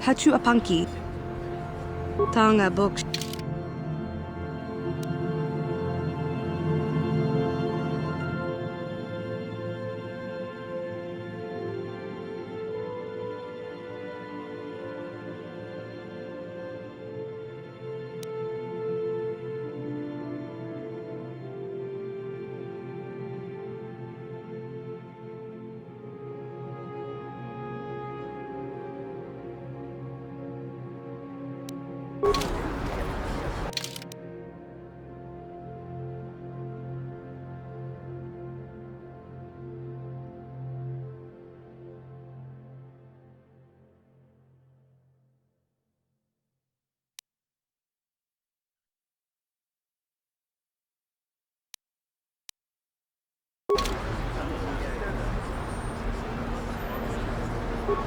Hachu apanki. Tanga book.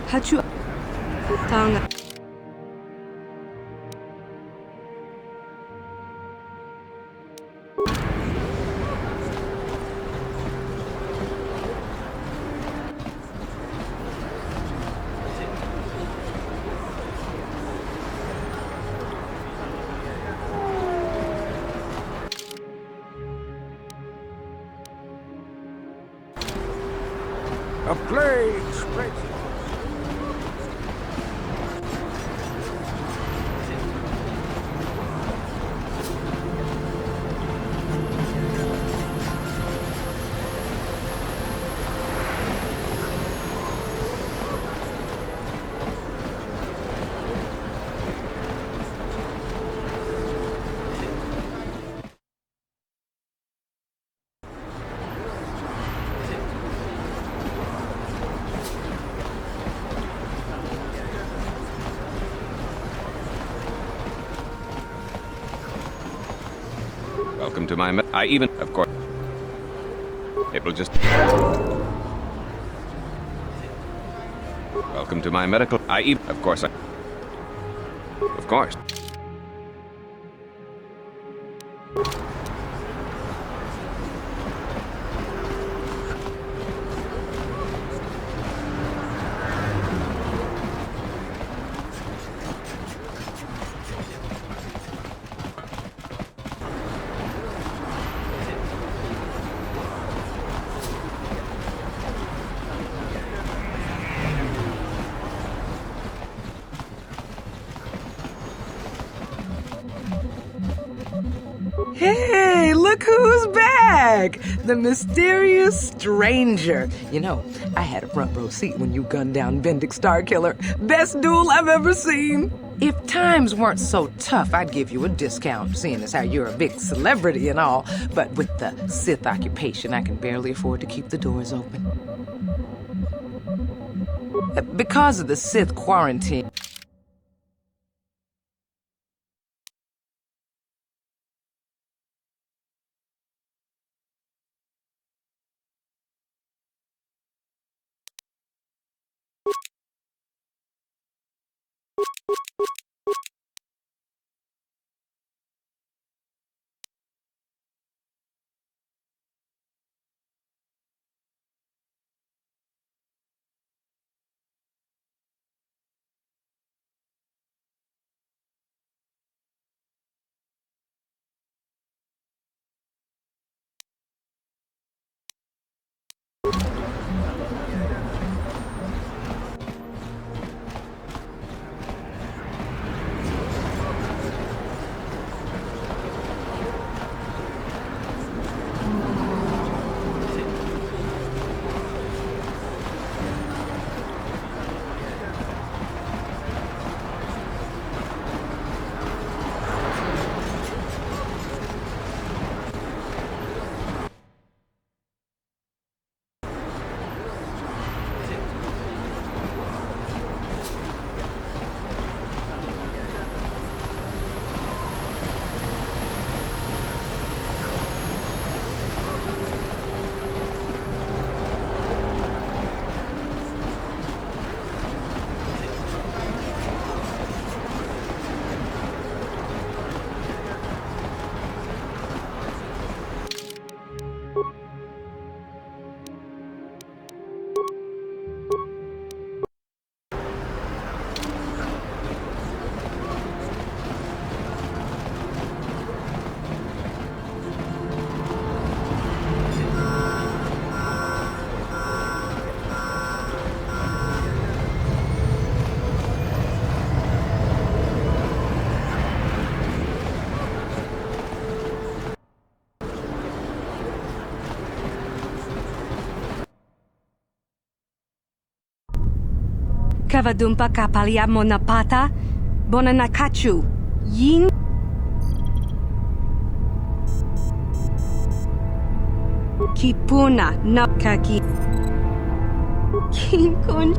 Hachu Tanga. A plague spreads. Welcome to my of course. It will just... Welcome to my medical... of course. Of course. Hey, look who's back! The mysterious stranger. You know, I had a front row seat when you gunned down Vendic Starkiller. Best duel I've ever seen. If times weren't so tough, I'd give you a discount, seeing as how you're a big celebrity and all. But with the Sith occupation, I can barely afford to keep the doors open. Because of the Sith quarantine... Kavadumpa kapalia monapata. Bonanakachu. Ying. Kipuna napkaki. Kinkun.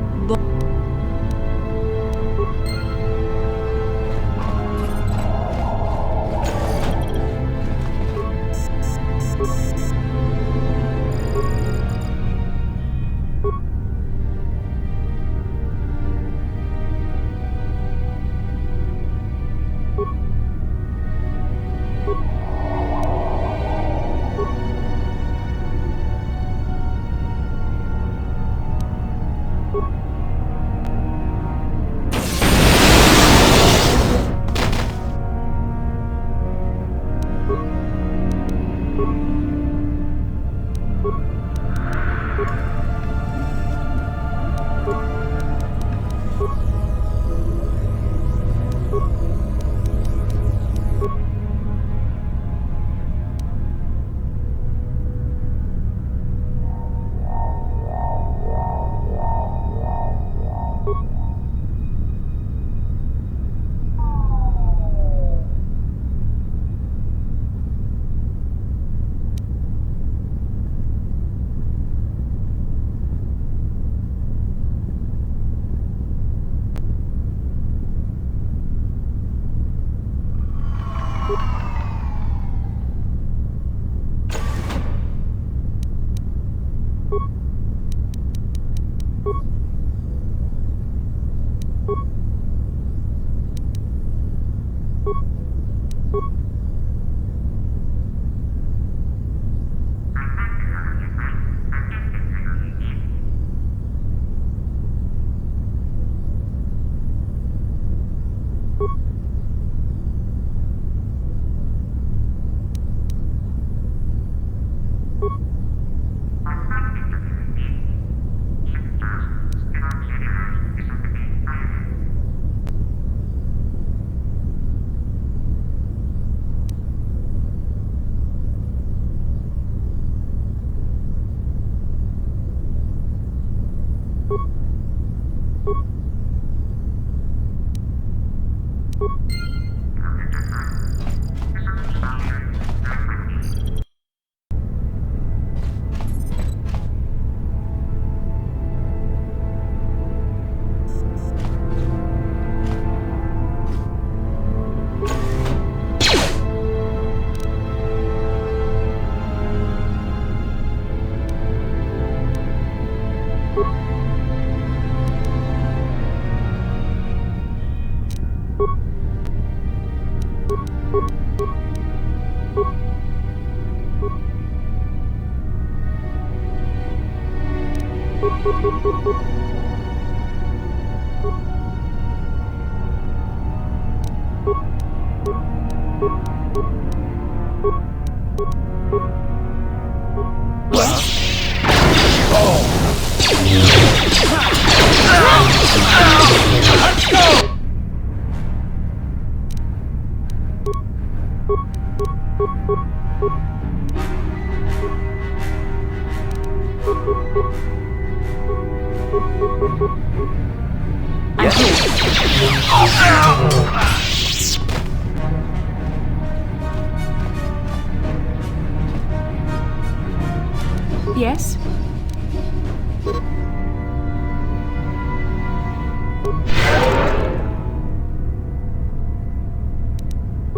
Yes?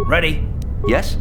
Ready? Yes?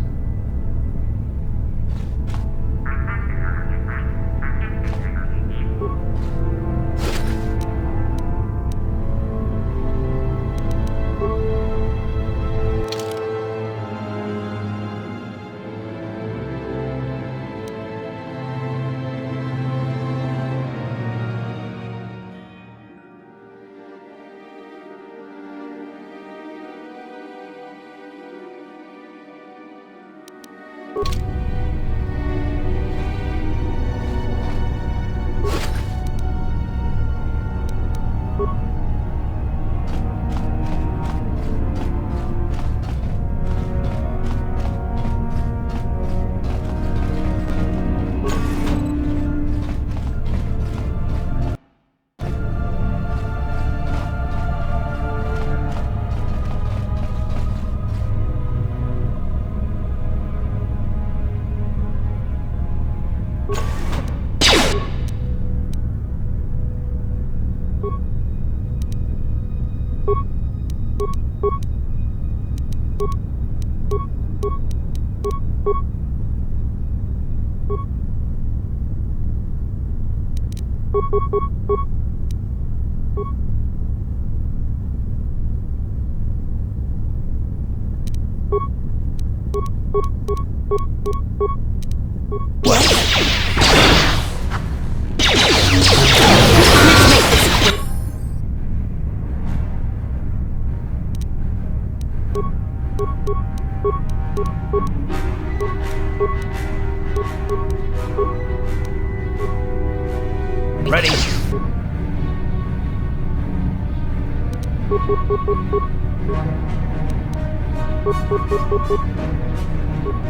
Ready.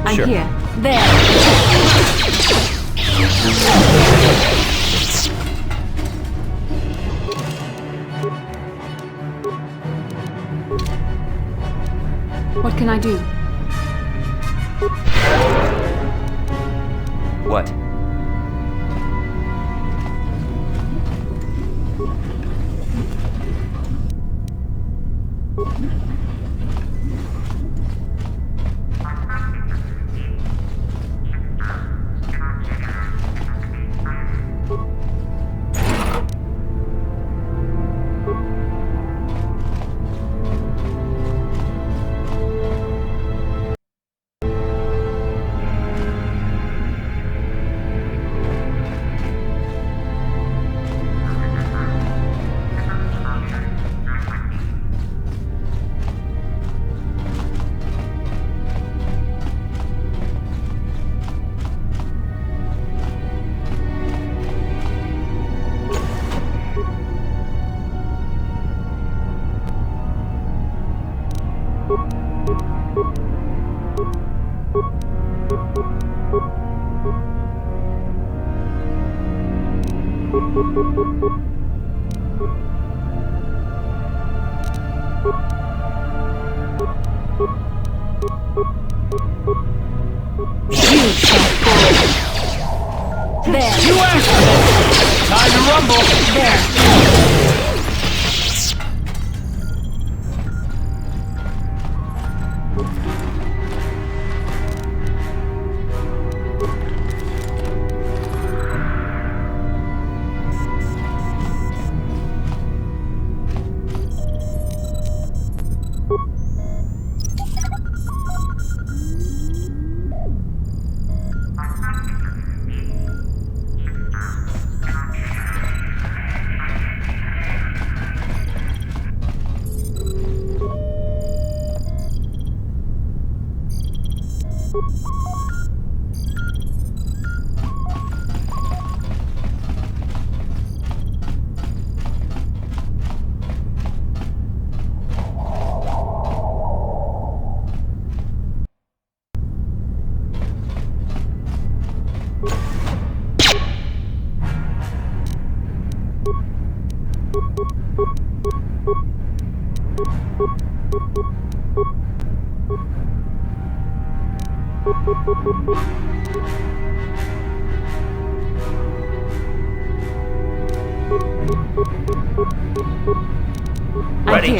I'm Sure. here. There. What can I do? What? There. Time to rumble! There. I'm Ready. here.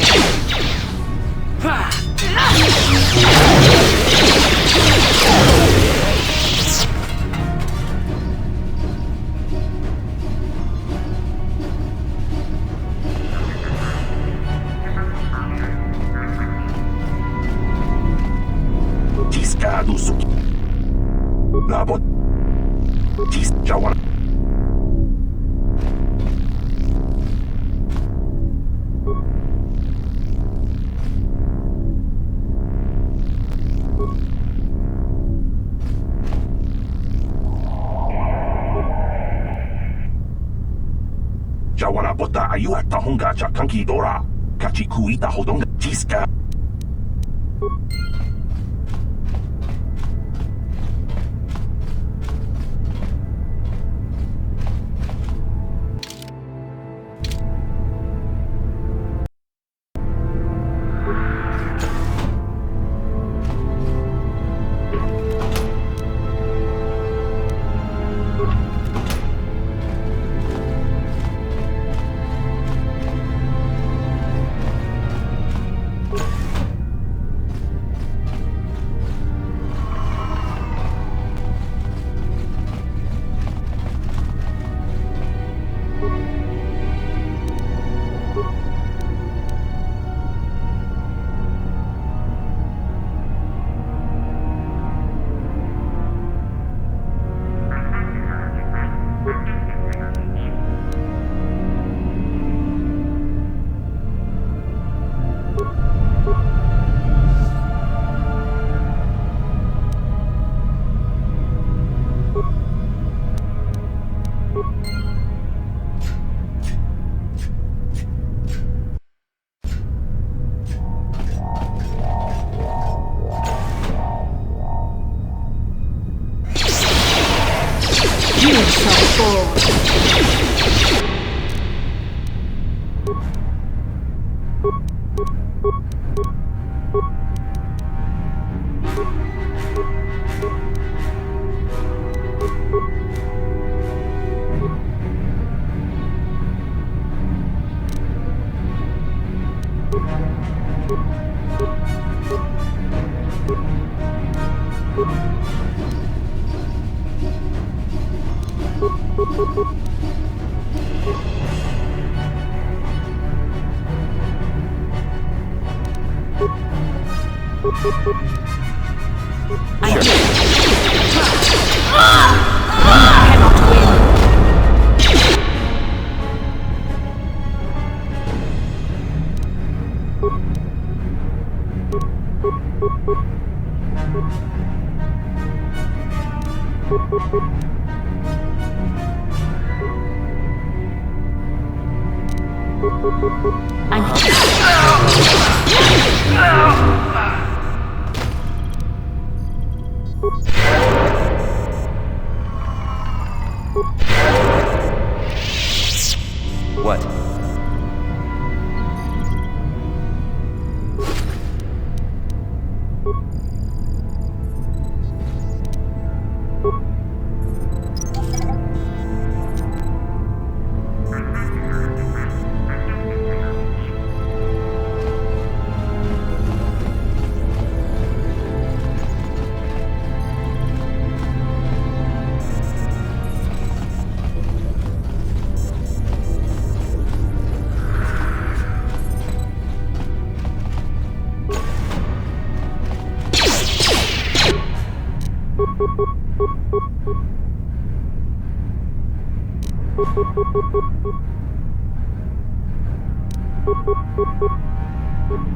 Tiscado suki. Nabot. Tis jawan. Jawana bota ayu at tahunga cha kanki dora. Kachi kuita hodonga tiska. What?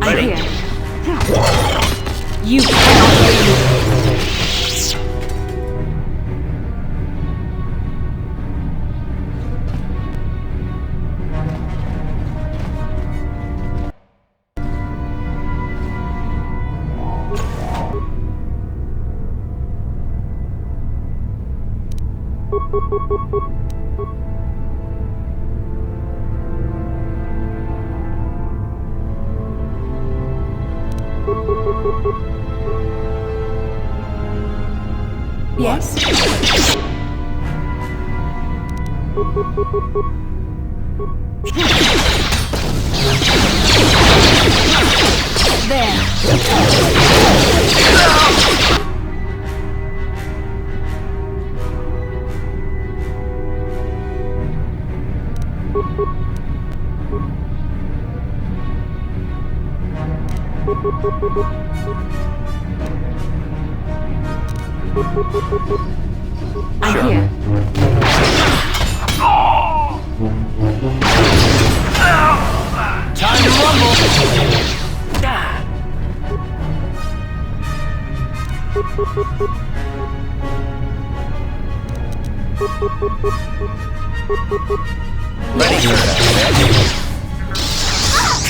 I'm here. You cannot win. Yes? I'm here. Time to rumble. Ready for that.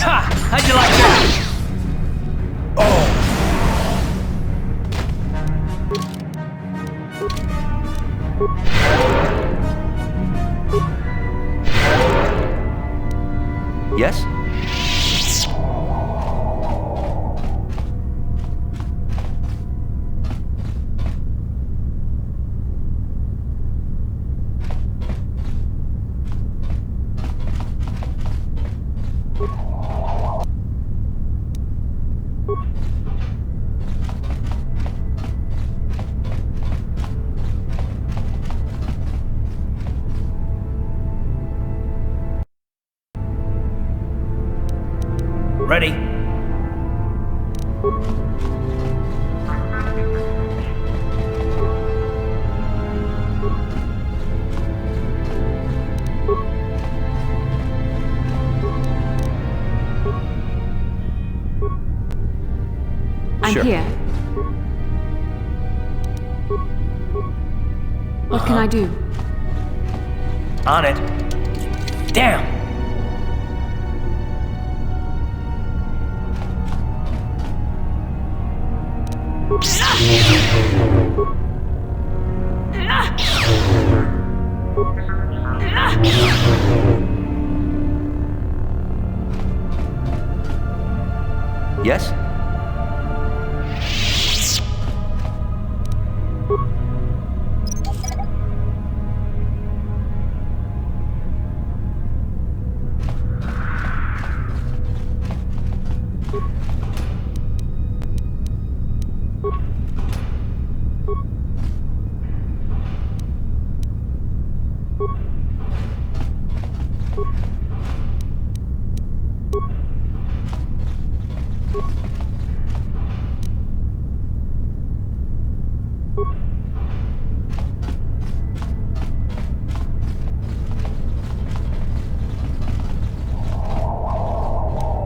Ha! How'd you like that? Yes? Ready? I'm Sure. here. What can I do? On it. Damn! Yes?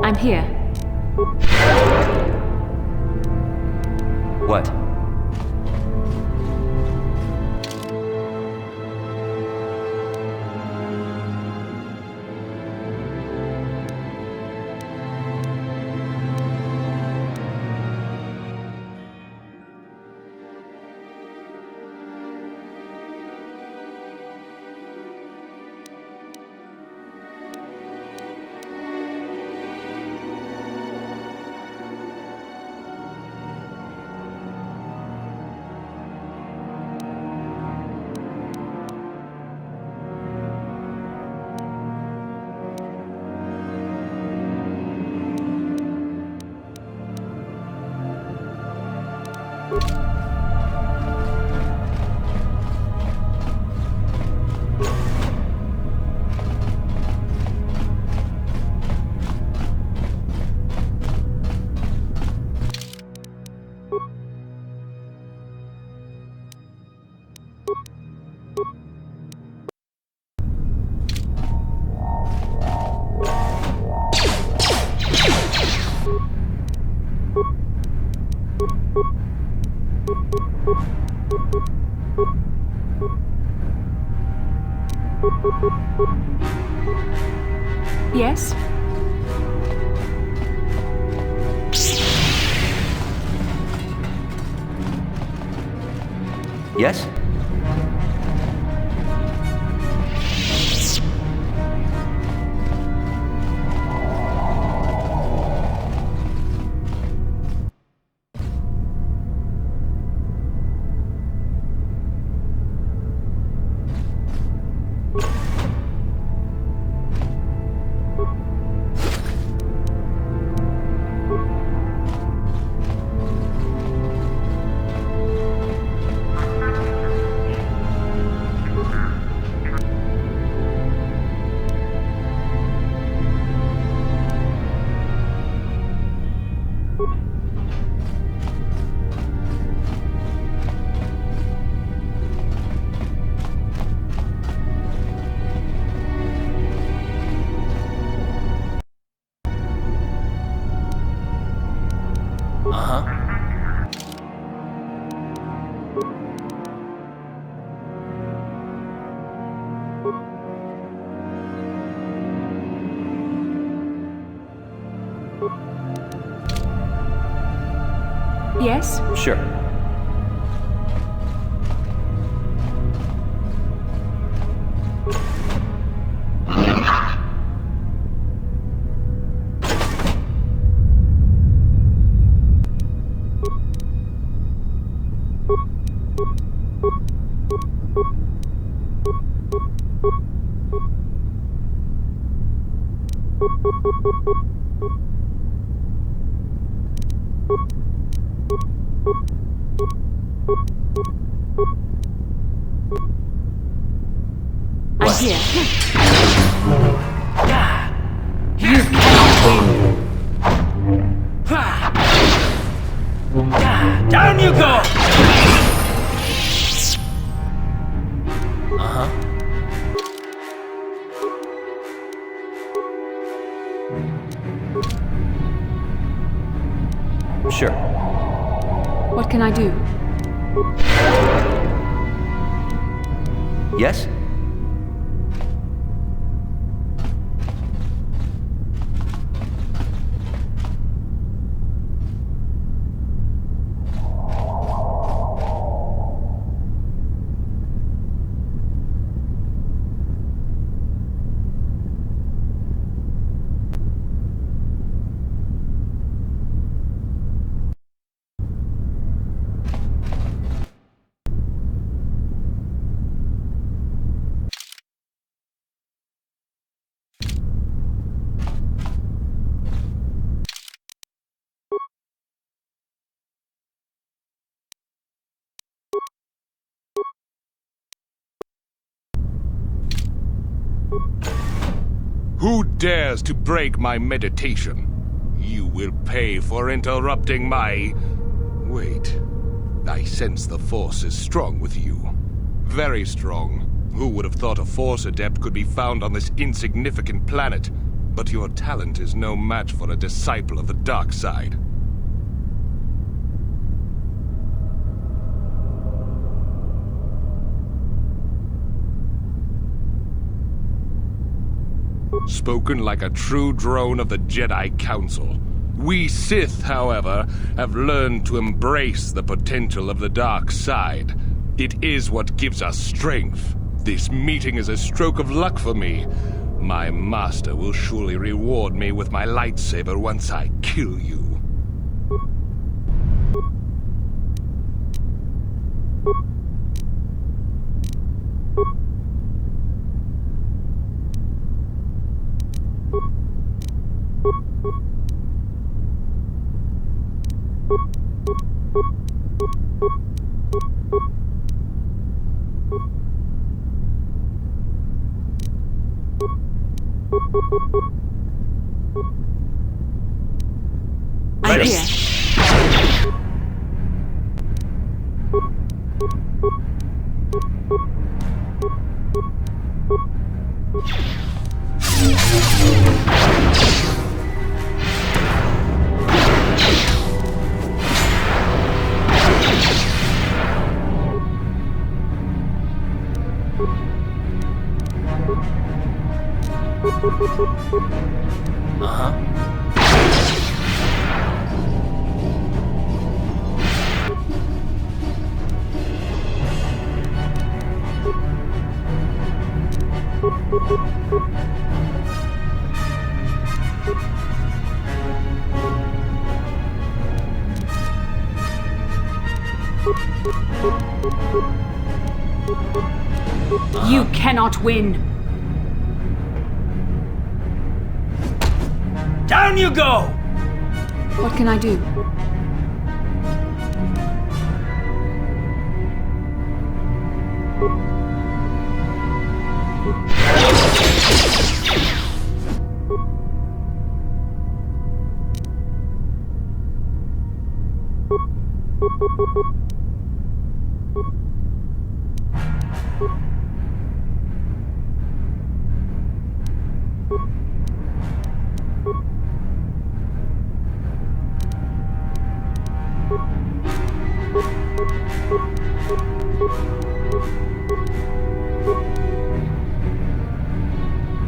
I'm here. What? Yes? Yes? Uh-huh. Yes? Sure. I'm here. You cannot win! Down you go! Uh-huh. Sure. What can I do? Yes? Who dares to break my meditation? You will pay for interrupting my... Wait. I sense the Force is strong with you. Very strong. Who would have thought a Force adept could be found on this insignificant planet? but your talent is no match for a disciple of the dark side. Spoken like a true drone of the Jedi Council. We Sith, however, have learned to embrace the potential of the dark side. It is what gives us strength. This meeting is a stroke of luck for me. My master will surely reward me with my lightsaber once I kill you. I'm here. You cannot win. Down you go! What can I do?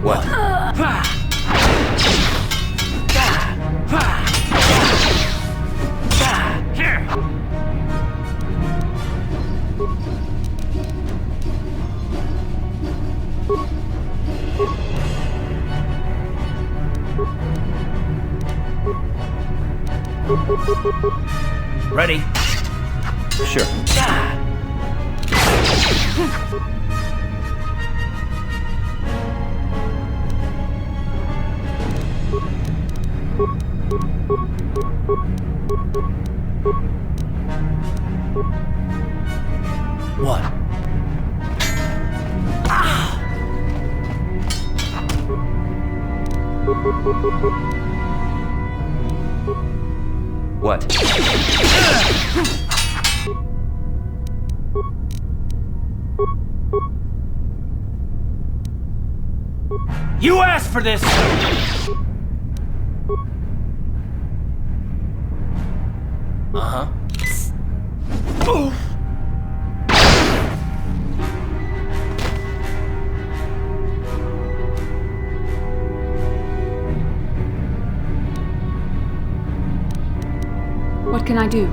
What? Here! Ready? Sure. What? What? You asked for this! Uh-huh. What can I do?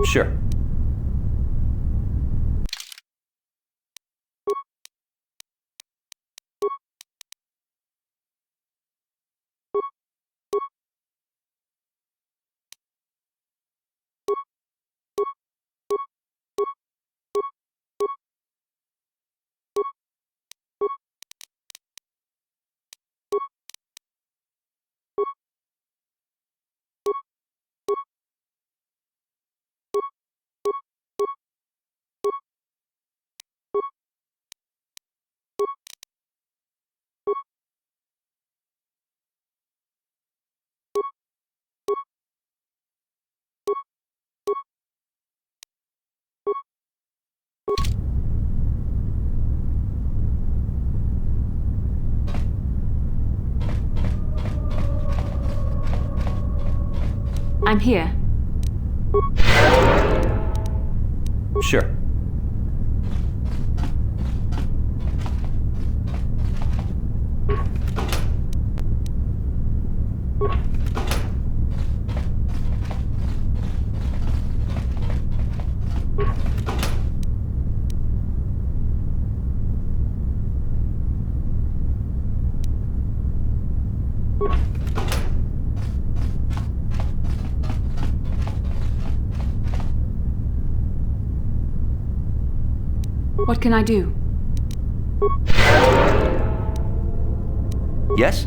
Sure. I'm here. Sure. What can I do? Yes?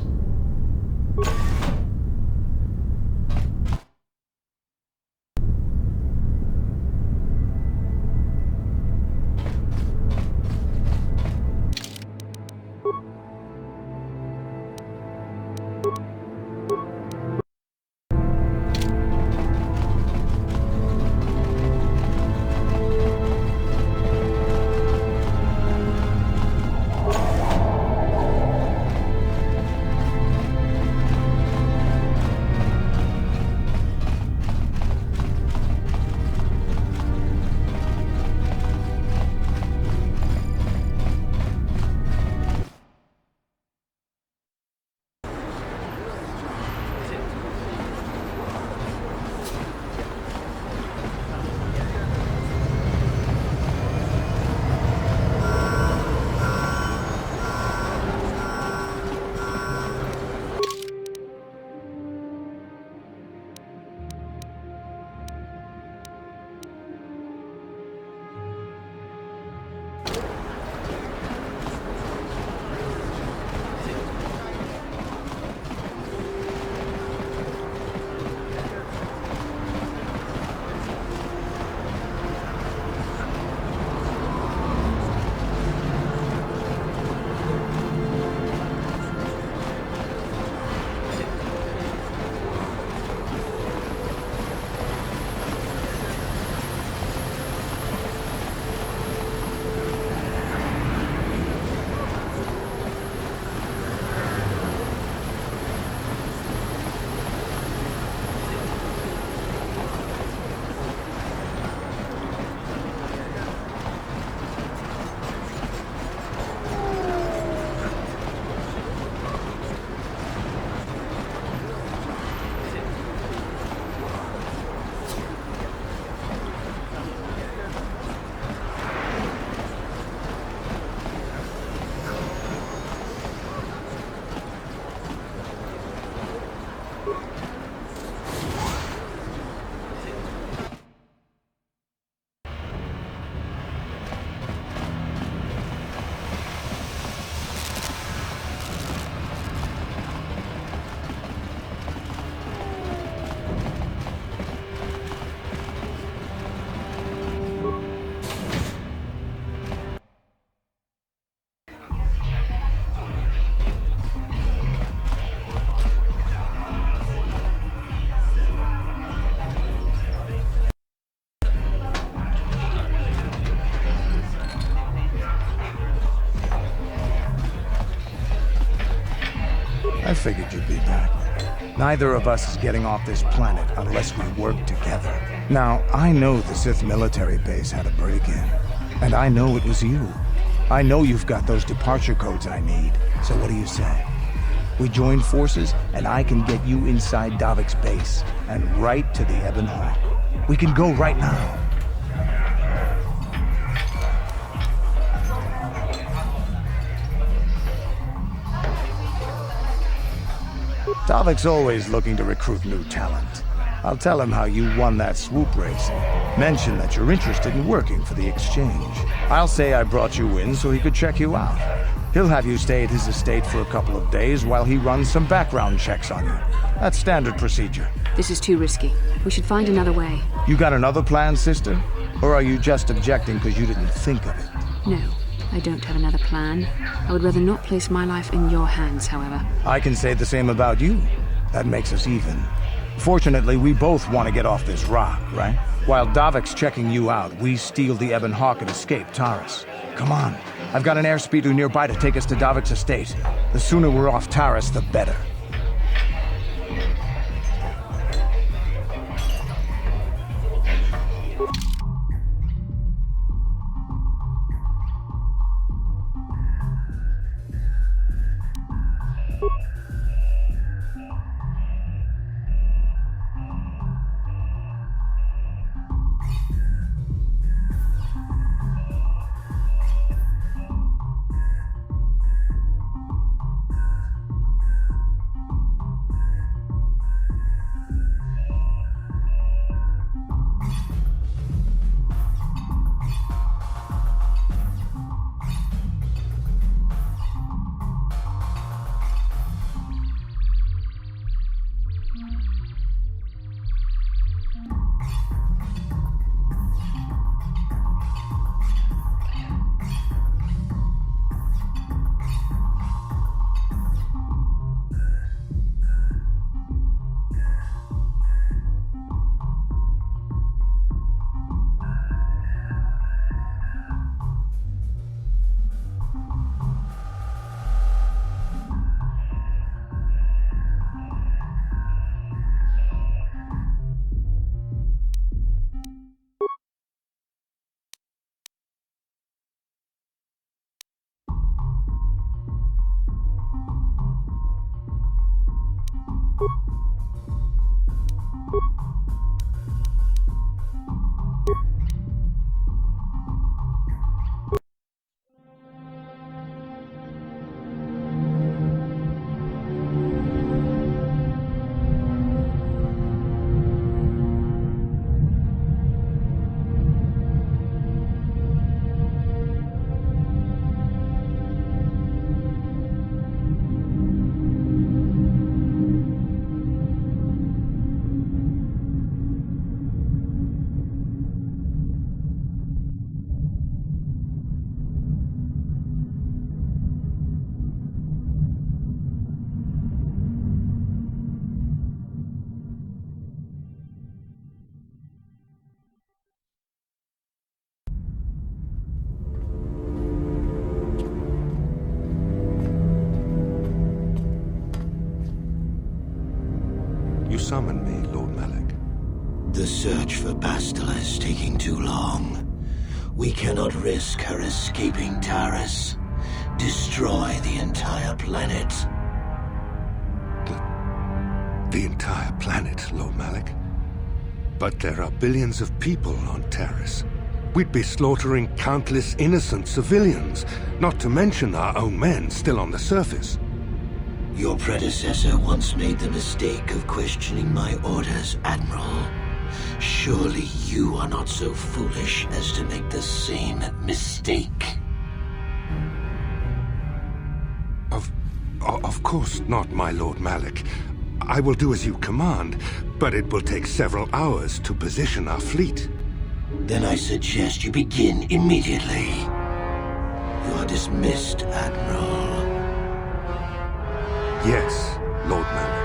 I figured you'd be back. Neither of us is getting off this planet unless we work together. Now, I know the Sith military base had a break-in, and I know it was you. I know you've got those departure codes I need, so what do you say? We join forces, and I can get you inside Davik's base, and right to the Ebon Hawk. We can go right now. Davik's always looking to recruit new talent. I'll tell him how you won that swoop race. Mention that you're interested in working for the exchange. I'll say I brought you in so he could check you out. He'll have you stay at his estate for a couple of days while he runs some background checks on you. That's standard procedure. This is too risky. We should find another way. You got another plan, sister? Or are you just objecting because you didn't think of it? No, I don't have another plan. I would rather not place my life in your hands, however. I can say the same about you. That makes us even. Fortunately, we both want to get off this rock, right? While Davik's checking you out, we steal the Ebon Hawk and escape Taris. Come on. I've got an airspeeder nearby to take us to Davik's estate. The sooner we're off Taris, the better. You summoned me, Lord Malak. The search for Bastila is taking too long. We cannot risk her escaping Taris. Destroy the entire planet. The entire planet, Lord Malak? But there are billions of people on Taris. We'd be slaughtering countless innocent civilians, not to mention our own men still on the surface. Your predecessor once made the mistake of questioning my orders, Admiral. Surely you are not so foolish as to make the same mistake. Of course not, my Lord Malak. I will do as you command, but it will take several hours to position our fleet. Then I suggest you begin immediately. You are dismissed, Admiral. Yes, Lord Malak.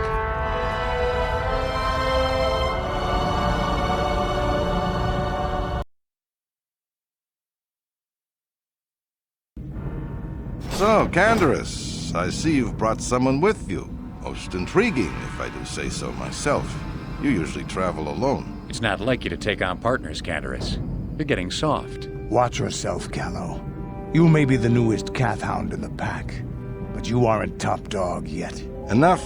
So, Canderous, I see you've brought someone with you. Most intriguing, if I do say so myself. You usually travel alone. It's not like you to take on partners, Canderous. You're getting soft. Watch yourself, Callow. You may be the newest Cath Hound in the pack, but you aren't top dog yet. Enough!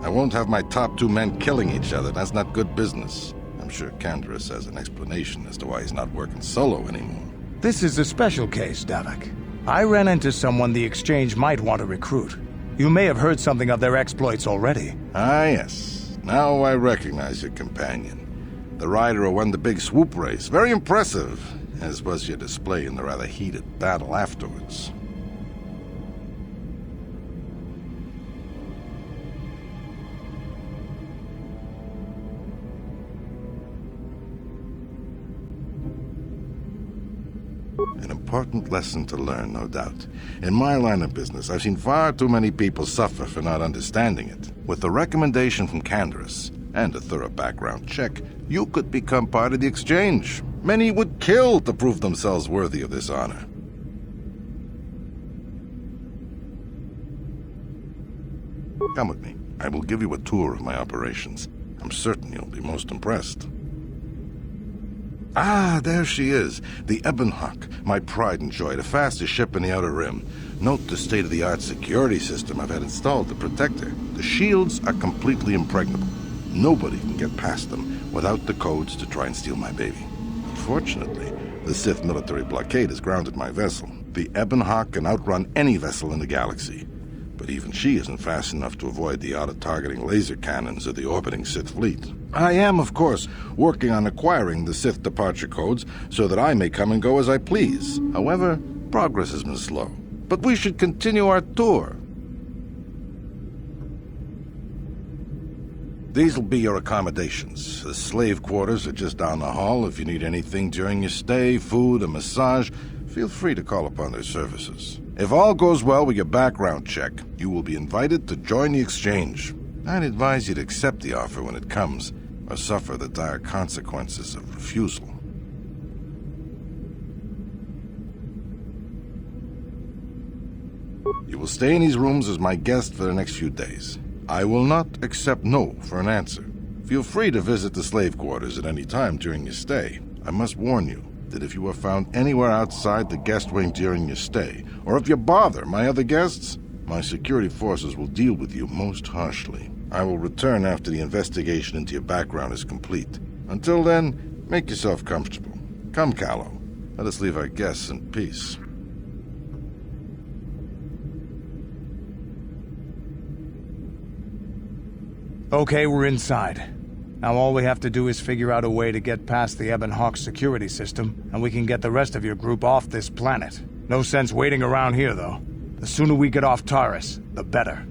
I won't have my top two men killing each other. That's not good business. I'm I'm sure Candaris has an explanation as to why he's not working solo anymore. This is a special case, Davik. I ran into someone the Exchange might want to recruit. You may have heard something of their exploits already. Ah, yes. Now I recognize your companion. The rider who won the big swoop race. Very impressive, as was your display in the rather heated battle afterwards. An important lesson to learn, no doubt. In my line of business, I've seen far too many people suffer for not understanding it. With the recommendation from Candaris and a thorough background check, you could become part of the Exchange. Many would kill to prove themselves worthy of this honor. Come with me. I will give you a tour of my operations. I'm certain you'll be most impressed. Ah, there she is. The Ebonhawk, my pride and joy, the fastest ship in the Outer Rim. Note the state-of-the-art security system I've had installed to protect her. The shields are completely impregnable. Nobody can get past them without the codes to try and steal my baby. Unfortunately, the Sith military blockade has grounded my vessel. The Ebonhawk can outrun any vessel in the galaxy. But even she isn't fast enough to avoid the auto-targeting laser cannons of the orbiting Sith fleet. I am, of course, working on acquiring the Sith departure codes so that I may come and go as I please. However, progress has been slow. But we should continue our tour. These will be your accommodations. The slave quarters are just down the hall. If you need anything during your stay, food, a massage, feel free to call upon their services. If all goes well with your background check, you will be invited to join the Exchange. I'd advise you to accept the offer when it comes, or suffer the dire consequences of refusal. You will stay in these rooms as my guest for the next few days. I will not accept no for an answer. Feel free to visit the slave quarters at any time during your stay. I must warn you that if you are found anywhere outside the guest wing during your stay, or if you bother my other guests, my security forces will deal with you most harshly. I will return after the investigation into your background is complete. Until then, make yourself comfortable. Come, Callow. Let us leave our guests in peace. Okay, we're inside. Now all we have to do is figure out a way to get past the Ebonhawk security system, and we can get the rest of your group off this planet. No sense waiting around here, though. The sooner we get off Taris, the better.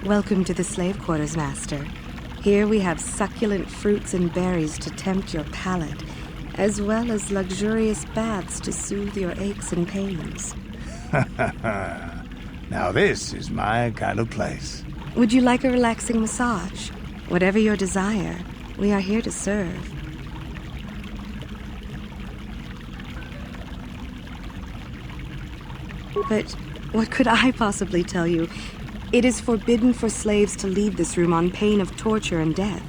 Welcome to the slave quarters, Master. Here we have succulent fruits and berries to tempt your palate, as well as luxurious baths to soothe your aches and pains. Now this is my kind of place. Would you like a relaxing massage? Whatever your desire, we are here to serve. But what could I possibly tell you? It is forbidden for slaves to leave this room on pain of torture and death.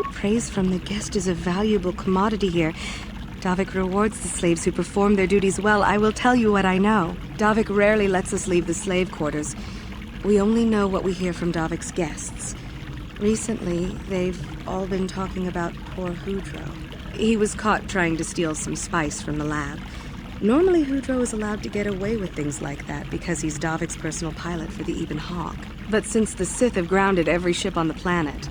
Praise from the guest is a valuable commodity here. Davik rewards the slaves who perform their duties well. I will tell you what I know. Davik rarely lets us leave the slave quarters. We only know what we hear from Davik's guests. Recently, they've all been talking about poor Hudro. He was caught trying to steal some spice from the lab. Normally, Hudro is allowed to get away with things like that because he's Davik's personal pilot for the Ebon Hawk. But since the Sith have grounded every ship on the planet,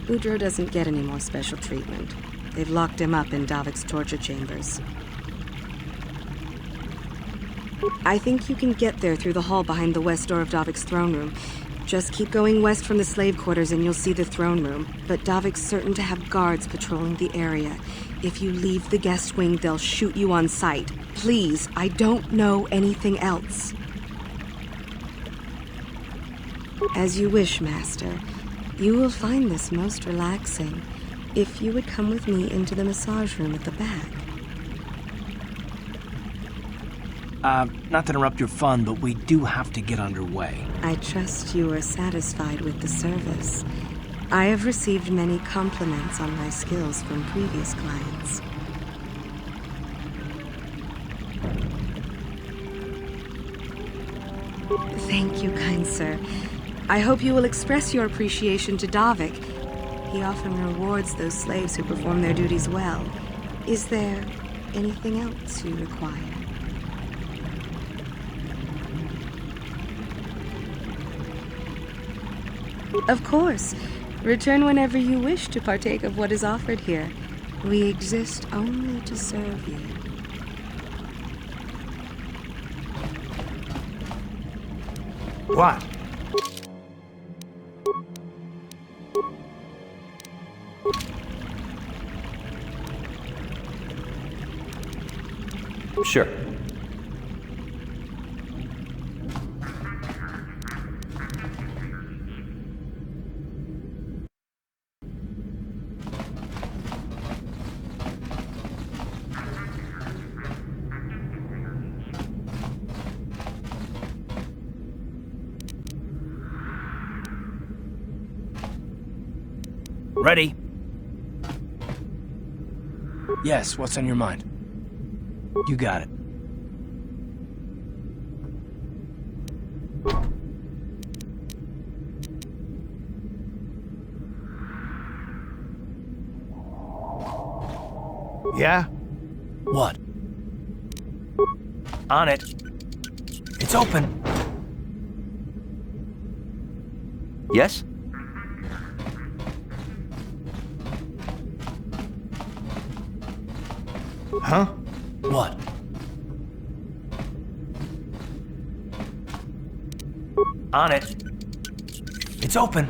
Hudro doesn't get any more special treatment. They've locked him up in Davik's torture chambers. I think you can get there through the hall behind the west door of Davik's throne room. Just keep going west from the slave quarters and you'll see the throne room. But Davik's certain to have guards patrolling the area. If you leave the guest wing, they'll shoot you on sight. Please, I don't know anything else. As you wish, Master. You will find this most relaxing. If you would come with me into the massage room at the back. Not to interrupt your fun, but we do have to get underway. I trust you are satisfied with the service. I have received many compliments on my skills from previous clients. Thank you, kind sir. I hope you will express your appreciation to Davik. He often rewards those slaves who perform their duties well. Is there anything else you require? Of course. Return whenever you wish to partake of what is offered here. We exist only to serve you. What? Sure. Ready? Yes, what's on your mind? You got it. Yeah? What? On it. It's open. Yes? Huh? What? On it. It's open.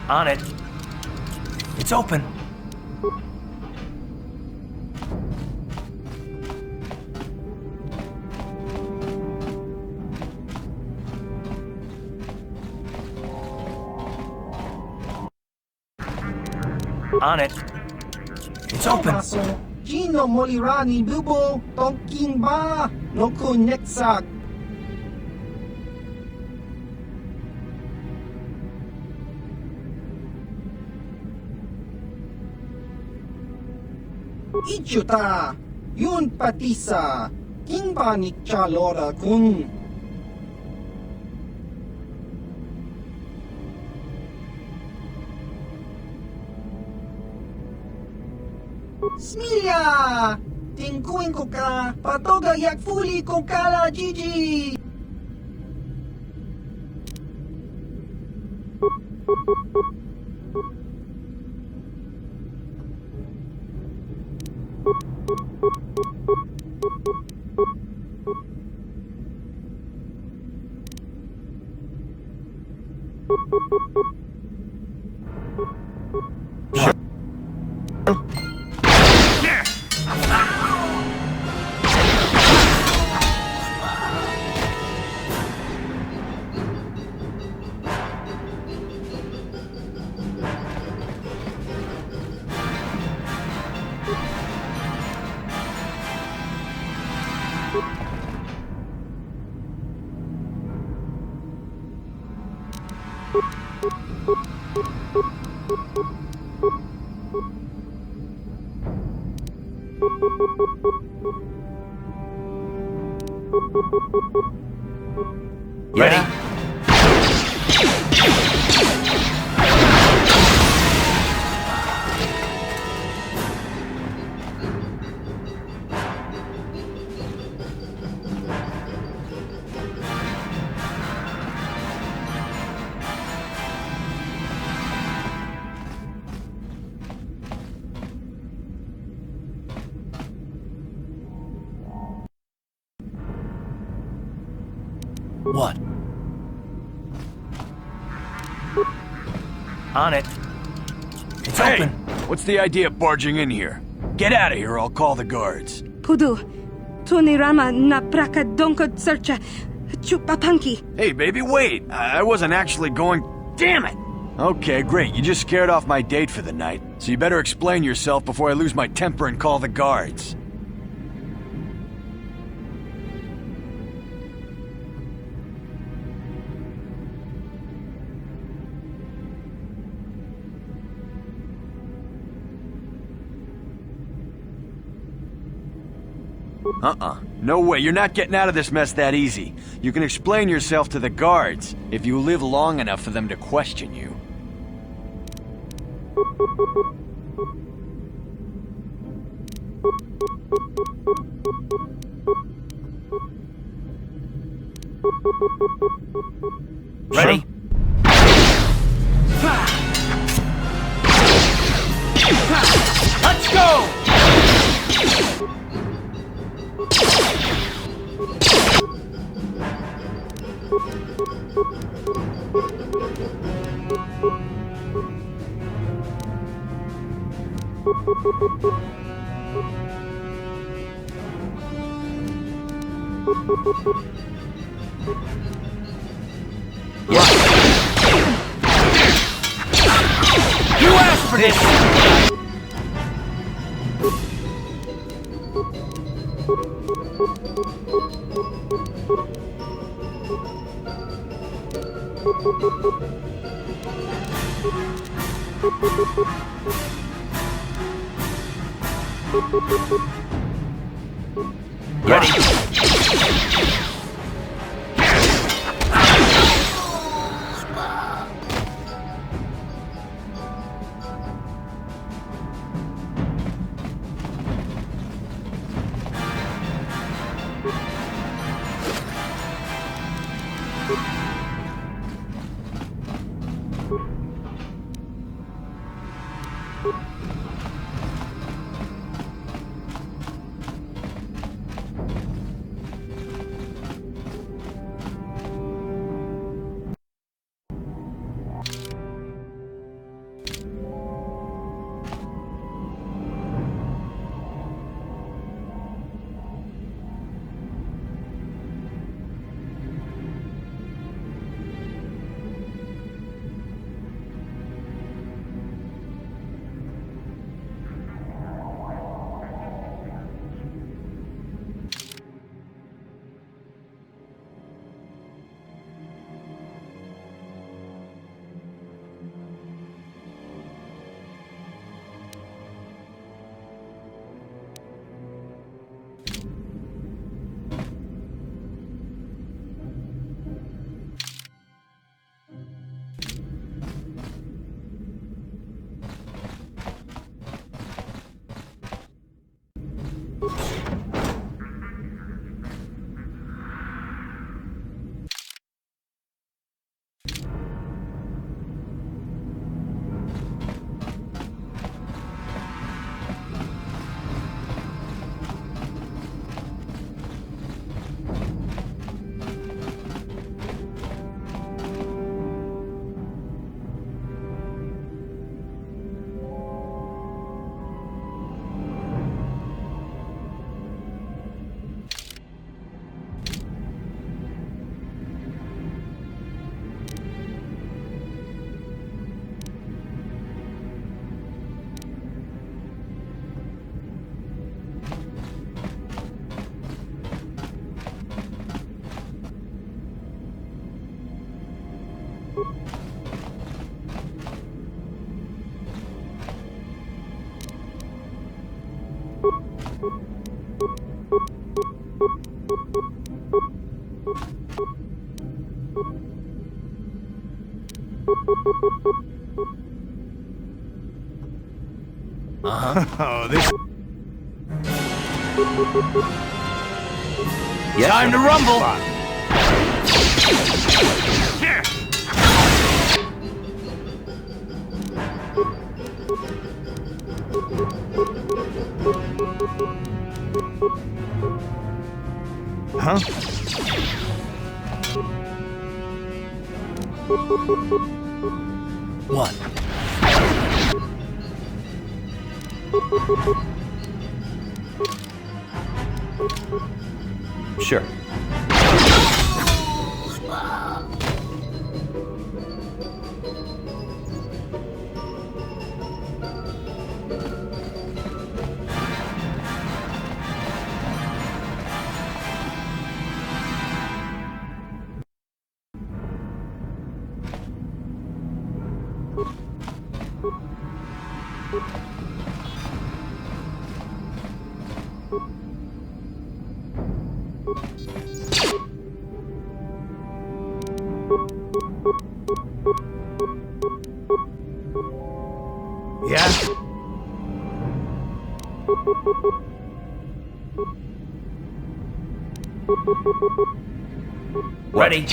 On it. It's open. On it. It's open. Gino Molirani Bubo Tonkin Ba Noku Netsak. Ichuta Yun Patisa Kingba ni Chalora Kun. Smilia! Tingkuin ko ka, patoga yak fuli ko kala Gigi! Ready? What? On it. It's open. What's the idea of barging in here? Get out of here or I'll call the guards. Pudu, Tunirama na praka donko searcha chupapanki. Hey, baby, wait. I wasn't actually going... Damn it! Okay, great. You just scared off my date for the night. So you better explain yourself before I lose my temper and call the guards. No way, you're not getting out of this mess that easy. You can explain yourself to the guards, if you live long enough for them to question you. Ready? Let's go! You asked for this! Ready? Oh, this... Yes, time to rumble! Huh? One. Sure. Yeah? Ready?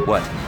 What?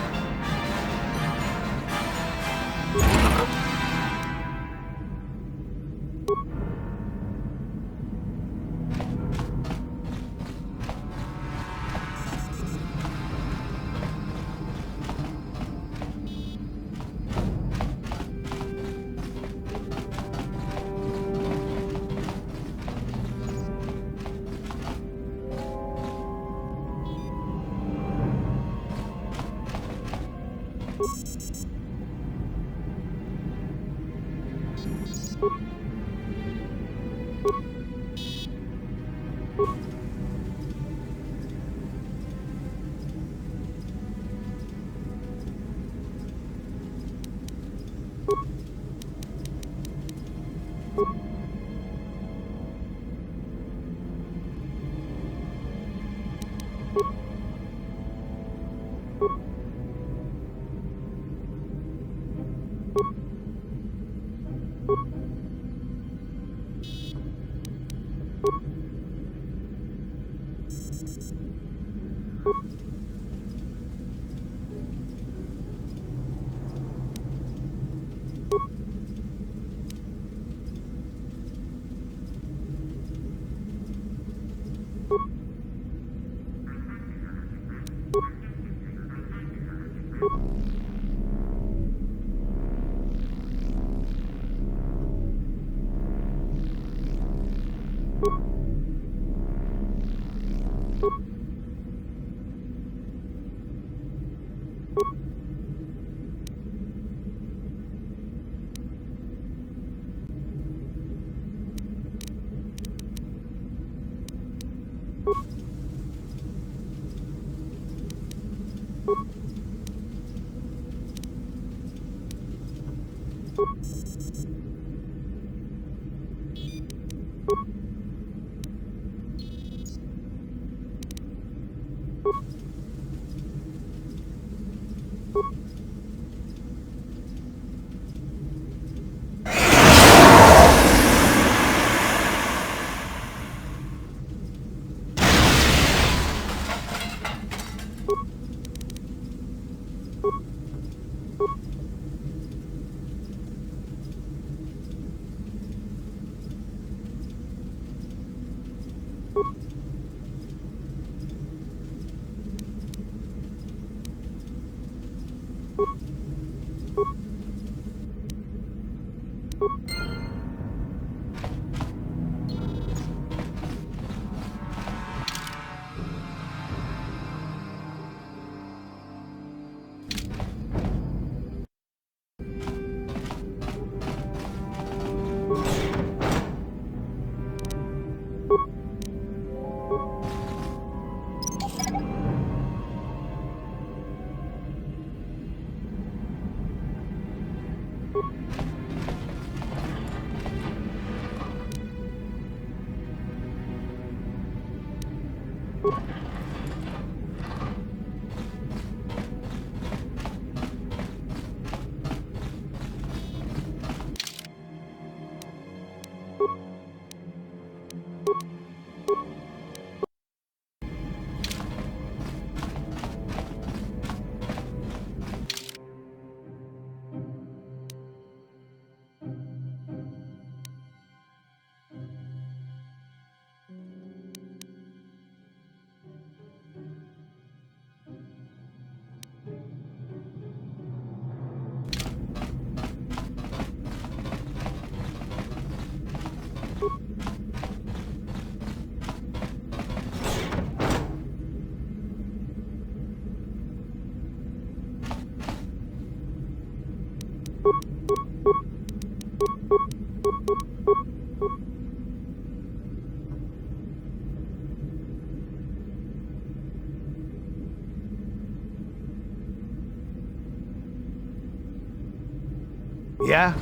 Yeah?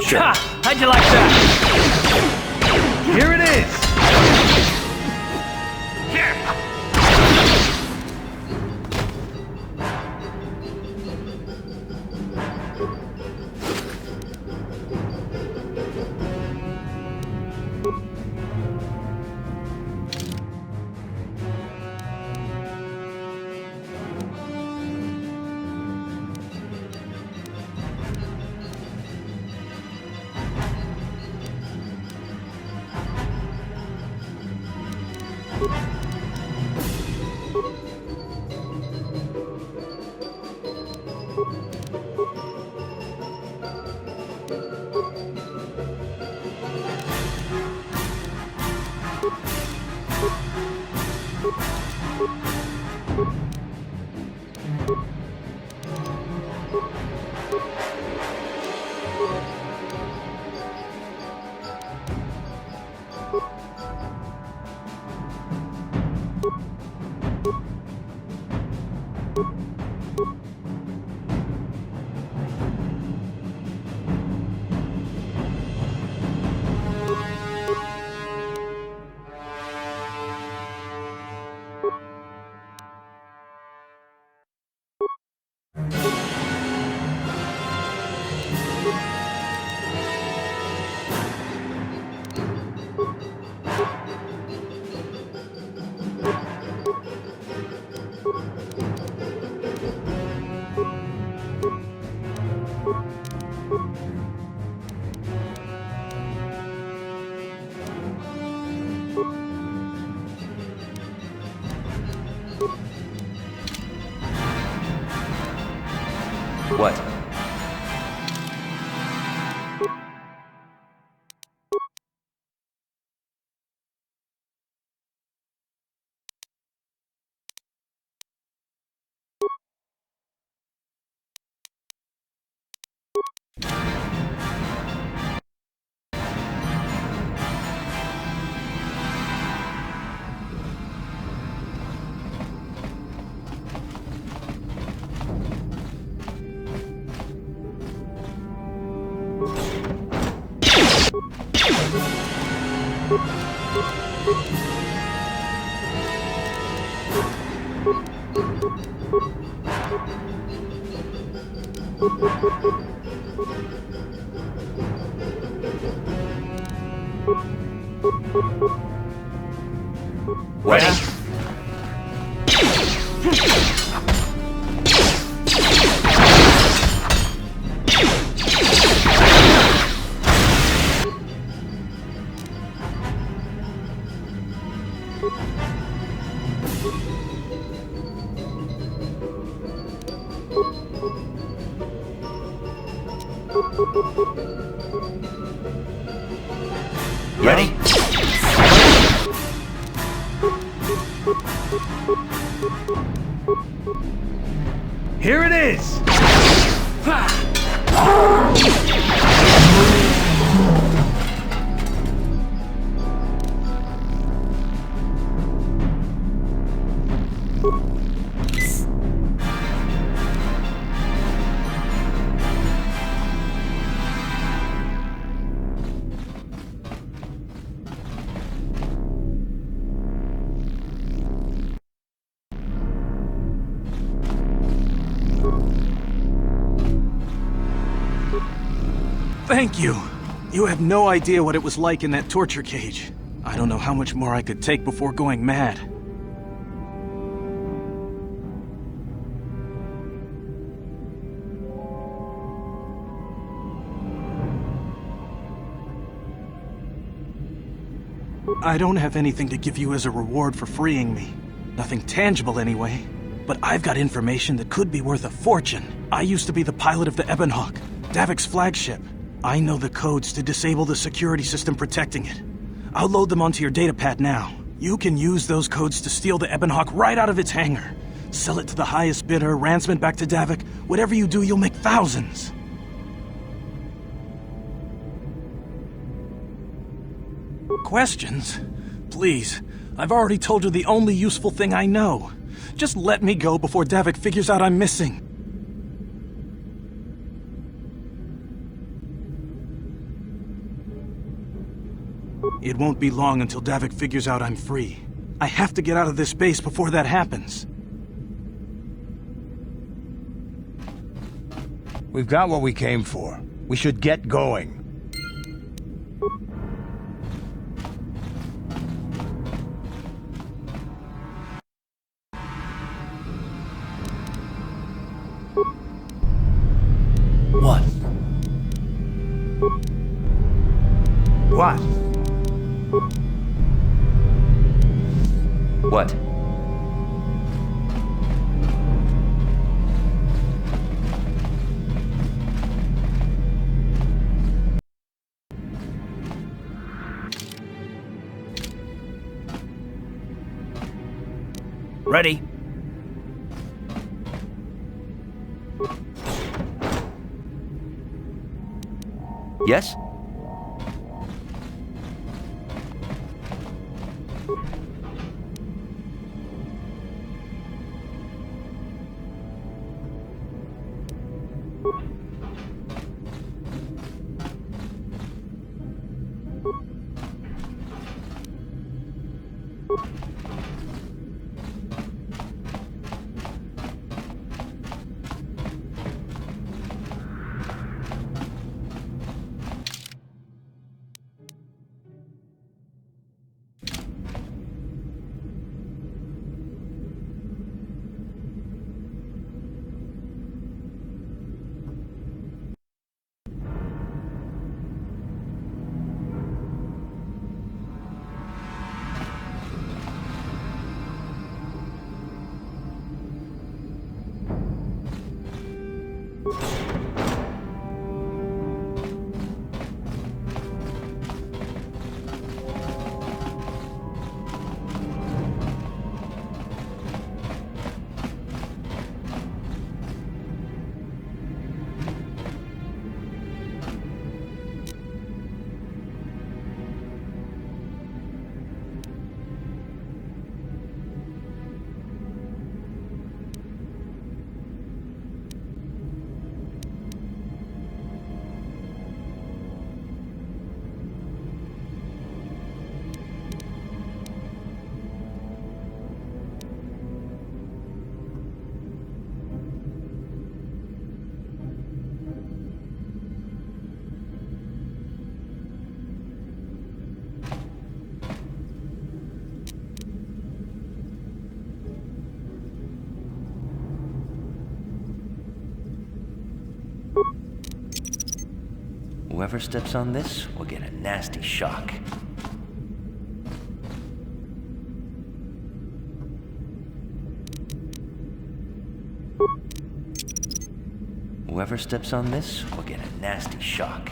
Sure. Ha! How'd you like that? Here it is! What? Ready? Ready? Here it is! Thank you. You have no idea what it was like in that torture cage. I don't know how much more I could take before going mad. I don't have anything to give you as a reward for freeing me. Nothing tangible anyway. But I've got information that could be worth a fortune. I used to be the pilot of the Ebonhawk, Davik's flagship. I know the codes to disable the security system protecting it. I'll load them onto your datapad now. You can use those codes to steal the Ebonhawk right out of its hangar. Sell it to the highest bidder, ransom it back to Davik. Whatever you do, you'll make thousands. Questions? Please, I've already told you the only useful thing I know. Just let me go before Davik figures out I'm missing. It won't be long until Davik figures out I'm free. I have to get out of this base before that happens. We've got what we came for. We should get going. What? What? What? Ready? Yes? Whoever steps on this will get a nasty shock. Whoever steps on this will get a nasty shock.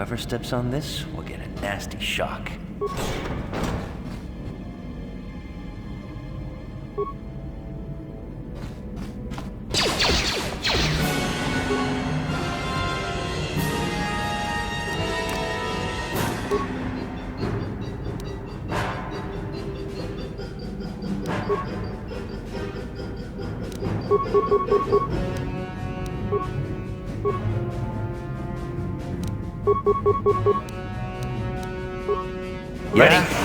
Whoever steps on this will get a nasty shock. Ready?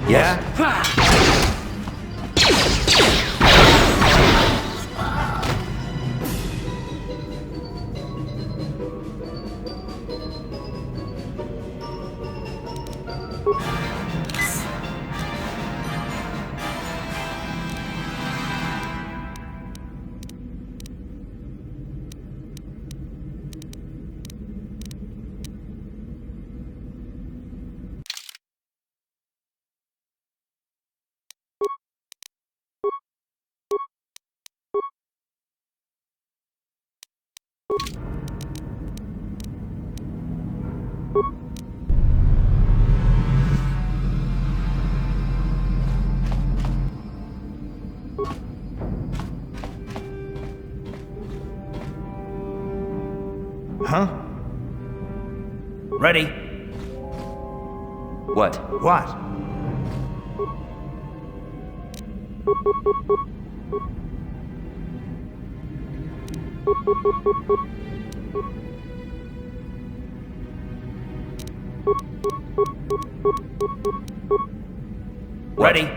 Yeah? Huh? Ready? What? What? Ready?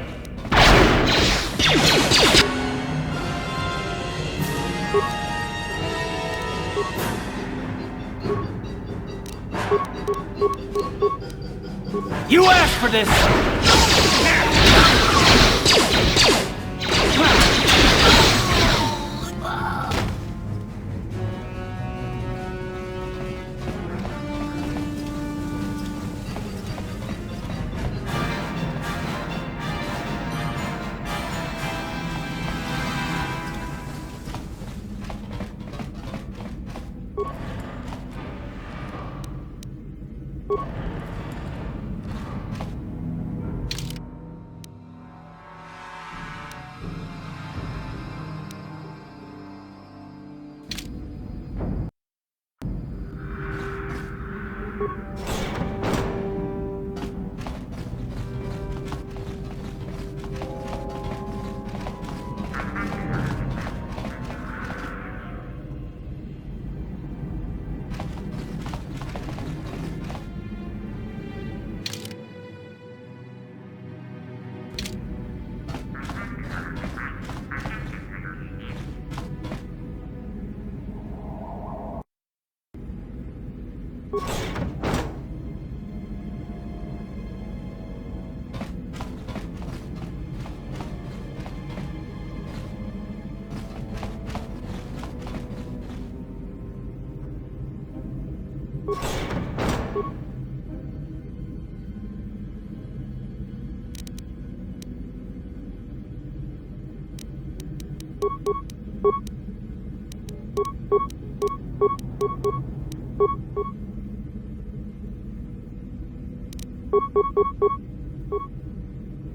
You asked for this!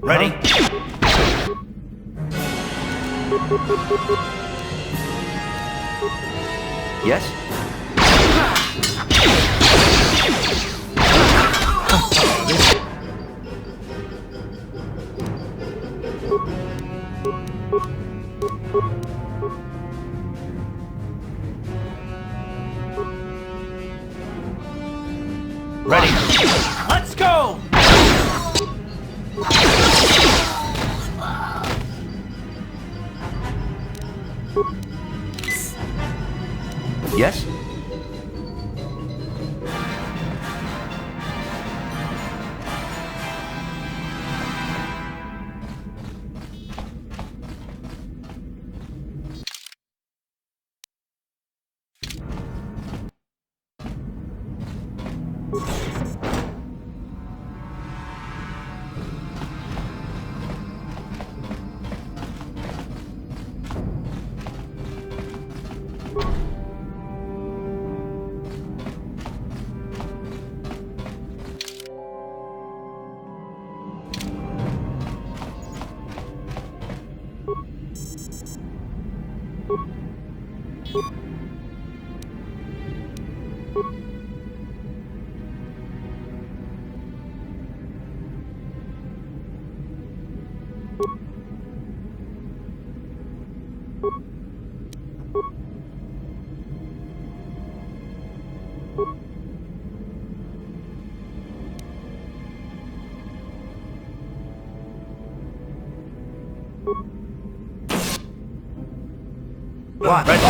Ready? Yes? Ready? Let's go! Yes? What? Ready?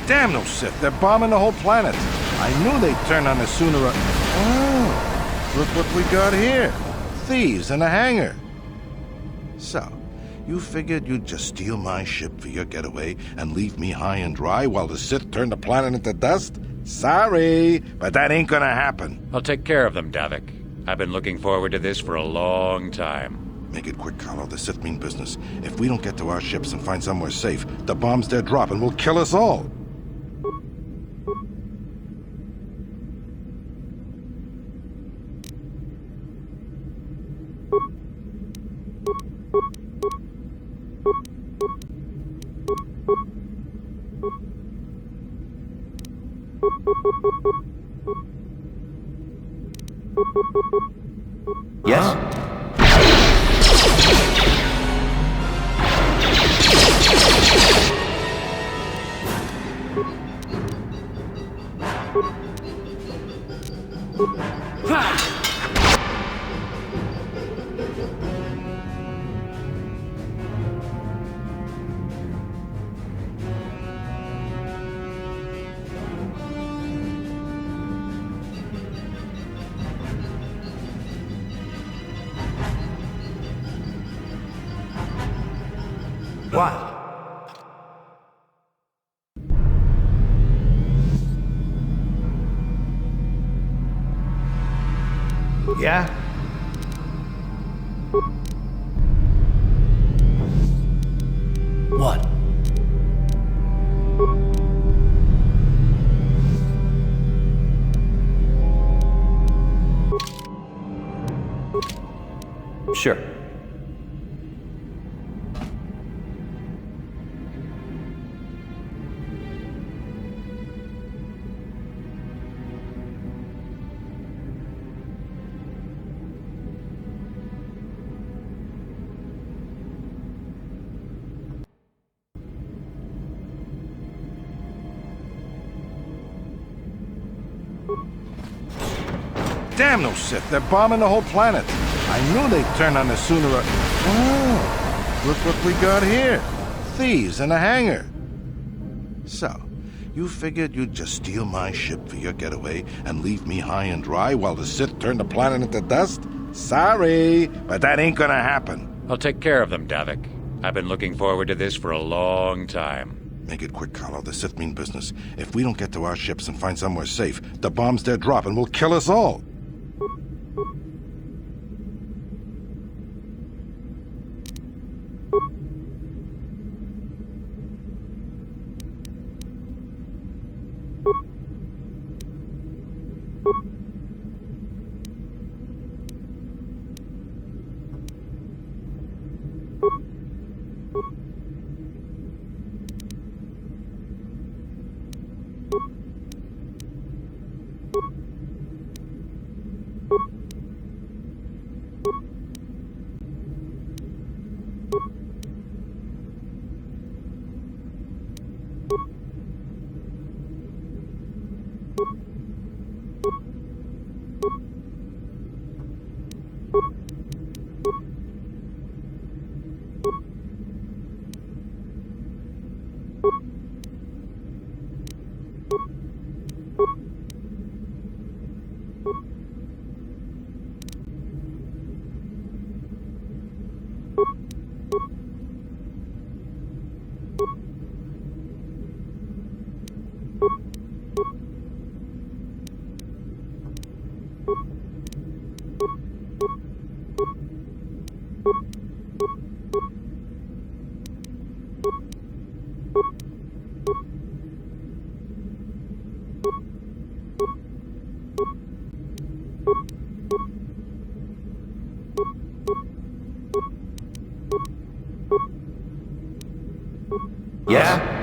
Damn those Sith, they're bombing the whole planet. I knew they'd turn on us sooner or... Oh, look what we got here. Thieves in a hangar. So, you figured you'd just steal my ship for your getaway and leave me high and dry while the Sith turn the planet into dust? Sorry, but that ain't gonna happen. I'll take care of them, Davik. I've been looking forward to this for a long time. Make it quick, Carlo. The Sith mean business. If we don't get to our ships and find somewhere safe, the bombs they're dropping will kill us all. Yes? What? Yeah? What? Sure. Damn those Sith, they're bombing the whole planet. I knew they'd turn on us sooner or... Oh. Look what we got here. Thieves in a hangar. So, you figured you'd just steal my ship for your getaway and leave me high and dry while the Sith turn the planet into dust? Sorry, but that ain't gonna happen. I'll take care of them, Davik. I've been looking forward to this for a long time. Make it quick, Carlo. The Sith mean business. If we don't get to our ships and find somewhere safe, the bombs they're dropping will kill us all. Yeah?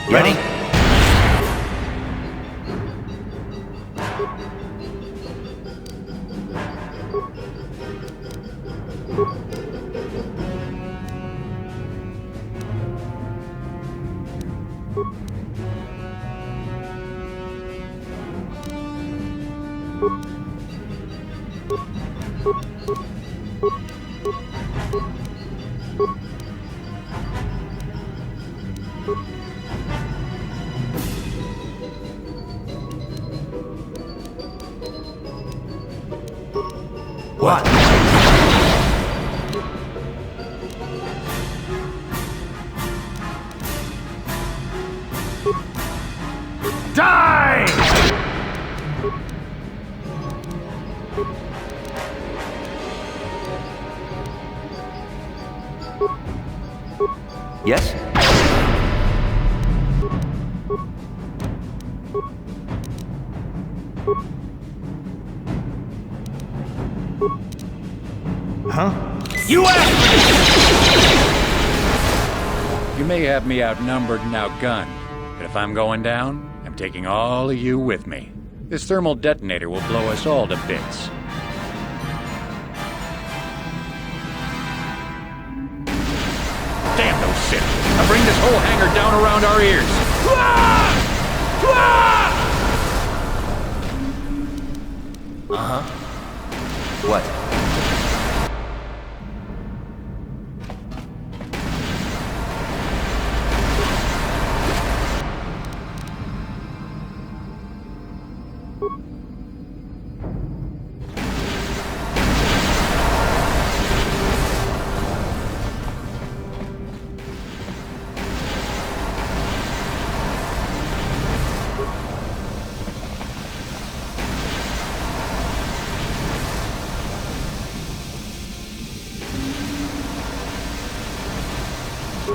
Ready? What? Die! Yes? Huh? You You may have me outnumbered and outgunned, but if I'm going down, I'm taking all of you with me. This thermal detonator will blow us all to bits. Damn those Sith! Now bring this whole hangar down around our ears! Uh-huh. What?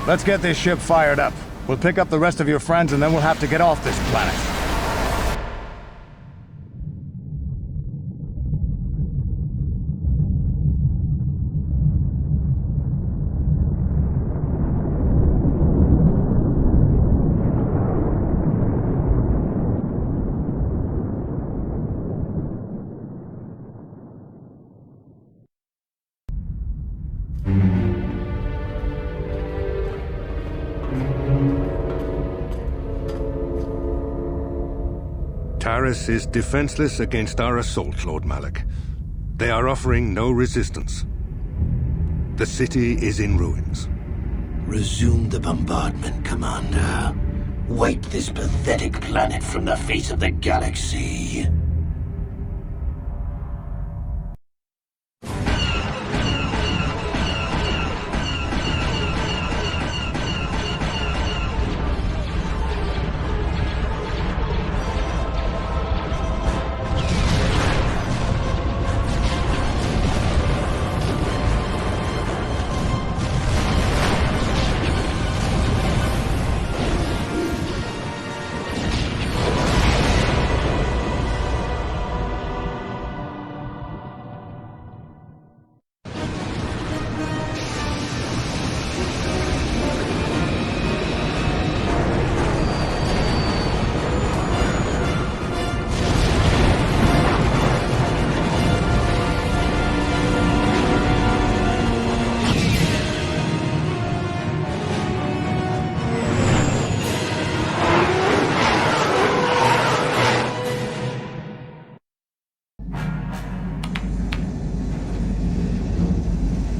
Let's get this ship fired up. We'll pick up the rest of your friends and then we'll have to get off this planet. Taris is defenseless against our assault, Lord Malak. They are offering no resistance. The city is in ruins. Resume the bombardment, Commander. Wipe this pathetic planet from the face of the galaxy.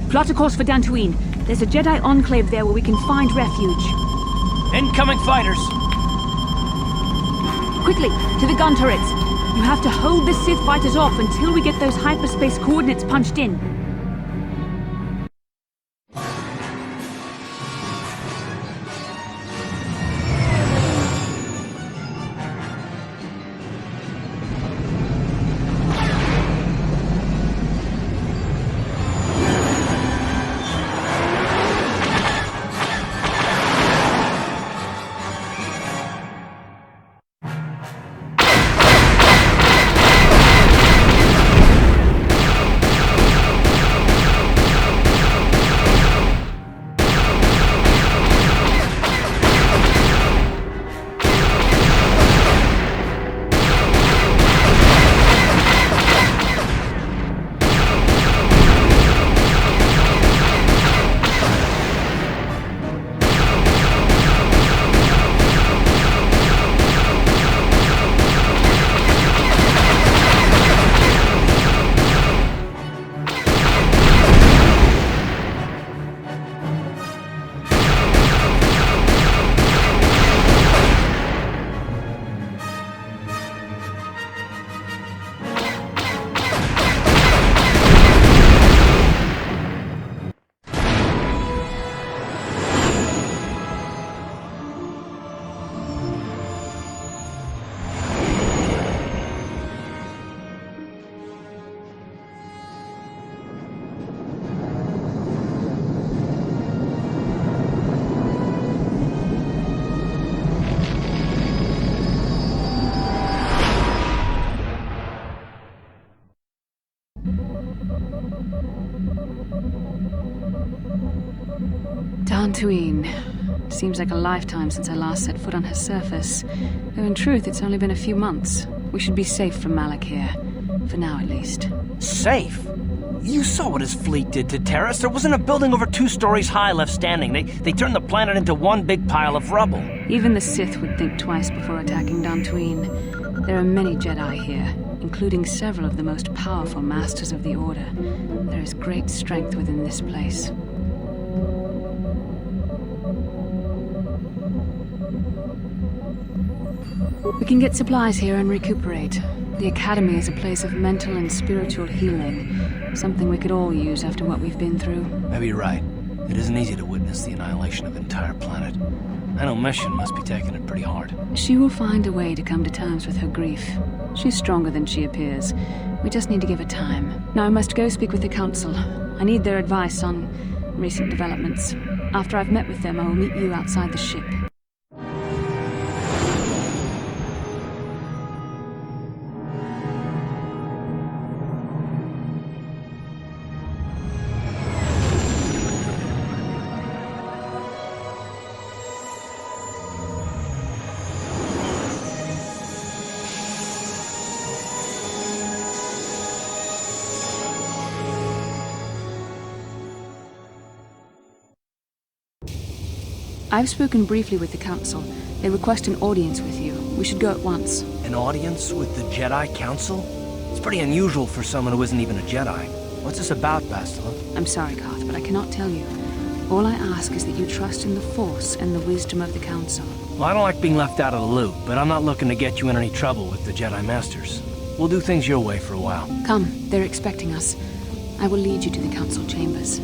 Plot a course for Dantooine. There's a Jedi enclave there where we can find refuge. Incoming fighters! Quickly, to the gun turrets. You have to hold the Sith fighters off until we get those hyperspace coordinates punched in. Dantooine. Seems like a lifetime since I last set foot on her surface. Though in truth, it's only been a few months. We should be safe from Malak here. For now, at least. Safe? You saw what his fleet did to Taris. There wasn't a building over 2 stories high left standing. They turned the planet into one big pile of rubble. Even the Sith would think twice before attacking Dantooine. There are many Jedi here, including several of the most powerful masters of the Order. There is great strength within this place. We can get supplies here and recuperate. The Academy is a place of mental and spiritual healing, something we could all use after what we've been through. Maybe you're right. It isn't easy to witness the annihilation of an entire planet. I know Mission must be taking it pretty hard. She will find a way to come to terms with her grief. She's stronger than she appears. We just need to give her time. Now I must go speak with the Council. I need their advice on recent developments. After I've met with them, I will meet you outside the ship. I've spoken briefly with the Council. They request an audience with you. We should go at once. An audience with the Jedi Council? It's pretty unusual for someone who isn't even a Jedi. What's this about, Bastila? I'm sorry, Koth, but I cannot tell you. All I ask is that you trust in the Force and the wisdom of the Council. Well, I don't like being left out of the loop, but I'm not looking to get you in any trouble with the Jedi Masters. We'll do things your way for a while. Come, they're expecting us. I will lead you to the Council chambers.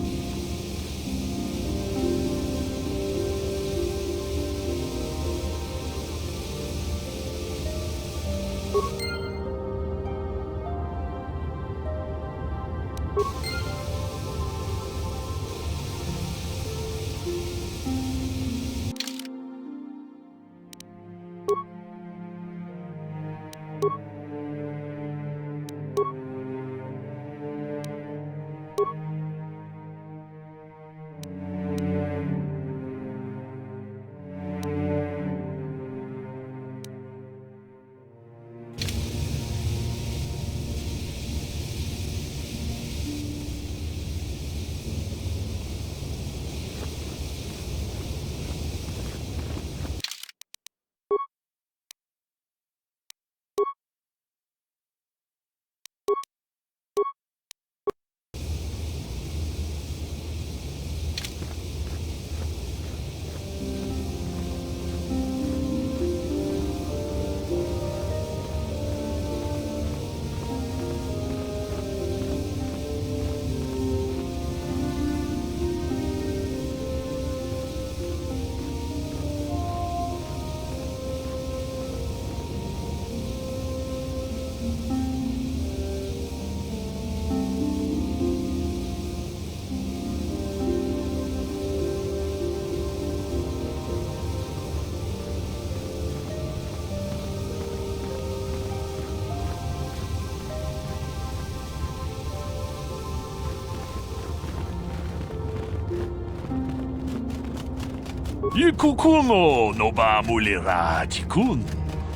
Yikukuno no ba mulira tikun.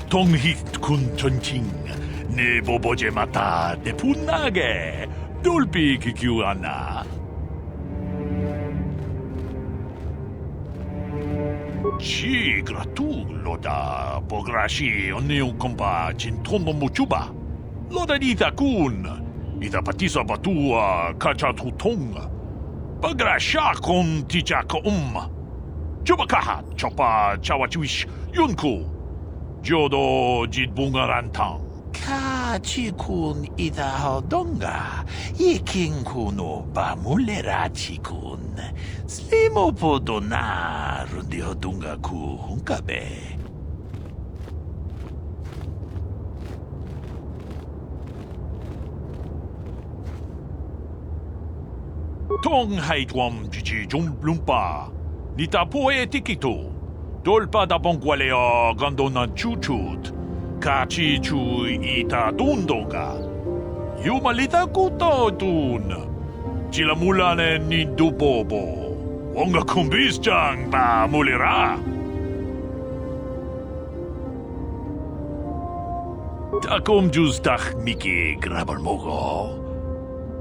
Tonghit kun tonting. Ne boboje mata de punage. Dolpi kikiwana. Chi gratulo da pograshi oneu kompa chintono muchuba. Loda dita kun. Ita patisa batua kachatutong. Pagrasha kon tichaka Chubakaha, Chopa, Chawachuish, Yunku, Jodo, Jidbungarantang. Kachikun ida hodonga, Yikinkuno bamulera chikun, Slimo podona, Rundi hodunga ku hunkabe. Tong haitwam jiji jumblumpa. Nita poe tikito. Dolpa da bongwaleo gandona chuchut. Kachi chu ita dundonga. Yumalita kuto dun. Chilamulane ni dubobo. Wonga kumbis ba mulira. Takom justach miki grabalmogo.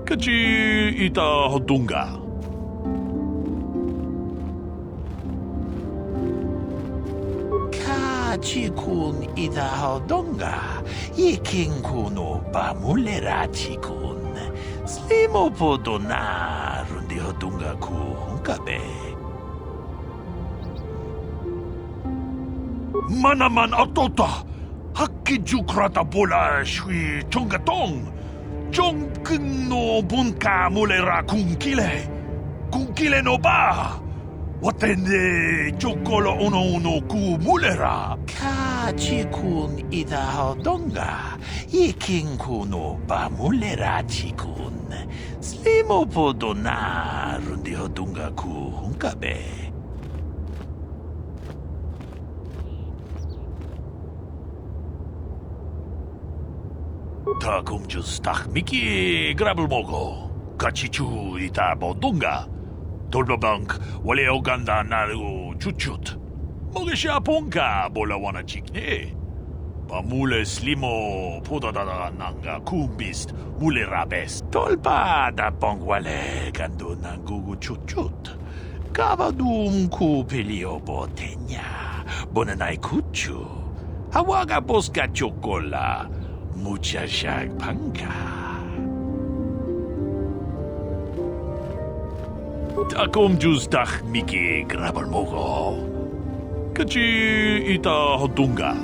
같이 있다 하던가. 같이 군 있다 하던가. 이킹군오 바물레라치군. 슬리모포도 나룬디 하던가 군가베. Manaman atota. Hakkijukrata bola shui chongatong. Chongkno bunka mulera kunkile. Kunkile no ba. Watende chokolo uno ku mulera. 카치군 이다 하던가. 이킹군오 바물레라 치군. 슬리모포도 나룬디 하던가 군가베. 다 공주스 딱 미끼 그랍을 먹어. 같이 주이다 보던가. 돌바방크 원래 오간다 나르고 주춧. 먹으샤 본가 볼라와나 직네. 바물레 슬리모 포다다다 난가 쿰비스트 물레라베스. 돌바다 뻥왈레 간도 난구구 주춧. 까바둠 쿠필리오 보테냐. 보나나이 쿠추. 하와가 보스카 초콜라. 무차샥 방가. 다꼼 주스 딱 미끼 그랍을 먹어. 같이 있다 하던가.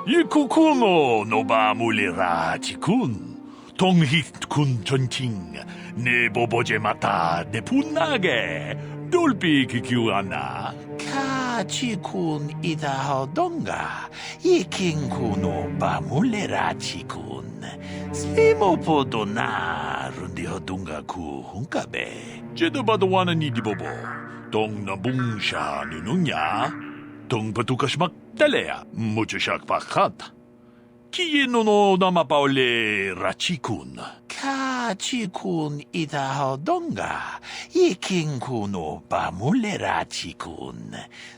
이쿠쿠노 노바물리라 지군 동히군 전팅 내 보보제 마타 내 분나게 돌비 기규하나 카치군 이다 하던가. 이킹군오 바물레라 치군. 슬리모포도 나룬디 하던가 군가베. 제도 봐도 와는 이디보보 동나붕샤 누누냐 동바두카시막 달래야 무주샥 바깥 키노노 나마파올레 라치군. 카치군 이다 하던가. 이킹군오 바물레라 치군.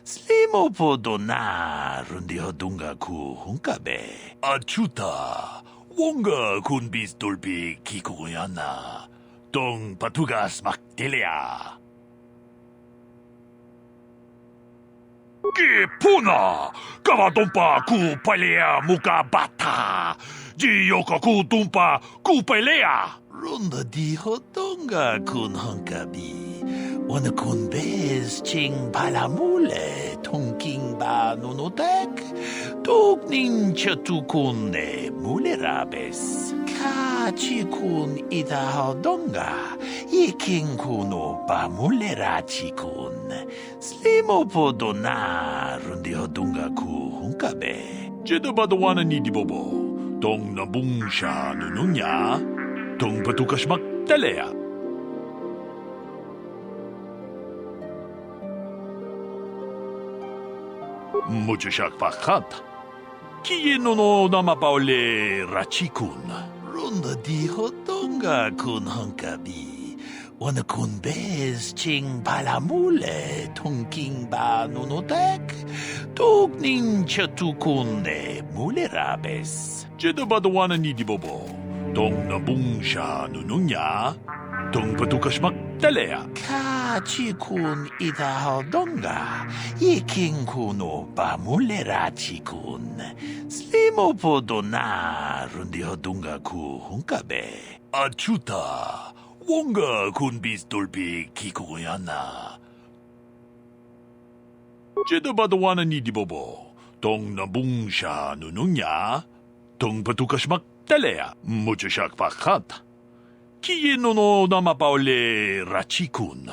슬리모포도 나룬디 하던가 군가베. 아추타 뭔가 군비스 돌비 기구야나 동바두가스 막 달래야 Kipuna, kavatumpa kupalea mukabata, jiyoka kutumpa kupalea. Runda di hotonga kun hankabi, wana kun bez ching palamule, tongking ba nunotek, tugnin chatukune mulerabes. Kachi kun ida hodonga, iking kuno ba mulerachi kun. 슬리모포도 나룬디 하던가 군가베. 제도 봐도 와는 이디보보 동나붕샤 누누냐 동바두카시막 달래야 무주샥 바깥 키노노 나마파올레 라치군. 론다 디호동가 군한가비. wana kun bez ching palamule tongking ba nunotek tugnin chatukune mulerabes. 제도 봐도 와는 이디보보 동나붕샤 누누냐 동바두카시막 달래야 카치군 이다 하던가. 이킹군오 바물레라치군. 슬리모포도 나룬디 하던가 군가베. 아추타 뭔가 군비스 돌비 기구야나. 제도 봐도 와는 이디보보 동나붕샤 누누냐 동바두카시막 달래야 무주샥 바깥 키노노 나마파올레 라치군.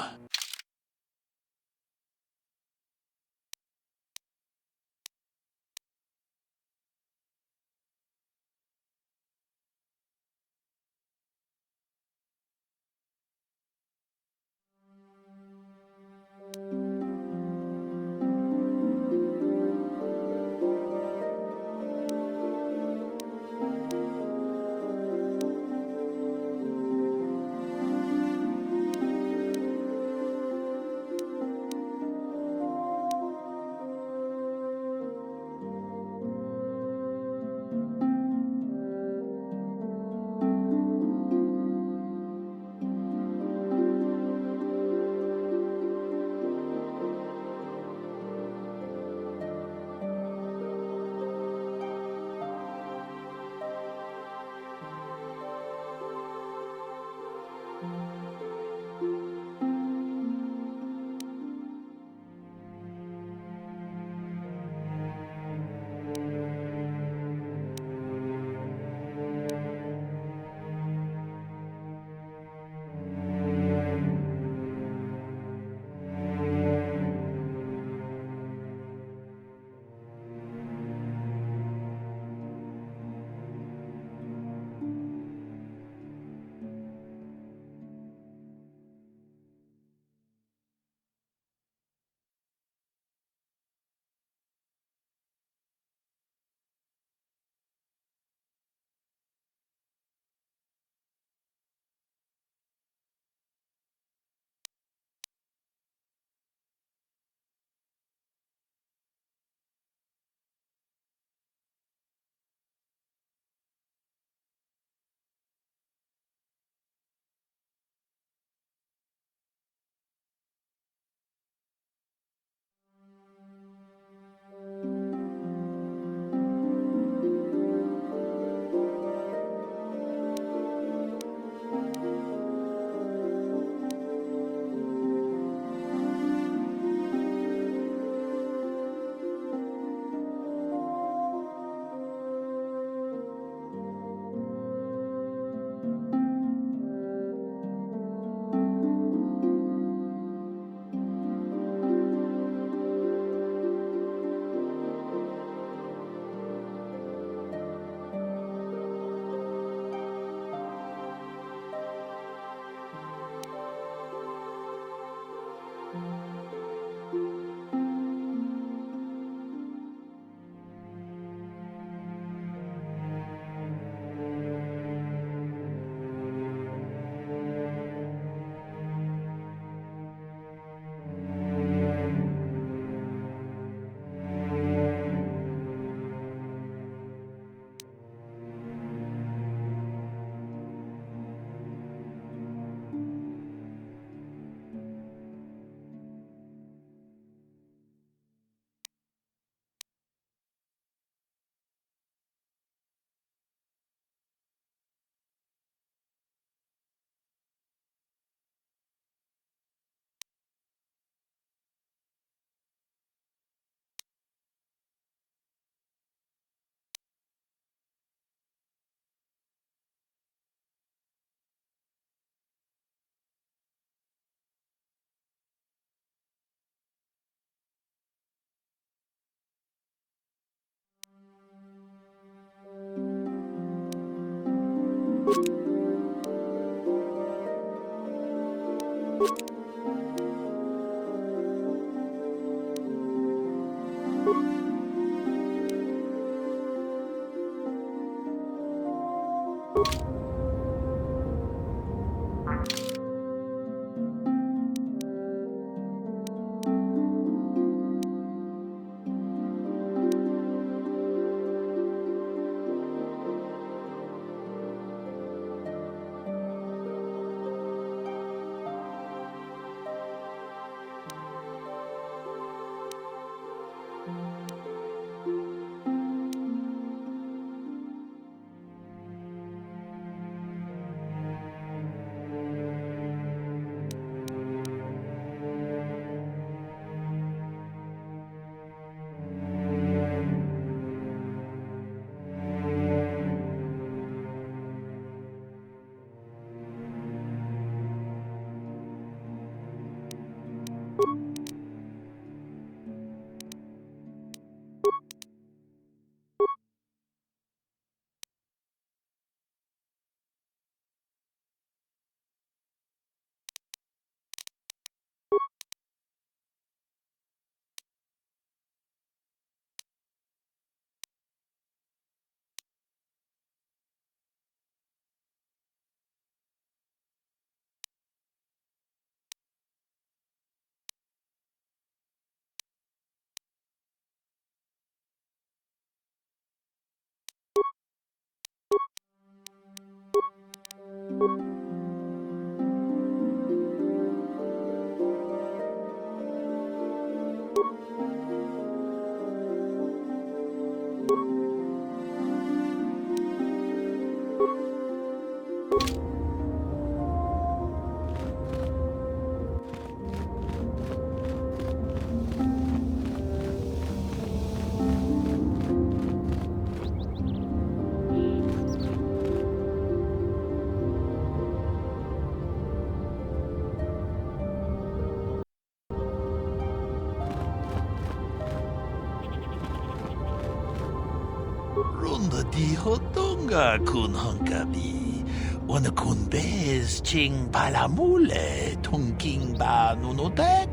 Ronda di hotonga kun hankabi. Wana kun bez ching palamule tongking ba nunotek.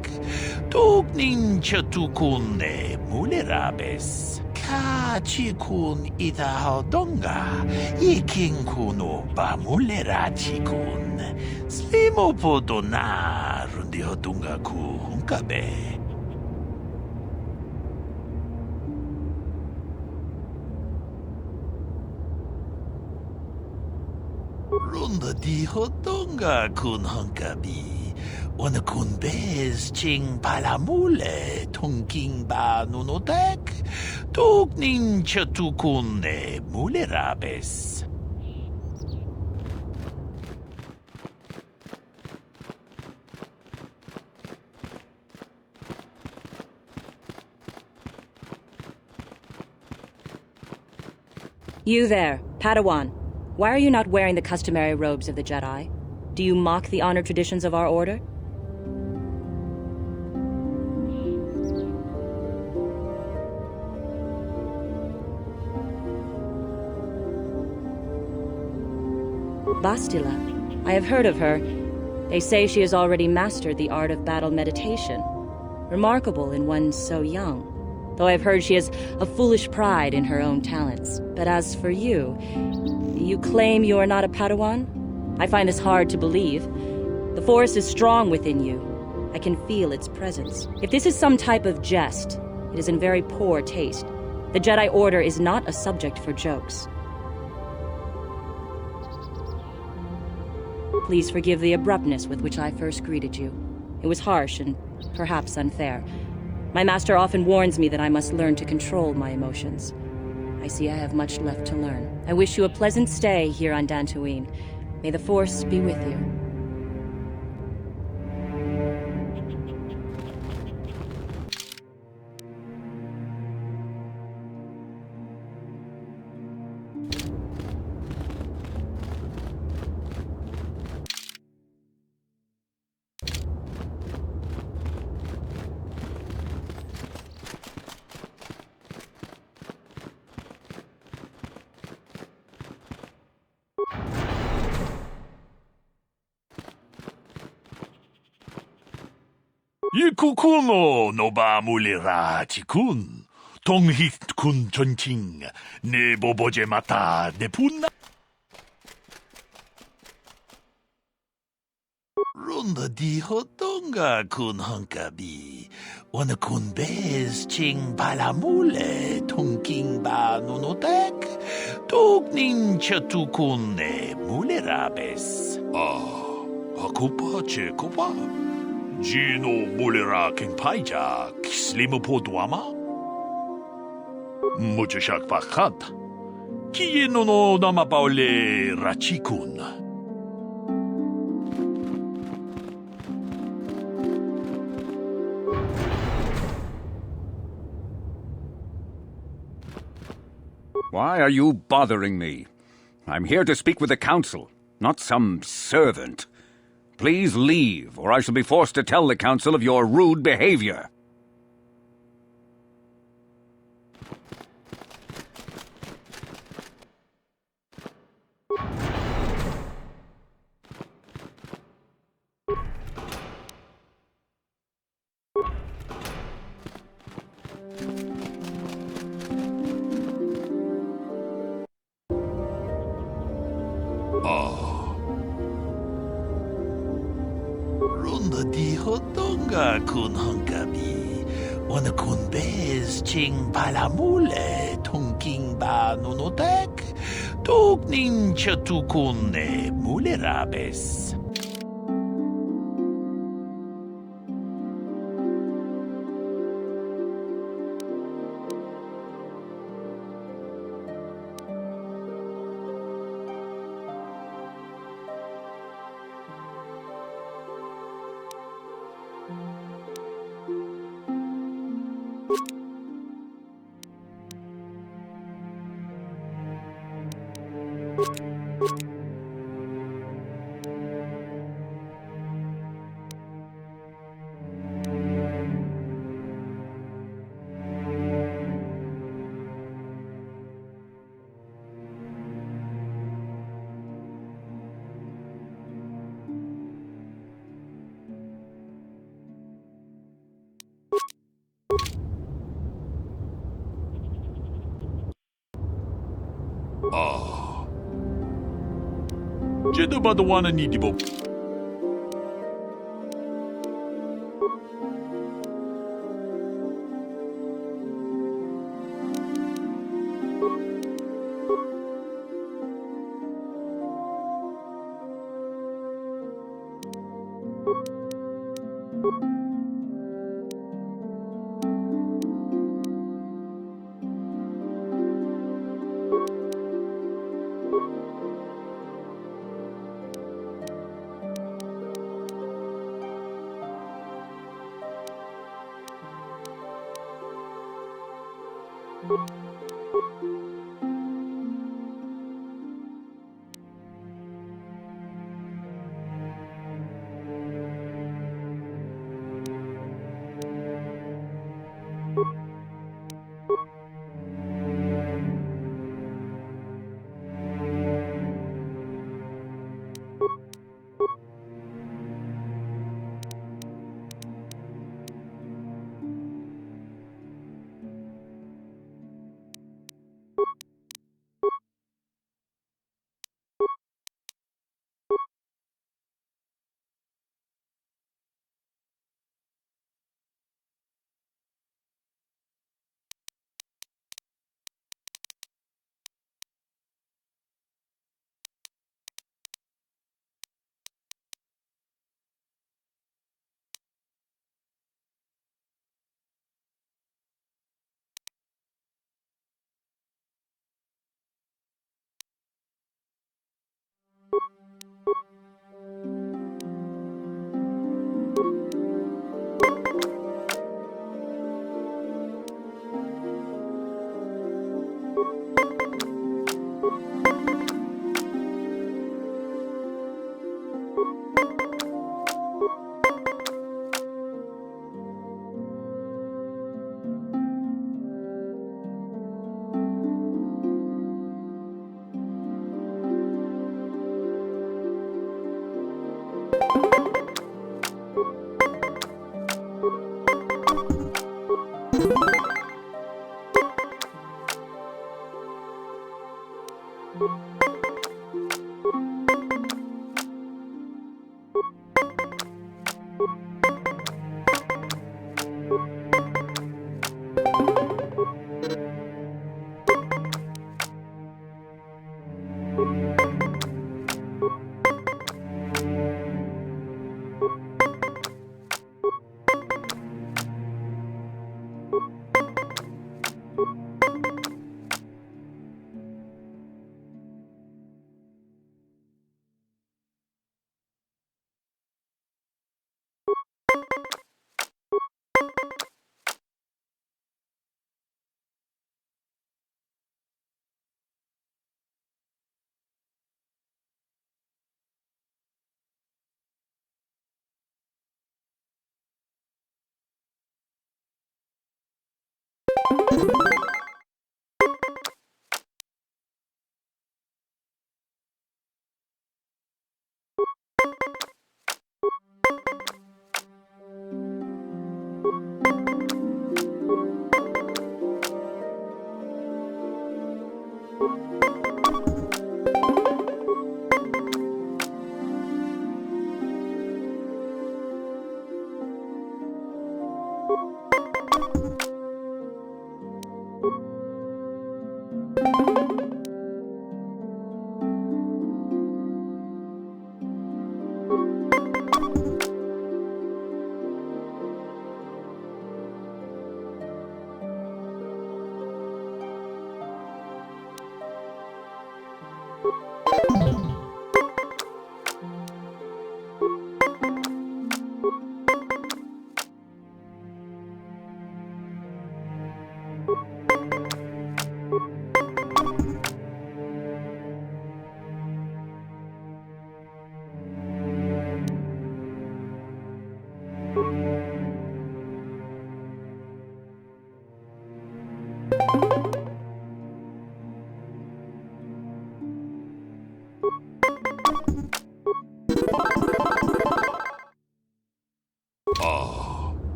Tuk ninja tukune mulerabes. Ka chikun ita hodonga. Iking kuno ba mulera chikun. Slimo podona rundi hotonga ku hunkabe. Ronda di hotonga kun hankabi. Wana kun bez ching palamule tongking ba nunotek. Tuk ninja tukune mulerabes. You there, Padawan. Why are you not wearing the customary robes of the Jedi? Do you mock the honor traditions of our order? Bastila. I have heard of her. They say she has already mastered the art of battle meditation. Remarkable in one so young. Though I've heard she has a foolish pride in her own talents. But as for you, you claim you are not a Padawan? I find this hard to believe. The Force is strong within you. I can feel its presence. If this is some type of jest, it is in very poor taste. The Jedi Order is not a subject for jokes. Please forgive the abruptness with which I first greeted you. It was harsh and perhaps unfair. My master often warns me that I must learn to control my emotions. I see I have much left to learn. I wish you a pleasant stay here on Dantooine. May the Force be with you. Yikukuno no ba mulera chikun. 동히 군 전팅 내 보보제 마타 내 분나 론다 디호동가 군 헝가비 오늘 군 베스 칭 발라몰레 통킹바 누노tek 독닌 셔투군 내 몰레라베스 아쿠파 제코파 지노 몰레라 갱파이자 키슬리무 포도아마 무주샥 바칸 키에노노 나마바올레 라치군 Why are you bothering me? I'm here to speak with the council, not some servant. Please leave, or I shall be forced to tell the council of your rude behavior. 론다 디호동가 군 헝가비 오늘 군 베스 칭 발라몰레 통킹바 누노tek 독닌 셔투군 내 몰레라베스 제도 봐도 와는 이디보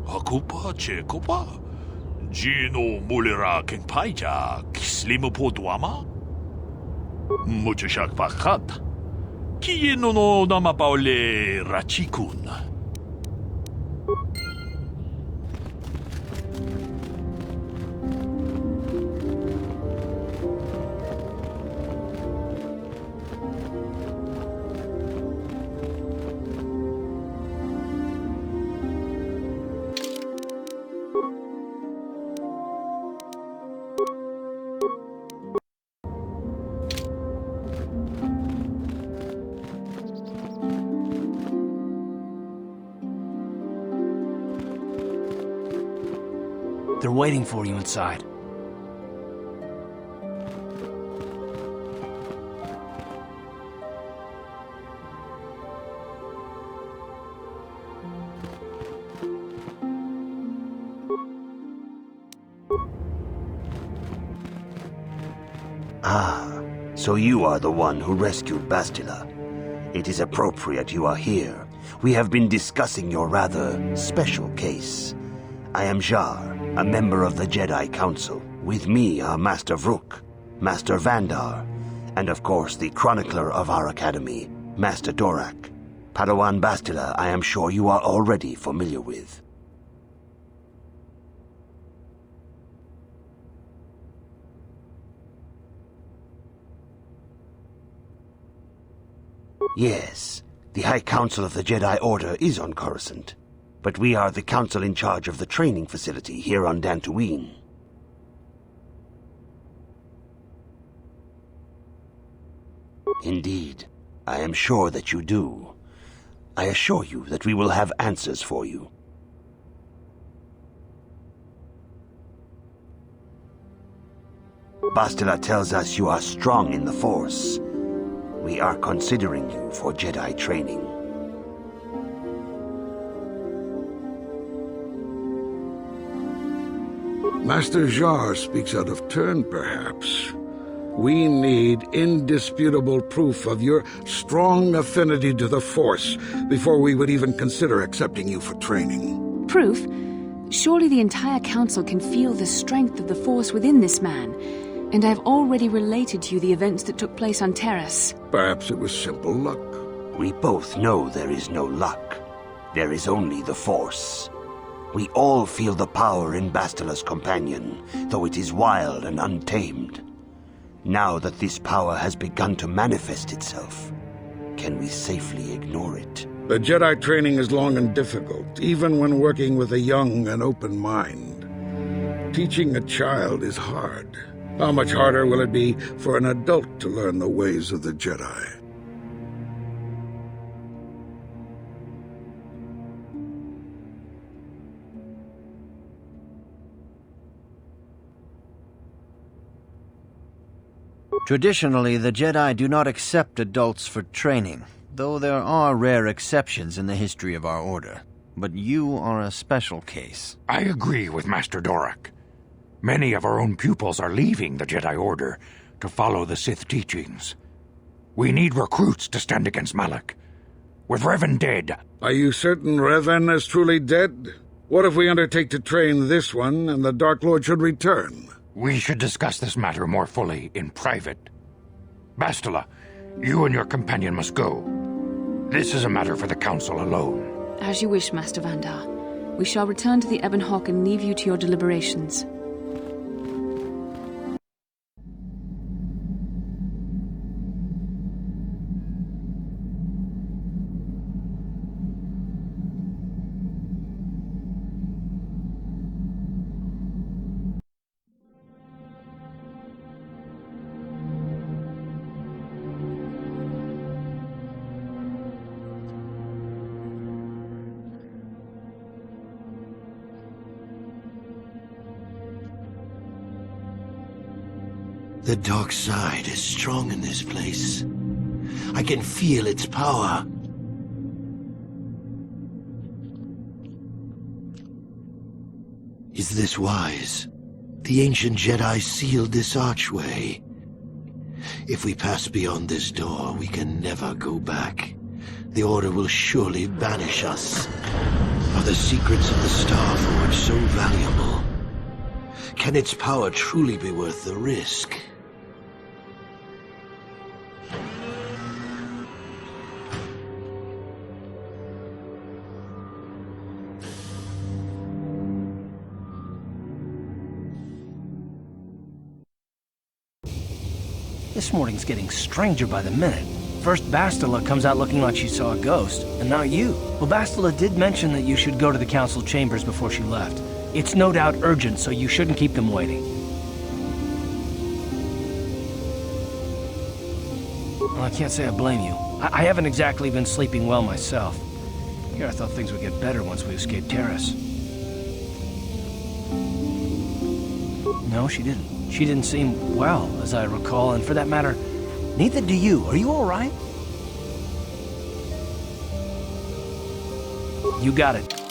Akupa Chekopa? Gino Mulira Kengpaija Kislimu Poduama? Muchashak Pakat? Kieno no Namapaole Rachikun? They're waiting for you inside. Ah, so you are the one who rescued Bastila. It is appropriate you are here. We have been discussing your rather special case. I am Jar, a member of the Jedi Council. With me are Master Vrook, Master Vandar, and of course the chronicler of our academy, Master Dorak. Padawan Bastila, I am sure you are already familiar with. Yes, the High Council of the Jedi Order is on Coruscant, but we are the council in charge of the training facility here on Dantooine. Indeed, I am sure that you do. I assure you that we will have answers for you. Bastila tells us you are strong in the Force. We are considering you for Jedi training. Master Jar speaks out of turn, perhaps. We need indisputable proof of your strong affinity to the Force before we would even consider accepting you for training. Proof? Surely the entire council can feel the strength of the Force within this man. And I've already related to you the events that took place on Taris. Perhaps it was simple luck. We both know there is no luck. There is only the Force. We all feel the power in Bastila's companion, though it is wild and untamed. Now that this power has begun to manifest itself, can we safely ignore it? The Jedi training is long and difficult, even when working with a young and open mind. Teaching a child is hard. How much harder will it be for an adult to learn the ways of the Jedi? Traditionally, the Jedi do not accept adults for training, though there are rare exceptions in the history of our order. But you are a special case. I agree with Master Dorak. Many of our own pupils are leaving the Jedi Order to follow the Sith teachings. We need recruits to stand against Malak. With Revan dead... Are you certain Revan is truly dead? What if we undertake to train this one and the Dark Lord should return? We should discuss this matter more fully in private. Bastila, you and your companion must go. This is a matter for the Council alone. As you wish, Master Vandar. We shall return to the Ebon Hawk and leave you to your deliberations. The dark side is strong in this place. I can feel its power. Is this wise? The ancient Jedi sealed this archway. If we pass beyond this door, we can never go back. The Order will surely banish us. Are the secrets of the Star Forge so valuable? Can its power truly be worth the risk? This morning's getting stranger by the minute. First Bastila comes out looking like she saw a ghost, and now you. Well, Bastila did mention that you should go to the council chambers before she left. It's no doubt urgent, so you shouldn't keep them waiting. Well, I can't say I blame you. I haven't exactly been sleeping well myself. Here I thought things would get better once we escaped Taris. No, she didn't. She didn't seem well, as I recall, and for that matter, neither do you. Are you all right? You got it.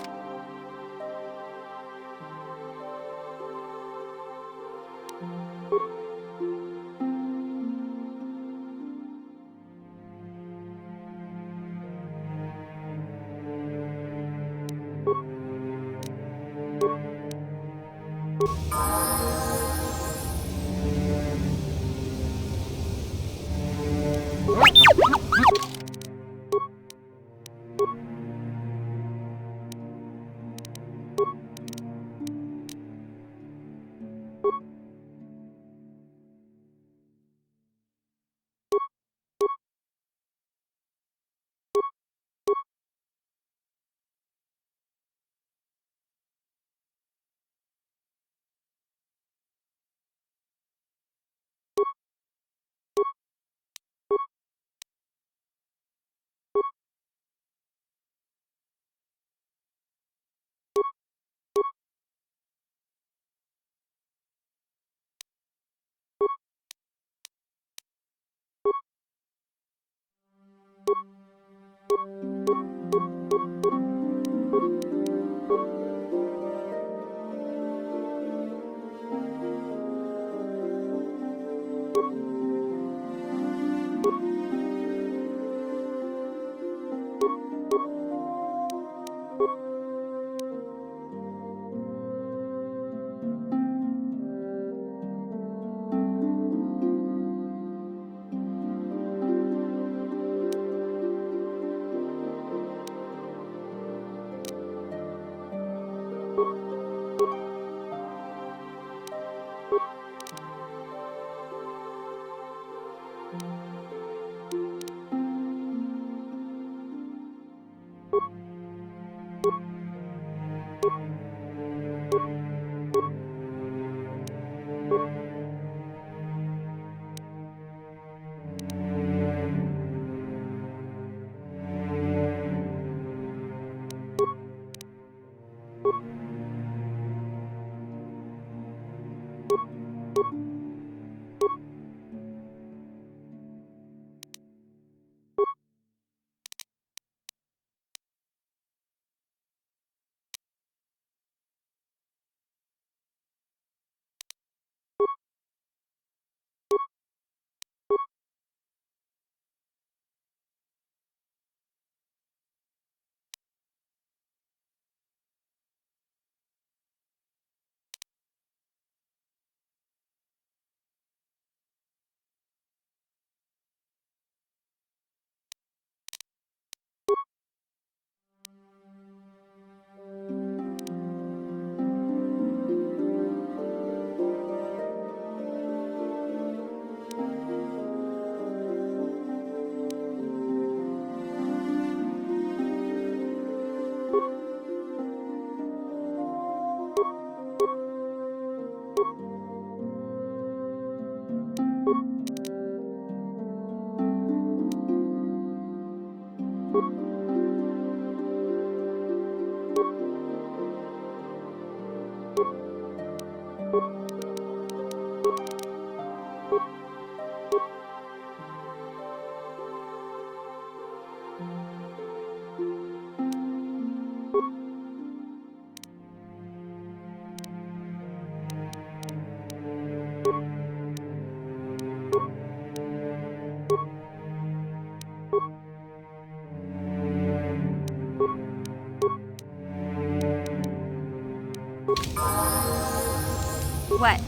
What?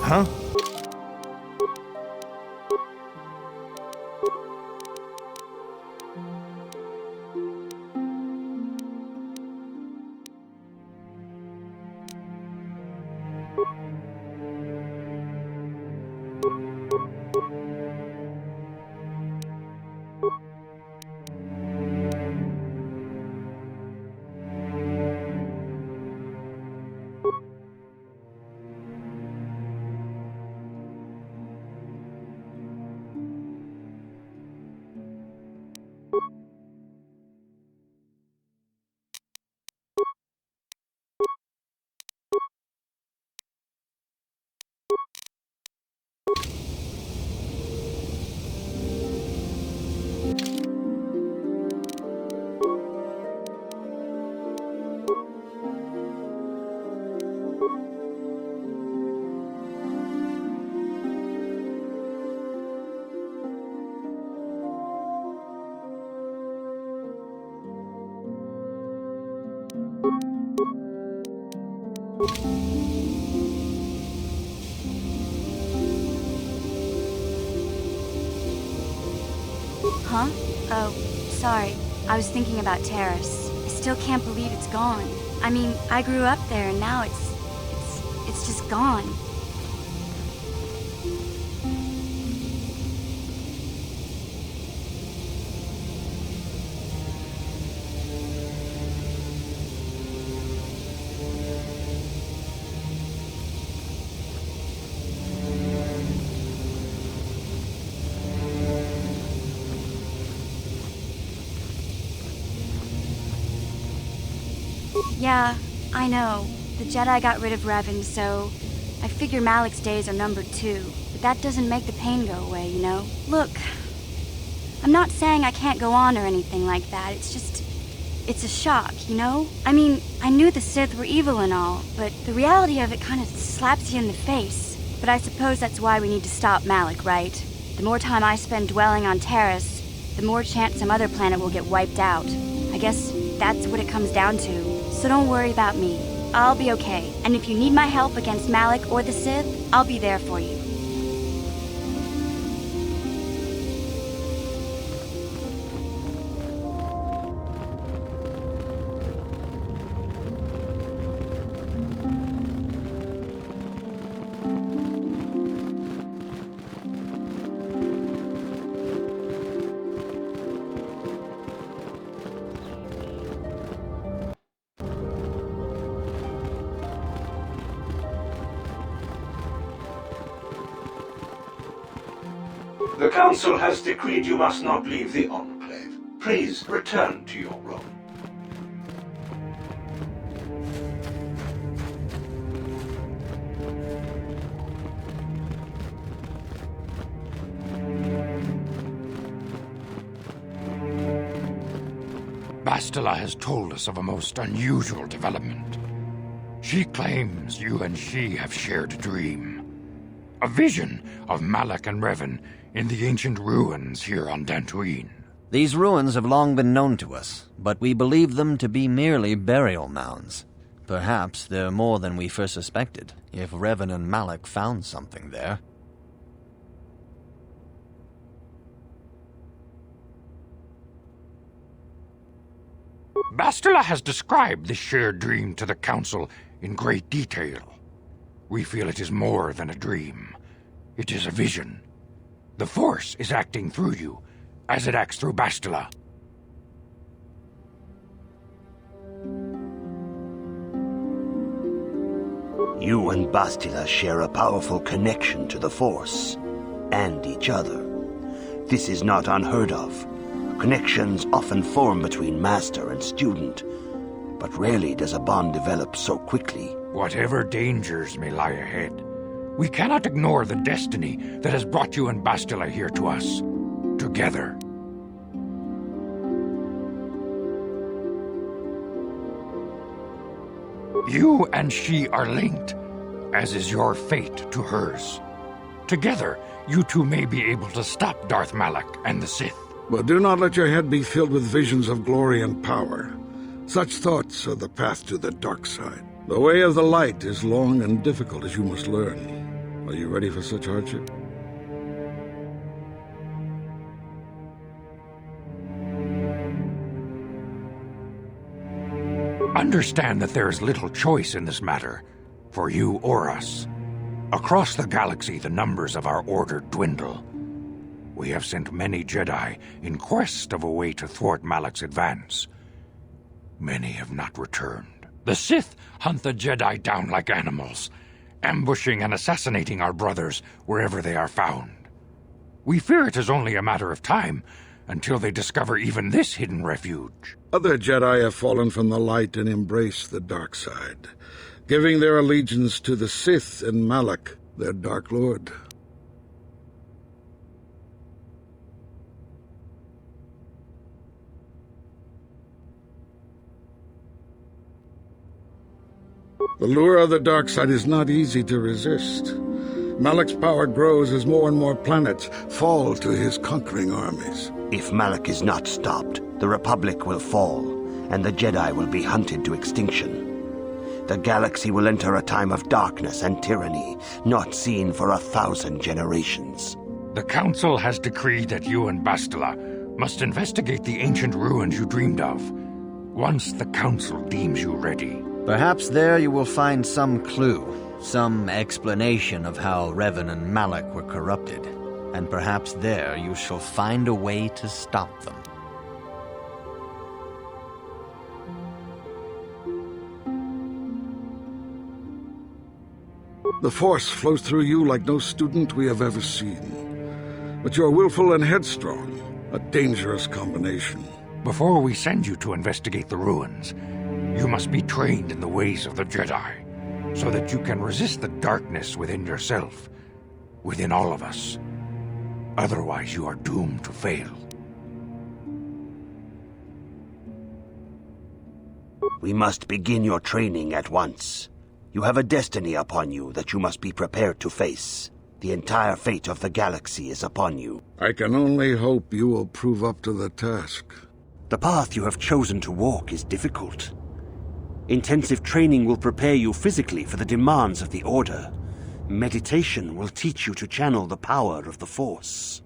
Huh? Huh? Oh, sorry. I was thinking about Taris. I still can't believe it's gone. I mean, I grew up there and now it's just gone. Yeah, I know. The Jedi got rid of Revan, so I figure Malik's days are numbered too. But that doesn't make the pain go away, you know? Look, I'm not saying I can't go on or anything like that. It's a shock, you know? I mean, I knew the Sith were evil and all, but the reality of it kind of slaps you in the face. But I suppose that's why we need to stop Malik, right? The more time I spend dwelling on Taris, the more chance some other planet will get wiped out. I guess that's what it comes down to. So don't worry about me. I'll be okay. And if you need my help against Malik or the Sith, I'll be there for you. The Council has decreed you must not leave the Enclave. Please return to your room. Bastila has told us of a most unusual development. She claims you and she have shared a dream. A vision of Malak and Revan in the ancient ruins here on Dantooine. These ruins have long been known to us, but we believe them to be merely burial mounds. Perhaps they're more than we first suspected, if Revan and Malak found something there. Bastila has described this shared dream to the Council in great detail. We feel it is more than a dream. It is a vision. The Force is acting through you, as it acts through Bastila. You and Bastila share a powerful connection to the Force, and each other. This is not unheard of. Connections often form between master and student, but rarely does a bond develop so quickly. Whatever dangers may lie ahead, we cannot ignore the destiny that has brought you and Bastila here to us, together. You and she are linked, as is your fate to hers. Together, you two may be able to stop Darth Malak and the Sith. But do not let your head be filled with visions of glory and power. Such thoughts are the path to the dark side. The way of the light is long and difficult, as you must learn. Are you ready for such hardship? Understand that there is little choice in this matter, for you or us. Across the galaxy, the numbers of our order dwindle. We have sent many Jedi in quest of a way to thwart Malak's advance. Many have not returned. The Sith hunt the Jedi down like animals, ambushing and assassinating our brothers wherever they are found. We fear it is only a matter of time until they discover even this hidden refuge. Other Jedi have fallen from the light and embraced the dark side, giving their allegiance to the Sith and Malak, their Dark Lord. The lure of the dark side is not easy to resist. Malak's power grows as more and more planets fall to his conquering armies. If Malak is not stopped, the Republic will fall, and the Jedi will be hunted to extinction. The galaxy will enter a time of darkness and tyranny, not seen for 1,000 generations. The Council has decreed that you and Bastila must investigate the ancient ruins you dreamed of, once the Council deems you ready. Perhaps there you will find some clue, some explanation of how Revan and Malak were corrupted, and perhaps there you shall find a way to stop them. The Force flows through you like no student we have ever seen. But you're willful and headstrong, a dangerous combination. Before we send you to investigate the ruins, you must be trained in the ways of the Jedi, so that you can resist the darkness within yourself, within all of us. Otherwise, you are doomed to fail. We must begin your training at once. You have a destiny upon you that you must be prepared to face. The entire fate of the galaxy is upon you. I can only hope you will prove up to the task. The path you have chosen to walk is difficult. Intensive training will prepare you physically for the demands of the Order. Meditation will teach you to channel the power of the Force.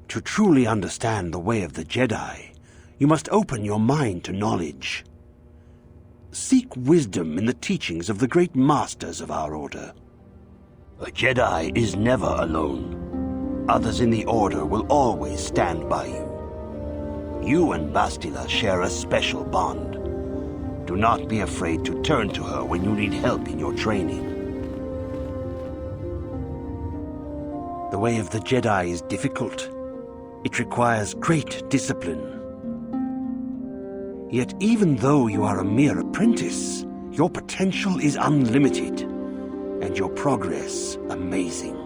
To truly understand the way of the Jedi, you must open your mind to knowledge. Seek wisdom in the teachings of the great masters of our Order. A Jedi is never alone. Others in the Order will always stand by you. You and Bastila share a special bond. Do not be afraid to turn to her when you need help in your training. The way of the Jedi is difficult. It requires great discipline. Yet even though you are a mere apprentice, your potential is unlimited, and your progress amazing.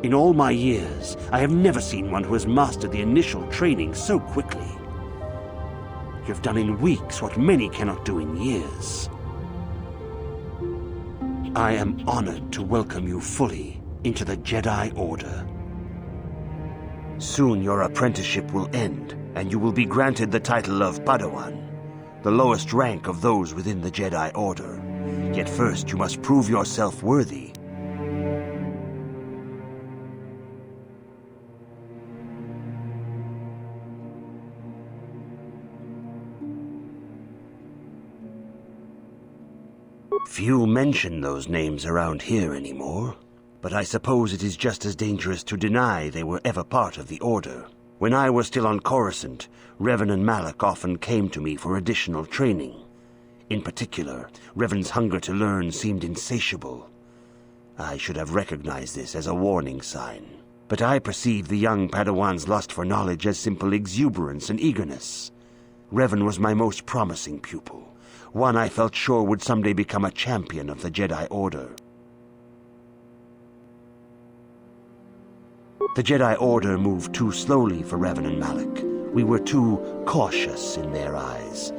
In all my years, I have never seen one who has mastered the initial training so quickly. You have done in weeks what many cannot do in years. I am honored to welcome you fully into the Jedi Order. Soon your apprenticeship will end, and you will be granted the title of Padawan, the lowest rank of those within the Jedi Order. Yet first you must prove yourself worthy. Few mention those names around here anymore, but I suppose it is just as dangerous to deny they were ever part of the Order. When I was still on Coruscant, Revan and Malak often came to me for additional training. In particular, Revan's hunger to learn seemed insatiable. I should have recognized this as a warning sign. But I perceived the young Padawan's lust for knowledge as simple exuberance and eagerness. Revan was my most promising pupil, one I felt sure would someday become a champion of the Jedi Order. The Jedi Order moved too slowly for Revan and Malak. We were too cautious in their eyes.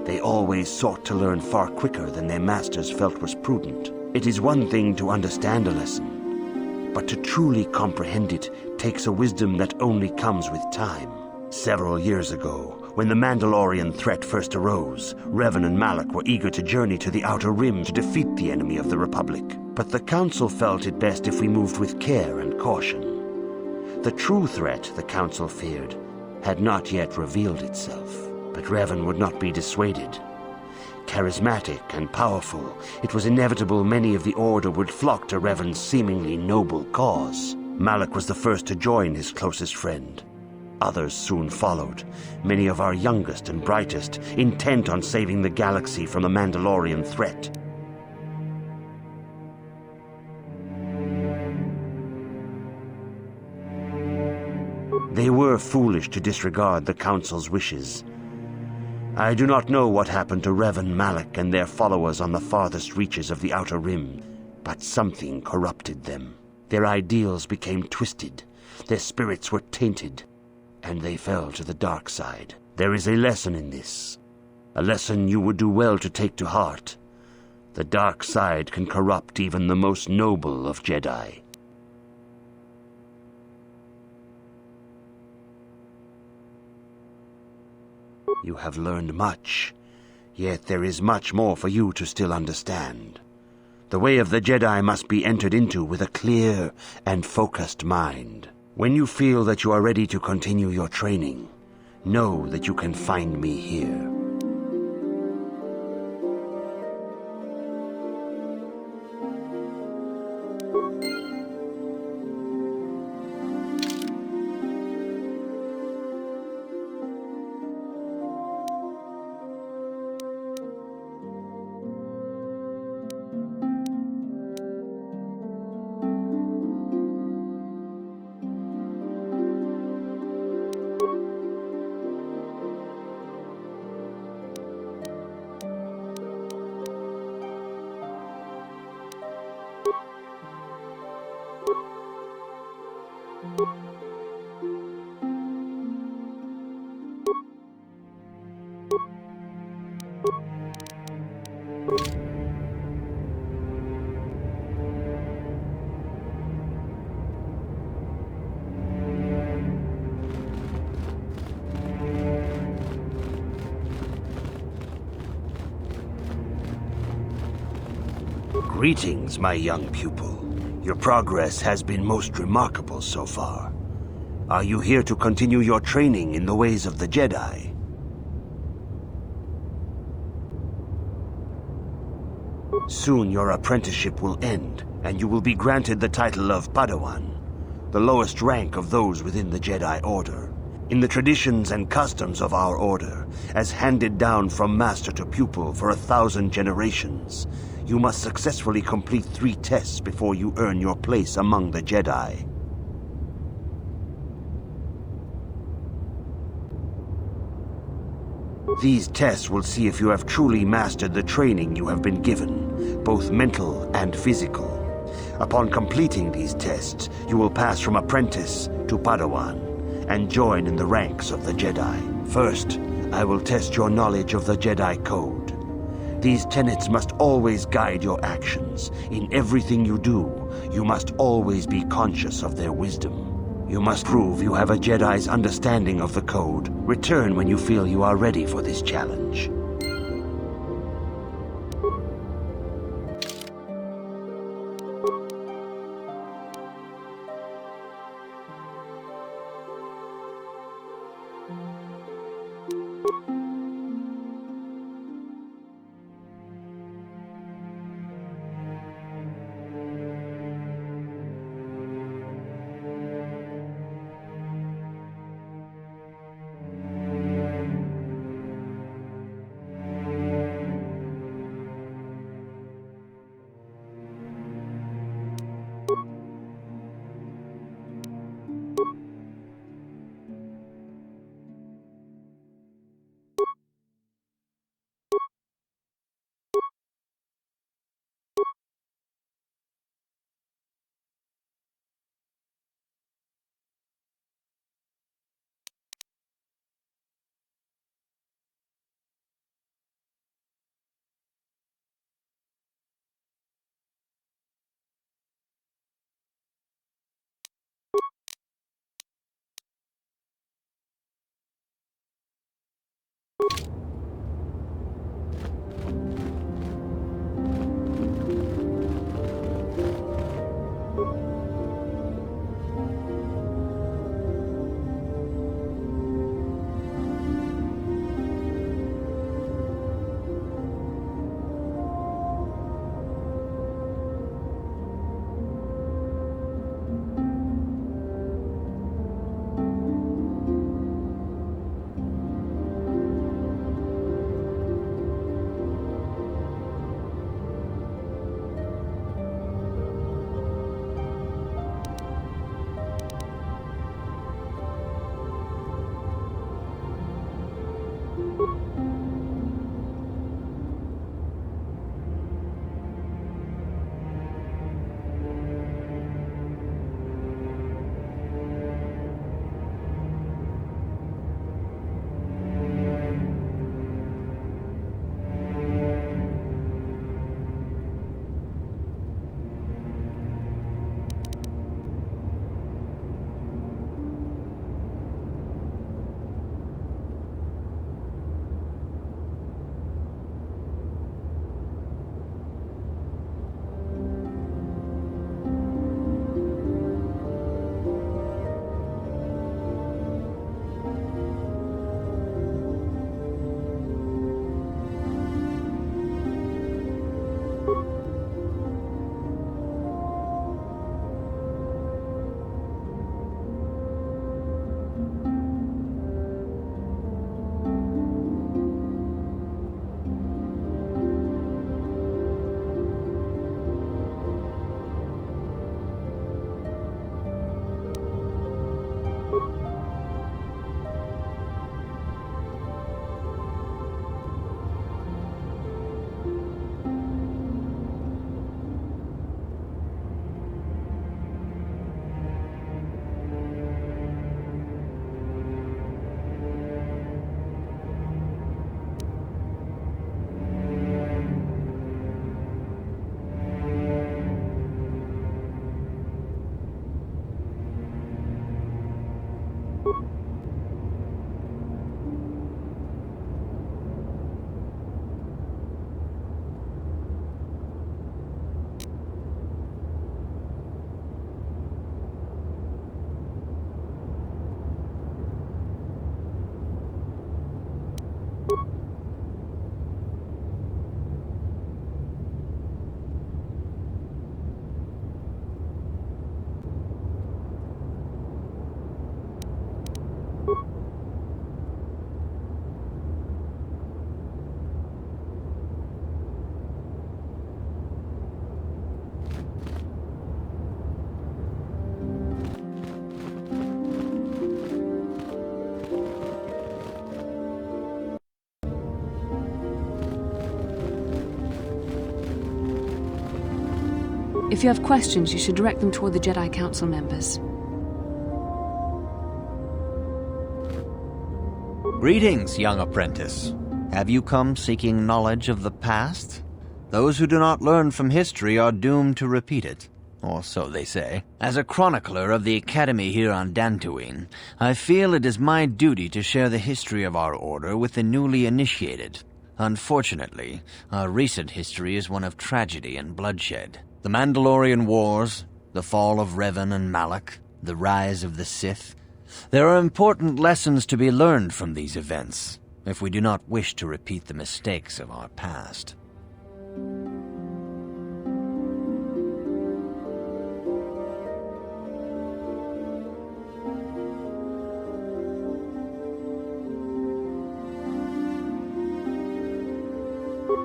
They always sought to learn far quicker than their masters felt was prudent. It is one thing to understand a lesson, but to truly comprehend it takes a wisdom that only comes with time. Several years ago, when the Mandalorian threat first arose, Revan and Malak were eager to journey to the Outer Rim to defeat the enemy of the Republic. But the Council felt it best if we moved with care and caution. The true threat the Council feared had not yet revealed itself, but Revan would not be dissuaded. Charismatic and powerful, it was inevitable many of the Order would flock to Revan's seemingly noble cause. Malak was the first to join his closest friend. Others soon followed, many of our youngest and brightest, intent on saving the galaxy from the Mandalorian threat. They were foolish to disregard the Council's wishes. I do not know what happened to Revan, Malak, and their followers on the farthest reaches of the Outer Rim, but something corrupted them. Their ideals became twisted, their spirits were tainted, and they fell to the dark side. There is a lesson in this, a lesson you would do well to take to heart. The dark side can corrupt even the most noble of Jedi. You have learned much, yet there is much more for you to still understand. The way of the Jedi must be entered into with a clear and focused mind. When you feel that you are ready to continue your training, know that you can find me here. Greetings, my young pupil. Your progress has been most remarkable so far. Are you here to continue your training in the ways of the Jedi? Soon your apprenticeship will end, and you will be granted the title of Padawan, the lowest rank of those within the Jedi Order. In the traditions and customs of our order, as handed down from master to pupil for 1,000 generations, you must successfully complete 3 tests before you earn your place among the Jedi. These tests will see if you have truly mastered the training you have been given, both mental and physical. Upon completing these tests, you will pass from apprentice to Padawan and join in the ranks of the Jedi. First, I will test your knowledge of the Jedi Code. These tenets must always guide your actions. In everything you do, you must always be conscious of their wisdom. You must prove you have a Jedi's understanding of the Code. Return when you feel you are ready for this challenge. If you have questions, you should direct them toward the Jedi Council members. Greetings, young apprentice. Have you come seeking knowledge of the past? Those who do not learn from history are doomed to repeat it, or so they say. As a chronicler of the Academy here on Dantooine, I feel it is my duty to share the history of our order with the newly initiated. Unfortunately, our recent history is one of tragedy and bloodshed. The Mandalorian Wars, the fall of Revan and Malak, the rise of the Sith. There are important lessons to be learned from these events, if we do not wish to repeat the mistakes of our past.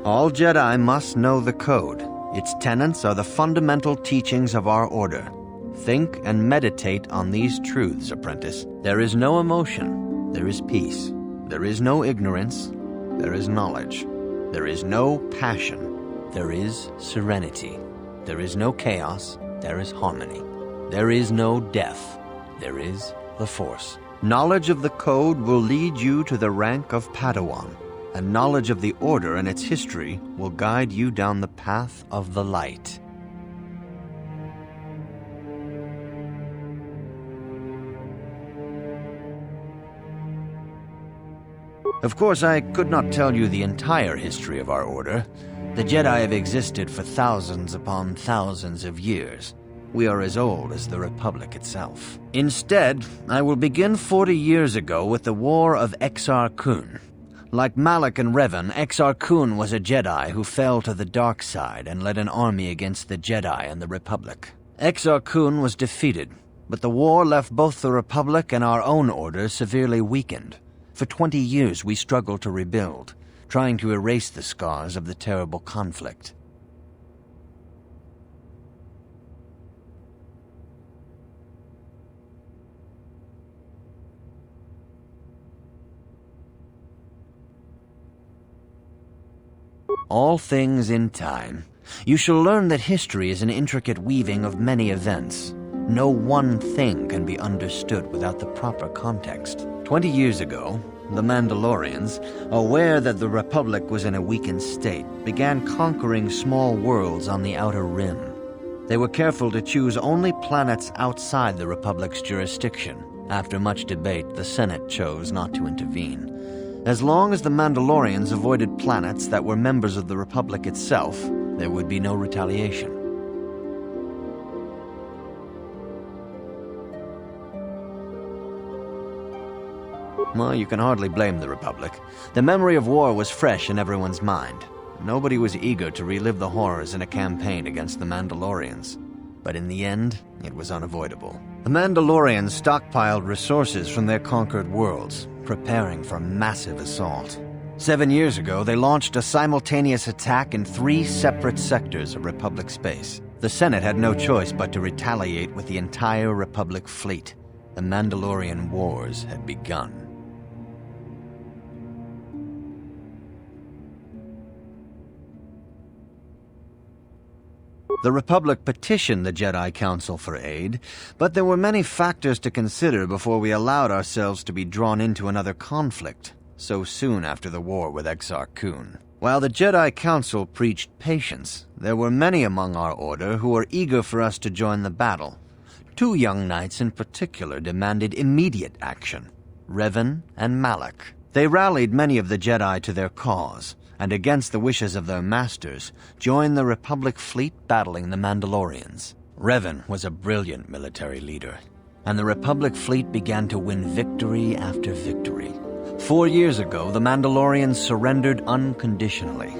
All Jedi must know the Code. Its tenets are the fundamental teachings of our order. Think and meditate on these truths, apprentice. There is no emotion. There is peace. There is no ignorance. There is knowledge. There is no passion. There is serenity. There is no chaos. There is harmony. There is no death. There is the Force. Knowledge of the Code will lead you to the rank of Padawan, and knowledge of the Order and its history will guide you down the path of the light. Of course, I could not tell you the entire history of our order. The Jedi have existed for thousands upon thousands of years. We are as old as the Republic itself. Instead, I will begin 40 years ago with the War of Exar Kun. Like Malak and Revan, Exar Kun was a Jedi who fell to the dark side and led an army against the Jedi and the Republic. Exar Kun was defeated, but the war left both the Republic and our own order severely weakened. For 20 years we struggled to rebuild, trying to erase the scars of the terrible conflict. All things in time. You shall learn that history is an intricate weaving of many events. No one thing can be understood without the proper context. 20 years ago, the Mandalorians, aware that the Republic was in a weakened state, began conquering small worlds on the Outer Rim. They were careful to choose only planets outside the Republic's jurisdiction. After much debate, the Senate chose not to intervene. As long as the Mandalorians avoided planets that were members of the Republic itself, there would be no retaliation. Well, you can hardly blame the Republic. The memory of war was fresh in everyone's mind. Nobody was eager to relive the horrors in a campaign against the Mandalorians. But in the end, it was unavoidable. The Mandalorians stockpiled resources from their conquered worlds, preparing for a massive assault. 7 years ago, they launched a simultaneous attack in 3 separate sectors of Republic space. The Senate had no choice but to retaliate with the entire Republic fleet. The Mandalorian Wars had begun. The Republic petitioned the Jedi Council for aid, but there were many factors to consider before we allowed ourselves to be drawn into another conflict, so soon after the war with Exar Kun. While the Jedi Council preached patience, there were many among our order who were eager for us to join the battle. 2 young knights in particular demanded immediate action, Revan and Malak. They rallied many of the Jedi to their cause, and against the wishes of their masters, joined the Republic fleet battling the Mandalorians. Revan was a brilliant military leader, and the Republic fleet began to win victory after victory. 4 years ago, the Mandalorians surrendered unconditionally.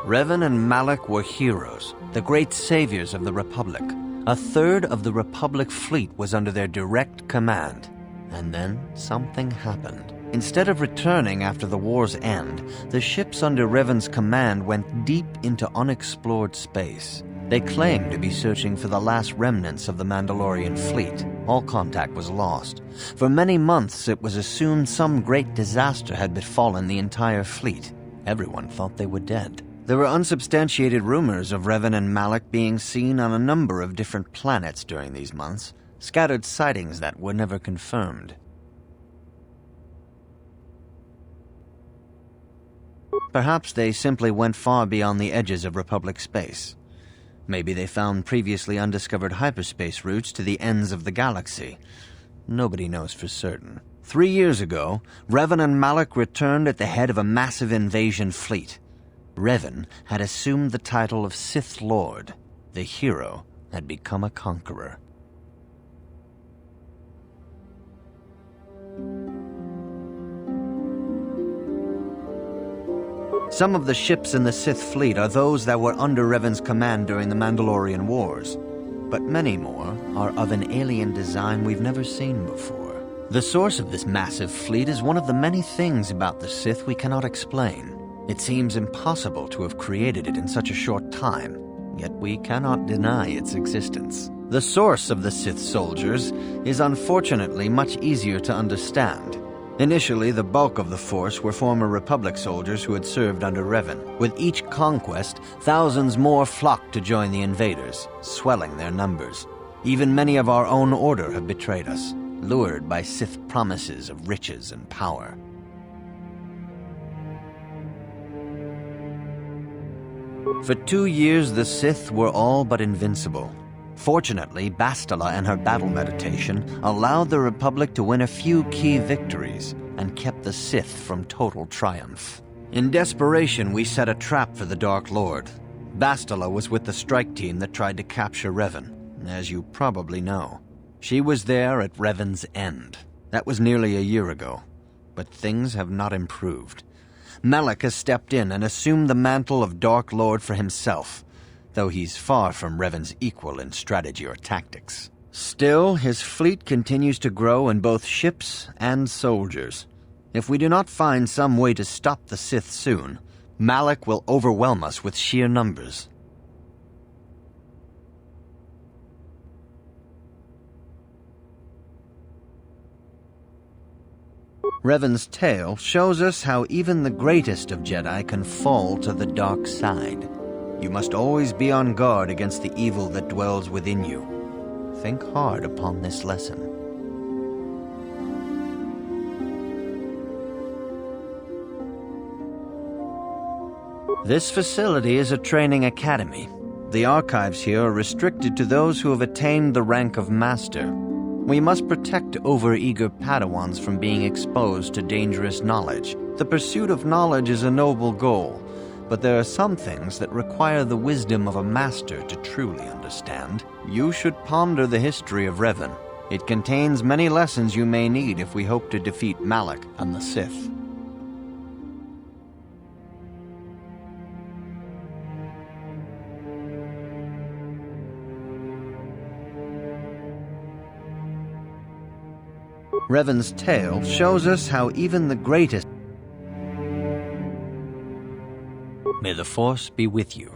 Revan and Malak were heroes, the great saviors of the Republic. A third of the Republic fleet was under their direct command. And then something happened. Instead of returning after the war's end, the ships under Revan's command went deep into unexplored space. They claimed to be searching for the last remnants of the Mandalorian fleet. All contact was lost. For many months, it was assumed some great disaster had befallen the entire fleet. Everyone thought they were dead. There were unsubstantiated rumors of Revan and Malak being seen on a number of different planets during these months, scattered sightings that were never confirmed. Perhaps they simply went far beyond the edges of Republic space. Maybe they found previously undiscovered hyperspace routes to the ends of the galaxy. Nobody knows for certain. 3 years ago, Revan and Malak returned at the head of a massive invasion fleet. Revan had assumed the title of Sith Lord. The hero had become a conqueror. Some of the ships in the Sith fleet are those that were under Revan's command during the Mandalorian Wars, but many more are of an alien design we've never seen before. The source of this massive fleet is one of the many things about the Sith we cannot explain. It seems impossible to have created it in such a short time, yet we cannot deny its existence. The source of the Sith soldiers is unfortunately much easier to understand. Initially, the bulk of the force were former Republic soldiers who had served under Revan. With each conquest, thousands more flocked to join the invaders, swelling their numbers. Even many of our own order have betrayed us, lured by Sith promises of riches and power. For 2 years, the Sith were all but invincible. Fortunately, Bastila and her battle meditation allowed the Republic to win a few key victories and kept the Sith from total triumph. In desperation, we set a trap for the Dark Lord. Bastila was with the strike team that tried to capture Revan, as you probably know. She was there at Revan's end. That was nearly a year ago, but things have not improved. Malak has stepped in and assumed the mantle of Dark Lord for himself, though he's far from Revan's equal in strategy or tactics. Still, his fleet continues to grow in both ships and soldiers. If we do not find some way to stop the Sith soon, Malak will overwhelm us with sheer numbers. Revan's tale shows us how even the greatest of Jedi can fall to the dark side. You must always be on guard against the evil that dwells within you. Think hard upon this lesson. This facility is a training academy. The archives here are restricted to those who have attained the rank of Master. We must protect overeager Padawans from being exposed to dangerous knowledge. The pursuit of knowledge is a noble goal, but there are some things that require the wisdom of a master to truly understand. You should ponder the history of Revan. It contains many lessons you may need if we hope to defeat Malak and the Sith. Revan's tale shows us how even the greatest... May the Force be with you.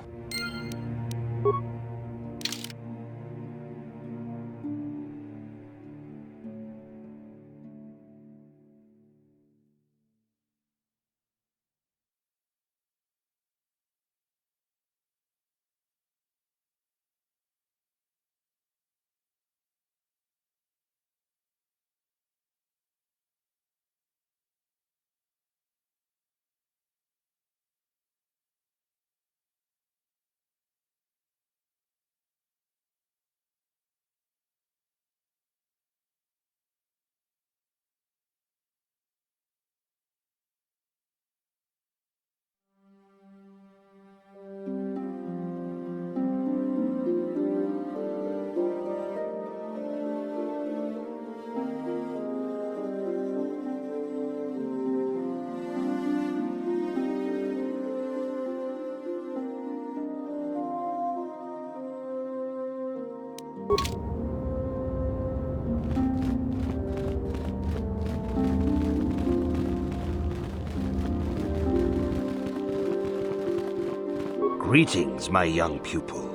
Greetings, my young pupil.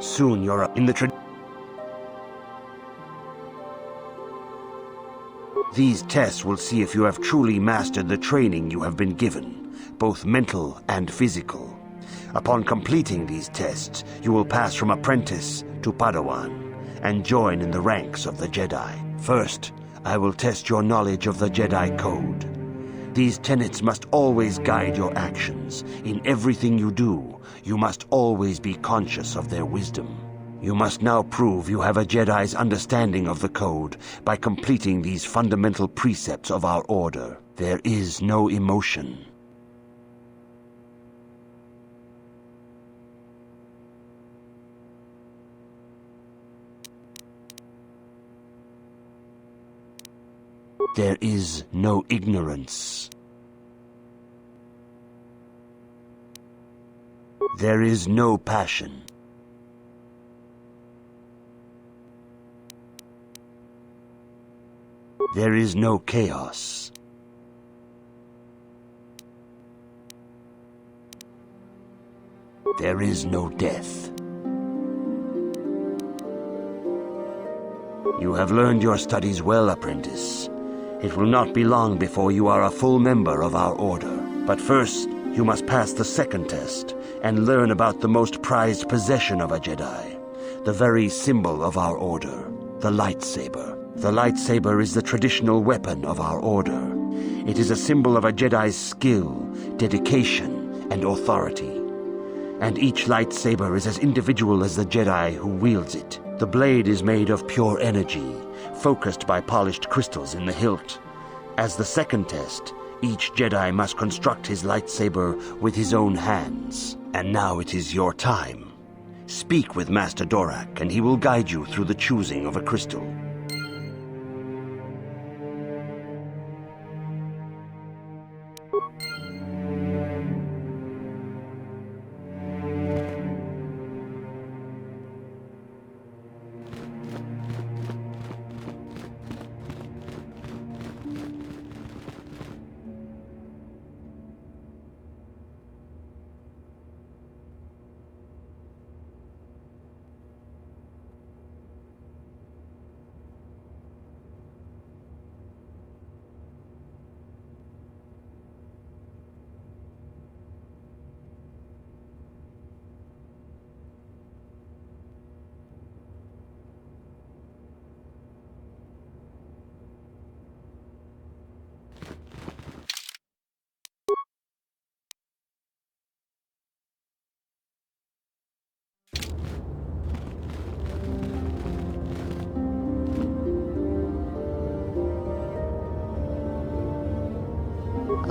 Soon you're in the These tests will see if you have truly mastered the training you have been given, both mental and physical. Upon completing these tests, you will pass from apprentice to Padawan and join in the ranks of the Jedi. First, I will test your knowledge of the Jedi Code. These tenets must always guide your actions. In everything you do, you must always be conscious of their wisdom. You must now prove you have a Jedi's understanding of the Code by completing these fundamental precepts of our order. There is no emotion. There is no ignorance. There is no passion. There is no chaos. There is no death. You have learned your studies well, apprentice. It will not be long before you are a full member of our order. But first, you must pass the second test and learn about the most prized possession of a Jedi, the very symbol of our order, the lightsaber. The lightsaber is the traditional weapon of our order. It is a symbol of a Jedi's skill, dedication, and authority. And each lightsaber is as individual as the Jedi who wields it. The blade is made of pure energy, focused by polished crystals in the hilt. As the second test, each Jedi must construct his lightsaber with his own hands. And now it is your time. Speak with Master Dorak, and he will guide you through the choosing of a crystal.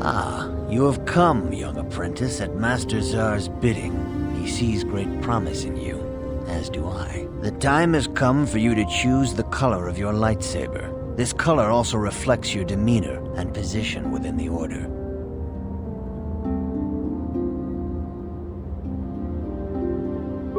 Ah, you have come, young apprentice, at Master Zar's bidding. He sees great promise in you, as do I. The time has come for you to choose the color of your lightsaber. This color also reflects your demeanor and position within the Order.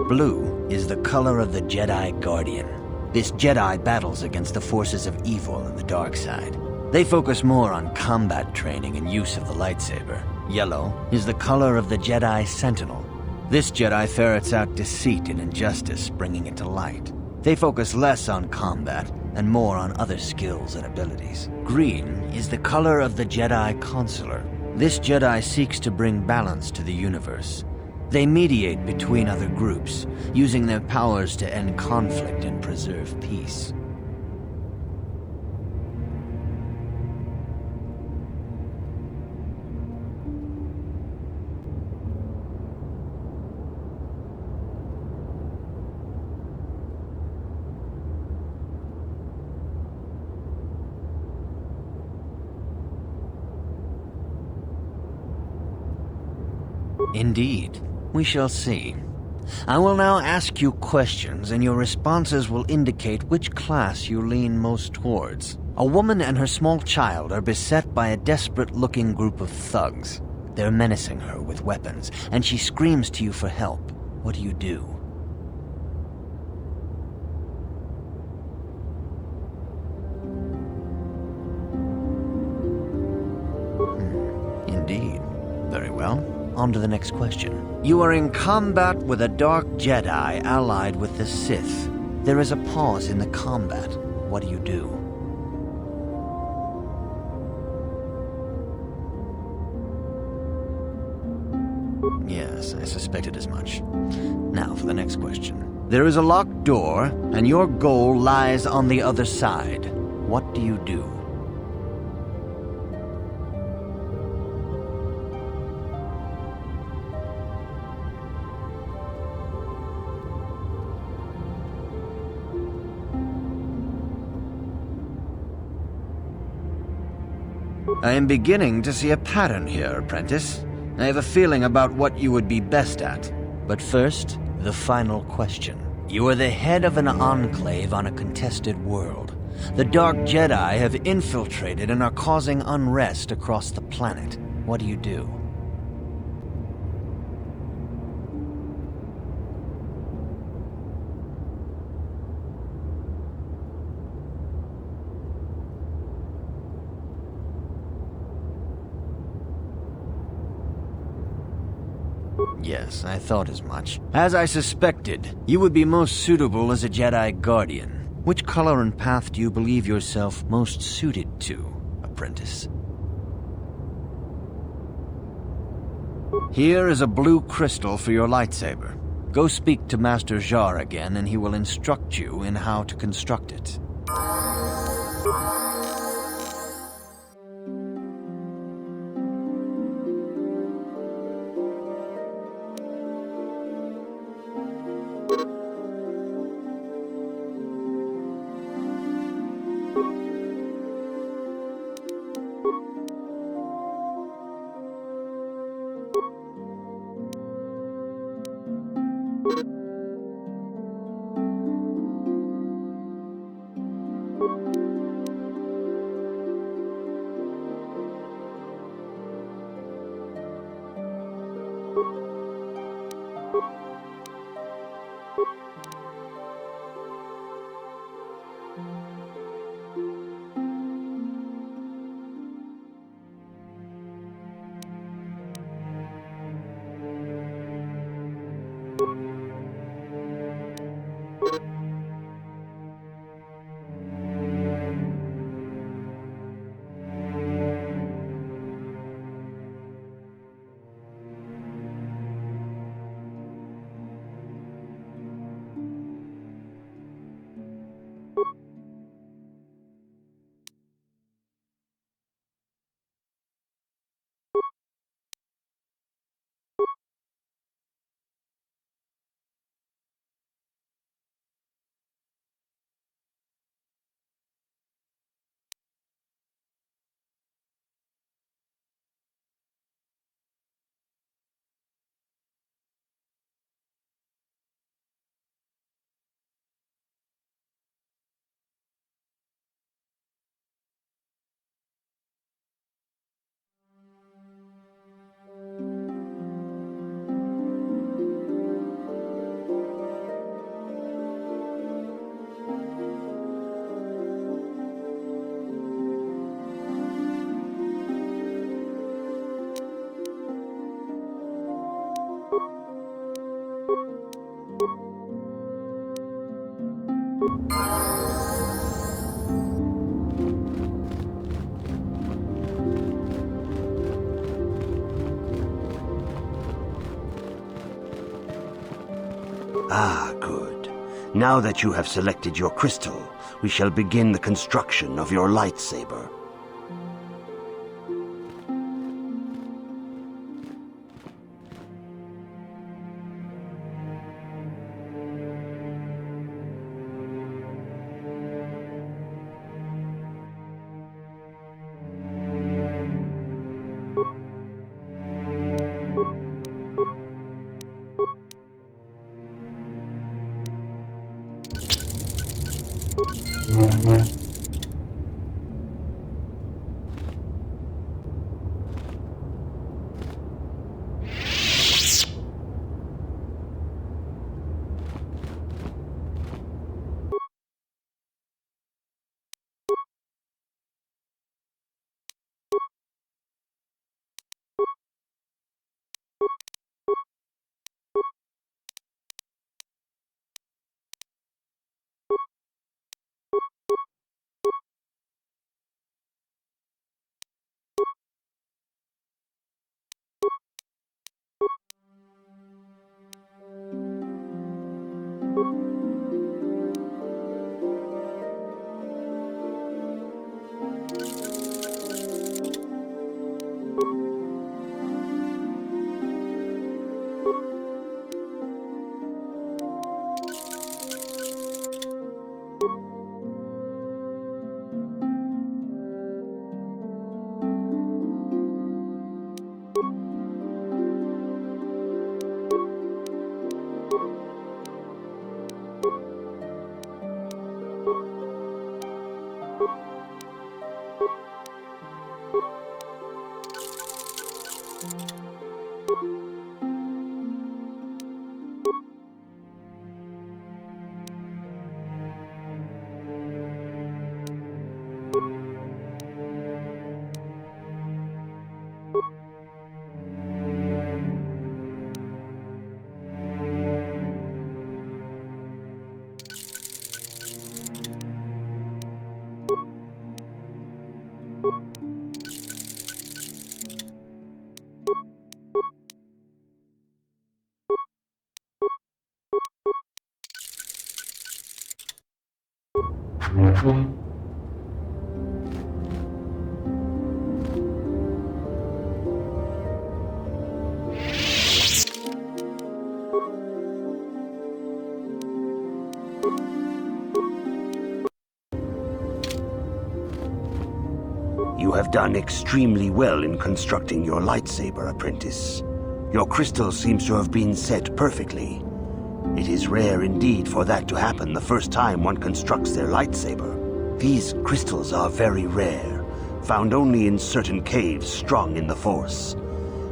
Blue is the color of the Jedi Guardian. This Jedi battles against the forces of evil and the dark side. They focus more on combat training and use of the lightsaber. Yellow is the color of the Jedi Sentinel. This Jedi ferrets out deceit and injustice, bringing it to light. They focus less on combat and more on other skills and abilities. Green is the color of the Jedi Consular. This Jedi seeks to bring balance to the universe. They mediate between other groups, using their powers to end conflict and preserve peace. Indeed. We shall see. I will now ask you questions, and your responses will indicate which class you lean most towards. A woman and her small child are beset by a desperate-looking group of thugs. They're menacing her with weapons, and she screams to you for help. what do you do? Indeed. Very well. On to the next question. You are in combat with a dark Jedi allied with the Sith. There is a pause in the combat. What do you do? Yes, I suspected as much. Now for the next question. There is a locked door, and your goal lies on the other side. What do you do? I am beginning to see a pattern here, apprentice. I have a feeling about what you would be best at. But first, the final question. You are the head of an enclave on a contested world. The Dark Jedi have infiltrated and are causing unrest across the planet. What do you do? Yes, I thought as much. As I suspected, you would be most suitable as a Jedi Guardian. Which color and path do you believe yourself most suited to, apprentice? Here is a blue crystal for your lightsaber. Go speak to Master Jar again, and he will instruct you in how to construct it. Ah, good. Now that you have selected your crystal, we shall begin the construction of your lightsaber. You have done extremely well in constructing your lightsaber, apprentice. Your crystal seems to have been set perfectly. It is rare indeed for that to happen the first time one constructs their lightsaber. These crystals are very rare, found only in certain caves strong in the Force.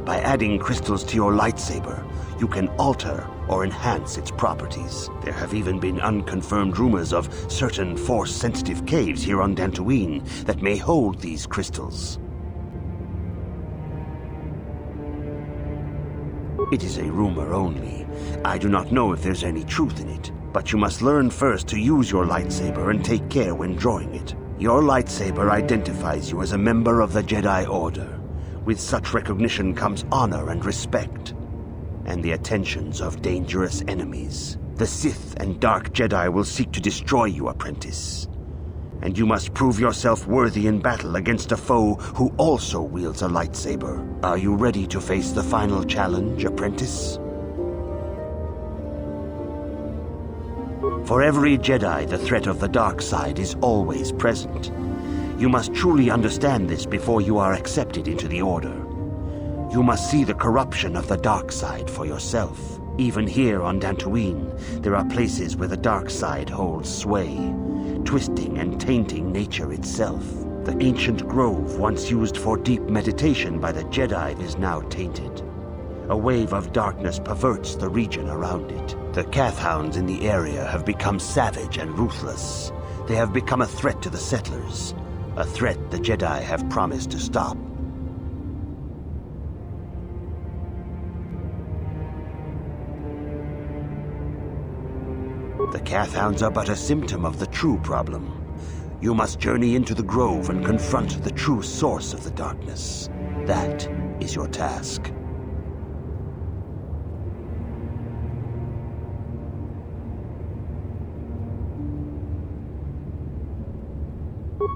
By adding crystals to your lightsaber, you can alter or enhance its properties. There have even been unconfirmed rumors of certain Force-sensitive caves here on Dantooine that may hold these crystals. It is a rumor only. I do not know if there's any truth in it, but you must learn first to use your lightsaber and take care when drawing it. Your lightsaber identifies you as a member of the Jedi Order. With such recognition comes honor and respect, and the attentions of dangerous enemies. The Sith and Dark Jedi will seek to destroy you, apprentice. And you must prove yourself worthy in battle against a foe who also wields a lightsaber. Are you ready to face the final challenge, apprentice? For every Jedi, the threat of the dark side is always present. You must truly understand this before you are accepted into the Order. You must see the corruption of the dark side for yourself. Even here on Dantooine, there are places where the dark side holds sway, twisting and tainting nature itself. The ancient grove, once used for deep meditation by the Jedi, is now tainted. A wave of darkness perverts the region around it. The Kathhounds in the area have become savage and ruthless. They have become a threat to the settlers, a threat the Jedi have promised to stop. The Kathhounds are but a symptom of the true problem. You must journey into the grove and confront the true source of the darkness. That is your task.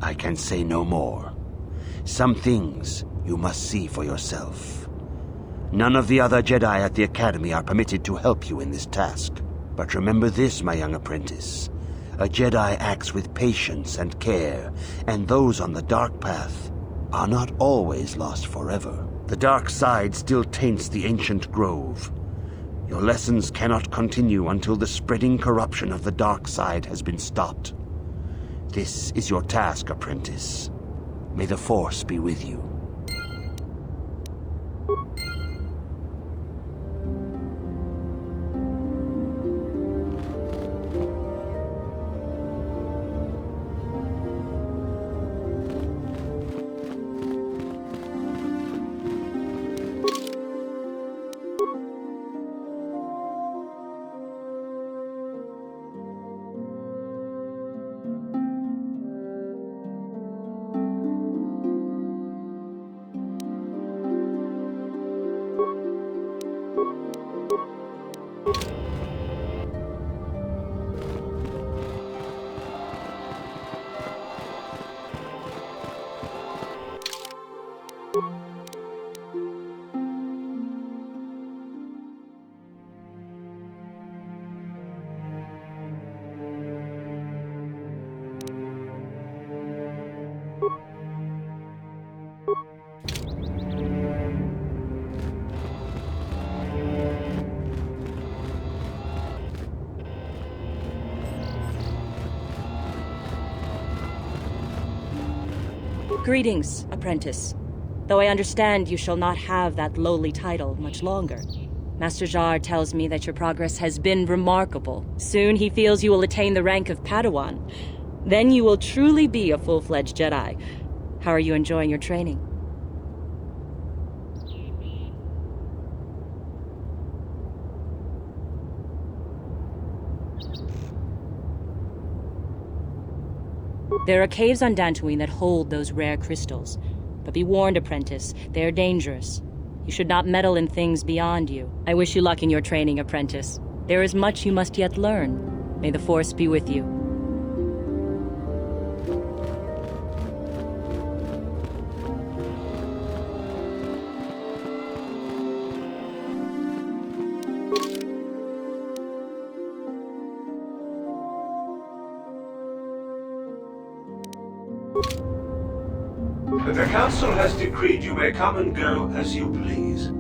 I can say no more. Some things you must see for yourself. None of the other Jedi at the Academy are permitted to help you in this task. But remember this, my young apprentice. A Jedi acts with patience and care, and those on the dark path are not always lost forever. The dark side still taints the ancient grove. Your lessons cannot continue until the spreading corruption of the dark side has been stopped. This is your task, apprentice. May the Force be with you. Greetings, apprentice. though I understand you shall not have that lowly title much longer. Master Jar tells me that your progress has been remarkable. Soon he feels you will attain the rank of Padawan. Then you will truly be a full-fledged Jedi. How are you enjoying your training? There are caves on Dantooine that hold those rare crystals. But be warned, apprentice, they are dangerous. You should not meddle in things beyond you. I wish you luck in your training, apprentice. There is much you must yet learn. May the Force be with you. The Council has decreed you may come and go as you please.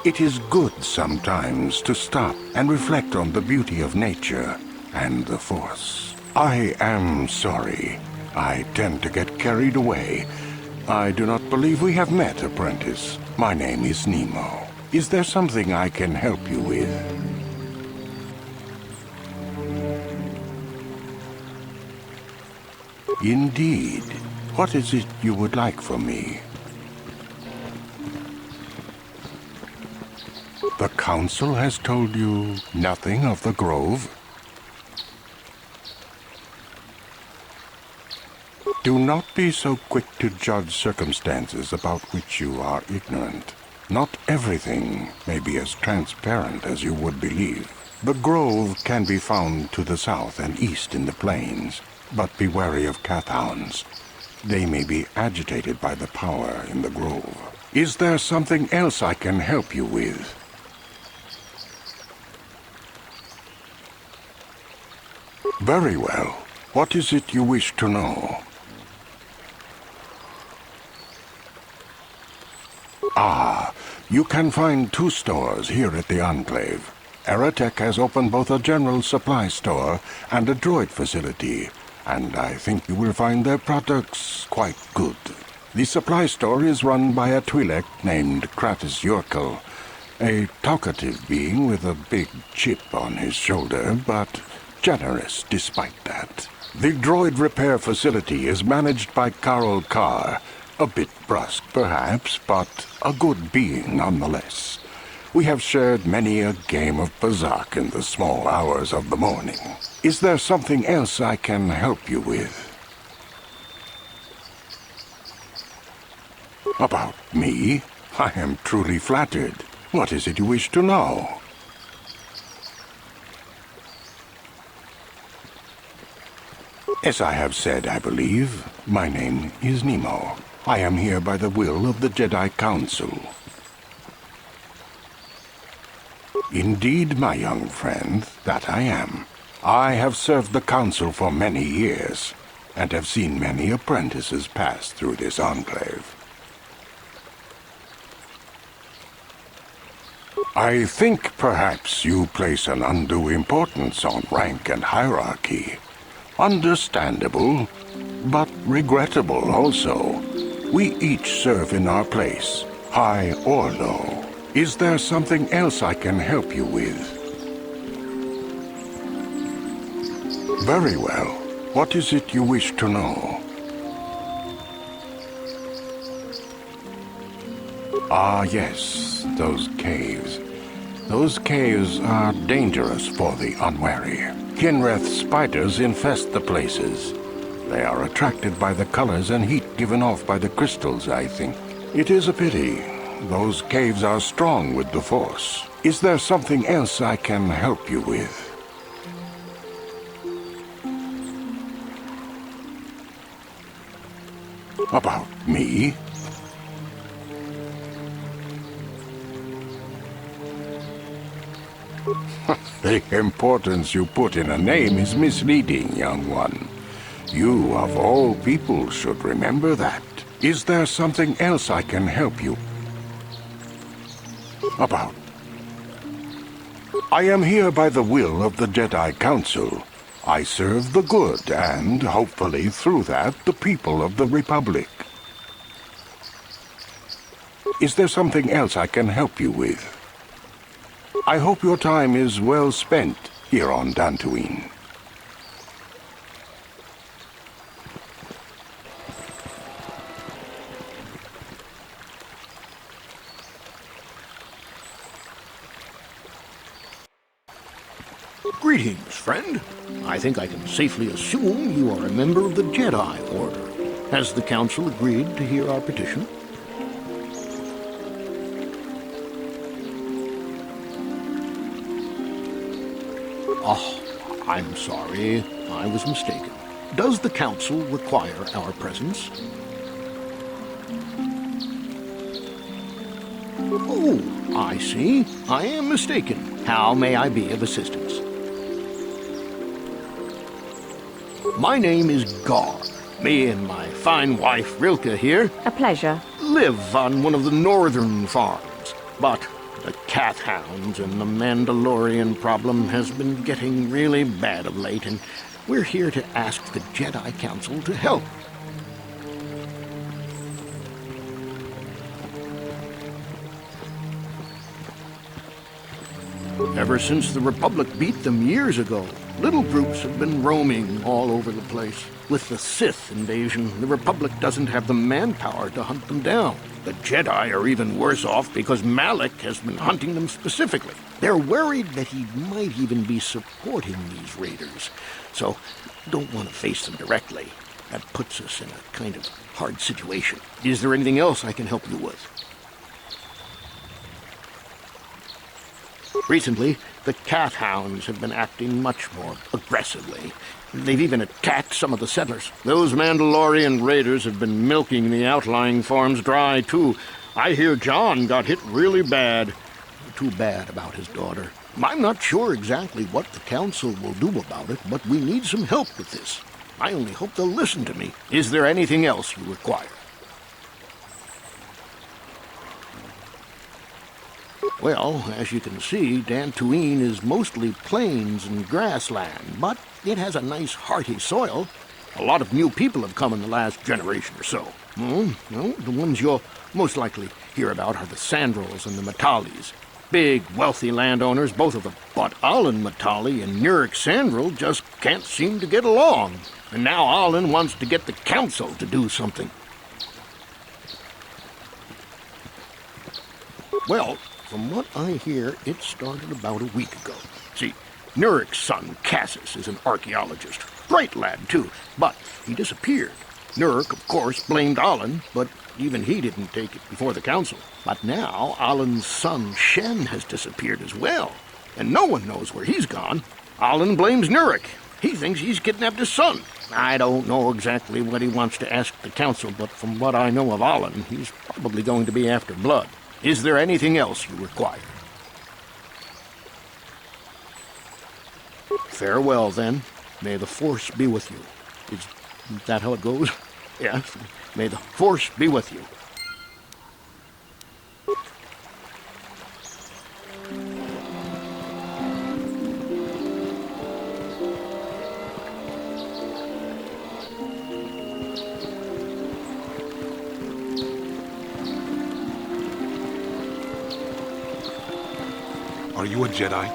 It is good sometimes to stop and reflect on the beauty of nature and the Force. I am sorry. I tend to get carried away. I do not believe we have met, apprentice. My name is Nemo. Is there something I can help you with? Indeed. What is it you would like from me? The Council has told you nothing of the Grove? Do not be so quick to judge circumstances about which you are ignorant. Not everything may be as transparent as you would believe. The Grove can be found to the south and east in the plains, but be wary of Cathounds. They may be agitated by the power in the Grove. Is there something else I can help you with? Very well. What is it you wish to know? Ah, you can find 2 stores here at the Enclave. Aerotech has opened both a general supply store and a droid facility, and I think you will find their products quite good. The supply store is run by a Twi'lek named Kratos Yorkel, a talkative being with a big chip on his shoulder, but generous despite that. The droid repair facility is managed by Carol Carr, a bit brusque perhaps, but a good being nonetheless. We have shared many a game of Bazak in the small hours of the morning. Is there something else I can help you with? About me? I am truly flattered. What is it you wish to know? As I have said, I believe, my name is Nemo. I am here by the will of the Jedi Council. Indeed, my young friend, that I am. I have served the Council for many years, and have seen many apprentices pass through this enclave. I think perhaps you place an undue importance on rank and hierarchy. Understandable, but regrettable also. We each serve in our place, high or low. Is there something else I can help you with? Very well. What is it you wish to know? Ah, yes, those caves. Those caves are dangerous for the unwary. Kinreth spiders infest the places. They are attracted by the colors and heat given off by the crystals, I think. It is a pity. Those caves are strong with the Force. Is there something else I can help you with? About me? The importance you put in a name is misleading, young one. You, of all people, should remember that. Is there something else I can help you about? I am here by the will of the Jedi Council. I serve the good and, hopefully through that, the people of the Republic. Is there something else I can help you with? I hope your time is well spent here on Dantooine. Greetings, friend. I think I can safely assume you are a member of the Jedi Order. Has the Council agreed to hear our petition? Oh, I'm sorry. I was mistaken. Does the Council require our presence? Oh, I see. I am mistaken. How may I be of assistance? My name is Gar. Me and my fine wife, Rilke, here... A pleasure. ...live on one of the northern farms. But the Kath Hounds and the Mandalorian problem has been getting really bad of late, and we're here to ask the Jedi Council to help. Ever since the Republic beat them years ago, little groups have been roaming all over the place. With the Sith invasion, the Republic doesn't have the manpower to hunt them down. The Jedi are even worse off because Malak has been hunting them specifically. They're worried that he might even be supporting these raiders, so don't want to face them directly. That puts us in a kind of hard situation. Is there anything else I can help you with? Recently, the Kath Hounds have been acting much more aggressively. They've even attacked some of the settlers. Those Mandalorian raiders have been milking the outlying farms dry, too. I hear John got hit really bad. Too bad about his daughter. I'm not sure exactly what the Council will do about it, but we need some help with this. I only hope they'll listen to me. Is there anything else you require? Well, as you can see, Dantooine is mostly plains and grassland, but it has a nice hearty soil. A lot of new people have come in the last generation or so. Well, the ones you'll most likely hear about are the Sandrils and the Matalis. Big, wealthy landowners, both of them. But Alan Matali and Nurik Sandril just can't seem to get along. And now Alan wants to get the Council to do something. Well, from what I hear, it started about a week ago. See, Nurik's son, Cassis, is an archaeologist. Bright lad, too, but he disappeared. Nurik, of course, blamed Alan, but even he didn't take it before the Council. But now, Alan's son, Shen, has disappeared as well, and no one knows where he's gone. Alan blames Nurik. He thinks he's kidnapped his son. I don't know exactly what he wants to ask the Council, but from what I know of Alan, he's probably going to be after blood. Is there anything else you require? Farewell, then. May the Force be with you. Is that how it goes? Yes. May the Force be with you. Are you a Jedi?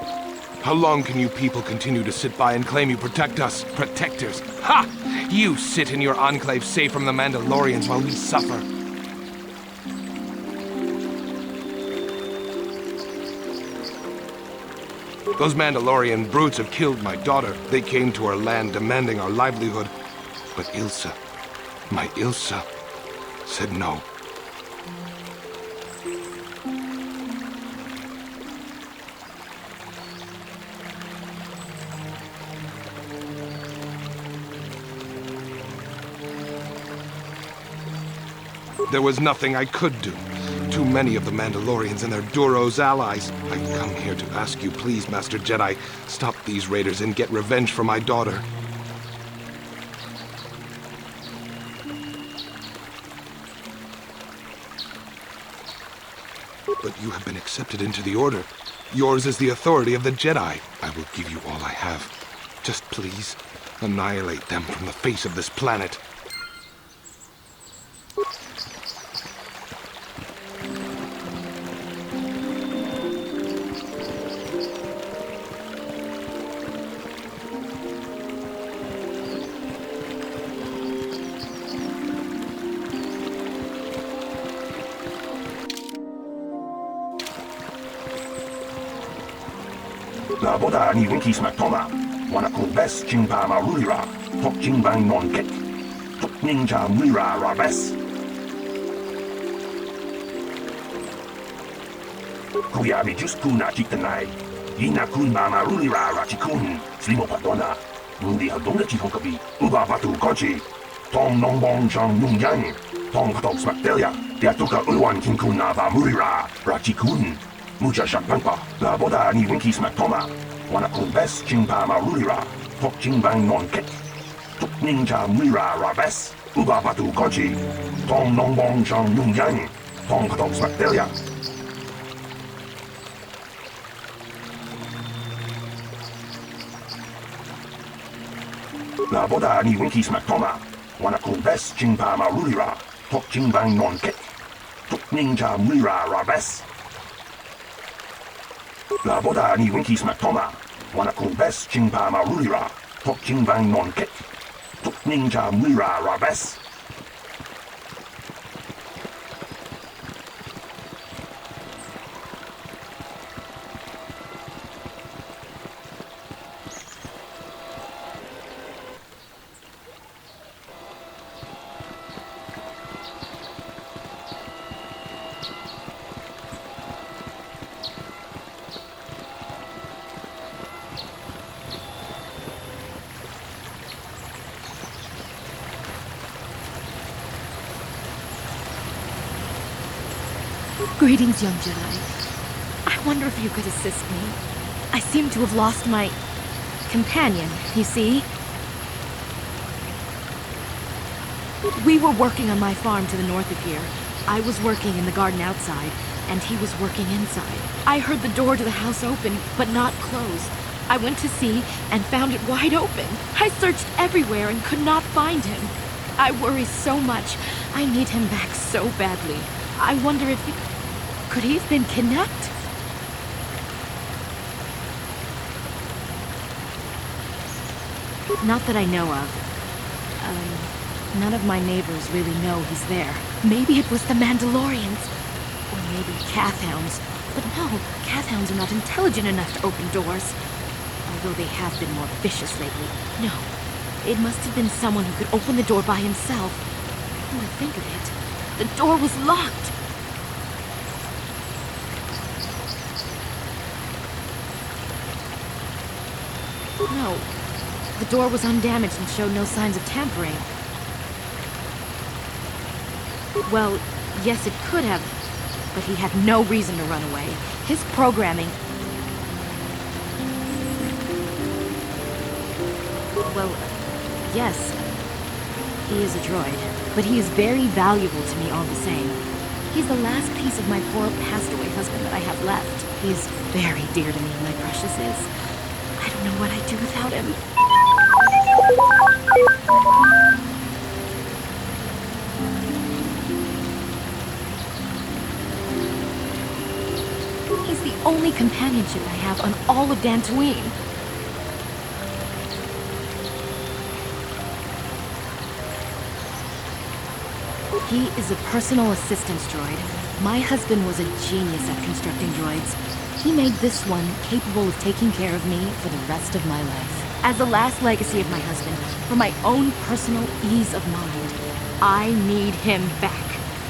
How long can you people continue to sit by and claim you protect us? Protectors? Ha! You sit in your enclave safe from the Mandalorians while we suffer. Those Mandalorian brutes have killed my daughter. They came to our land demanding our livelihood. But Ilsa, my Ilsa, said no. There was nothing I could do. Too many of the Mandalorians and their Duros allies. I've come here to ask you, please, Master Jedi, stop these raiders and get revenge for my daughter. But you have been accepted into the Order. Yours is the authority of the Jedi. I will give you all I have. Just please, annihilate them from the face of this planet. La boda ni winkis matoma, wana kulbes chingpa marulira, tok chingbang non kek, tok ninja mira rabes. Kuya mi just kuna chitanai, yina kun ma marulira rachikun, slimo patona, mundi hadonga chihonkabi, uba batu kochi, tong nongbong chang nung yang, tong katok smaktelia, diatuka ulwan kinkun na ba murira, rachikun. Mucha shakpanpa, la boda ni winkis matoma, wana kulbes chingpa marulira, tok chingbang non kek, tok ninja mira rabes, uba batu kochi, tong nongbong chang nung yang, tong katok smaktelia. La boda ni winkis matoma, wana kulbes chingpa marulira, tok chingbang non kek, tok ninja mira rabes. La boda ni winkis matoma, wana kulbes chingpa marulira, tok chingbang non kek, tok ninja mira rabes. Greetings, young Jedi. I wonder if you could assist me. I seem to have lost my companion, you see? We were working on my farm to the north of here. I was working in the garden outside, and he was working inside. I heard the door to the house open, but not closed. I went to see and found it wide open. I searched everywhere and could not find him. I worry so much. I need him back so badly. I wonder if he... Could he have been kidnapped? Not that I know of. None of my neighbors really know he's there. Maybe it was the Mandalorians. Or maybe Cathhounds. But no, Cathhounds are not intelligent enough to open doors. Although they have been more vicious lately. No, it must have been someone who could open the door by himself. Come to think of it, the door was locked. No, the door was undamaged and showed no signs of tampering. Well, yes, it could have, but he had no reason to run away. His programming... Well, yes, he is a droid, but he is very valuable to me all the same. He's the last piece of my poor passed-away husband that I have left. He is very dear to me, my precious is. I don't know what I'd do without him. He's the only companionship I have on all of Dantooine. He is a personal assistance droid. My husband was a genius at constructing droids. He made this one capable of taking care of me for the rest of my life. As the last legacy of my husband, for my own personal ease of mind, I need him back.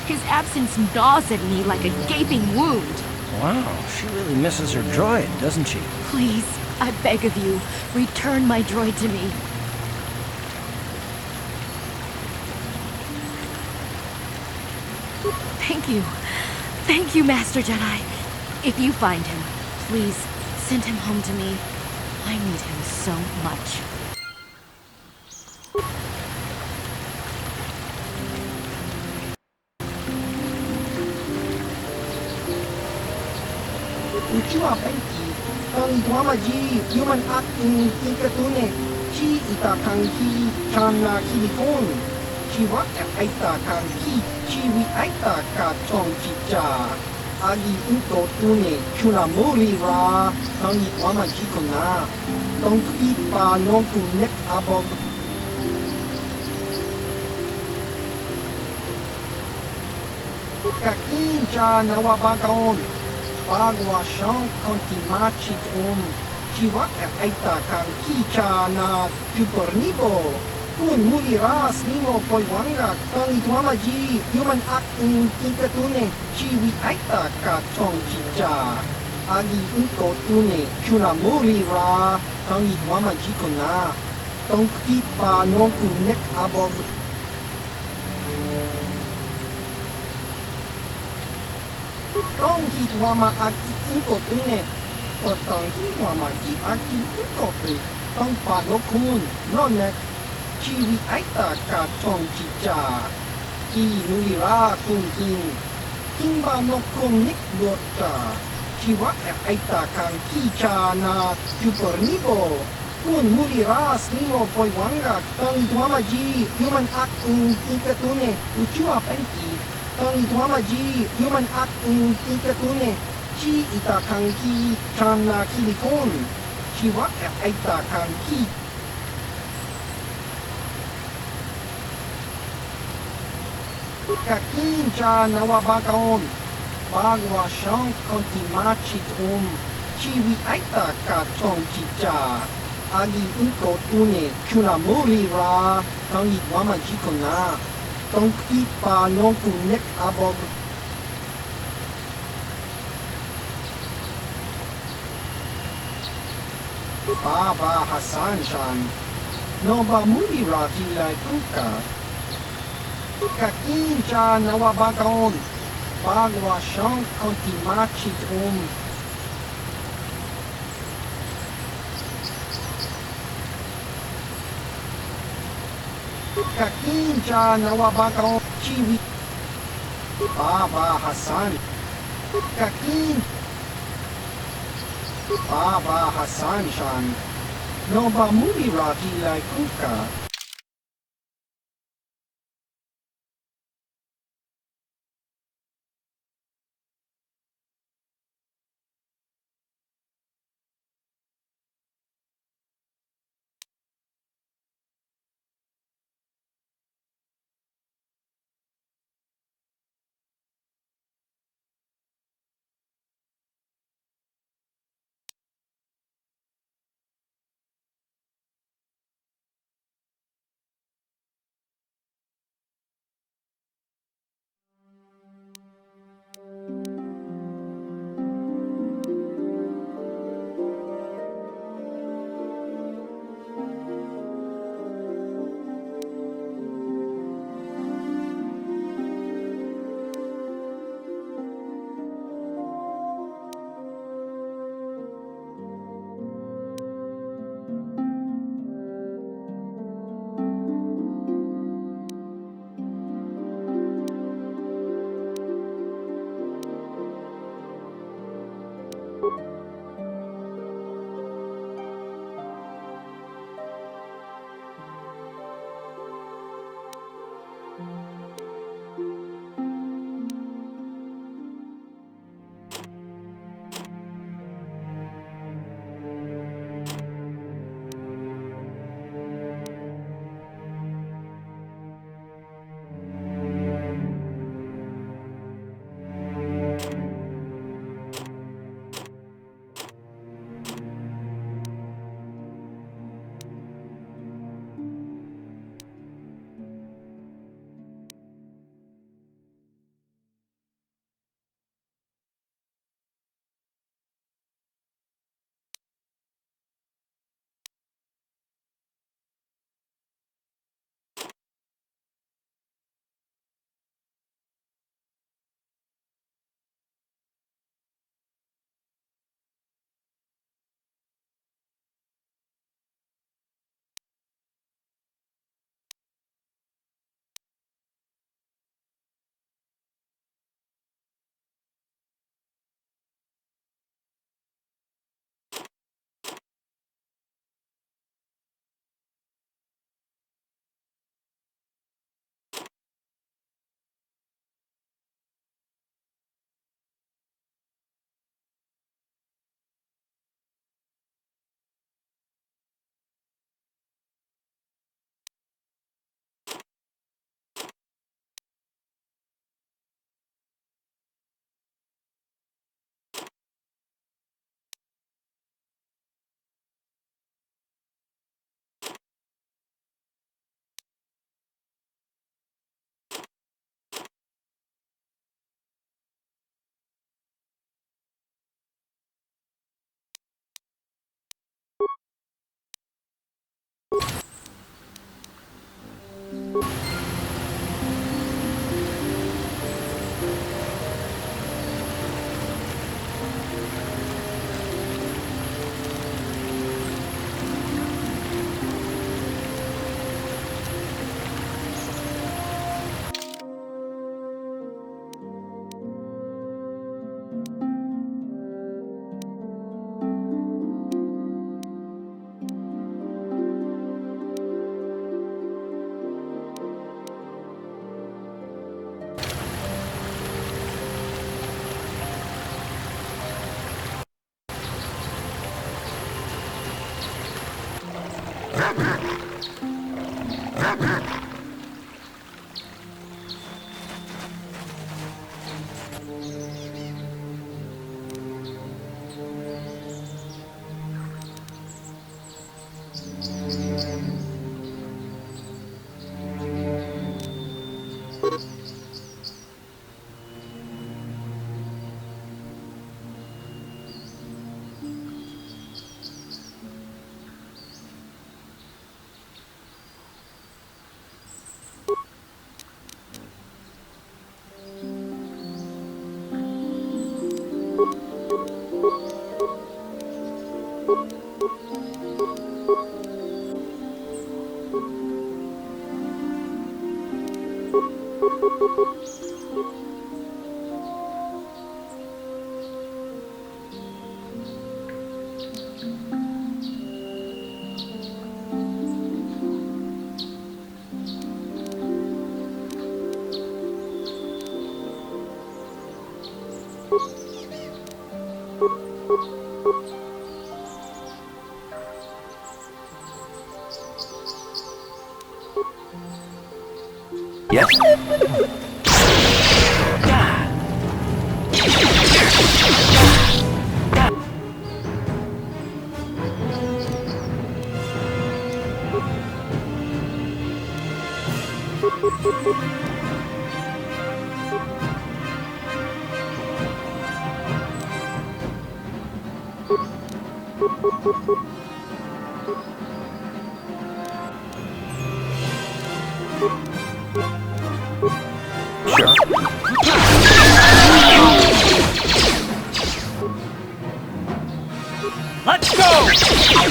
His absence gnaws at me like a gaping wound. Wow, she really misses her droid, doesn't she? Please, I beg of you, return my droid to me. Thank you. Thank you, Master Jedi. If you find him, please send him home to me. I need him so much. Ucua penki, tang dwamaji, human acting ikatune, chi itakanki, chana kilikon, chi wa aita kanki, chi wi aita ka chong chicha, agi uto tune, chuna mori ra, tang dwamaji kona, tong ipa non kunek abog. Kakin cha nawabagaon. Bagua shank konti machit Chiwa aita kan kicha na tupornibo. Kun muli ras nimo poiwanga tang itwamaji human acting ikatune chiwi aita ka tong chicha. Agi unko tune chuna muli ra tang itwamaji kona. Tong kipa non kunek abog. Tong hitwama aki inko tune, o tong hitwama ki aki inko pre, tong panokun, nonek, chiwi aita ka tong chicha, ki nulira kun kimba nokun nik bota, chiwa aita kan kicha na tupornibo, kun muliras nimo poiwanga, tong hitwama ji human acting ikatune, uchua penki, tang dwamaji human acting ikatune chi itakanki chana kilikon chi wa itakanki kakin cha nawabagaon bagwa shank konti machit chi wi itaka chong chicha agi unko tune chuna muli ra tang dwamaji kona tong ipa non kunek abog. Baba Hassan-chan, no ba muli raki lai kuka. Kakin cha nawabagaon, bagwa shank konti machit Kakin cha nawabagaon chiwi Baba Hassan Kakin Baba Hassan-chan no ba muli raki lai kuka. Yes? Let's go!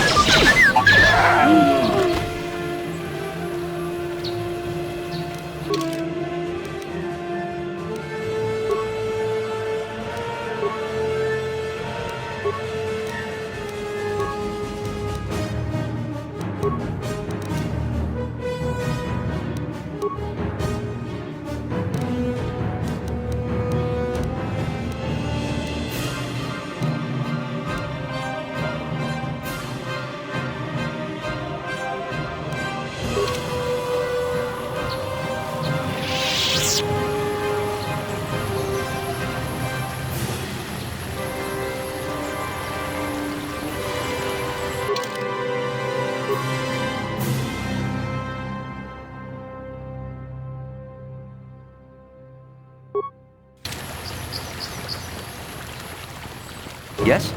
Yes?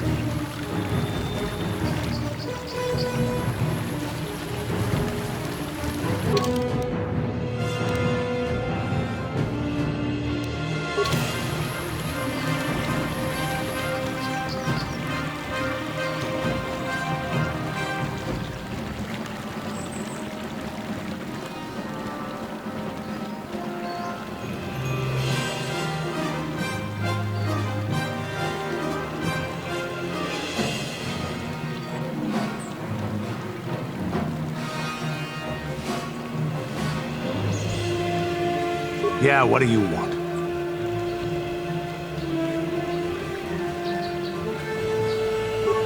Yeah, what do you want?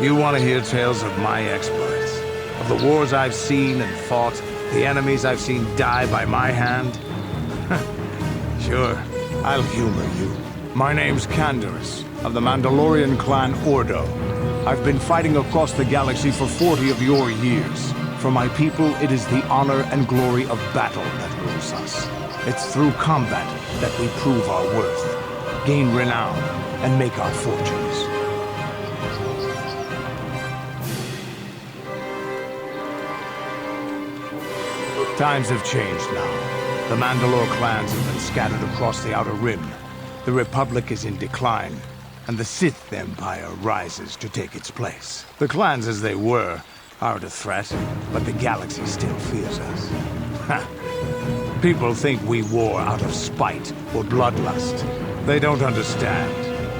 You want to hear tales of my exploits? Of the wars I've seen and fought? The enemies I've seen die by my hand? Sure, I'll humor you. My name's Canderous, of the Mandalorian clan Ordo. I've been fighting across the galaxy for 40 of your years. For my people, it is the honor and glory of battle that rules us. It's through combat that we prove our worth, gain renown, and make our fortunes. Times have changed now. The Mandalore clans have been scattered across the Outer Rim. The Republic is in decline, and the Sith Empire rises to take its place. The clans as they were aren't a threat, but the galaxy still fears us. Ha! People think we war out of spite or bloodlust. They don't understand,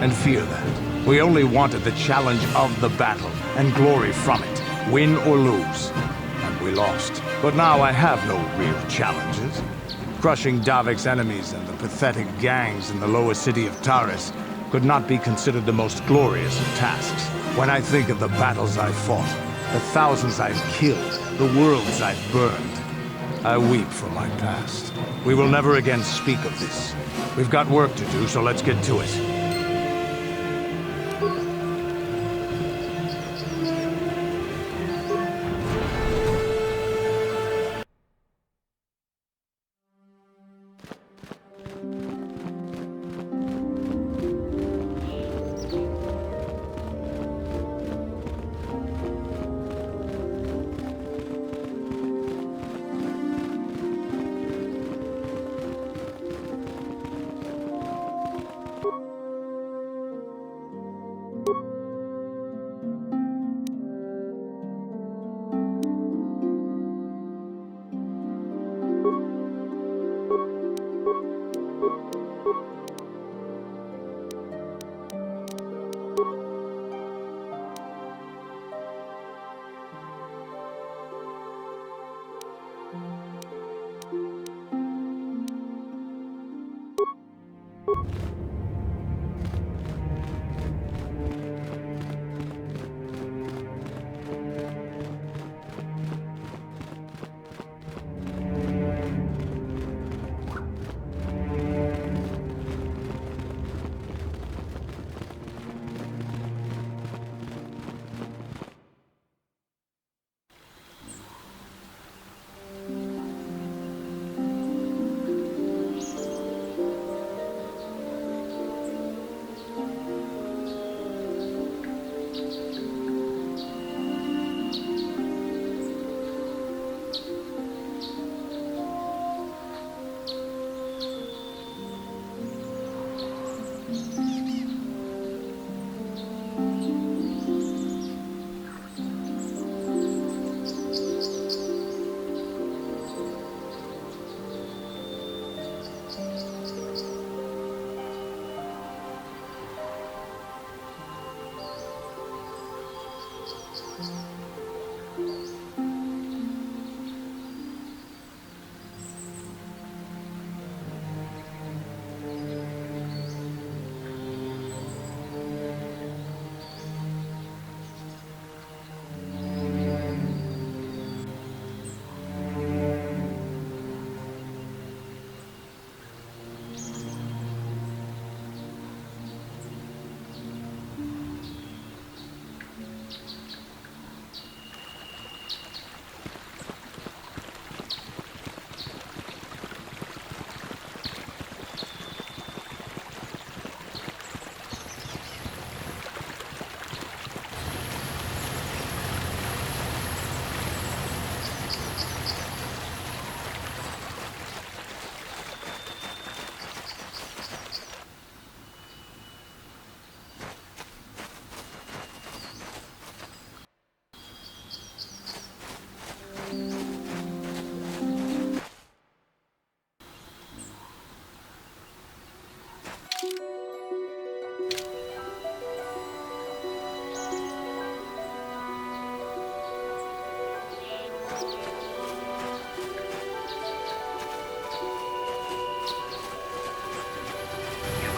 and fear that. We only wanted the challenge of the battle, and glory from it, win or lose. And we lost. But now I have no real challenges. Crushing Davik's enemies and the pathetic gangs in the lower city of Taris could not be considered the most glorious of tasks. When I think of the battles I've fought, the thousands I've killed, the worlds I've burned, I weep for my past. We will never again speak of this. We've got work to do, so let's get to it.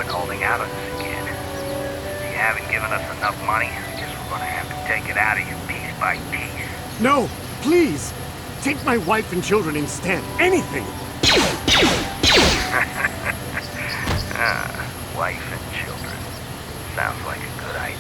Holding out on us again. You haven't given us enough money. I guess we're gonna have to take it out of you piece by piece. No, please! Take my wife and children instead. Anything! Wife and children. Sounds like a good idea.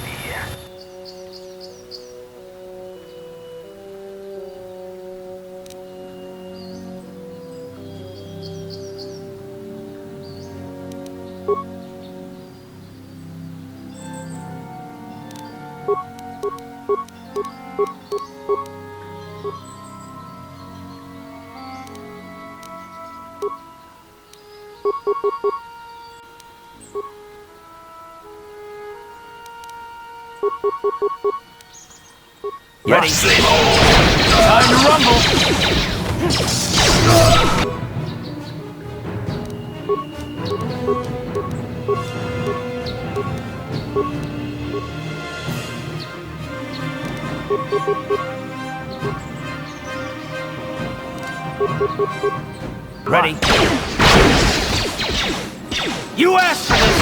Ready? Time to rumble! Ready? You asked for this!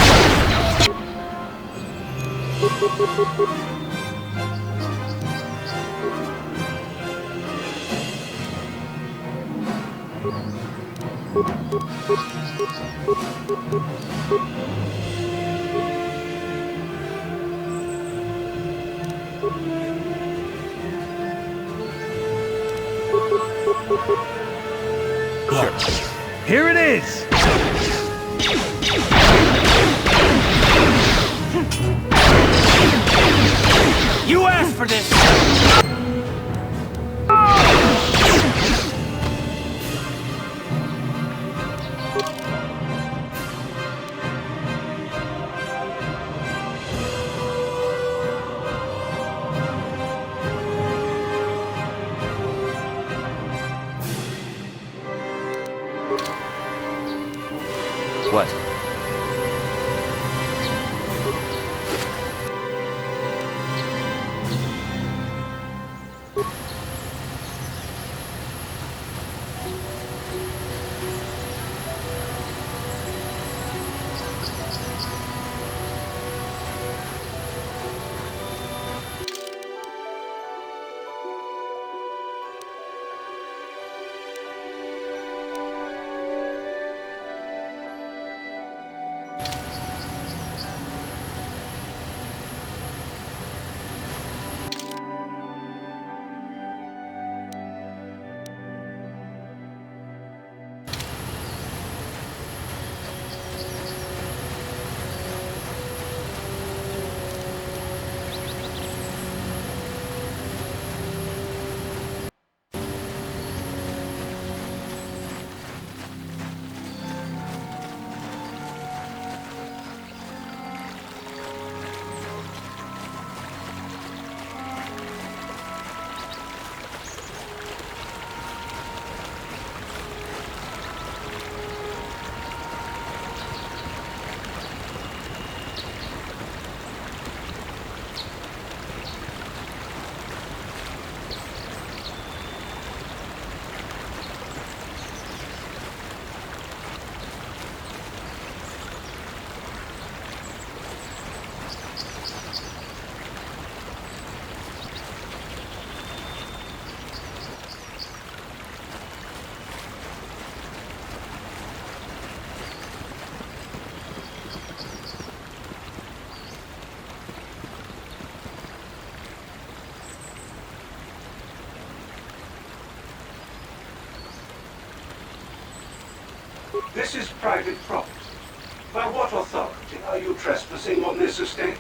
Here it is! You asked for this! What? This is private property. By what authority are you trespassing on this estate?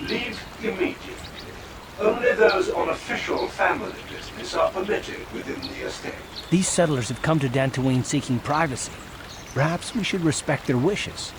Leave immediately. Only those on official family business are permitted within the estate. These settlers have come to Dantooine seeking privacy. Perhaps we should respect their wishes.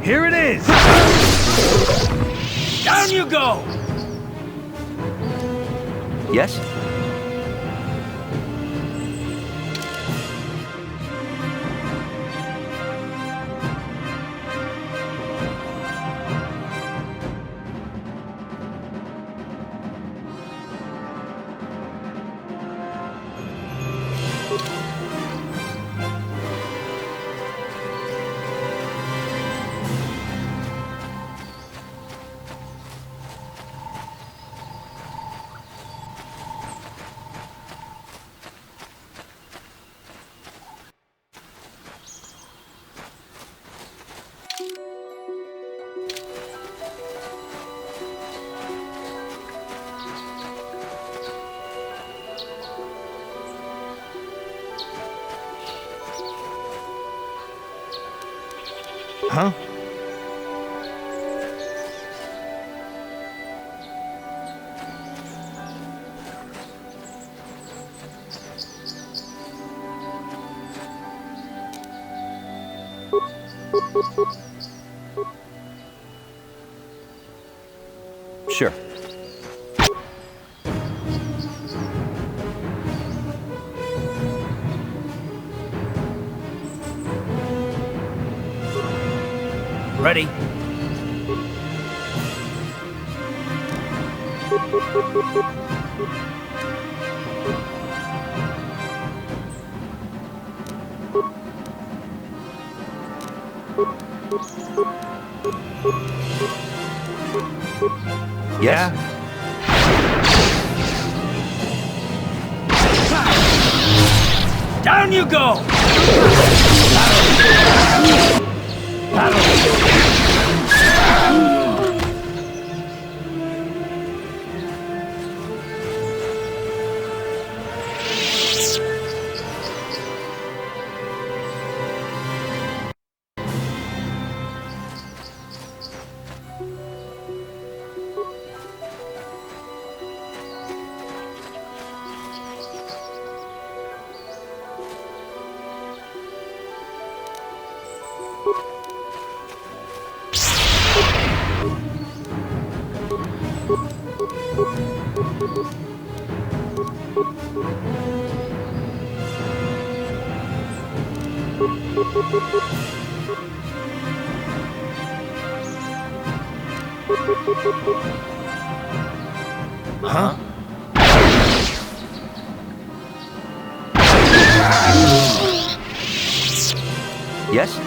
Here it is! Down you go! Yes? Huh? Sure. Ready? Yes? Down you go! Huh? Yes?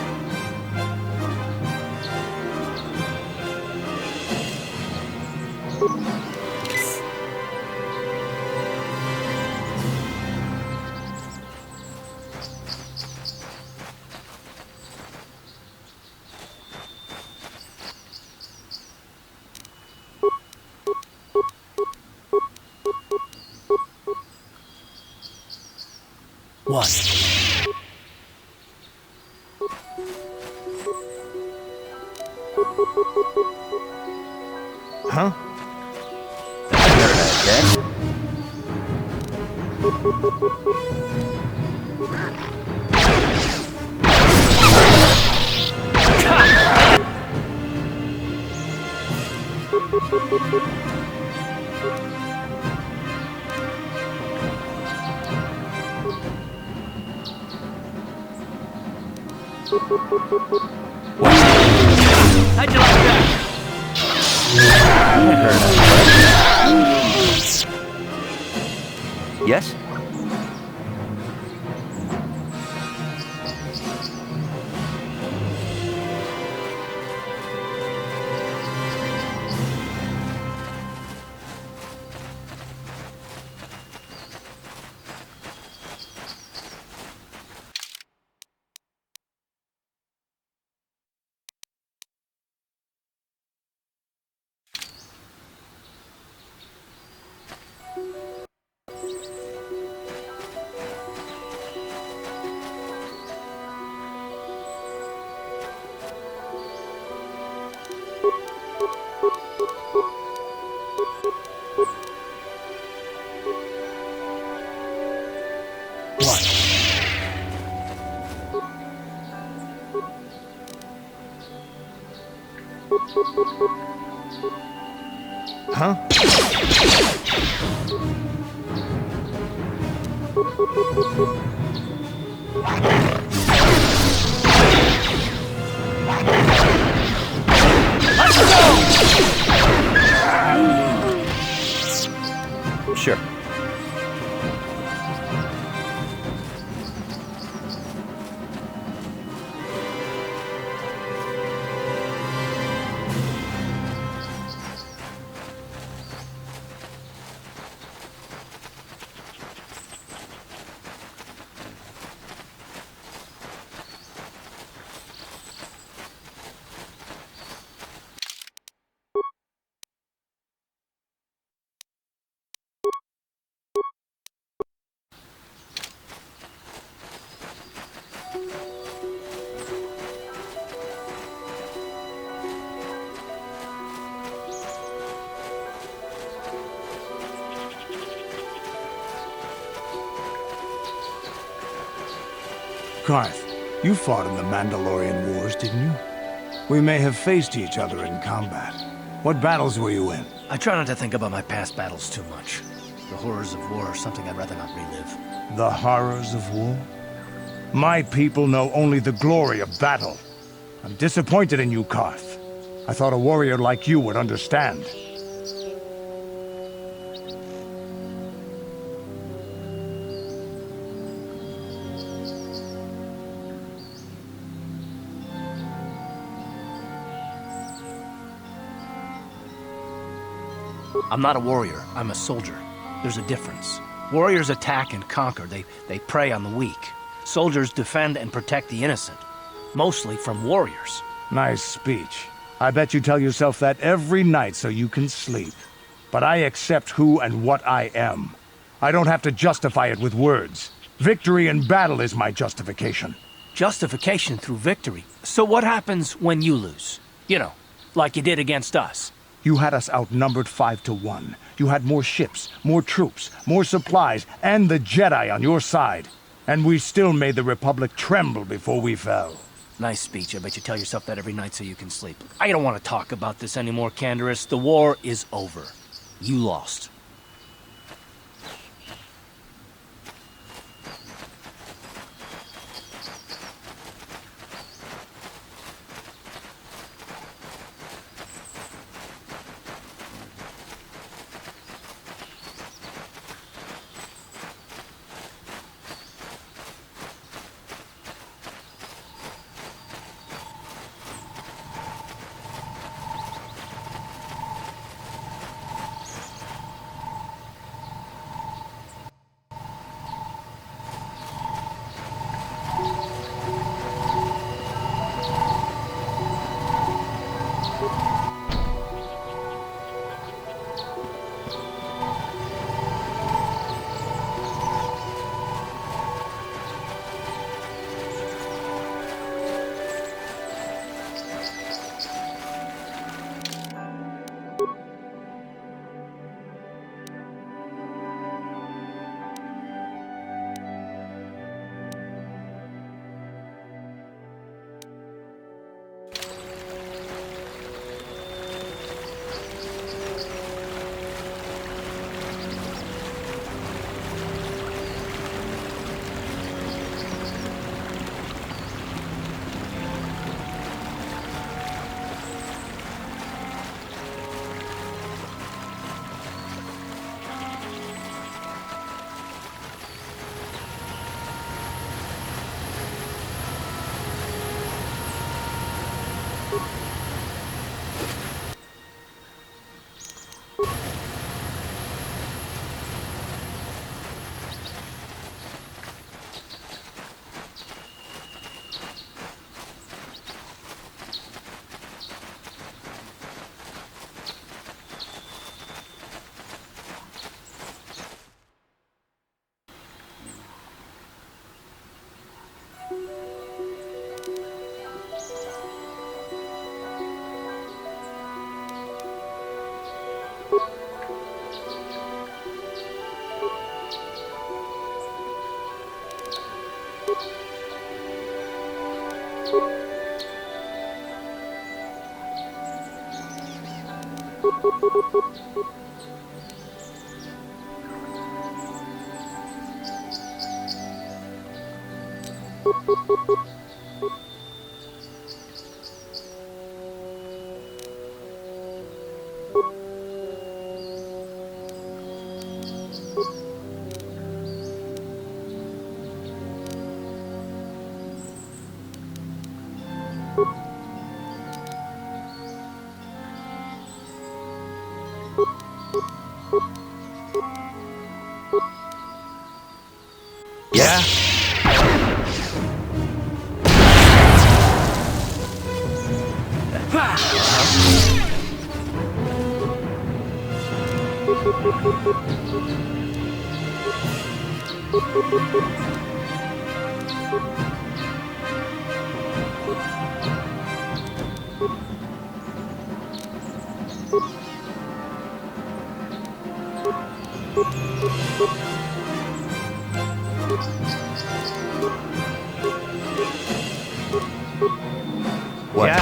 What? Huh? Yes? How'd you like that? Yes? Huh? Sure. Karth, you fought in the Mandalorian Wars, didn't you? We may have faced each other in combat. What battles were you in? I try not to think about my past battles too much. The horrors of war are something I'd rather not relive. The horrors of war? My people know only the glory of battle. I'm disappointed in you, Karth. I thought a warrior like you would understand. I'm not a warrior, I'm a soldier. There's a difference. Warriors attack and conquer, they prey on the weak. Soldiers defend and protect the innocent. Mostly from warriors. Nice speech. I bet you tell yourself that every night so you can sleep. But I accept who and what I am. I don't have to justify it with words. Victory in battle is my justification. Justification through victory. So what happens when you lose? You know, like you did against us. You had us outnumbered 5-1. You had more ships, more troops, more supplies, and the Jedi on your side. And we still made the Republic tremble before we fell. Nice speech. I bet you tell yourself that every night so you can sleep. I don't want to talk about this anymore, Canderous. The war is over. You lost. Yeah? What?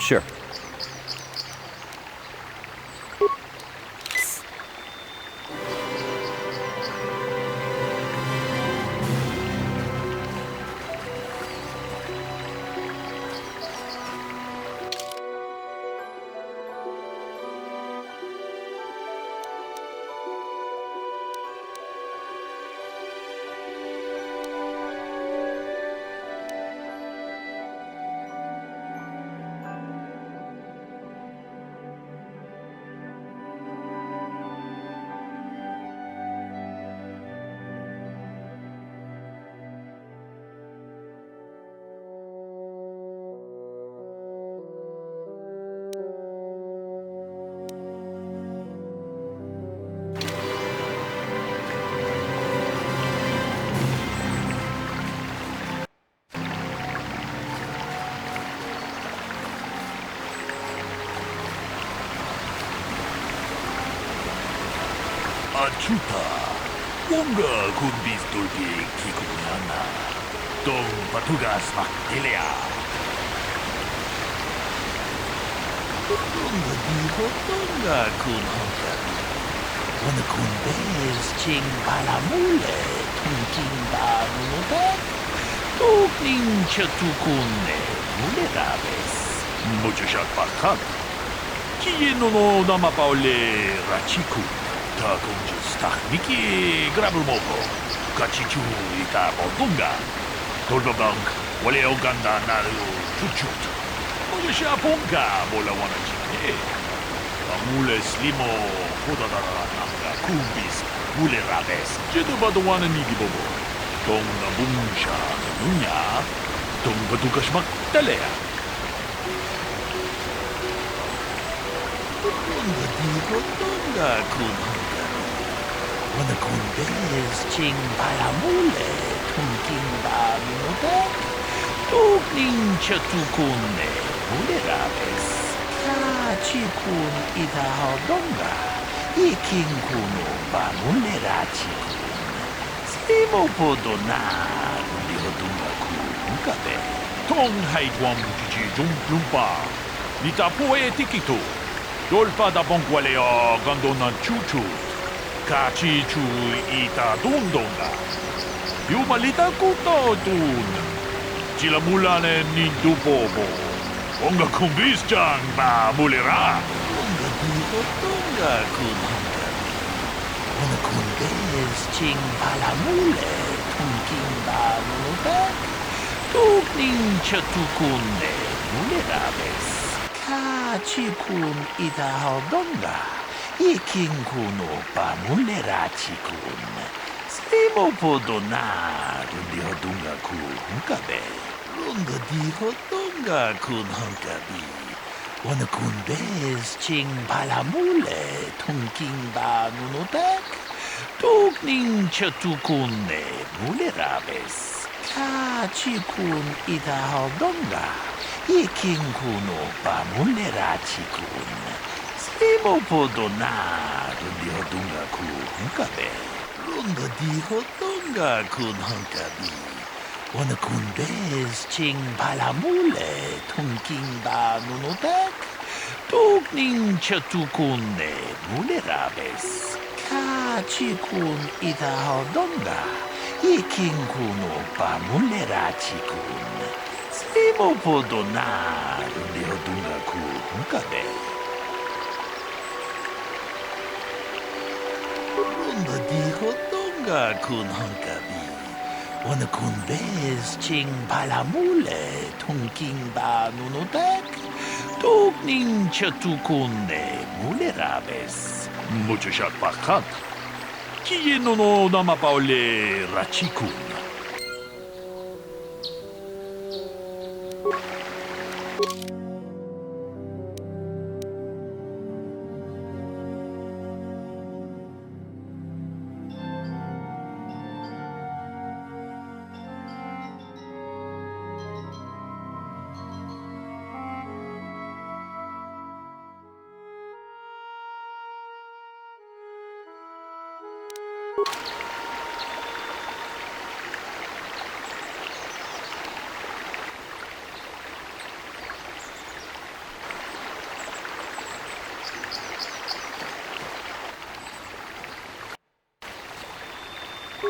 Sure. Achuta, Wonga kun bistulpi kikunyana. Dong patugas maktilea. Wonga diho tonga kun honkari. Wanda kun bez ching balamule, tunking bamunote. Tukning chatukunne, mulerabes. Muchashat bakan. Kiyeno no namapaule rachiku. Ta kunjus tahniki grabulmopo. Kachichu ita bodunga. Tolbabank, wale oganda naru chuchut. Mojesha ponga bola wana chike. Amule slimo hodadara nanga kumbis. Mule rabes. Jedu badawana nigi bobo. Tong na bungsha nunya. Tong badukashmak talea. Tonga digo tonga kun. When the kun bez ching balamule. Tunking bamunote. Tukning chatukunne. Mulerabes. Kachikun ita hodonga. Iking kuno bamulerachi. Slimo podona. Lihodunga kunkabe. Tong haitwam chichi jumplumpa. Nita poe tikito. Dolpa da bongualeo gandona chuchu. Kachichu ita dundonga. Yumalita kuto dun. Chilamulane nindu bobo. Onga kumbis-chan ba mulera. Onga digo tonga kun hangari. Onga kumbis ching balamule. banunutek, tukning chatukunne mulerabes, kachikun itahaldonga, ikinkun opa mulerachikun, slimopodonar, rundihodunga ku hunkabe, rundadihodunga kun hunkabi. Wanakundez ching palamule tungking ba nunutek tukning chatukunne mulerabes kachikun itahaldonga ikinkuno ba mulerachikun slimopodonar rundihodunga ku hunkabe rundadihodunga kun hunkabi. Wanakundez ching palamule tungking ba nunutek tukning chatukunne mulerabes kachikun itahaldonga ikinkuno ba mulerachikun slimopodonar rundihodunga ku hunkabe rundadihodunga kun hunkabi. Wanakundez ching palamule tungking ba nunutek tukning chatukunne mulerabes muchashat pakat kiyeno no namapaule rachikun.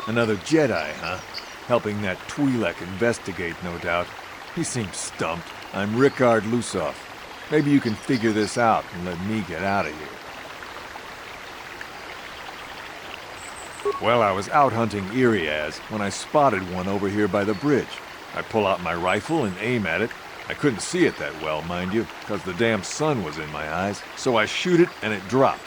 Another Jedi, huh? Helping that Twi'lek investigate, no doubt. He seems stumped. I'm Ricard Lusoff. Maybe you can figure this out and let me get out of here. Well, I was out hunting Iriaz when I spotted one over here by the bridge. I pull out my rifle and aim at it. I couldn't see it that well, mind you, because the damn sun was in my eyes. So I shoot it and it drops.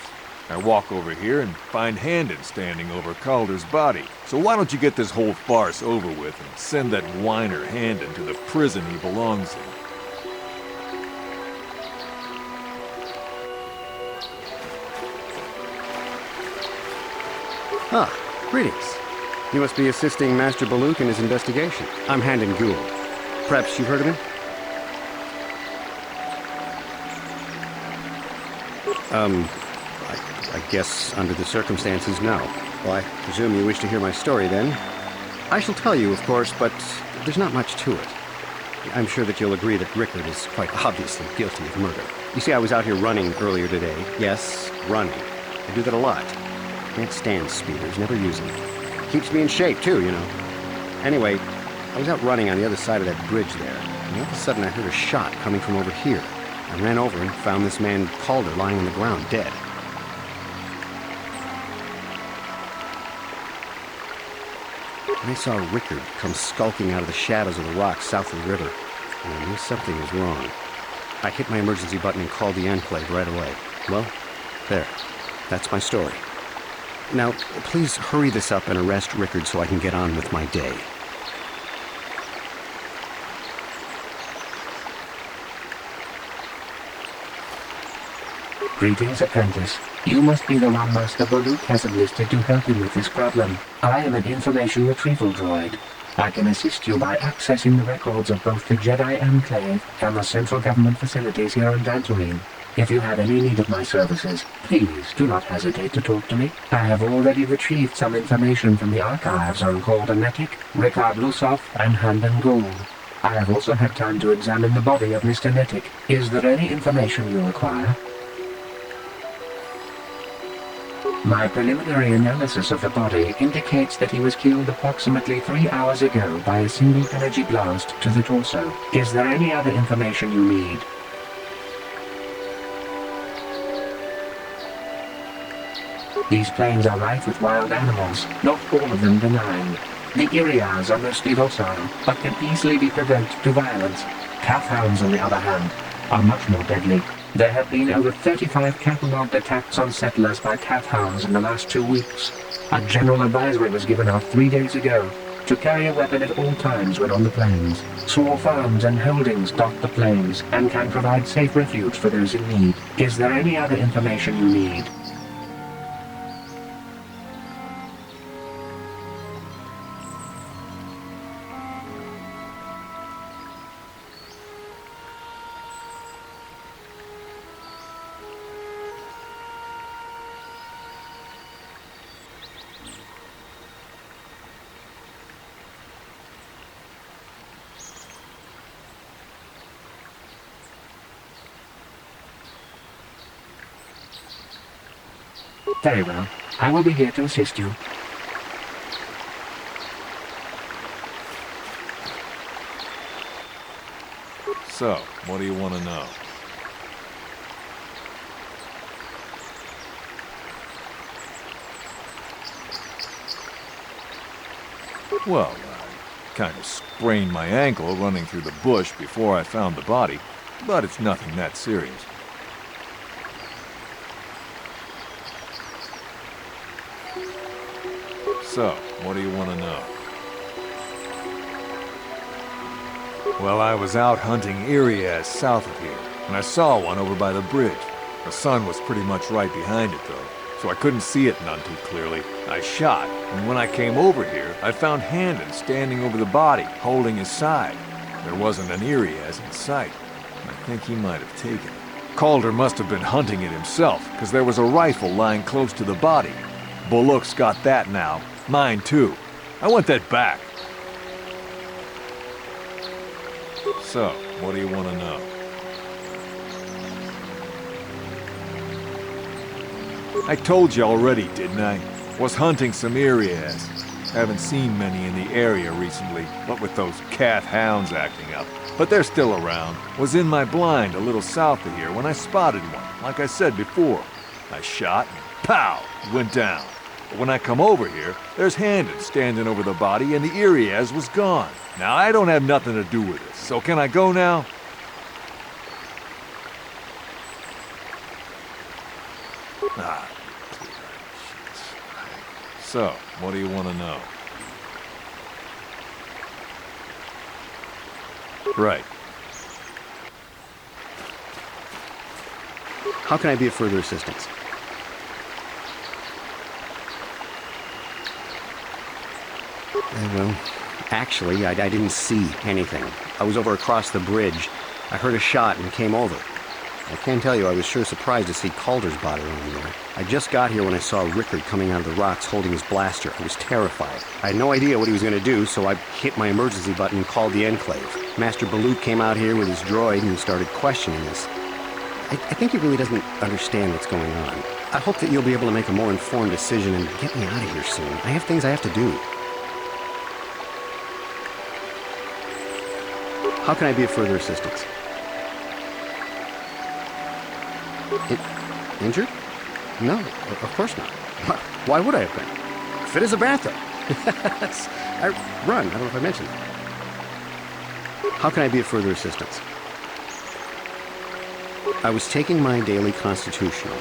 I walk over here and find Handon standing over Calder's body. So why don't you get this whole farce over with and send that whiner Handon to the prison he belongs in? Ah, greetings. You must be assisting Master Baluk in his investigation. I'm Handon Gould. Perhaps you've heard of him? I guess under the circumstances, no. Well, I presume you wish to hear my story, then. I shall tell you, of course, but there's not much to it. I'm sure that you'll agree that Rickard is quite obviously guilty of murder. You see, I was out here running earlier today. Yes, running. I do that a lot. Can't stand speeders, never use them. Keeps me in shape, too, you know. Anyway, I was out running on the other side of that bridge there, and all of a sudden I heard a shot coming from over here. I ran over and found this man Calder lying on the ground, dead. I saw Rickard come skulking out of the shadows of the rocks south of the river, and I knew something was wrong. I hit my emergency button and called the Enclave right away. Well, there. That's my story. Now, please hurry this up and arrest Rickard so I can get on with my day. Greetings, apprentice. You must be the one Master Baluk has enlisted to help him with this problem. I am an information retrieval droid. I can assist you by accessing the records of both the Jedi Enclave and the central government facilities here on Dantooine. If you have any need of my services, please do not hesitate to talk to me. I have already retrieved some information from the archives on Calder Netic, Ricard Lusoff, and Handon Gould. I have also had time to examine the body of Mr. Netic. Is there any information you require? My preliminary analysis of the body indicates that he was killed approximately 3 hours ago by a single energy blast to the torso. Is there any other information you need? These plains are rife with wild animals, not all of them benign. The Irias are mostly docile, but can easily be provoked to violence. Calf hounds, on the other hand, are much more deadly. There have been over 35 catalogued attacks on settlers by calf hounds in the last 2 weeks. A general advisory was given out 3 days ago to carry a weapon at all times when on the plains. Small farms and holdings dot the plains and can provide safe refuge for those in need. Is there any other information you need? Very well. I will be here to assist you. So, what do you want to know? Well, I kind of sprained my ankle running through the bush before I found the body, but it's nothing that serious. So, what do you want to know? Well, I was out hunting Irias south of here, and I saw one over by the bridge. The sun was pretty much right behind it, though, so I couldn't see it none too clearly. I shot, and when I came over here, I found Handon standing over the body, holding his side. There wasn't an Irias in sight. I think he might have taken it. Calder must have been hunting it himself, because there was a rifle lying close to the body. Bullock's got that now. Mine, too. I want that back. So, what do you want to know? I told you already, didn't I? Was hunting some Irias. Haven't seen many in the area recently, what with those calf hounds acting up. But they're still around. Was in my blind a little south of here when I spotted one, like I said before. I shot and pow! Went down. But when I come over here, there's Handon standing over the body and the Irias was gone. Now, I don't have nothing to do with this, so can I go now? Ah, so, what do you want to know? Right. How can I be of further assistance? Well, actually, I didn't see anything. I was over across the bridge. I heard a shot and came over. I can tell you I was sure surprised to see Calder's body lying there. I just got here when I saw Rickard coming out of the rocks holding his blaster. I was terrified. I had no idea what he was going to do, so I hit my emergency button and called the Enclave. Master Balut came out here with his droid and started questioning us. I think he really doesn't understand what's going on. I hope that you'll be able to make a more informed decision and get me out of here soon. I have things I have to do. How can I be of further assistance? Injured? No, of course not. Why would I have been? Fit as a bathtub. I run. I don't know if I mentioned that. How can I be of further assistance? I was taking my daily constitutional.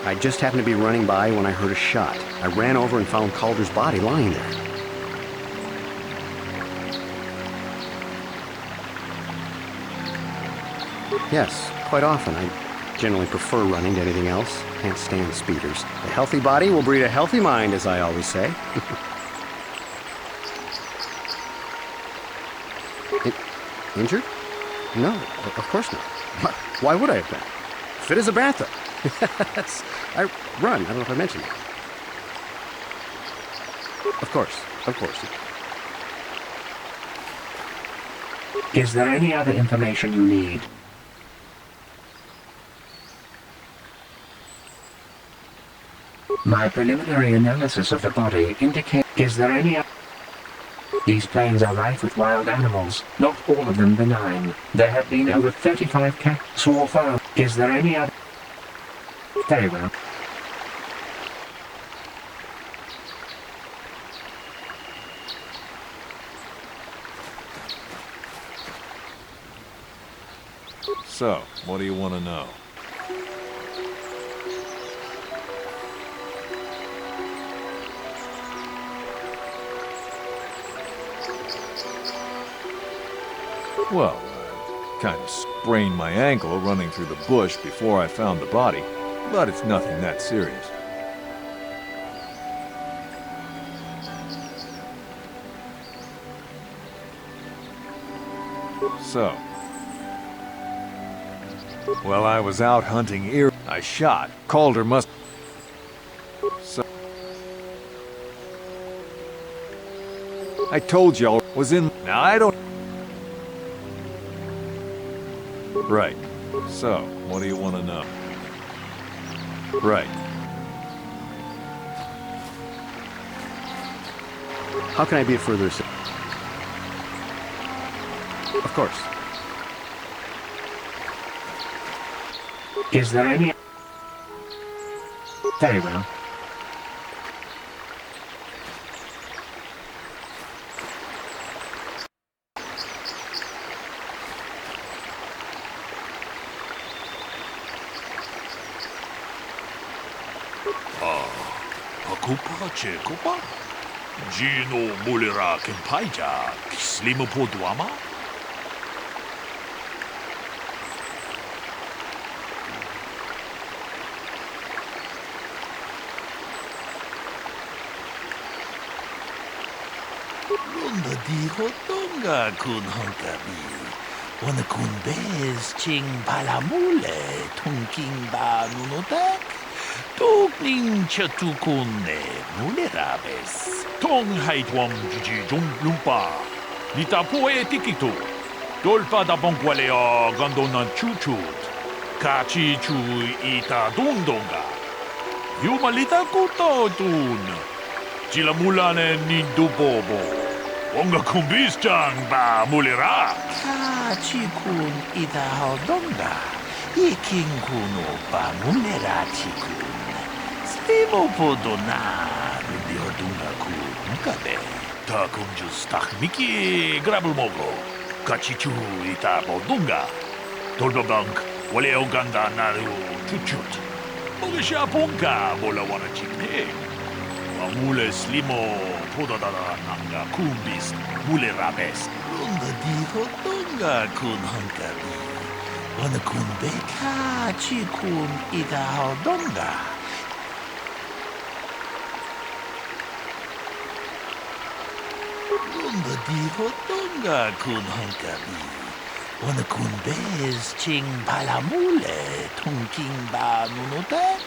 I just happened to be running by when I heard a shot. I ran over and found Calder's body lying there. Yes, quite often. I generally prefer running to anything else. Can't stand speeders. A healthy body will breed a healthy mind, as I always say. Injured? No, of course not. Why would I have been? Fit as a bathtub. I run. I don't know if I mentioned that. Of course. Is there any other information you need? My preliminary analysis of the body indicates... Is there any... These plains are rife with wild animals, not all of them benign. There have been over 35 small farms. Is there any other... Very well. So, what do you want to know? Well, I kind of sprained my ankle running through the bush before I found the body, but it's nothing that serious. So, while I was out hunting ear, I shot. Calder must... So... I told y'all was in... Now I don't... Right. So, what do you want to know? Right. How can I be of further assistance? Of course. Is there any... Very well. Pakupa Chekopa? Gino Mulira Kempaija, Slimo Podwama? Runda di Hotonga kun Honkabi. Wana kun bez ching palamule, tunking ba nunotek. Tugning chatukune mulerabes. Tong haitwam jiji jum lumpa. Nita poe tikito. Dolpa da bongualea gandona chuchut. Kachi chu ita dundonga. Yumalita kuto tun. Chilamulane nindubobo. Wonga kumbis ba mulera. Kachi kun ita hodonga. Iking kuno ba mulera chikun. Slimo podona. Biodunga kun kabe. Ta kunjus takmiki grabulmogo. Kachichu ita bodunga. Toldobank wale oganda naru chuchut. Mogisha punka bola wana chikne. Mule slimo podadara nanga kumbis mule rabes. Runda di hodunga kun hankabi. Wana kun beka chikun ita hodunga. Runda di hodunga kun hankabi. Wana kun bez ching palamule tunking ba nunotek.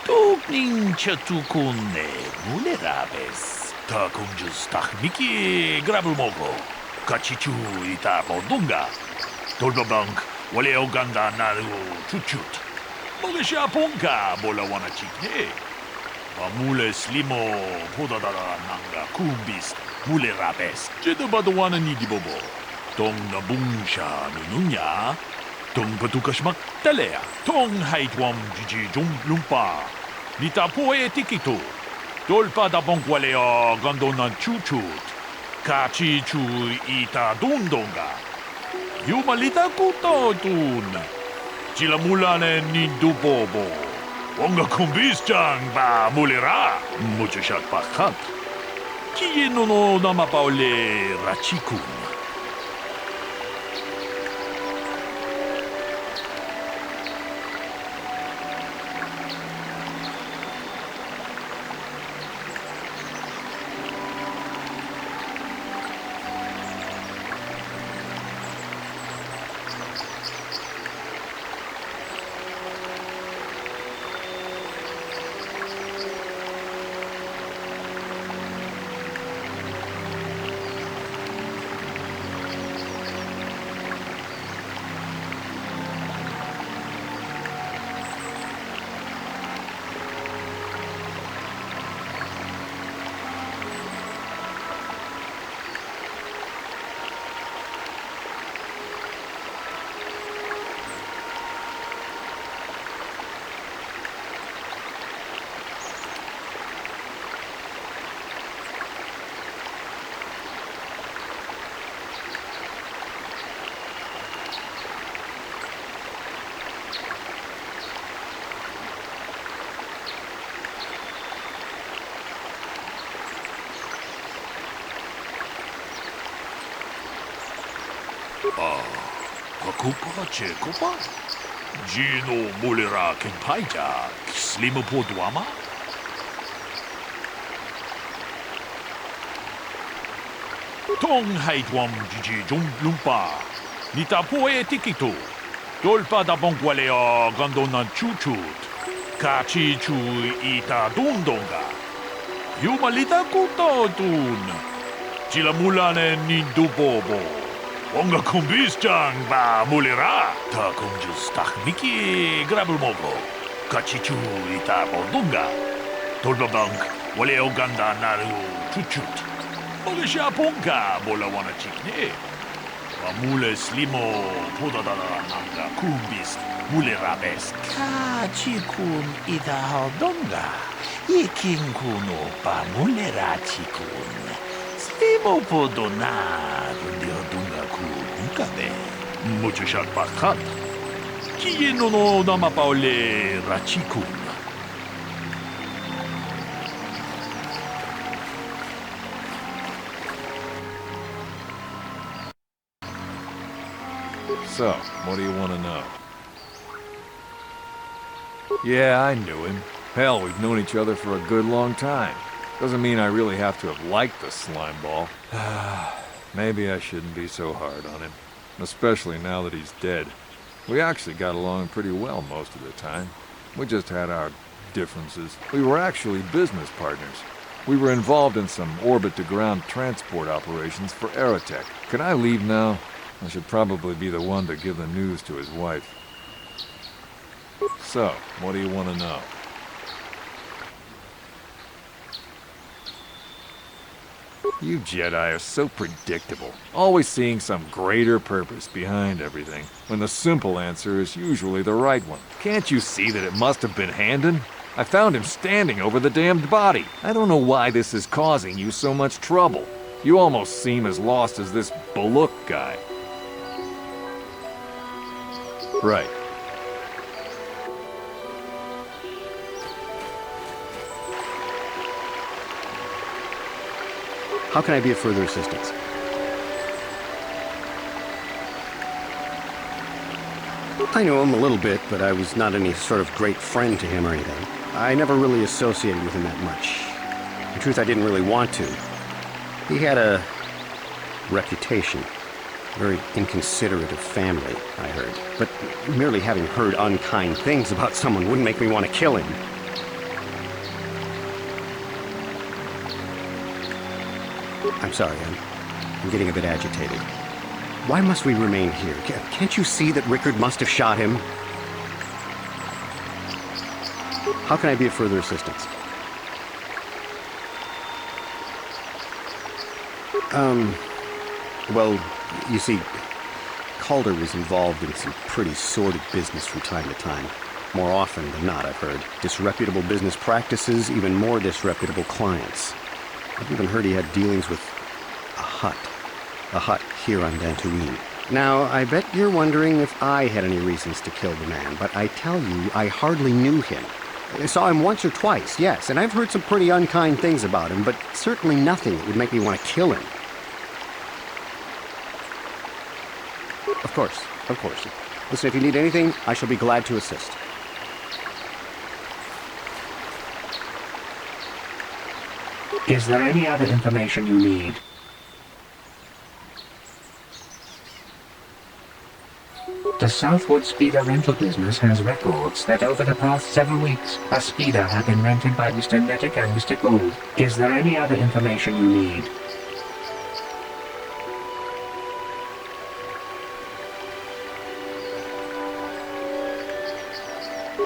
Tugning chatukune mulerabes. Ta kunjus takmiki grabulmogo. Kachichu ita bodunga. Toldobank wale oganda naru chuchut. Mogisha punka bola wana chikne. Mule slimo podadara nanga kumbis mulerabes. Jedabadawana nidibobo. Tong nabungsha nununya. Tong patukashmak talea. Tong haitwam jiji jum lumpa. Nita poe tikito. Dolpa da bongualea gandona chuchut. Kachi chu ita dundonga. Yumalita kuto tun. Chilamulane nindubobo. Wonga kumbis ba mulera. Mucho shat pakat. Kiye no namapaole rachikun. Hakupa Chekopa? Gino Mulira Kempaija, Slimapo Dwama? Tong Haitwam Gigi Lumpa, Nitapo e Tikito, Dolpa da Bongwalea Gandona Chuchut, Kachi Chu Ita Dundonga, Yumalita Kutotun, Chilamulane Nindubobo, Onga Kumbisjang Ba Mulira, Ta Kunjus Takmiki Grabulmogo, Kachichu Ita Bondunga, Dolba Bank, Waleo Ganda Naru Chuchut. Olisha Ponka Bolawana Chikne. Mule Slimo Pudadana Nanga Kumbis Mule Rabes Kachikun Ida Haldonga Ikin Kuno Pa Mule Rachikun Slimo Podona Diodunga Kunkabe Muchushat Bakhat Kieno no Namapaole Rachikun. So, what do you want to know? Yeah, I knew him. Hell, we've known each other for a good long time. Doesn't mean I really have to have liked the slime ball. Maybe I shouldn't be so hard on him. Especially now that he's dead. We actually got along pretty well most of the time. We just had our differences. We were actually business partners. We were involved in some orbit-to-ground transport operations for Aerotech. Can I leave now? I should probably be the one to give the news to his wife. So, what do you want to know? You Jedi are so predictable, always seeing some greater purpose behind everything, when the simple answer is usually the right one. Can't you see that it must have been Handon? I found him standing over the damned body. I don't know why this is causing you so much trouble. You almost seem as lost as this Baluk guy. Right. How can I be of further assistance? I knew him a little bit, but I was not any sort of great friend to him or anything. I never really associated with him that much. In truth, I didn't really want to. He had a reputation. Very inconsiderate of family, I heard. But merely having heard unkind things about someone wouldn't make me want to kill him. I'm sorry, I'm getting a bit agitated. Why must we remain here? Can't you see that Rickard must have shot him? How can I be of further assistance? Well, you see, Calder was involved in some pretty sordid business from time to time. More often than not, I've heard. Disreputable business practices, even more disreputable clients. I've even heard he had dealings with a hut here on Dantooine. Now, I bet you're wondering if I had any reasons to kill the man, but I tell you, I hardly knew him. I saw him once or twice, yes, and I've heard some pretty unkind things about him, but certainly nothing that would make me want to kill him. Of course, of course. Listen, if you need anything, I shall be glad to assist. Is there any other information you need? The Southwood Speeder rental business has records that over the past several weeks, a speeder had been rented by Mr. Nettic and Mr. Gould. Is there any other information you need?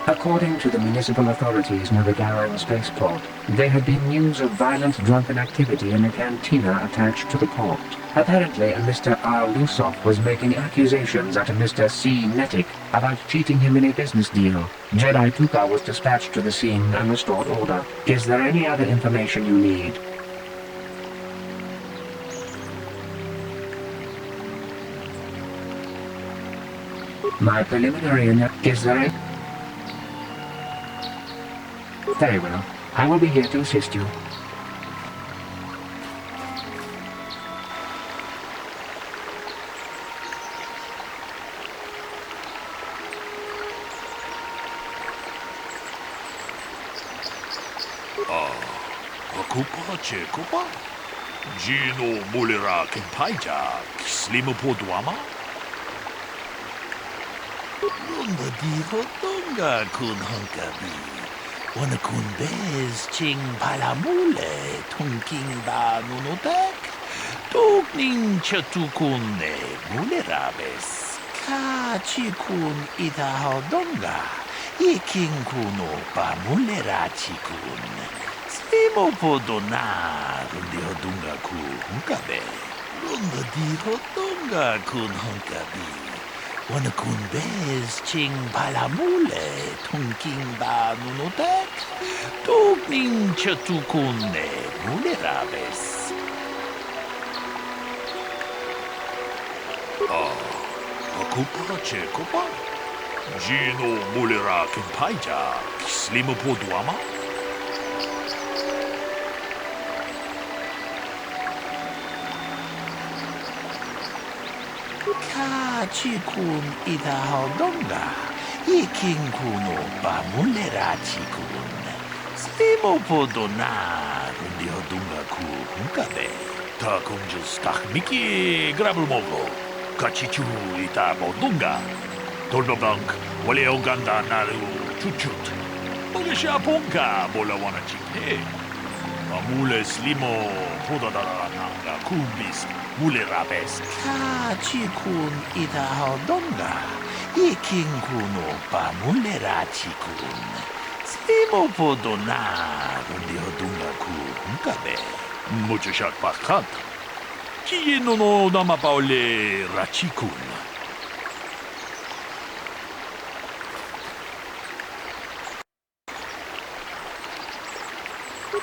According to the municipal authorities near the Garan spaceport, there had been news of violent drunken activity in a cantina attached to the port. Apparently, a Mr. R. Lusoff was making accusations at a Mr. C. Nettic about cheating him in a business deal. Jedi Tuka was dispatched to the scene and restored order. Is there any other information you need? My preliminary is there any... Very well. I will be here to assist you. Kupa che kupa? Gino mulera kempaija, slimu podwama? Runda diho donga kun hunkabi. Wana kun bez ching palamule, tunking ba nunotek. Tugning chatukune mulerabes. Ka chikun ida donga. Iking kuno ba mulera chikun. Slimo podona, rundi hodunga ku hunkabe. Runda diho donga kun hunkabi. Wana kun bez ching palamule, tunking ba nunotek, tugning chatukune mulerabes. Kupa che kupa? Gino mulera kempaija, slimo podwama? Ka chikun ida hodonga, iking kuno ba mulera chikun. Slimo podona, rundi hodunga ku hunkabe. Ta kunjus miki grabulmogo. Kachichu ita bodunga. Tolbabank, wale oganda naru chuchut. Bogesha ponka bola wana chikne. Amule slimo podadara nanga kumbis mule rabes. Kachikun ita hodonga. Iking kuno ba mule rachikun. Slimo podona rundi hodunga ku hunkabe. Mucho shat paskant. Chino no namapaole rachikun.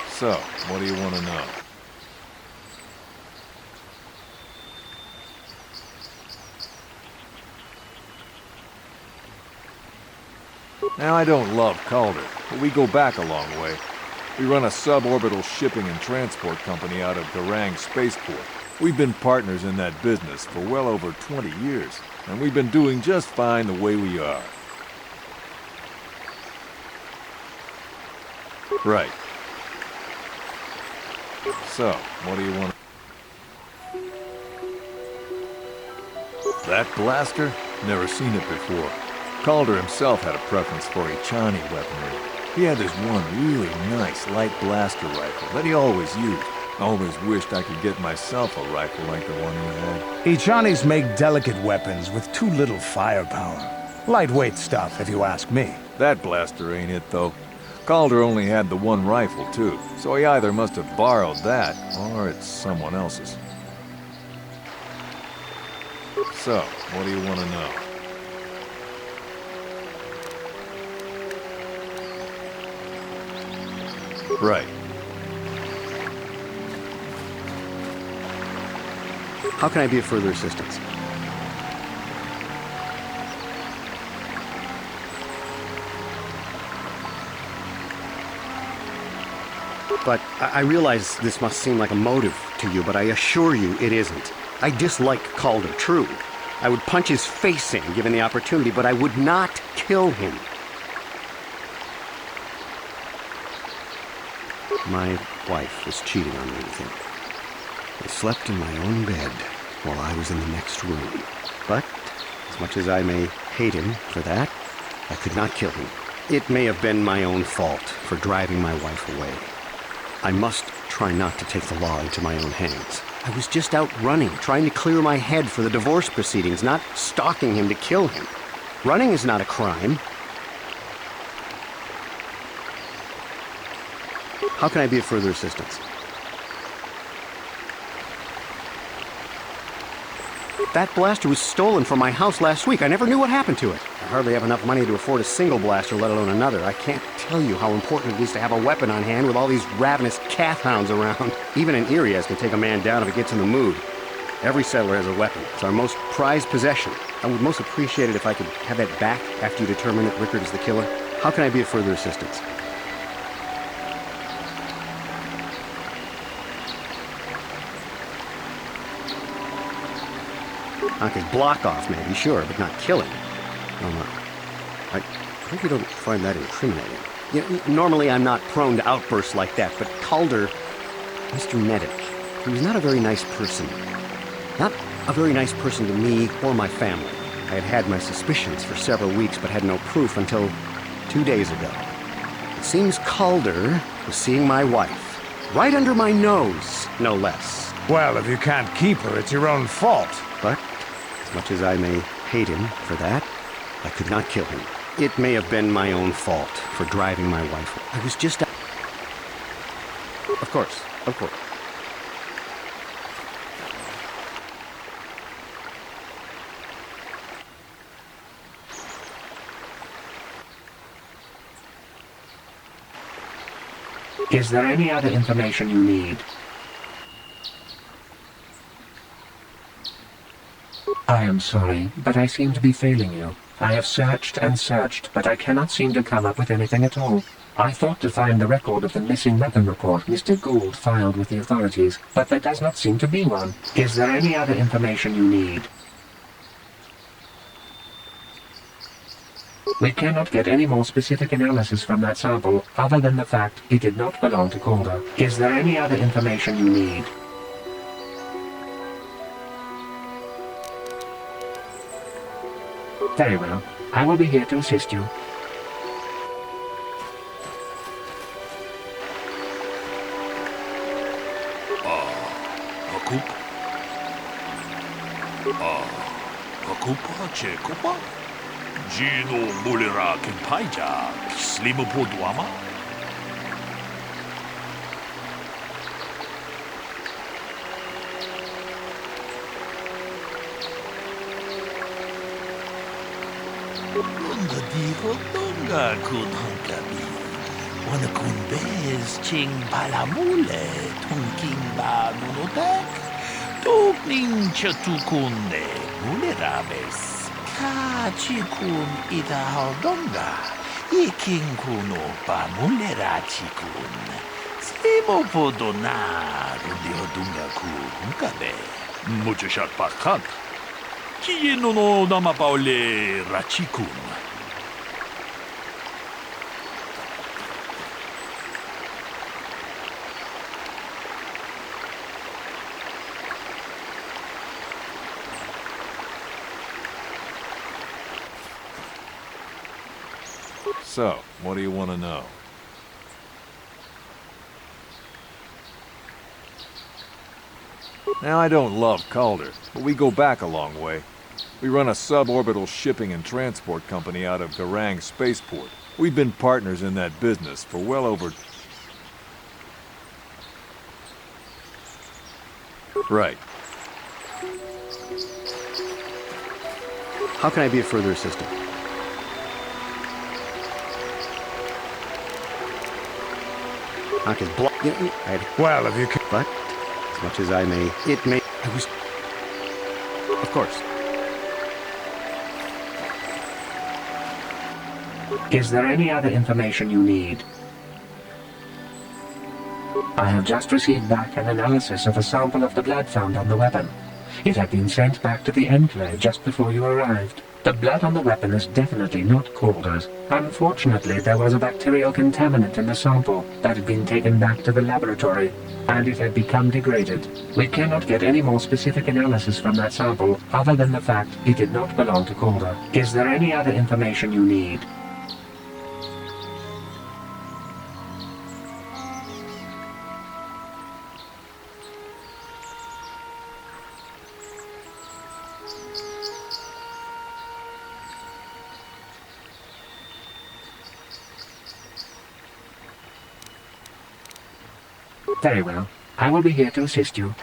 So, what do you want to know? Now, I don't love Calder, but we go back a long way. We run a suborbital shipping and transport company out of Garang Spaceport. We've been partners in that business for well over 20 years, and we've been doing just fine the way we are. Right. So, what do you want? That blaster? Never seen it before. Calder himself had a preference for Ichani weaponry. He had this one really nice light blaster rifle that he always used. I always wished I could get myself a rifle like the one he had. Ichanis make delicate weapons with too little firepower. Lightweight stuff, if you ask me. That blaster ain't it, though. Calder only had the one rifle, too, so he either must have borrowed that, or it's someone else's. So, what do you want to know? Right. How can I be of further assistance? But I realize this must seem like a motive to you, but I assure you it isn't. I dislike Calder, true. I would punch his face in, given the opportunity, but I would not kill him. My wife was cheating on me with him. I slept in my own bed while I was in the next room. But, as much as I may hate him for that, I could not kill him. It may have been my own fault for driving my wife away. I must try not to take the law into my own hands. I was just out running, trying to clear my head for the divorce proceedings, not stalking him to kill him. Running is not a crime. How can I be of further assistance? That blaster was stolen from my house last week. I never knew what happened to it. I hardly have enough money to afford a single blaster, let alone another. I can't tell you how important it is to have a weapon on hand with all these ravenous calf hounds around. Even an Irias can take a man down if it gets in the mood. Every settler has a weapon. It's our most prized possession. I would most appreciate it if I could have that back after you determine that Rickard is the killer. How can I be of further assistance? I could block off, maybe, sure, but not kill him. No. I hope you don't find that incriminating. Normally I'm not prone to outbursts like that, but Calder, Mr. Medic, he was not a very nice person. Not a very nice person to me or my family. I had had my suspicions for several weeks, but had no proof until 2 days ago. It seems Calder was seeing my wife, right under my nose, no less. Well, if you can't keep her, it's your own fault. But, as much as I may hate him for that, I could not kill him. It may have been my own fault for driving my wife. I was just... Of course, of course. Is there any other information you need? I am sorry, but I seem to be failing you. I have searched and searched, but I cannot seem to come up with anything at all. I thought to find the record of the missing weapon report Mr. Gould filed with the authorities, but there does not seem to be one. Is there any other information you need? We cannot get any more specific analysis from that sample, other than the fact it did not belong to Calder. Is there any other information you need? Very well. I will be here to assist you. Hakupa Chekupa? Gino Mulira Kimpaija, Slimapoduama? Dunga diho dunga kun hankabi. Wana kun bez ching palamule tunking ba nunotek. Tukning chatukunde mulerabes. Ka chikun ita haldonga. Iking kuno pa mulera chikun. Slimo podona rundi hodunga ku hunkabe. Muchashat pakant. Kieno no namapaole rachikun. So, what do you want to know? Now, I don't love Calder, but we go back a long way. We run a suborbital shipping and transport company out of Garang Spaceport. We've been partners in that business for well over... Right. How can I be of further assistance? Well, if you can... But, as much as I may... It may... I was... Of course. Is there any other information you need? I have just received back an analysis of a sample of the blood found on the weapon. It had been sent back to the Enclave just before you arrived. The blood on the weapon is definitely not Calder's. Unfortunately, there was a bacterial contaminant in the sample that had been taken back to the laboratory, and it had become degraded. We cannot get any more specific analysis from that sample, other than the fact it did not belong to Calder. Is there any other information you need? Very well. I will be here to assist you.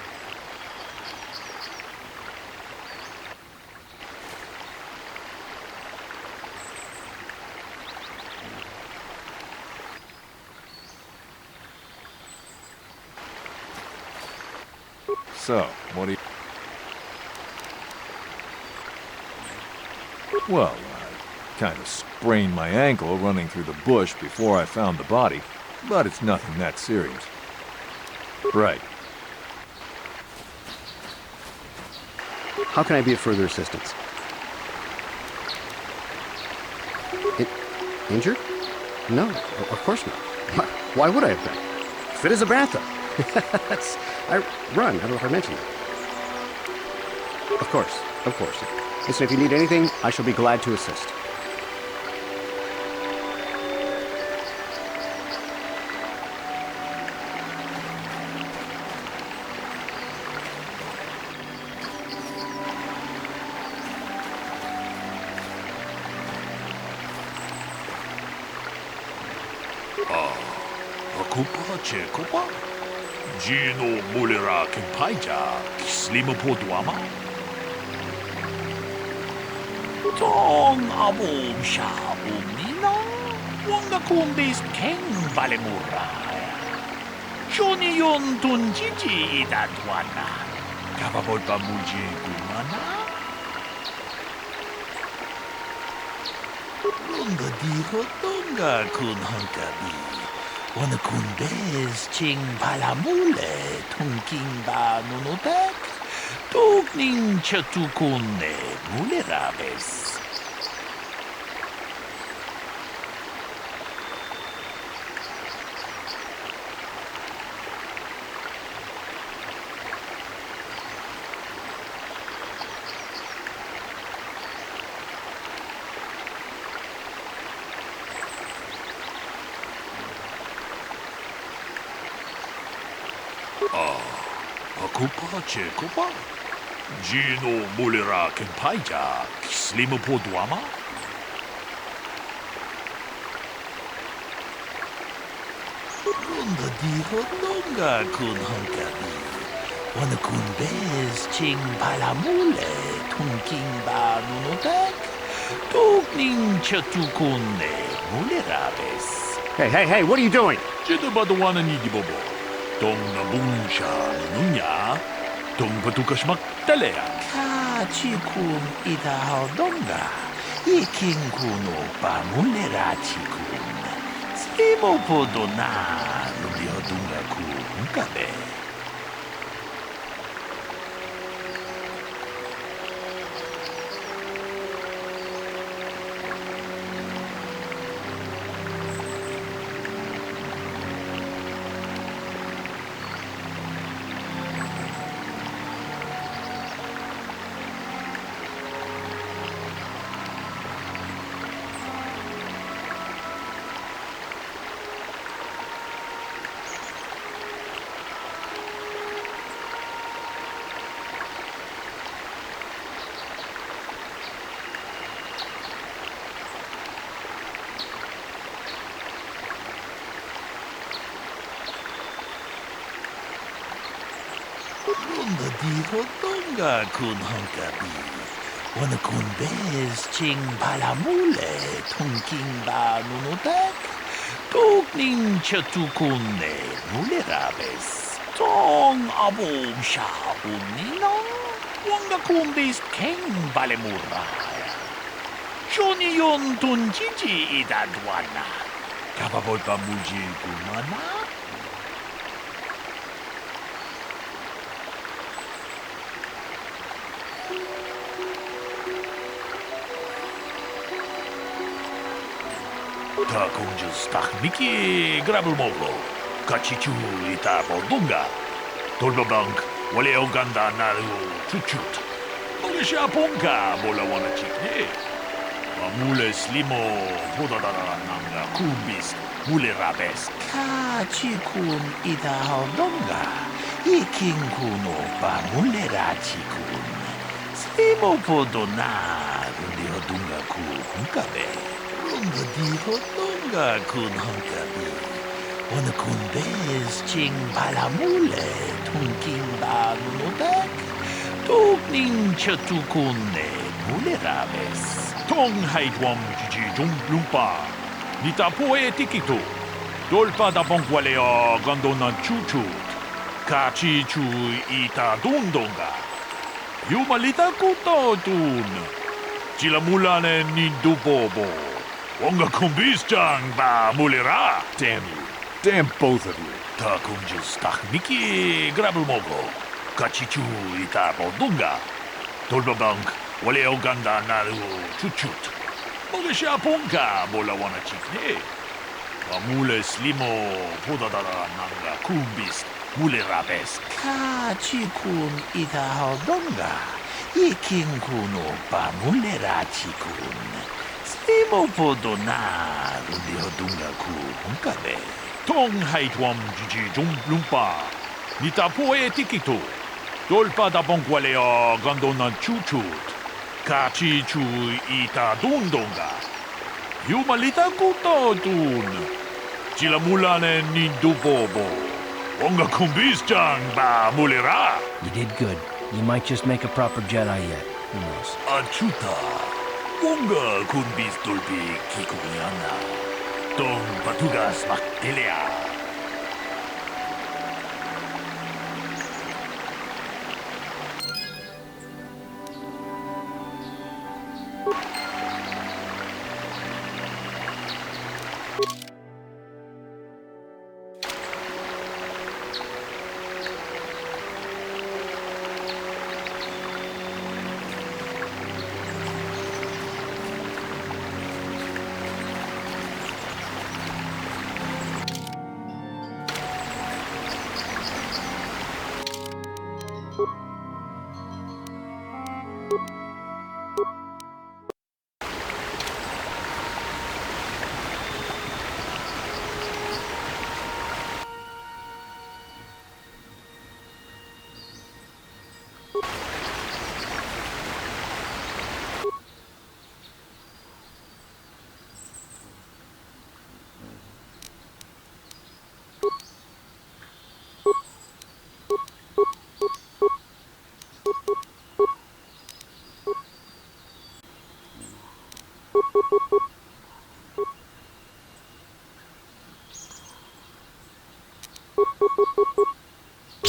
So, what do you... Well, I kind of sprained my ankle running through the bush before I found the body, but it's nothing that serious. Right. How can I be of further assistance? Injured? No, of course not. Why would I have been? Fit as a bathtub. I run. I don't know if I mentioned that. Of course, of course. Listen, if you need anything, I shall be glad to assist. Kupa Chekopa? Gino Mulera Kimpaija, Slima Poduama? Tong Abum Sha Umnina, Wanga Kumbis Ken Balemura. Shoni Yon Tunjiji Idatwana, Kababota Muji Gumana? Runga Diho Tonga Kun Hankabi. Wana kunbes ching palamule tungking ba nunutek tukning chatukune mulerabes. Kupa Chekopa? Gino Mulera Kimpaija, Slima Poduama? Runda Diho Longa Kun Hankabi. Wana Kunbes Ching Palamule, Tungking Ba Nunotek, Tukning Chatukune, Mulerabes. Hey, what are you doing? Jitterbaduana Nidibobo. Dong na bunsha nunya, dong patukas magtalea. Kachikun idahaldonga, iking kuno pa mulerachikun. Slimo podona, nubihodunga kun kabe. Runda Diho Donga Kun Hankabi. Wana Kunbes Ching Palamule Tungking Ba Nunutek Tukning Chatukune Mulerabes Tong Abum Sha Umnina Wanga Kumbis King Balemuraya Shoni Yon Tunjiji Idadwana Kababota Muji Gumana. Ta kunjus takmiki grabulmogo, kachichu ita bodunga, tolbabank, wale oganda naru chuchut. Mogisha ponka bola wana chikne. Mamule slimo podadara nanga kubis, mule rabes. Kachikun ita hodonga, iking kuno pa mule rachikun. Slimo podona, rundi hodunga ku hunkabe. Runda Diho Donga Kun Hankabi. Wana Kunbes Ching Palamule Tungking Ba Nunotek Tukning Chatukune Mulerabes Tong Haitwam Jiji Jung Lumpa Nita Poe Tikito Dolpa da Bonkwalea Gandona Chuchut Kachi Chu Ita Dundonga Yumalita Kutotun Chilamulane Nindubobo Wonga Kumbis-chang ba mulera? Damn you. Damn both of you. Ta kunjus takmiki grabulmogo. Kachichu ita bodunga. Tolbabank wale oganda naru chuchut. Mogisha ponka bola wana chikne. Mule slimo podadara nanga kumbist mulerabest. Kachikun itahodonga. Ikin kuno pa mulerachikun. Slimo podona rudihodunga ku hunkabe. Tong haitwam jiji jumplumpa. Nita poe tikito. Dolpa da bonkwalea gandona chuchut. Kachi chu ita dundonga. Yumalita kuto dun. Chila mulane nindubobo. Wonga kumbis ba mulera. You did good. You might just make a proper Jedi yet. Who knows? Achuta. Wonga kumbis dolpi kikuyana. Tong batugas maktelea.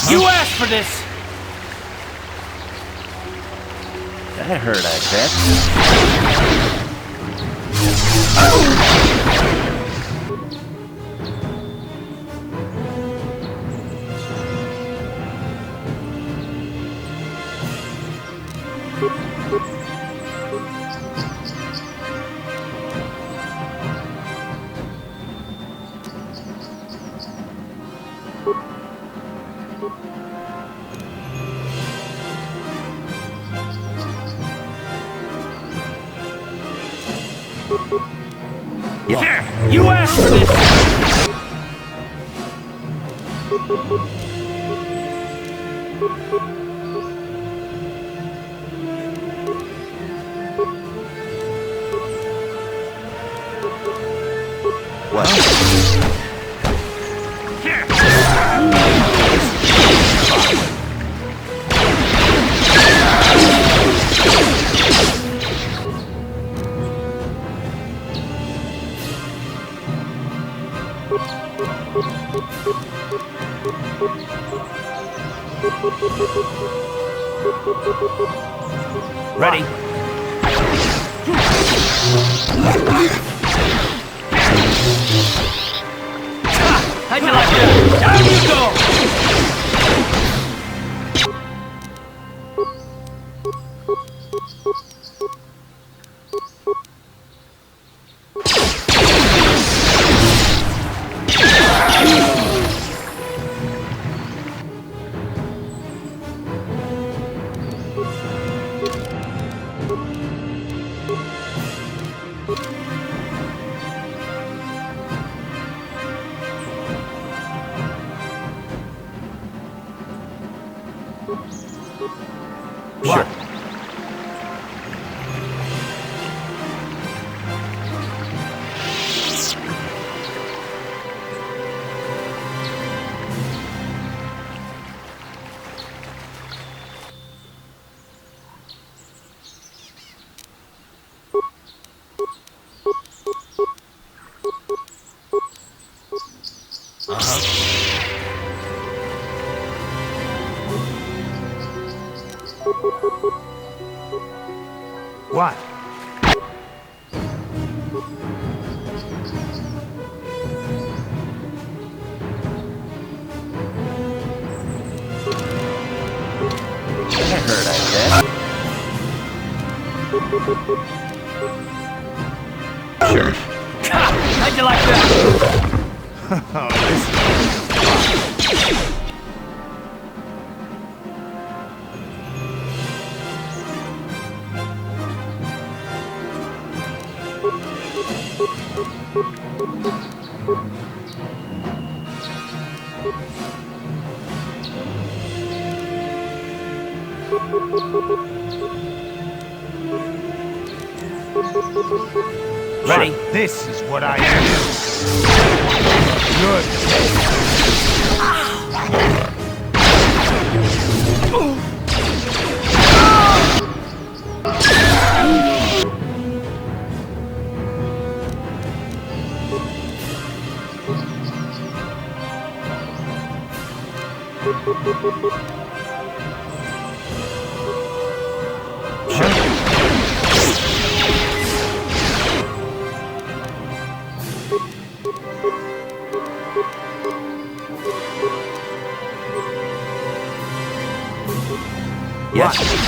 You asked for this! That hurt, I bet. Yeah, you asked for this! Ready? How'd you like that? Down you go! What? What? That hurt, I bet. Sure. How'd you like that? Oh, this... Ready? This is what I am. Yes.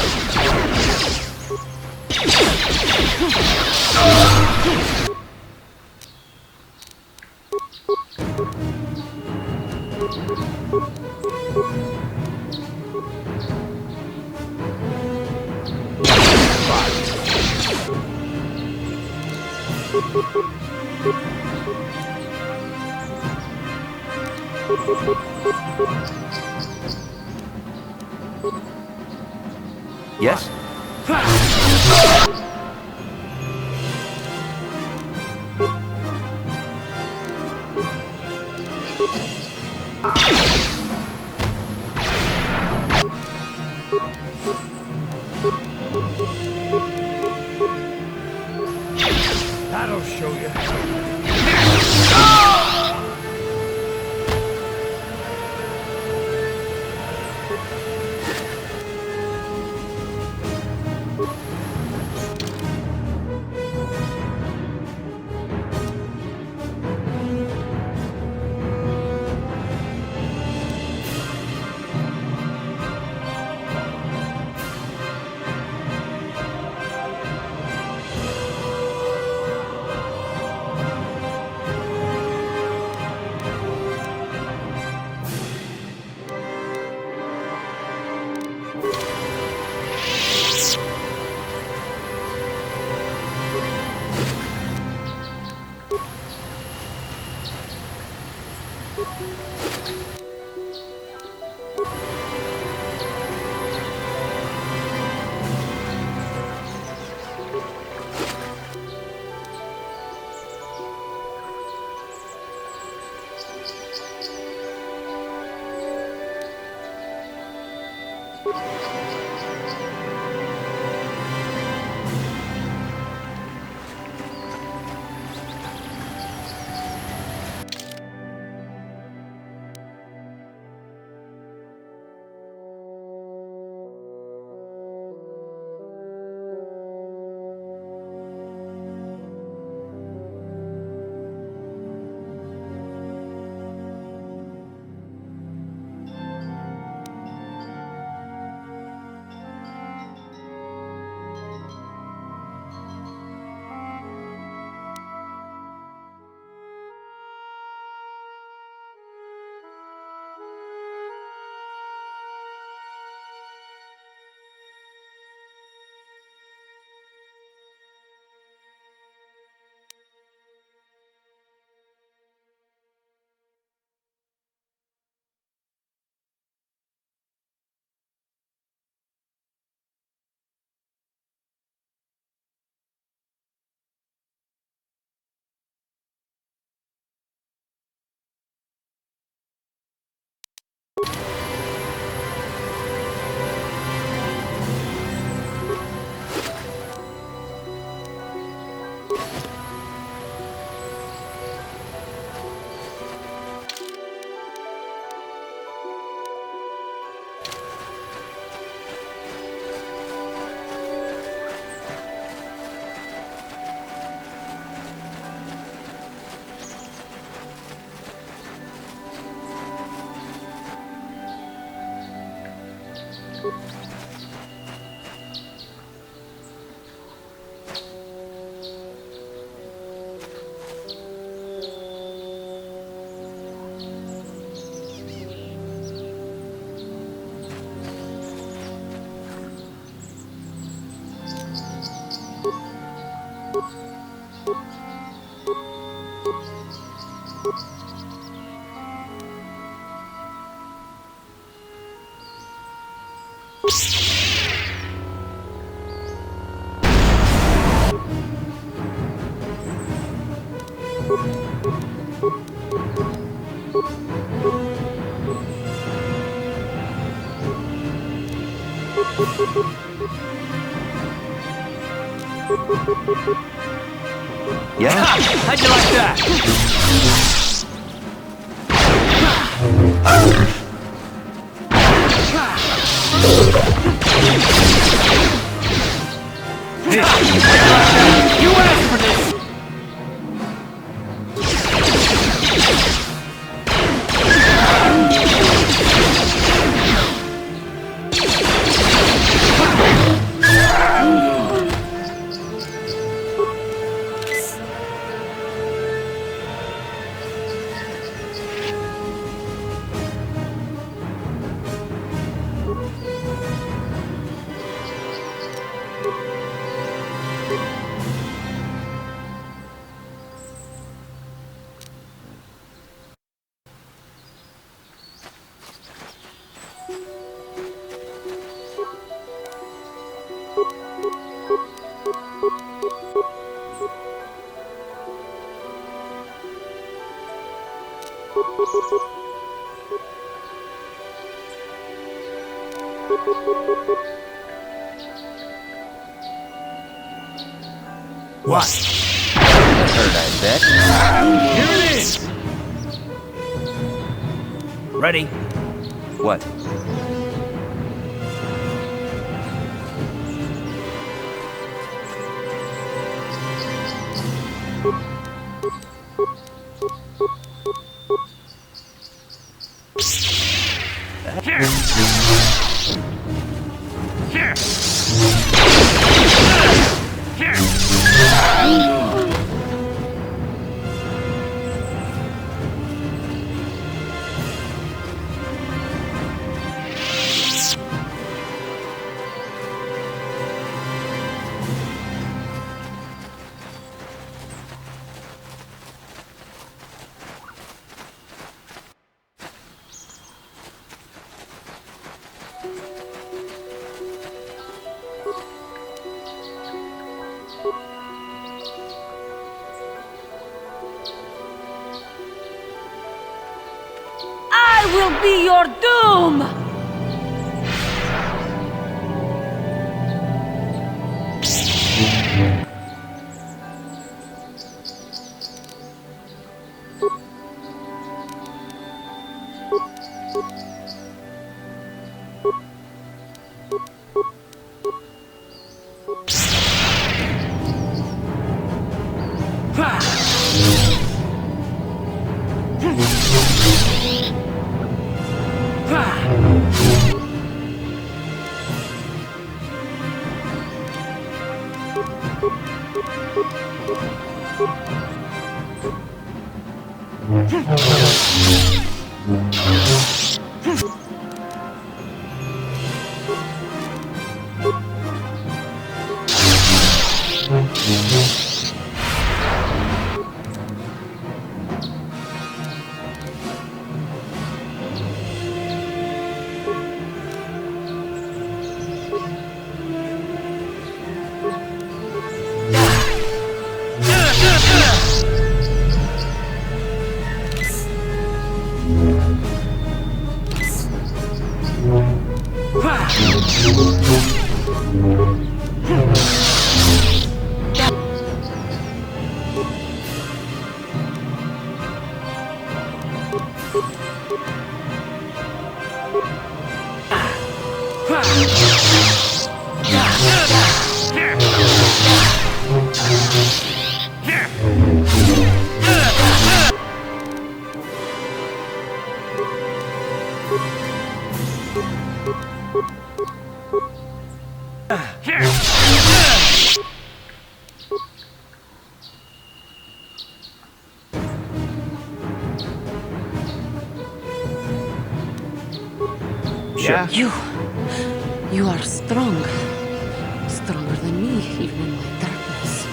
Yes. That'll show you. Yeah? How'd you like that? You asked for this! What? Heard, I bet. Here it is! Ready? What? I will be your doom! Yeah? You are strong. Stronger than me, even in my darkness.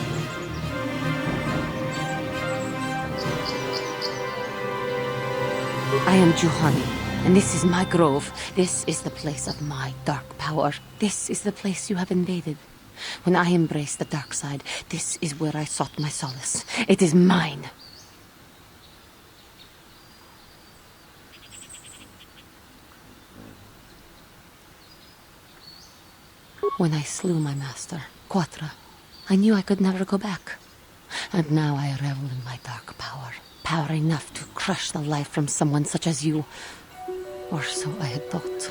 I am Juhani, and this is my grove. This is the place of my dark power. This is the place you have invaded. When I embraced the dark side, this is where I sought my solace. It is mine. When I slew my master, Quatra, I knew I could never go back. And now I revel in my dark power. Power enough to crush the life from someone such as you. Or so I had thought.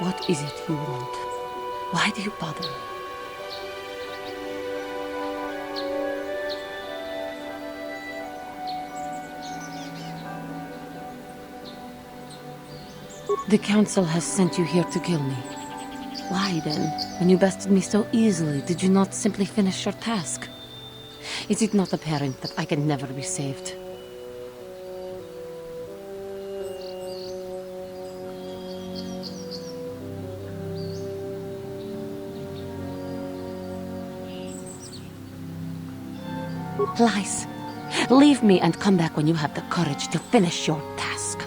What is it you want? Why do you bother me? The Council has sent you here to kill me. Why then, when you bested me so easily, did you not simply finish your task? Is it not apparent that I can never be saved? Lies. Leave me and come back when you have the courage to finish your task.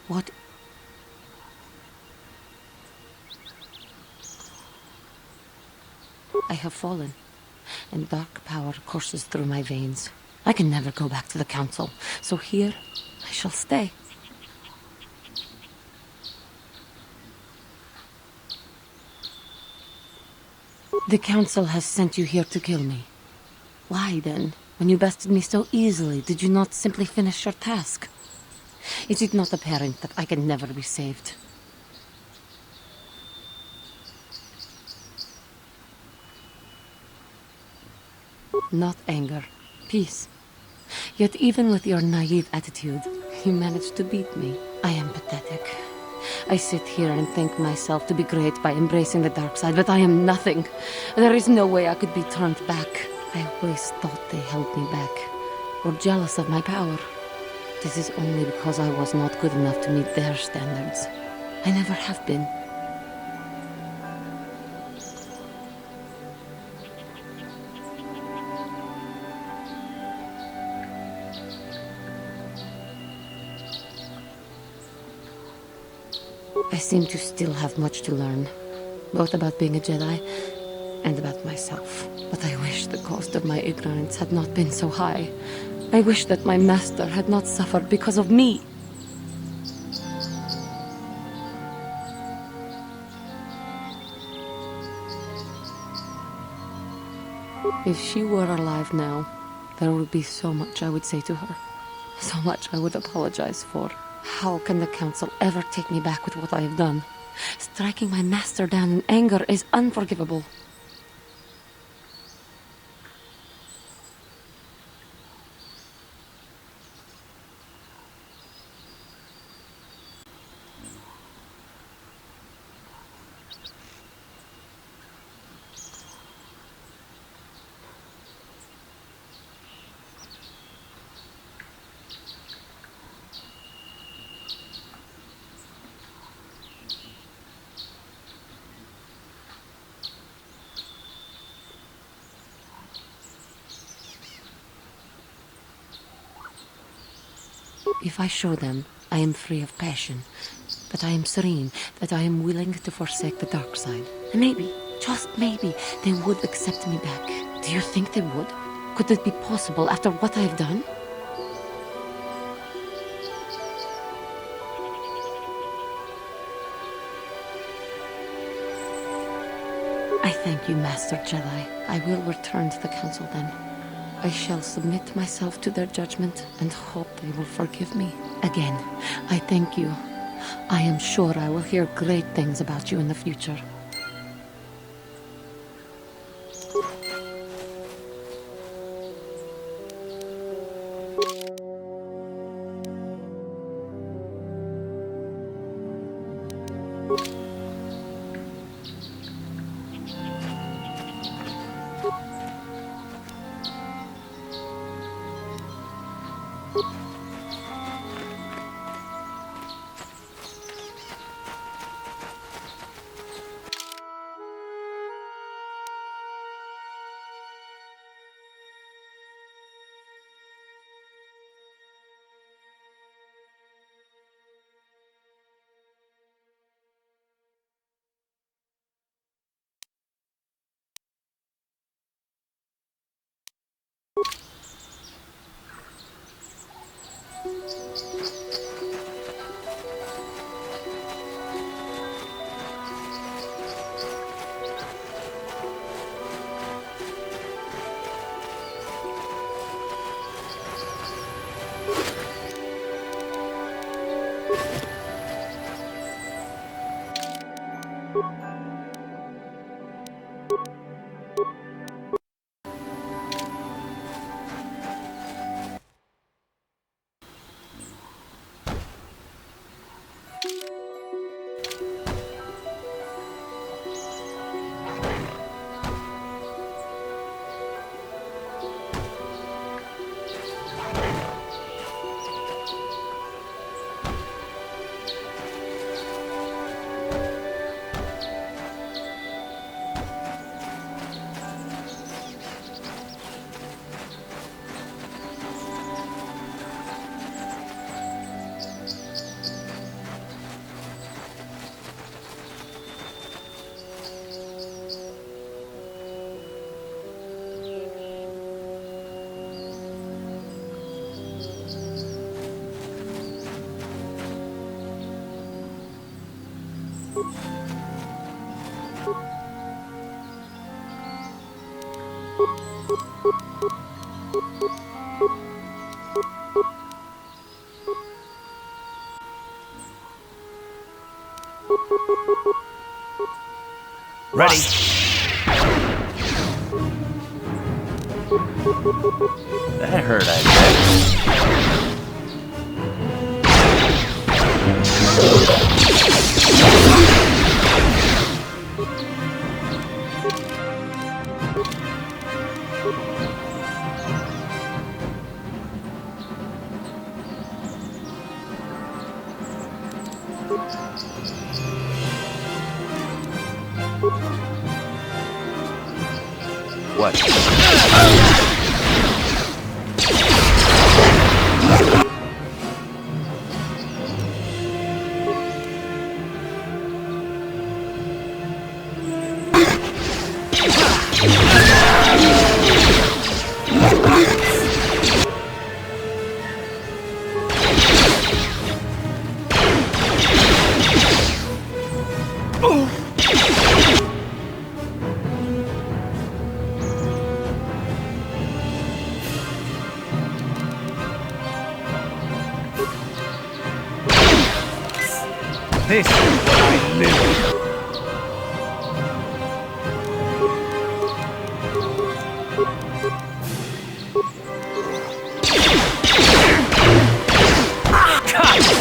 What? I have fallen, and dark power courses through my veins. I can never go back to the Council, so here I shall stay. The Council has sent you here to kill me. Why then, when you bested me so easily, did you not simply finish your task? Is it not apparent that I can never be saved? Not anger, peace. Yet even with your naive attitude, you managed to beat me. I am pathetic. I sit here and think myself to be great by embracing the dark side, but I am nothing. There is no way I could be turned back. I always thought they held me back, or jealous of my power. This is only because I was not good enough to meet their standards. I never have been. I seem to still have much to learn, both about being a Jedi and about myself. But I wish the cost of my ignorance had not been so high. I wish that my master had not suffered because of me. If she were alive now, there would be so much I would say to her. So much I would apologize for. How can the Council ever take me back with what I have done? Striking my master down in anger is unforgivable. If I show them, I am free of passion, that I am serene, that I am willing to forsake the dark side. And maybe, just maybe, they would accept me back. Do you think they would? Could it be possible after what I have done? I thank you, Master Jedi. I will return to the Council then. I shall submit myself to their judgment and hope they will forgive me. Again, I thank you. I am sure I will hear great things about you in the future. Ready. That hurt, I bet. What? This is what I live.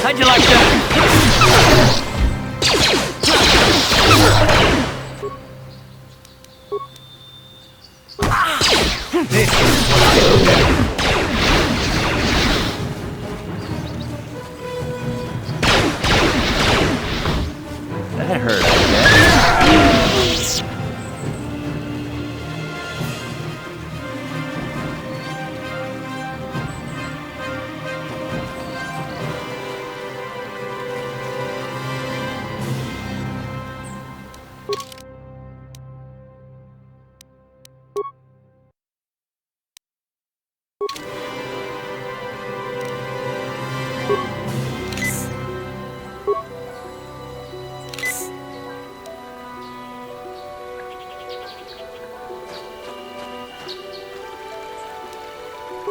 How'd you like that? This is what I live. That hurt, I guess.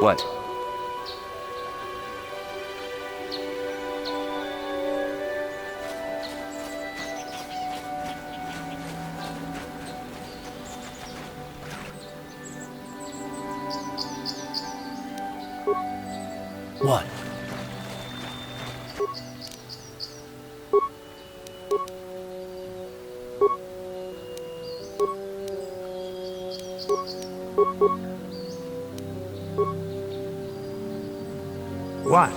What? What? What?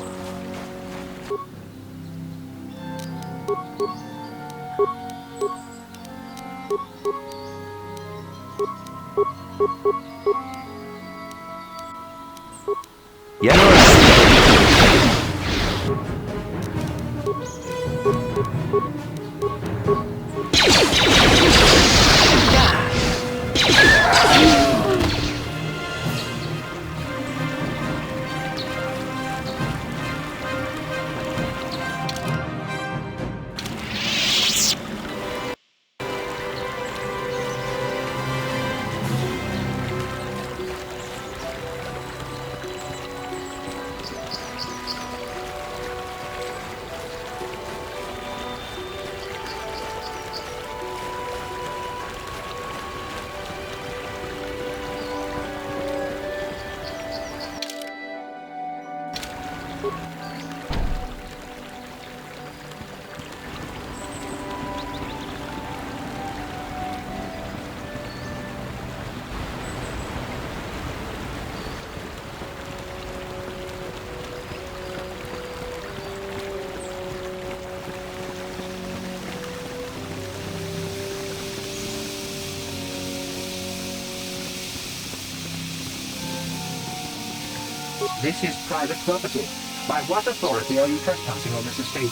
This is private property. By what authority are you trespassing on this estate?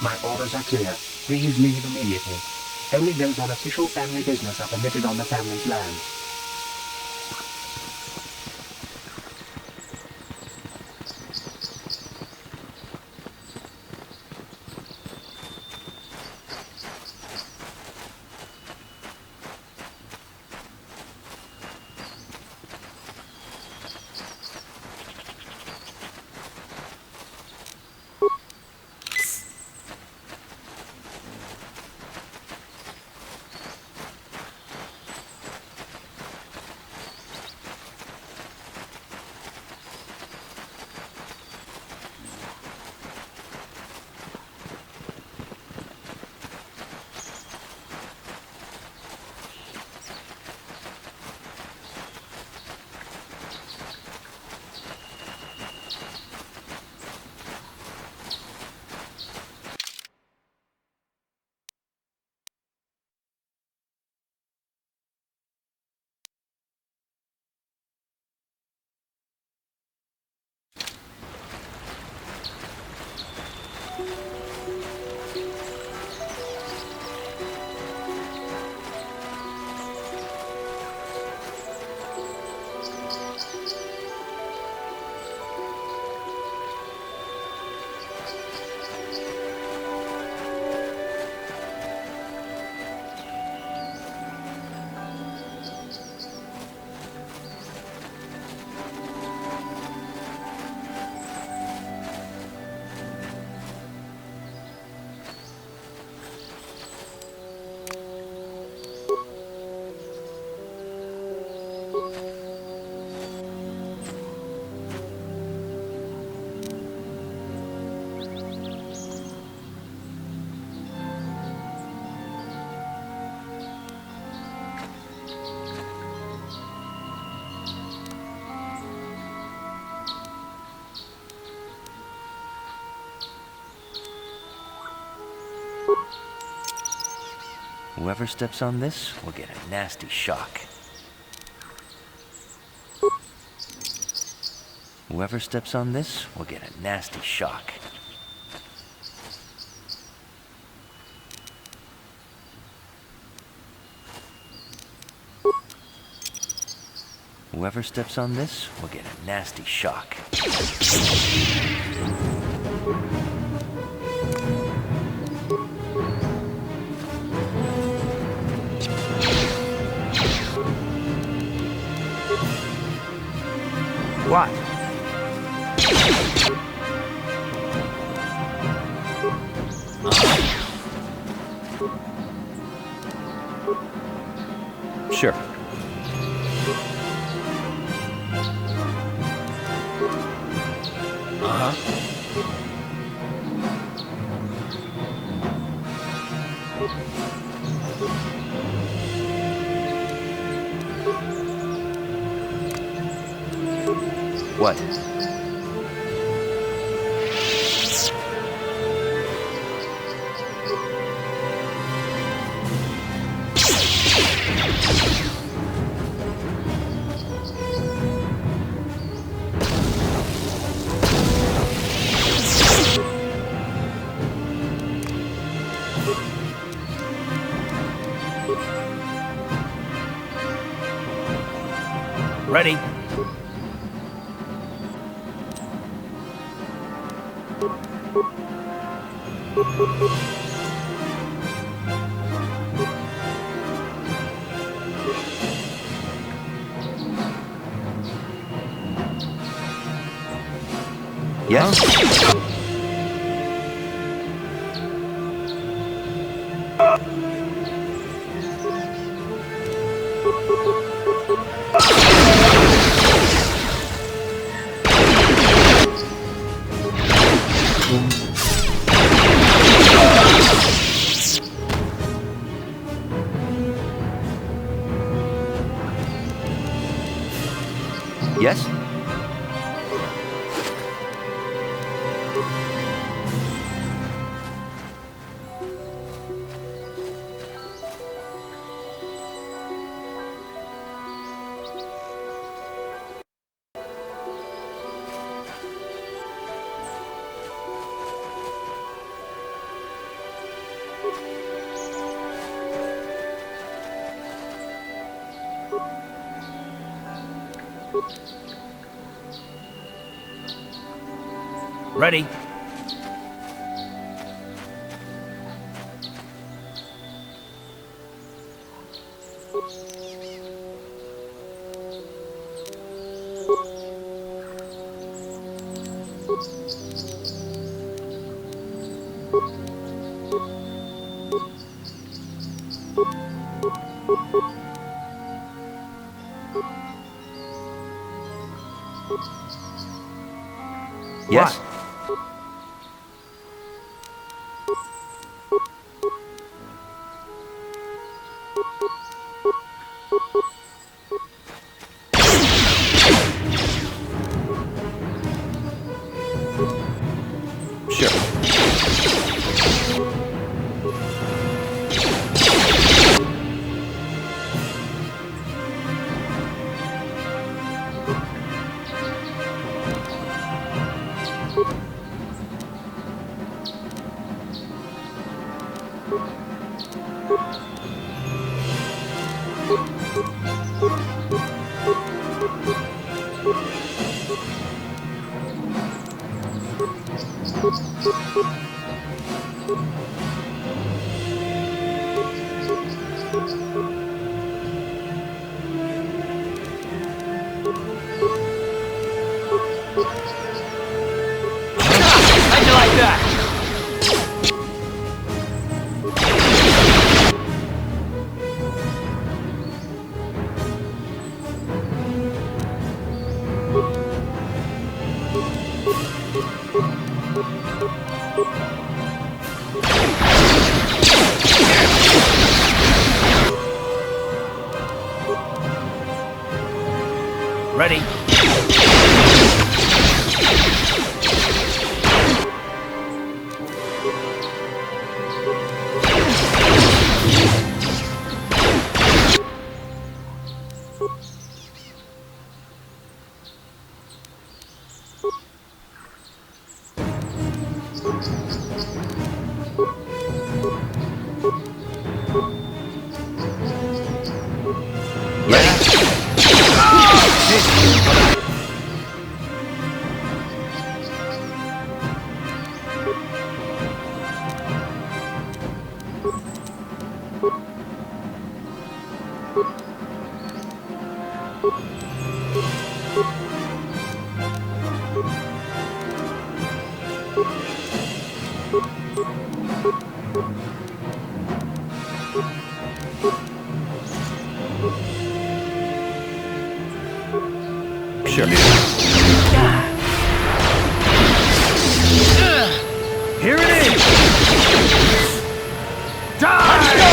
My orders are clear. Please leave immediately. Only those on official family business are permitted on the family's land. Whoever steps on this will get a nasty shock. Whoever steps on this will get a nasty shock. Whoever steps on this will get a nasty shock. What? Sure. What? Ready. Yes? Yes? Ready. Yes? Sure. How'd you like that? Ready. Sure. Here it is! Die!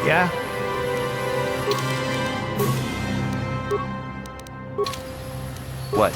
Yeah? What?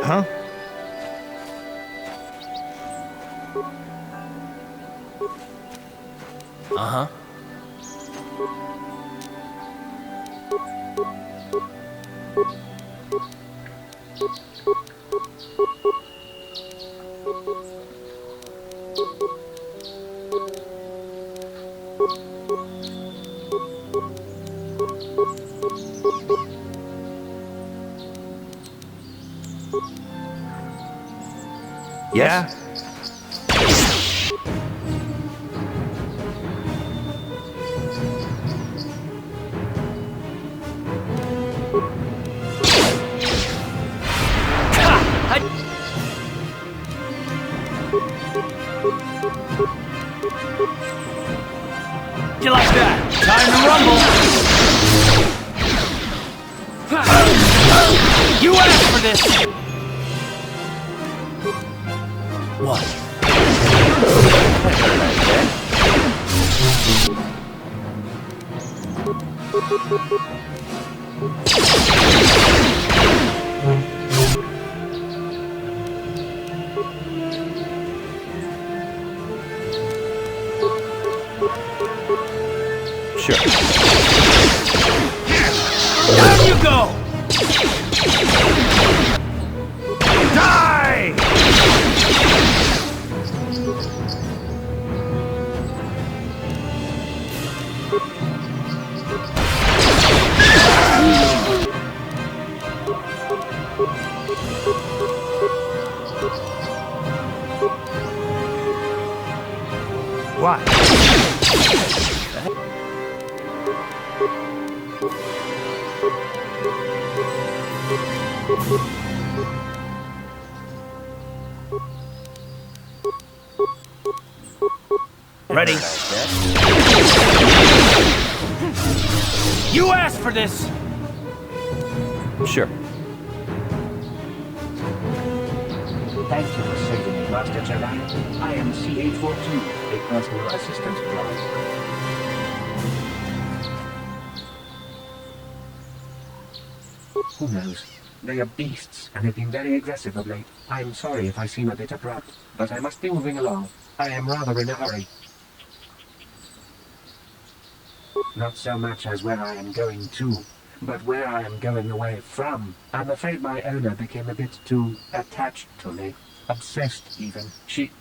Huh? Uh-huh. Yes? You like that? Time to rumble! You asked for this! What? Sure. Down you go! Die! What? Ready? You asked for this! Sure. Thank you for saving me, Master Jedi. I am C-842, a personal assistant droid. Who knows? They are beasts and have been very aggressive of late. I'm sorry if I seem a bit abrupt, but I must be moving along. I am rather in a hurry. Not so much as where I am going to, but where I am going away from. I'm afraid my owner became a bit too attached to me. Obsessed, even. She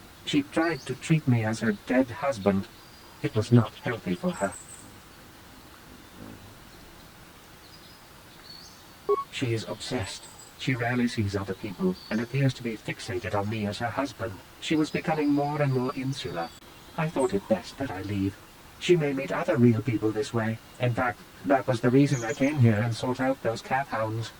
tried to treat me as her dead husband. It was not healthy for her. She is obsessed. She rarely sees other people, and appears to be fixated on me as her husband. She was becoming more and more insular. I thought it best that I leave. She may meet other real people this way. In fact, that was the reason I came here and sought out those cat hounds.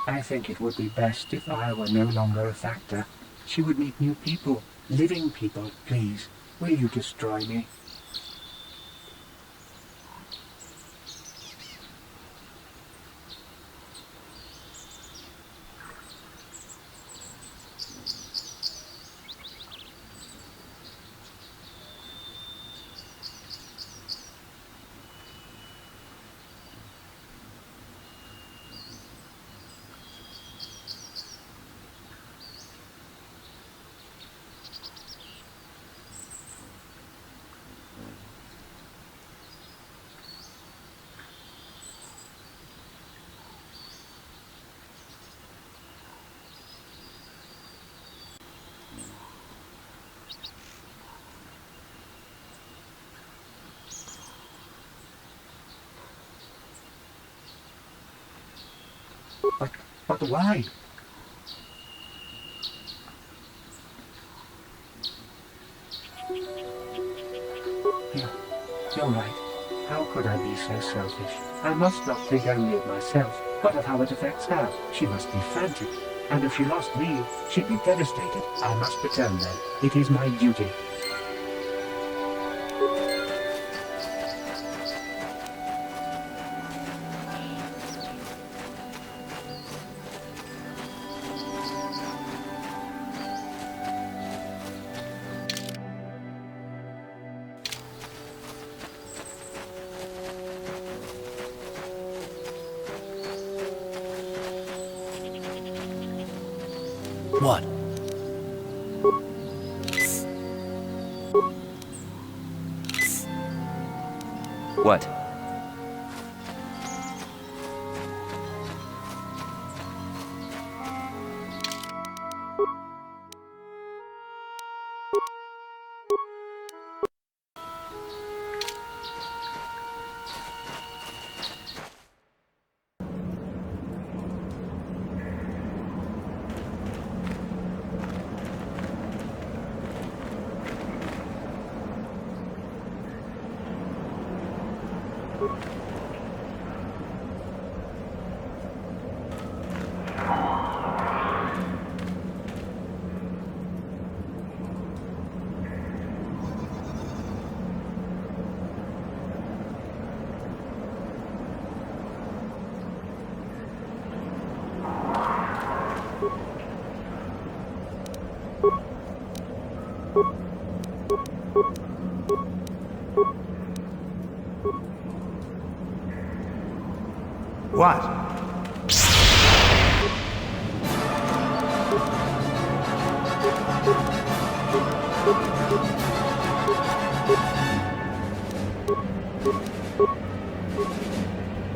I think it would be best if I were no longer a factor. She would meet new people, living people. Please, will you destroy me? But why? You're right. How could I be so selfish? I must not think only of myself, but of how it affects her. She must be frantic. And if she lost me, she'd be devastated. I must return then. It is my duty. What? What? What?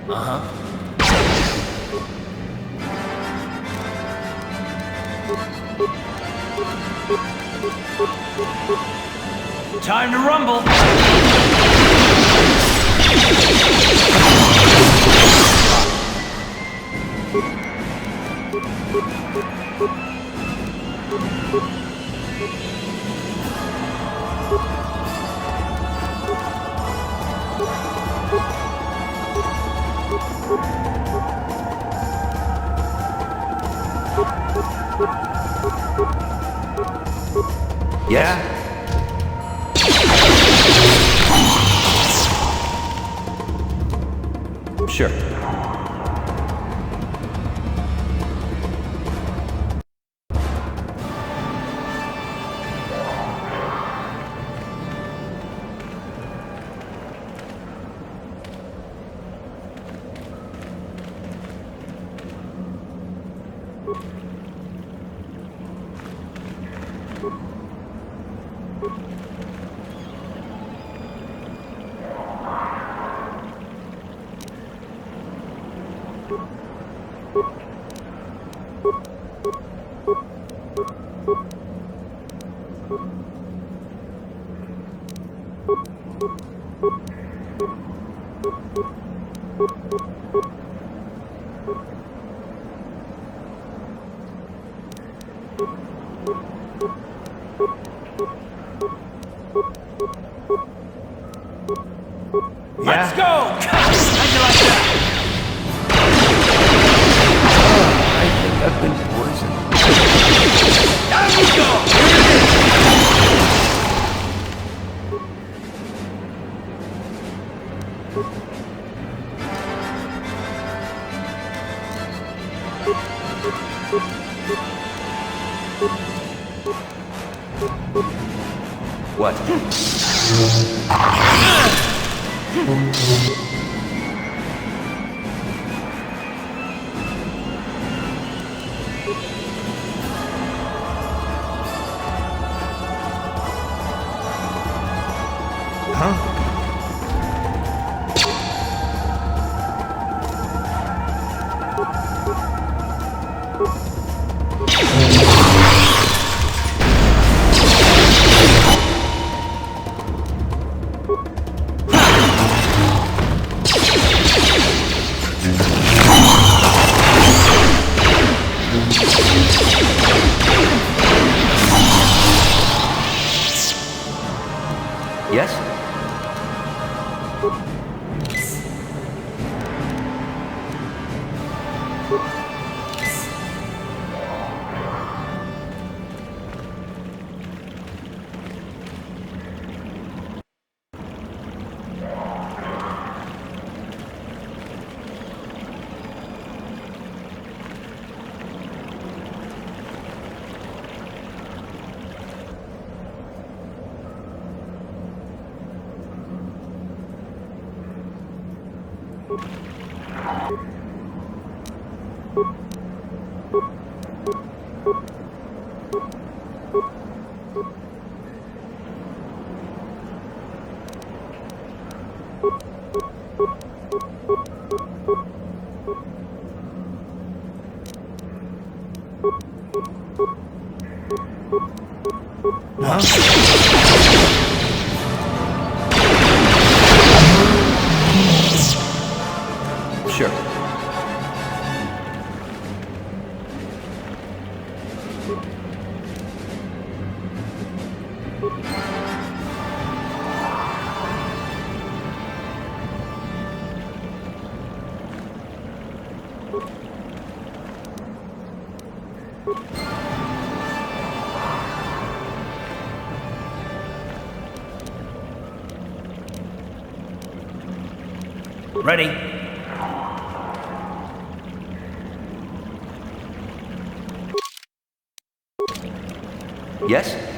Uh-huh. Time to rumble! Yeah? Sure. Let's go! How'd you like that? I think I've been poisoned. Down you go! What? Yes? Sure. Ready. Yes?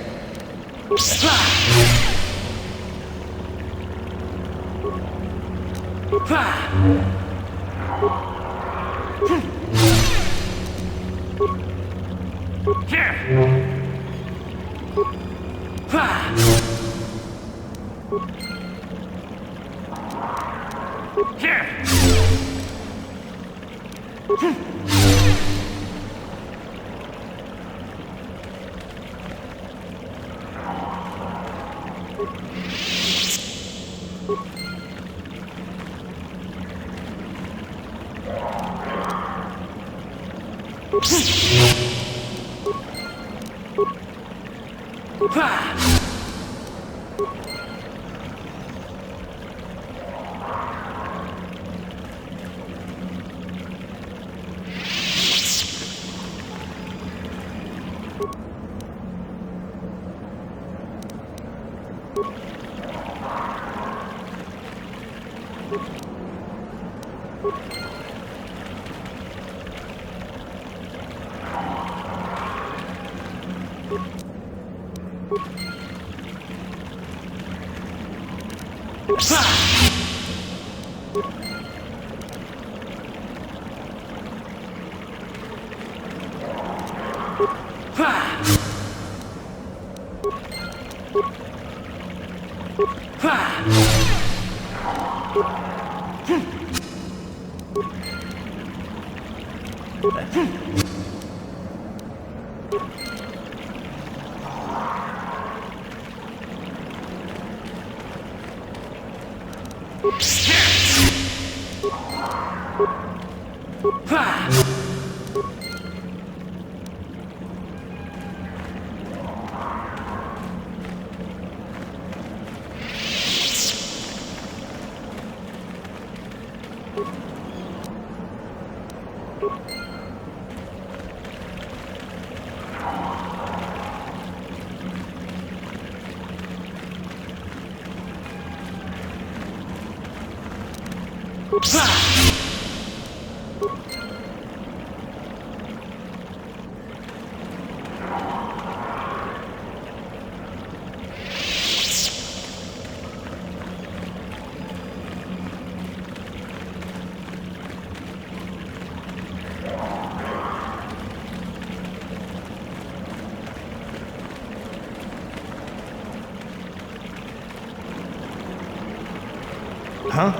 Huh?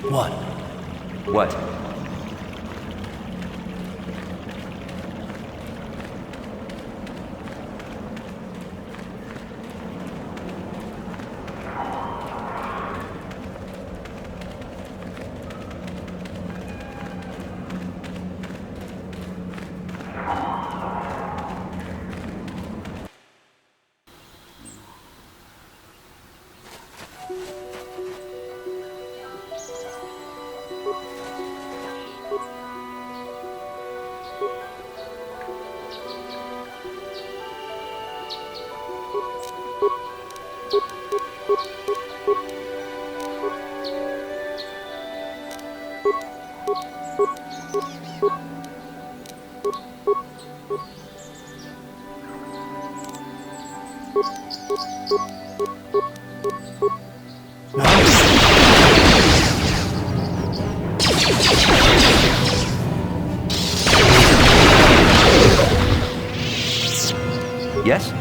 What? What? Yes?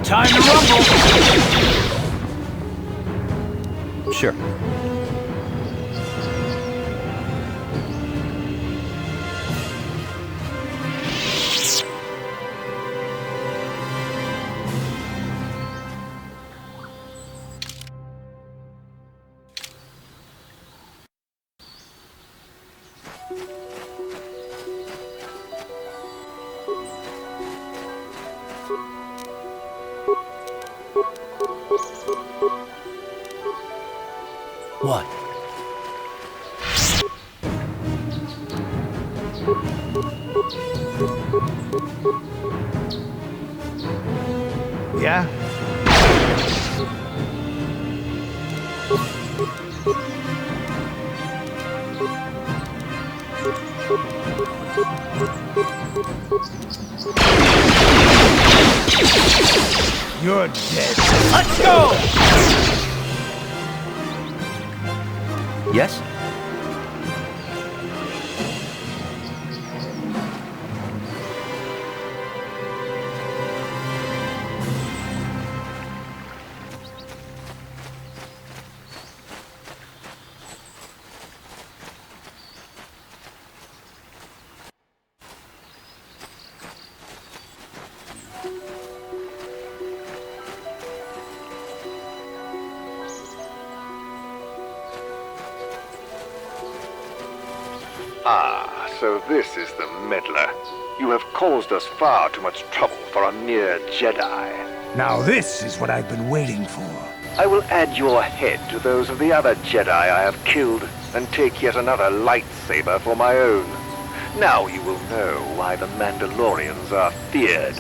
Time to rumble! Sure. What? Yeah? You're dead. Let's go! Yes? Ah, so this is the meddler. You have caused us far too much trouble for a mere Jedi. Now this is what I've been waiting for. I will add your head to those of the other Jedi I have killed, and take yet another lightsaber for my own. Now you will know why the Mandalorians are feared.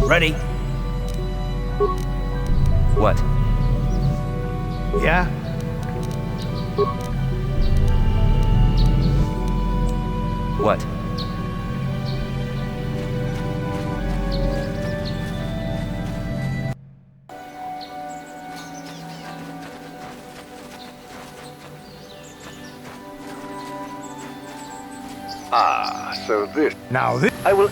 Ready? What? Yeah? What? Ah, so this... Now this... I will...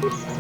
Ready.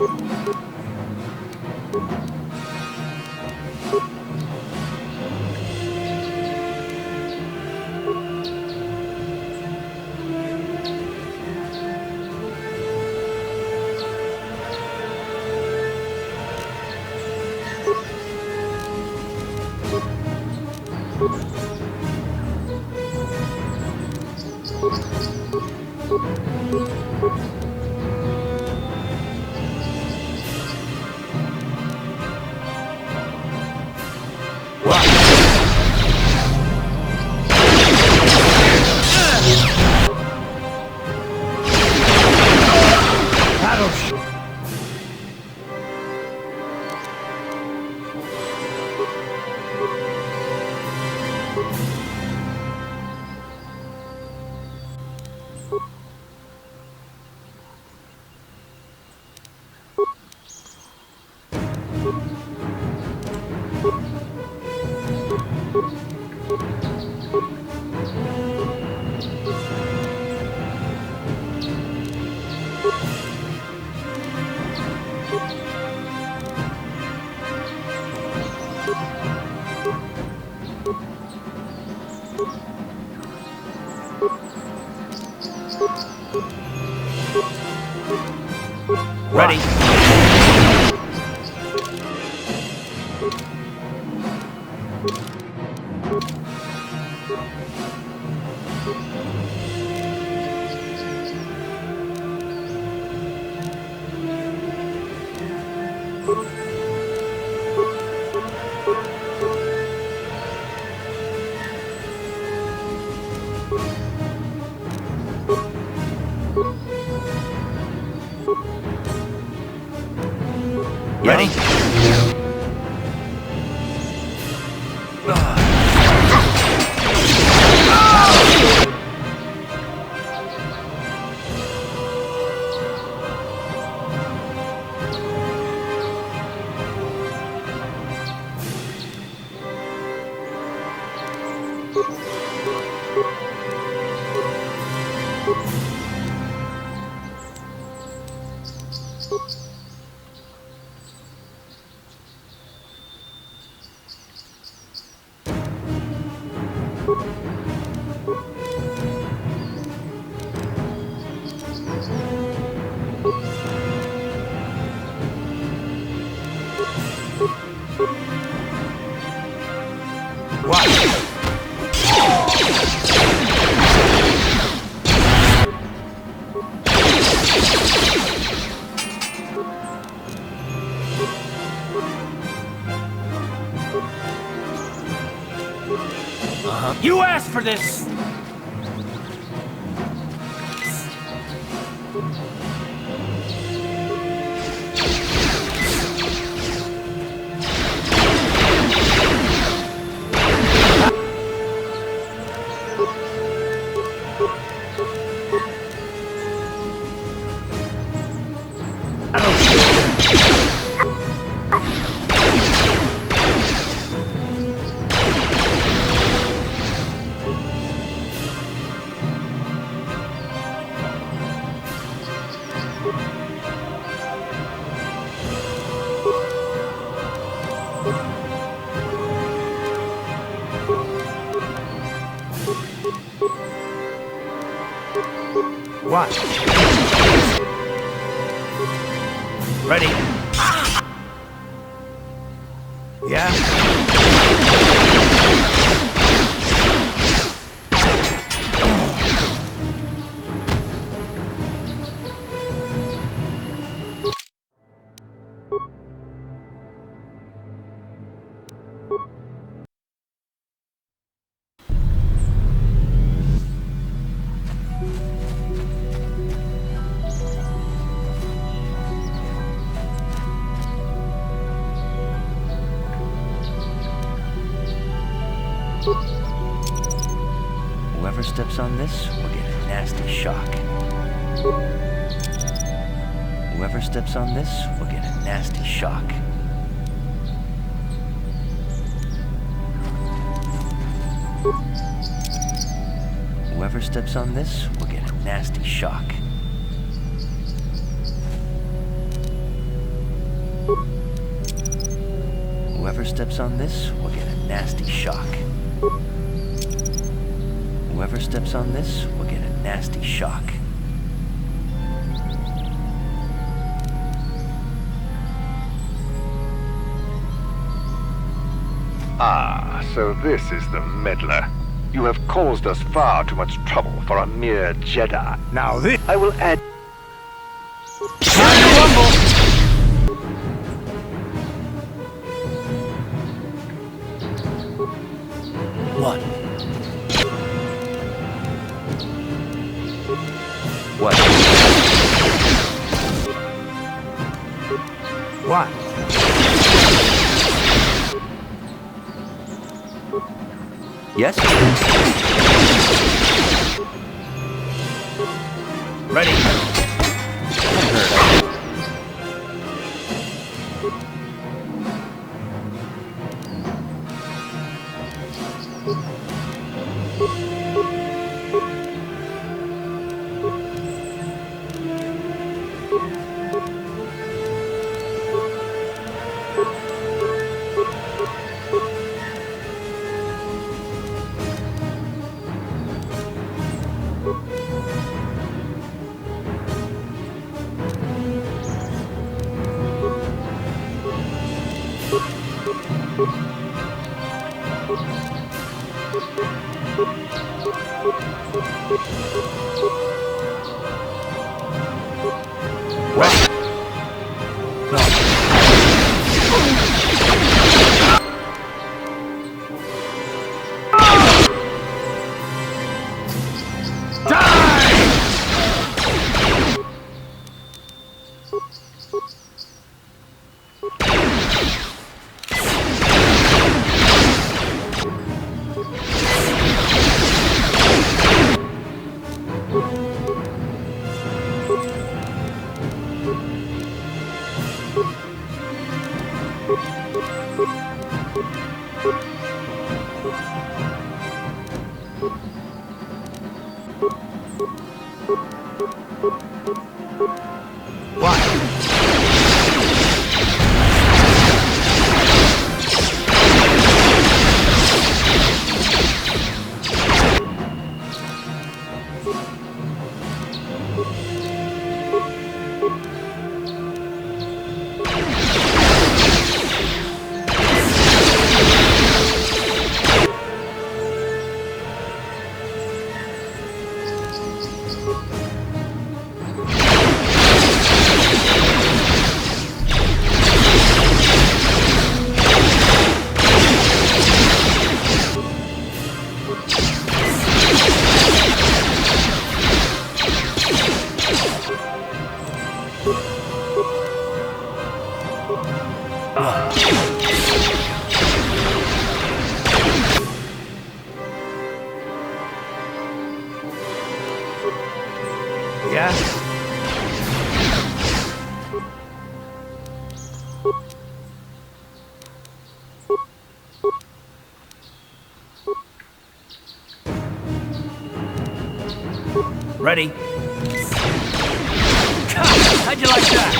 Ready? You asked for this! What? Ready? Yeah? Whoever steps on this will get a nasty shock. Whoever steps on this will get a nasty shock. Whoever steps on this will get a nasty shock. steps on this will get a nasty shock. Whoever steps on this will get a nasty shock. Ah, so this is the meddler. You have caused us far too much trouble for a mere Jedi. Now this... I will add... What? What? What? Yes? Ready. Yeah? Ready. How'd you like that?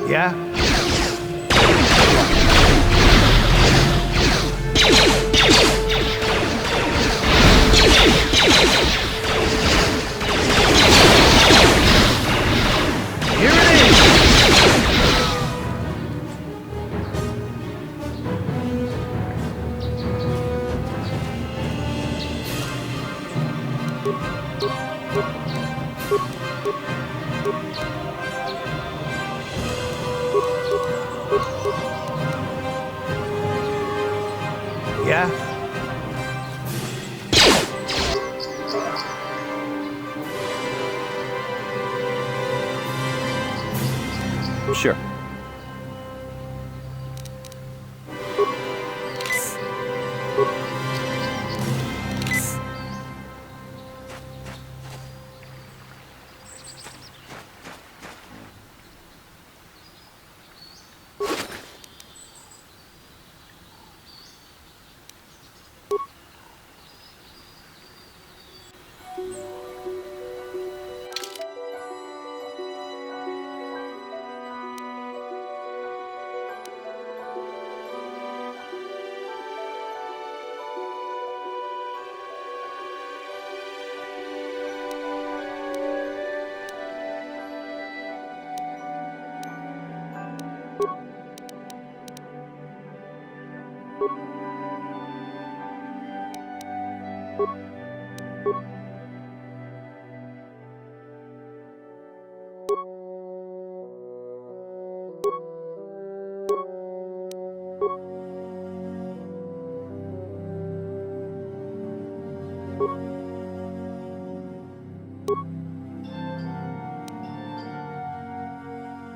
Yeah? Here it is! Yeah? Sure.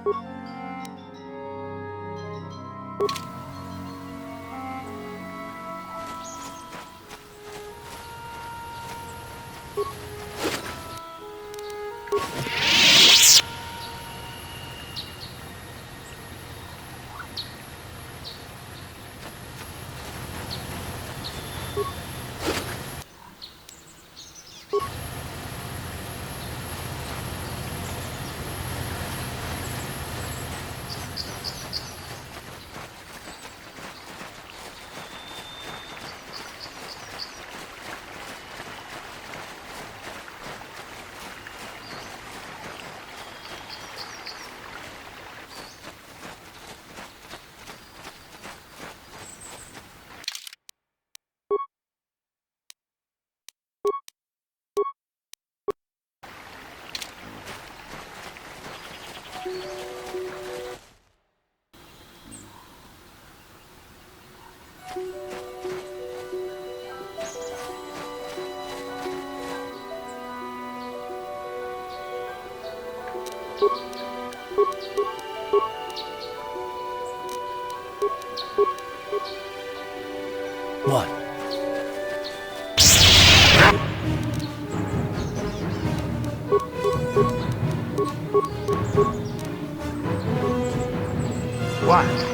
What? What?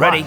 Ready.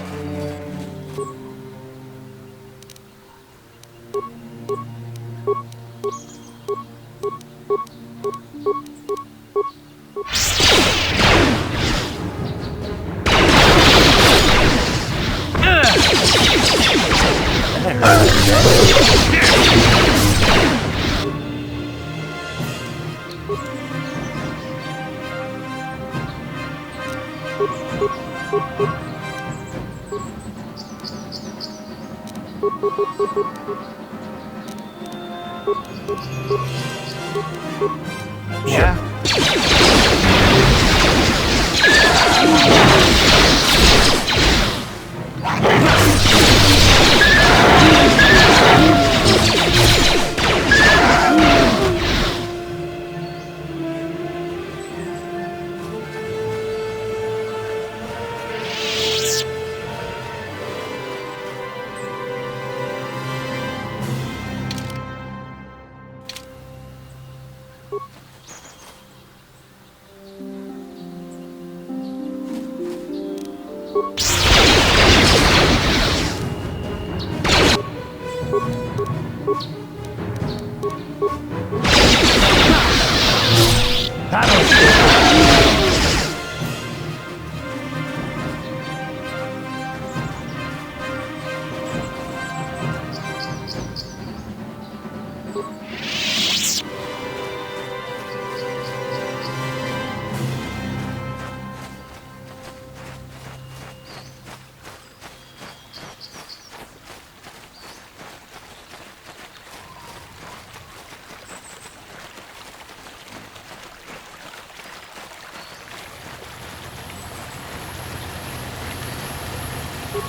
Yeah?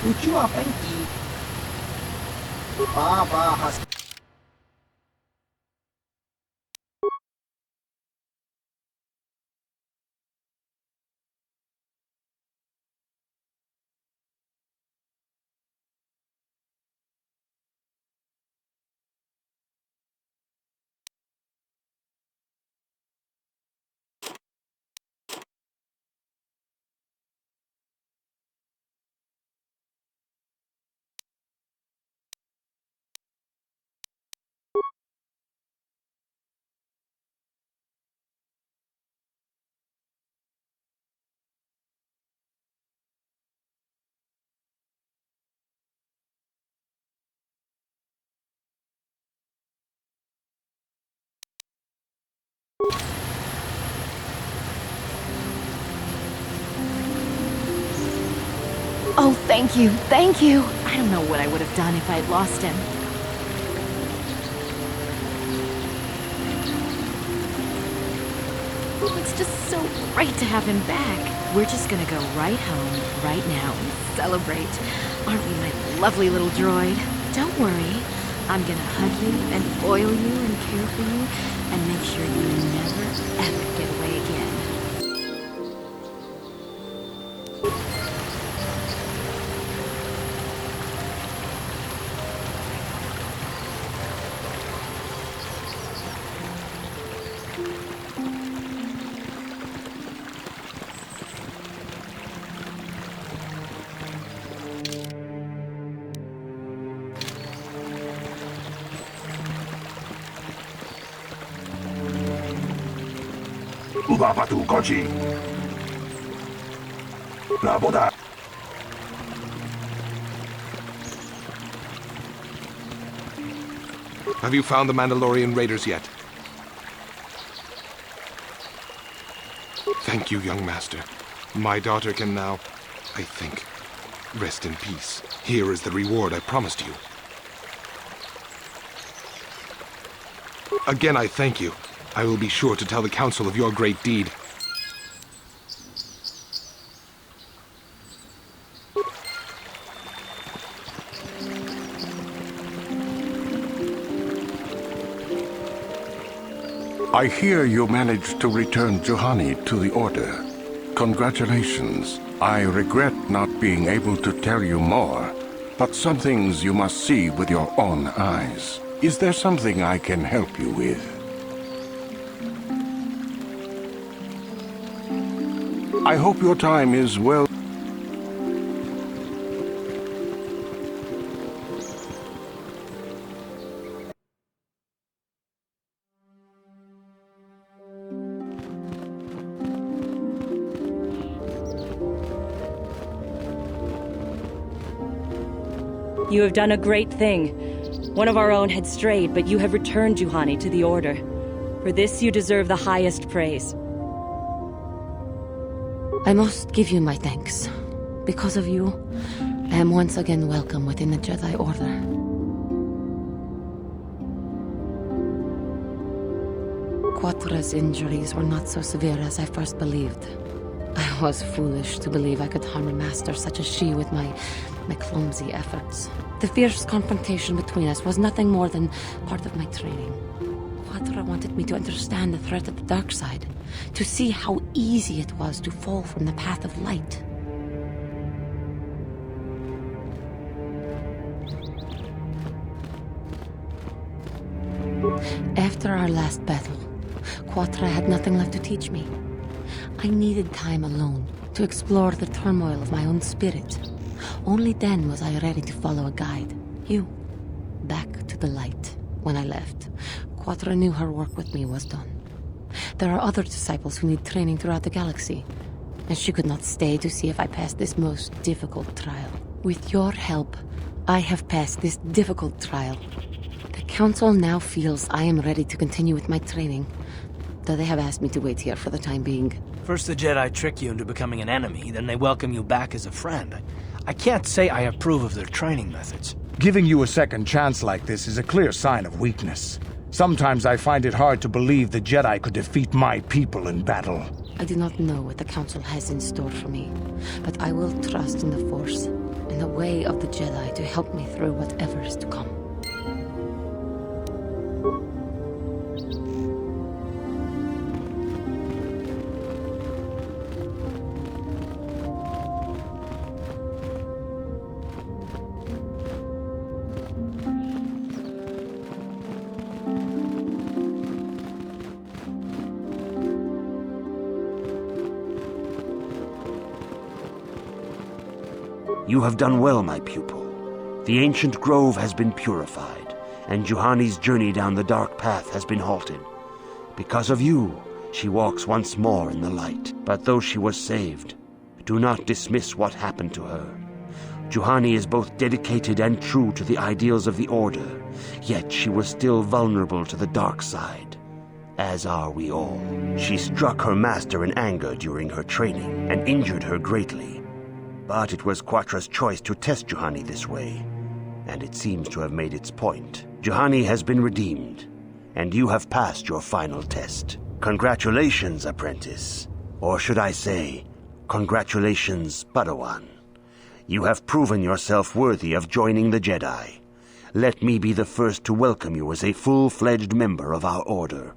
Uchua Penki. Baba has. Oh, thank you, thank you. I don't know what I would have done if I had lost him. It's just so great to have him back. We're just gonna go right home, right now, and celebrate. Aren't we, my lovely little droid? Don't worry. I'm gonna hug you and oil you and care for you and make sure you never, ever get away again. Uba Batu Kochi. La Boda. Have you found the Mandalorian raiders yet? Thank you, young master. My daughter can now, I think, rest in peace. Here is the reward I promised you. Again, I thank you. I will be sure to tell the Council of your great deed. I hear you managed to return Juhani to the Order. Congratulations. I regret not being able to tell you more, but some things you must see with your own eyes. Is there something I can help you with? I hope your time is well. You have done a great thing. One of our own had strayed, but you have returned Juhani to the Order. For this you deserve the highest praise. I must give you my thanks. Because of you, I am once again welcome within the Jedi Order. Quatra's injuries were not so severe as I first believed. I was foolish to believe I could harm a master such as she with my clumsy efforts. The fierce confrontation between us was nothing more than part of my training. Quatra wanted me to understand the threat of the dark side, to see how easy it was to fall from the path of light. After our last battle, Quatra had nothing left to teach me. I needed time alone to explore the turmoil of my own spirit. Only then was I ready to follow a guide. You. Back to the light. When I left, Quatra knew her work with me was done. There are other disciples who need training throughout the galaxy, and she could not stay to see if I passed this most difficult trial. With your help, I have passed this difficult trial. The Council now feels I am ready to continue with my training, though they have asked me to wait here for the time being. First the Jedi trick you into becoming an enemy, then they welcome you back as a friend. I can't say I approve of their training methods. Giving you a second chance like this is a clear sign of weakness. Sometimes I find it hard to believe the Jedi could defeat my people in battle. I do not know what the Council has in store for me, but I will trust in the Force, and in the way of the Jedi to help me through whatever is to come. You have done well, my pupil. The ancient grove has been purified, and Juhani's journey down the dark path has been halted. Because of you, she walks once more in the light. But though she was saved, do not dismiss what happened to her. Juhani is both dedicated and true to the ideals of the Order, yet she was still vulnerable to the dark side, as are we all. She struck her master in anger during her training, and injured her greatly. But it was Quatra's choice to test Juhani this way, and it seems to have made its point. Juhani has been redeemed, and you have passed your final test. Congratulations, apprentice. Or should I say, congratulations, Padawan. You have proven yourself worthy of joining the Jedi. Let me be the first to welcome you as a full-fledged member of our Order.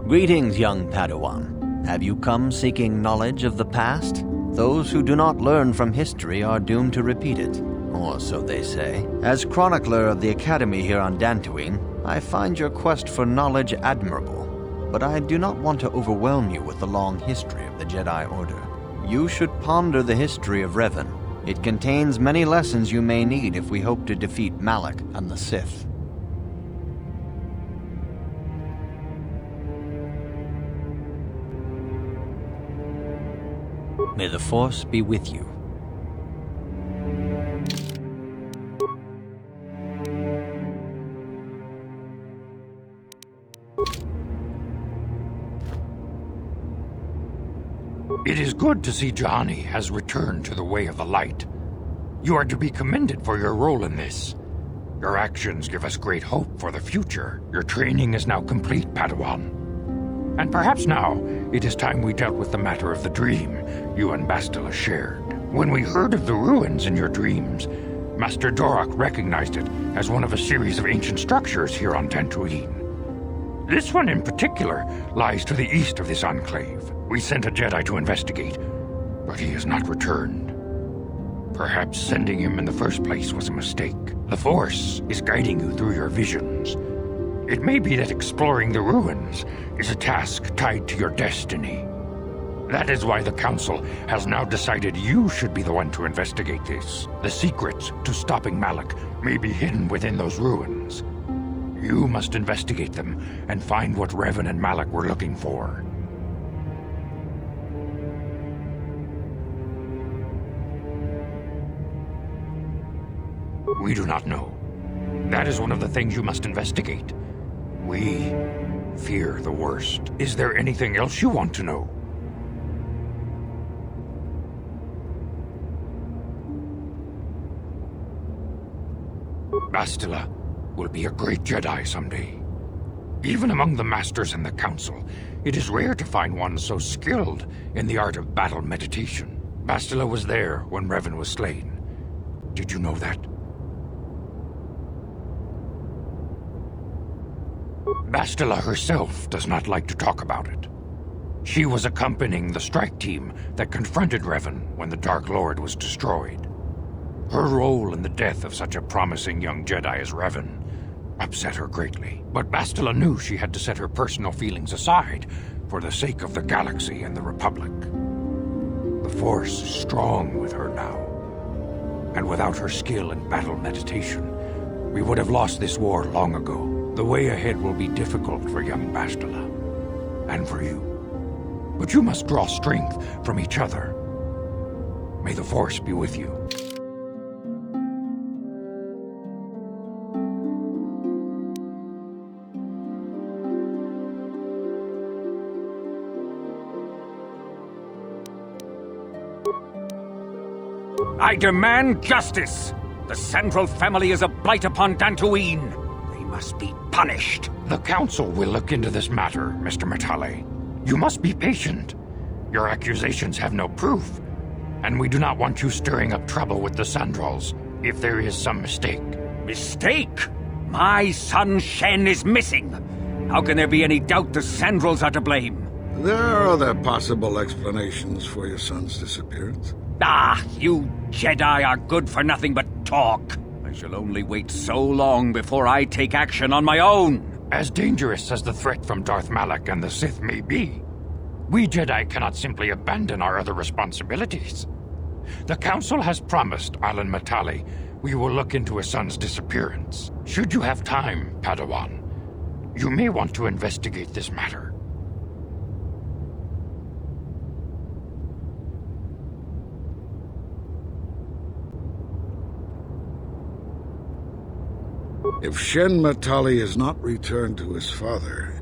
Greetings, young Padawan. Have you come seeking knowledge of the past? Those who do not learn from history are doomed to repeat it, or so they say. As chronicler of the Academy here on Dantooine, I find your quest for knowledge admirable, but I do not want to overwhelm you with the long history of the Jedi Order. You should ponder the history of Revan. It contains many lessons you may need if we hope to defeat Malak and the Sith. May the Force be with you. It is good to see Juhani has returned to the way of the light. You are to be commended for your role in this. Your actions give us great hope for the future. Your training is now complete, Padawan. And perhaps now, it is time we dealt with the matter of the dream you and Bastila shared. When we heard of the ruins in your dreams, Master Dorak recognized it as one of a series of ancient structures here on Dantooine. This one in particular lies to the east of this enclave. We sent a Jedi to investigate, but he has not returned. Perhaps sending him in the first place was a mistake. The Force is guiding you through your visions. It may be that exploring the ruins is a task tied to your destiny. That is why the Council has now decided you should be the one to investigate this. The secrets to stopping Malak may be hidden within those ruins. You must investigate them and find what Revan and Malak were looking for. We do not know. That is one of the things you must investigate. We fear the worst. Is there anything else you want to know? Bastila will be a great Jedi someday. Even among the Masters and the Council, it is rare to find one so skilled in the art of battle meditation. Bastila was there when Revan was slain. Did you know that? Bastila herself does not like to talk about it. She was accompanying the strike team that confronted Revan when the Dark Lord was destroyed. Her role in the death of such a promising young Jedi as Revan upset her greatly. But Bastila knew she had to set her personal feelings aside for the sake of the galaxy and the Republic. The Force is strong with her now. And without her skill in battle meditation, we would have lost this war long ago. The way ahead will be difficult for young Bastila, and for you. But you must draw strength from each other. May the Force be with you. I demand justice! The Central family is a blight upon Dantooine. They must be punished. The Council will look into this matter, Mr. Matale. You must be patient. Your accusations have no proof, and we do not want you stirring up trouble with the Sandrals if there is some mistake. Mistake? My son Shen is missing. How can there be any doubt the Sandrals are to blame? There are other possible explanations for your son's disappearance. Ah, you Jedi are good for nothing but talk. I shall only wait so long before I take action on my own. As dangerous as the threat from Darth Malak and the Sith may be, we Jedi cannot simply abandon our other responsibilities. The Council has promised Alan Matale we will look into his son's disappearance. Should you have time, Padawan, you may want to investigate this matter. If Shen Matali is not returned to his father,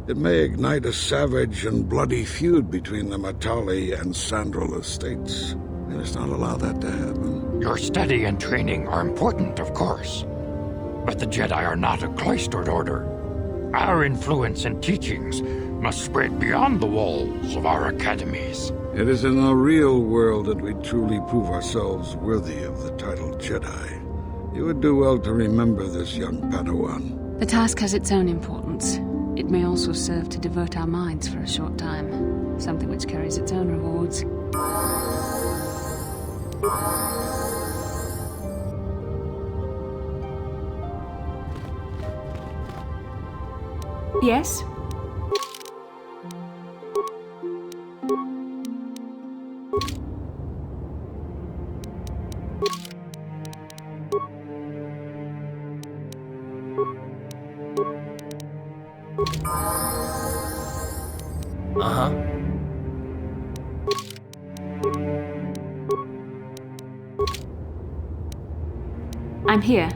it may ignite a savage and bloody feud between the Matali and Sandral estates. We must not allow that to happen. Your study and training are important, of course, but the Jedi are not a cloistered order. Our influence and teachings must spread beyond the walls of our academies. It is in the real world that we truly prove ourselves worthy of the title Jedi. You would do well to remember this, young Padawan. The task has its own importance. It may also serve to divert our minds for a short time, something which carries its own rewards. Yes? I'm here.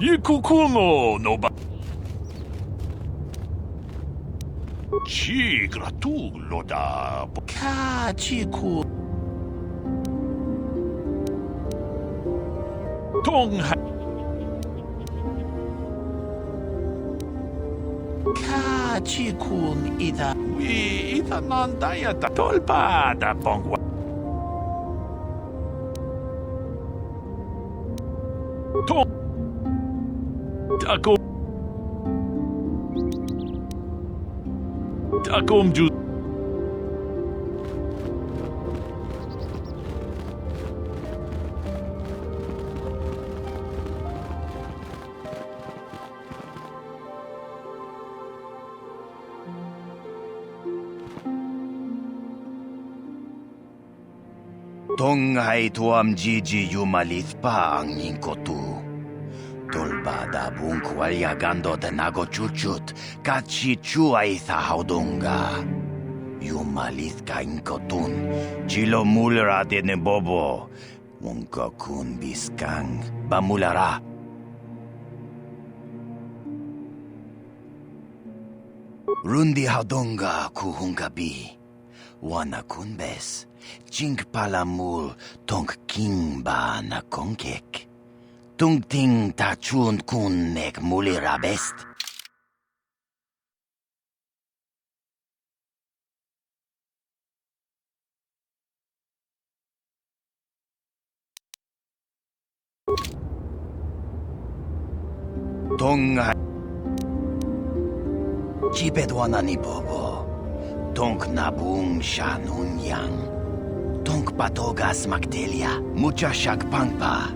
Ikukumo no ba... Ci gratulo da... Kachiku. Tongha... Kachikun ita. Wi ita nandaya da tolpa da bongwa. Tong... Takom ju... Tonghai tuam jiji yumalith pa ang inkotu. Tolbada bunkwalya gando de nago chuchut, kachi chua itha haudunga. Yumalith ka inkotun, chilo mulra de nebobo. Wonka kun biskang, bamulara. Rundi haudunga kuhungabi. Wana kunbes, chink palamul tonk king ba na konkek. Tung ting ta chun kun nek mulira best. Tonga Chipedwana ni bobo. Tonk nabung shanun yang. Tonk patogas maktelia. Mucha shak pangpa.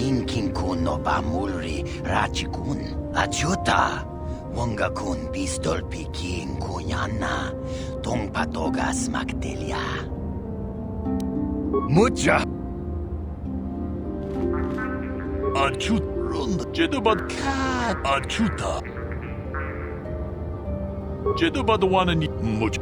Inkin kun no ba mulri rachikun. Achuta. Wonga kun pistol pikin kunyana. Tonk patogas maktelia. Mucha. Achut rund jedabad kat achuta. Jedabad wana ni much.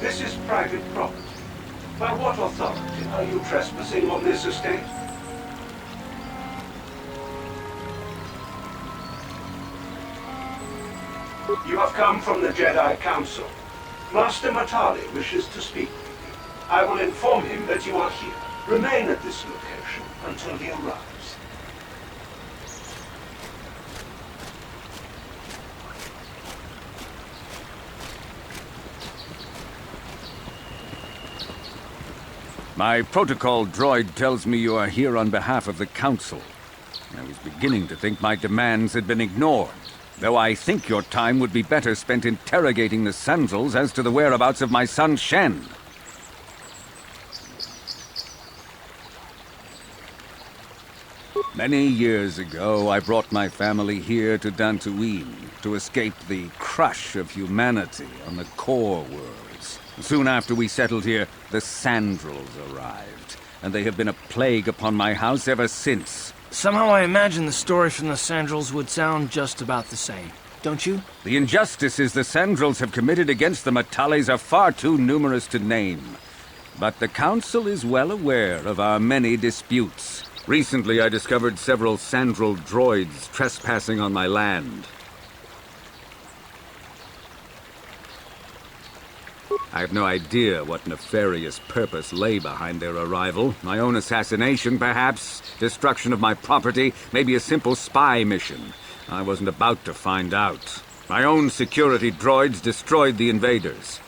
This is private property. By what authority are you trespassing on this estate? You have come from the Jedi Council. Master Matali wishes to speak with you. I will inform him that you are here. Remain at this location until he arrives. My protocol droid tells me you are here on behalf of the Council. I was beginning to think my demands had been ignored, though I think your time would be better spent interrogating the Sandals as to the whereabouts of my son Shen. Many years ago, I brought my family here to Dantooine to escape the crush of humanity on the core worlds. Soon after we settled here, the Sandals arrived, and they have been a plague upon my house ever since. Somehow I imagine the story from the Sandals would sound just about the same, don't you? The injustices the Sandals have committed against the Matalis are far too numerous to name. But the Council is well aware of our many disputes. Recently, I discovered several Sandral droids trespassing on my land. I have no idea what nefarious purpose lay behind their arrival. My own assassination, perhaps? Destruction of my property? Maybe a simple spy mission? I wasn't about to find out. My own security droids destroyed the invaders.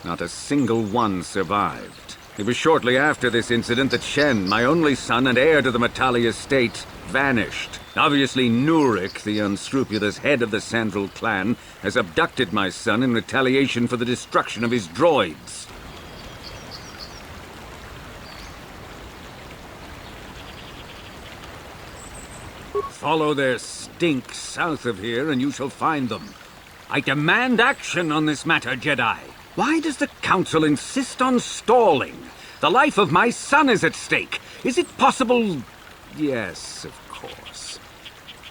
Not a single one survived. It was shortly after this incident that Shen, my only son and heir to the Matali estate, vanished. Obviously, Nurik, the unscrupulous head of the Sandral clan, has abducted my son in retaliation for the destruction of his droids. Follow their stink south of here and you shall find them. I demand action on this matter, Jedi. Why does the Council insist on stalling? The life of my son is at stake. Is it possible? Yes, of course.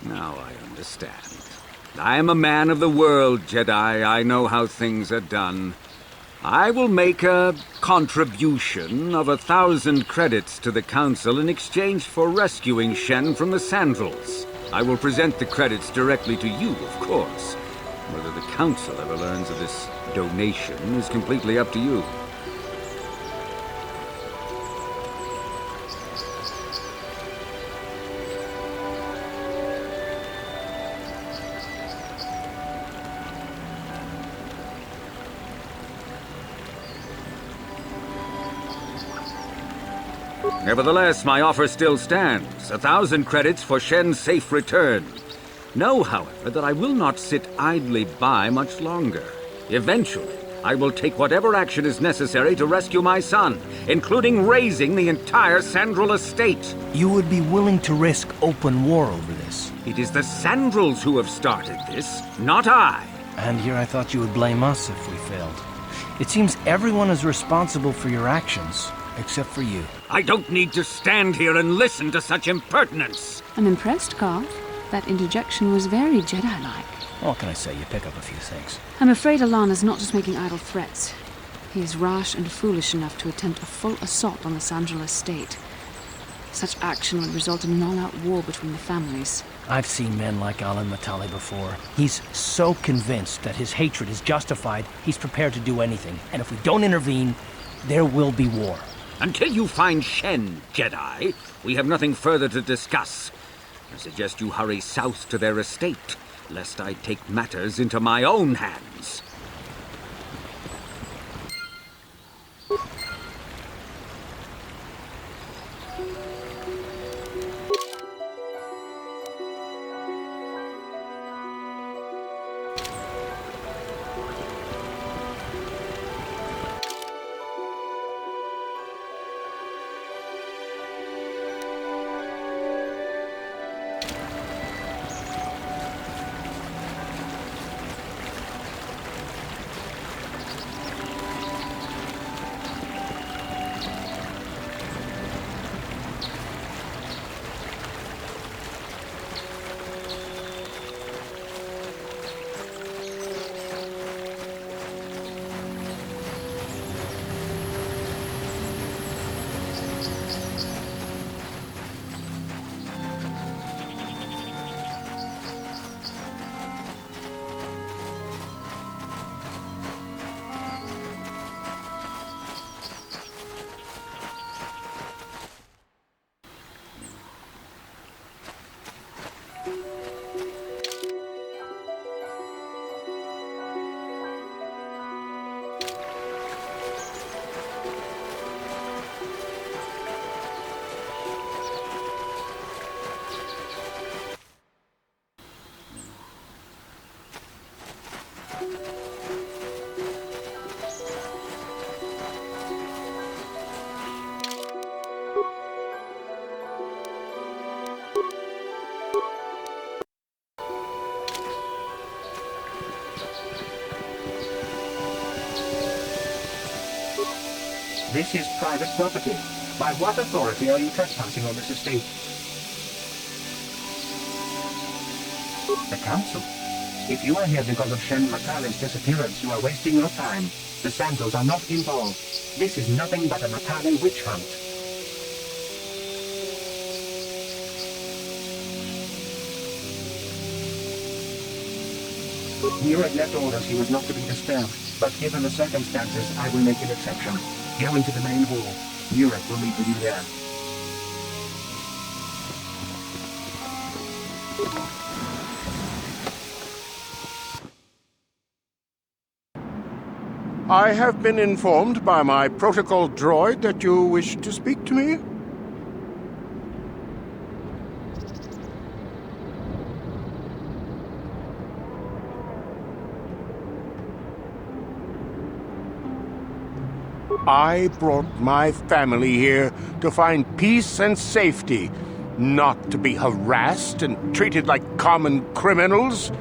Now I understand. I am a man of the world, Jedi. I know how things are done. I will make a contribution of 1,000 credits to the Council in exchange for rescuing Shen from the Sandals. I will present the credits directly to you, of course. Whether the Council ever learns of this donation is completely up to you. Nevertheless, my offer still stands. 1,000 credits for Shen's safe return. Know, however, that I will not sit idly by much longer. Eventually, I will take whatever action is necessary to rescue my son, including razing the entire Sandral estate. You would be willing to risk open war over this? It is the Sandrals who have started this, not I. And here I thought you would blame us if we failed. It seems everyone is responsible for your actions, except for you. I don't need to stand here and listen to such impertinence. I'm impressed, Carl. That interjection was very Jedi-like. What can I say? You pick up a few things. I'm afraid Alana's not just making idle threats. He is rash and foolish enough to attempt a full assault on the Sandral estate. Such action would result in an all-out war between the families. I've seen men like Alan Matale before. He's so convinced that his hatred is justified, he's prepared to do anything. And if we don't intervene, there will be war. Until you find Shen, Jedi, we have nothing further to discuss. I suggest you hurry south to their estate, lest I take matters into my own hands. This is private property. By what authority are you trespassing on this estate? The Council. If you are here because of Shen Matale's disappearance, you are wasting your time. The Sandrals are not involved. This is nothing but a Matale witch hunt. Nurek left orders he was not to be disturbed, but given the circumstances, I will make an exception. Go into the main hall. Nurek will meet with you there. I have been informed by my protocol droid that you wish to speak to me. I brought my family here to find peace and safety, not to be harassed and treated like common criminals.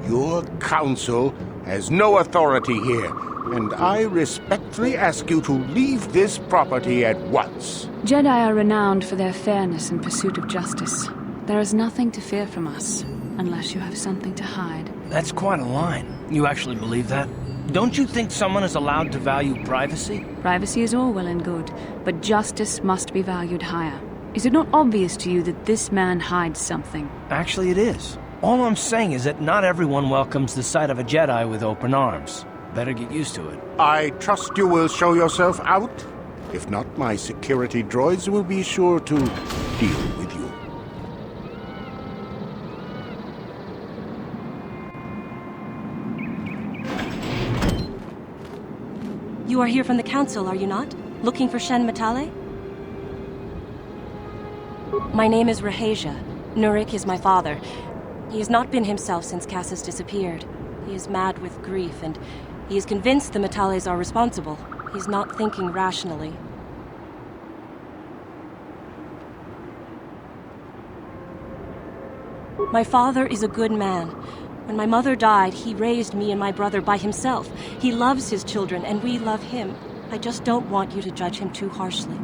Your council has no authority here, and I respectfully ask you to leave this property at once. Jedi are renowned for their fairness in pursuit of justice. There is nothing to fear from us, unless you have something to hide. That's quite a line. You actually believe that? Don't you think someone is allowed to value privacy? Privacy is all well and good, but justice must be valued higher. Is it not obvious to you that this man hides something? Actually, it is. All I'm saying is that not everyone welcomes the sight of a Jedi with open arms. Better get used to it. I trust you will show yourself out. If not, my security droids will be sure to deal with you. You are here from the Council, are you not? Looking for Shen Matale? My name is Rahasia. Nurik is my father. He has not been himself since Cassis disappeared. He is mad with grief, and he is convinced the Metales are responsible. He's not thinking rationally. My father is a good man. When my mother died, he raised me and my brother by himself. He loves his children, and we love him. I just don't want you to judge him too harshly.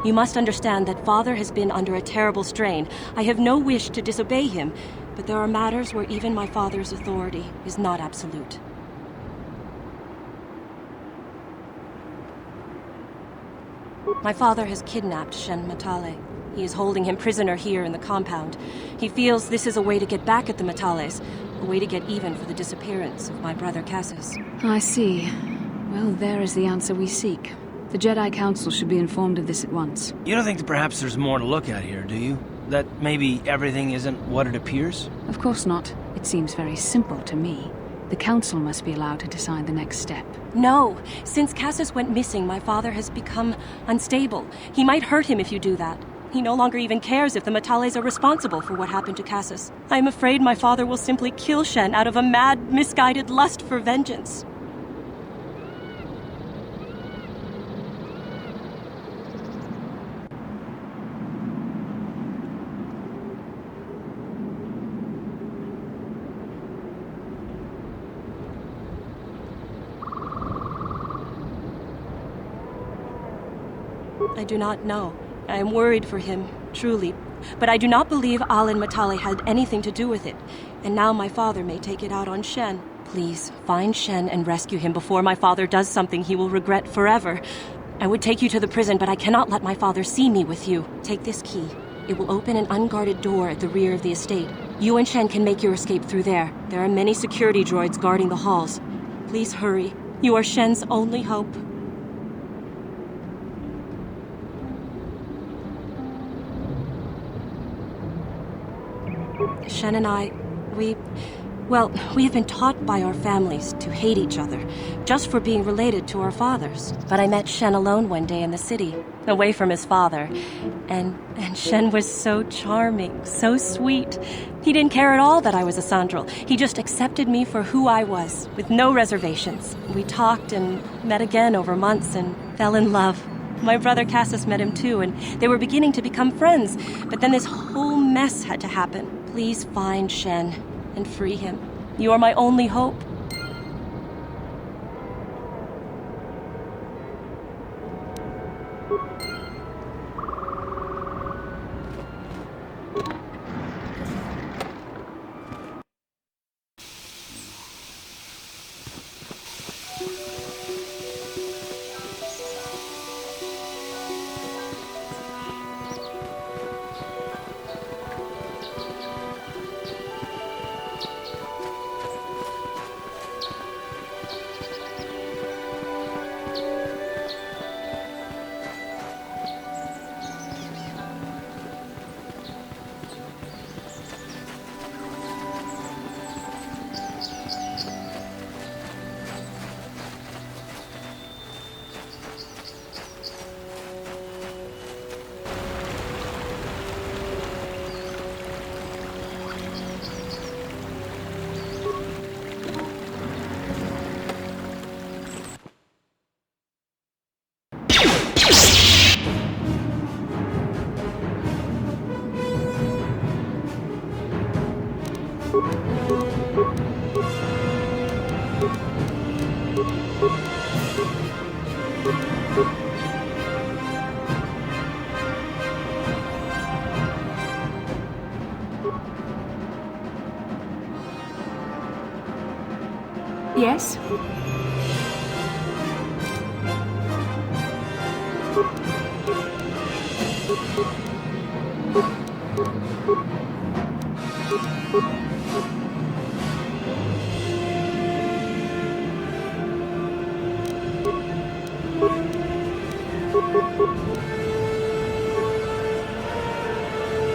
You must understand that Father has been under a terrible strain. I have no wish to disobey him, but there are matters where even my father's authority is not absolute. My father has kidnapped Shen Matale. He is holding him prisoner here in the compound. He feels this is a way to get back at the Metales, a way to get even for the disappearance of my brother Cassis. I see. Well, there is the answer we seek. The Jedi Council should be informed of this at once. You don't think that perhaps there's more to look at here, do you? That maybe everything isn't what it appears? Of course not. It seems very simple to me. The Council must be allowed to decide the next step. No! Since Cassis went missing, my father has become unstable. He might hurt him if you do that. He no longer even cares if the Metales are responsible for what happened to Cassis. I am afraid my father will simply kill Shen out of a mad, misguided lust for vengeance. I do not know. I am worried for him, truly. But I do not believe Alin Matale had anything to do with it. And now my father may take it out on Shen. Please, find Shen and rescue him before my father does something he will regret forever. I would take you to the prison, but I cannot let my father see me with you. Take this key. It will open an unguarded door at the rear of the estate. You and Shen can make your escape through there. There are many security droids guarding the halls. Please hurry. You are Shen's only hope. Shen and I, we have been taught by our families to hate each other, just for being related to our fathers. But I met Shen alone one day in the city, away from his father. And Shen was so charming, so sweet. He didn't care at all that I was a Sandral. He just accepted me for who I was, with no reservations. We talked and met again over months and fell in love. My brother Cassis met him too, and they were beginning to become friends. But then this whole mess had to happen. Please find Shen and free him. You are my only hope. Yes?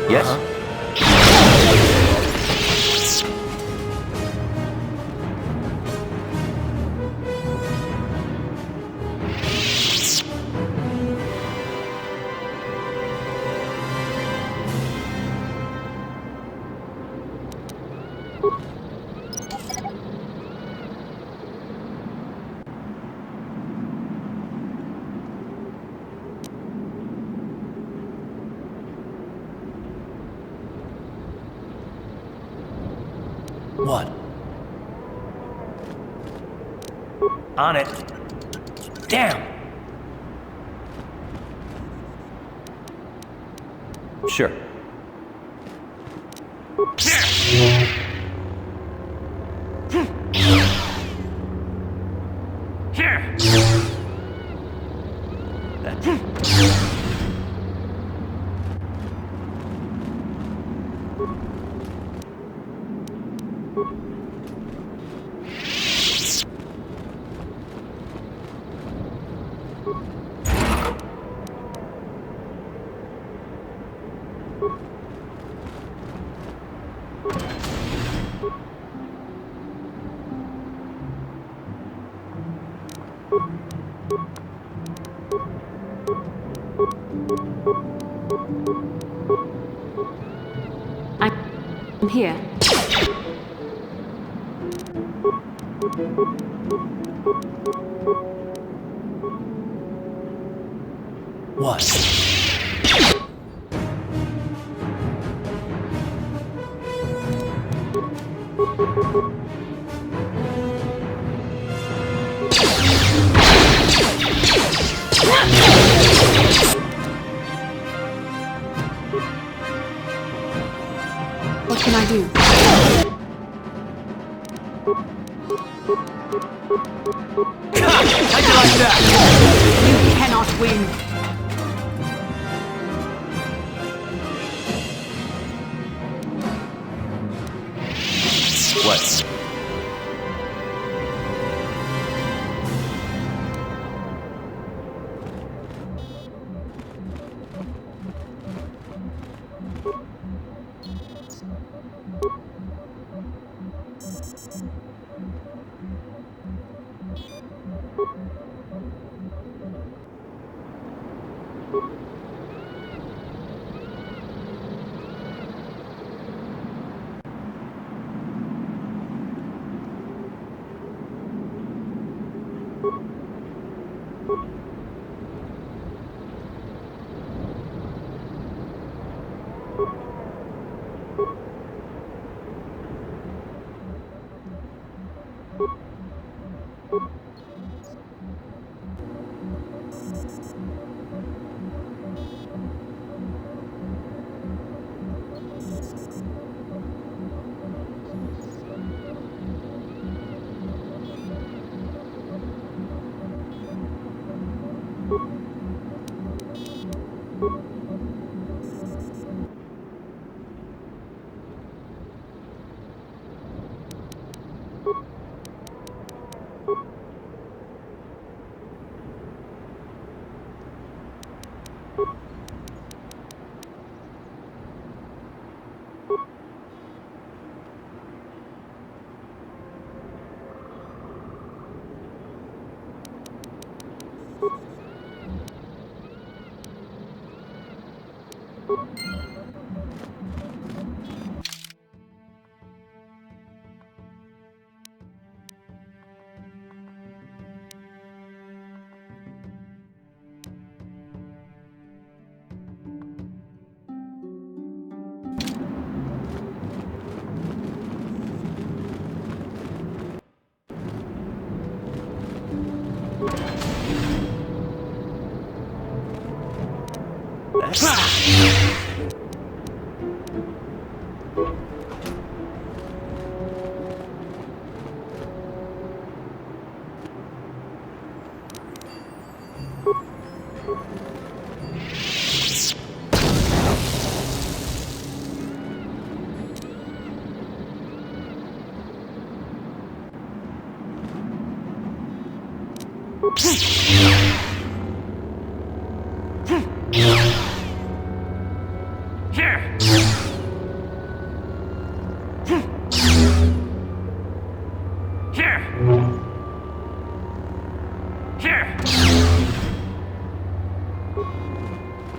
Yes? What? On it. Damn! Sure. I'm here. What? What can I do? How'd you like that? You cannot win. What?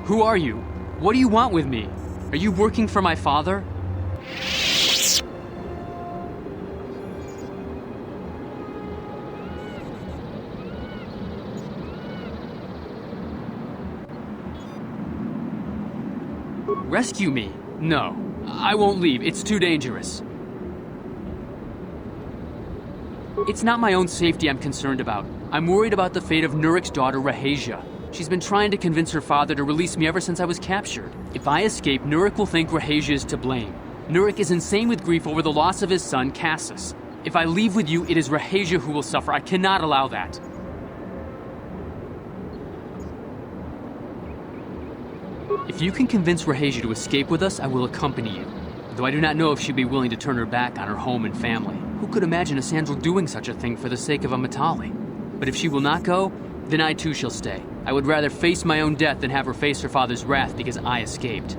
Who are you? What do you want with me? Are you working for my father? Rescue me? No. I won't leave. It's too dangerous. It's not my own safety I'm concerned about. I'm worried about the fate of Nurik's daughter, Rahasia. She's been trying to convince her father to release me ever since I was captured. If I escape, Nurik will think Rahasia is to blame. Nurik is insane with grief over the loss of his son, Cassus. If I leave with you, it is Rahasia who will suffer. I cannot allow that. If you can convince Rahasia to escape with us, I will accompany you. Though I do not know if she'd be willing to turn her back on her home and family. Who could imagine a Sandral doing such a thing for the sake of a Matali? But if she will not go, then I too shall stay. I would rather face my own death than have her face her father's wrath because I escaped.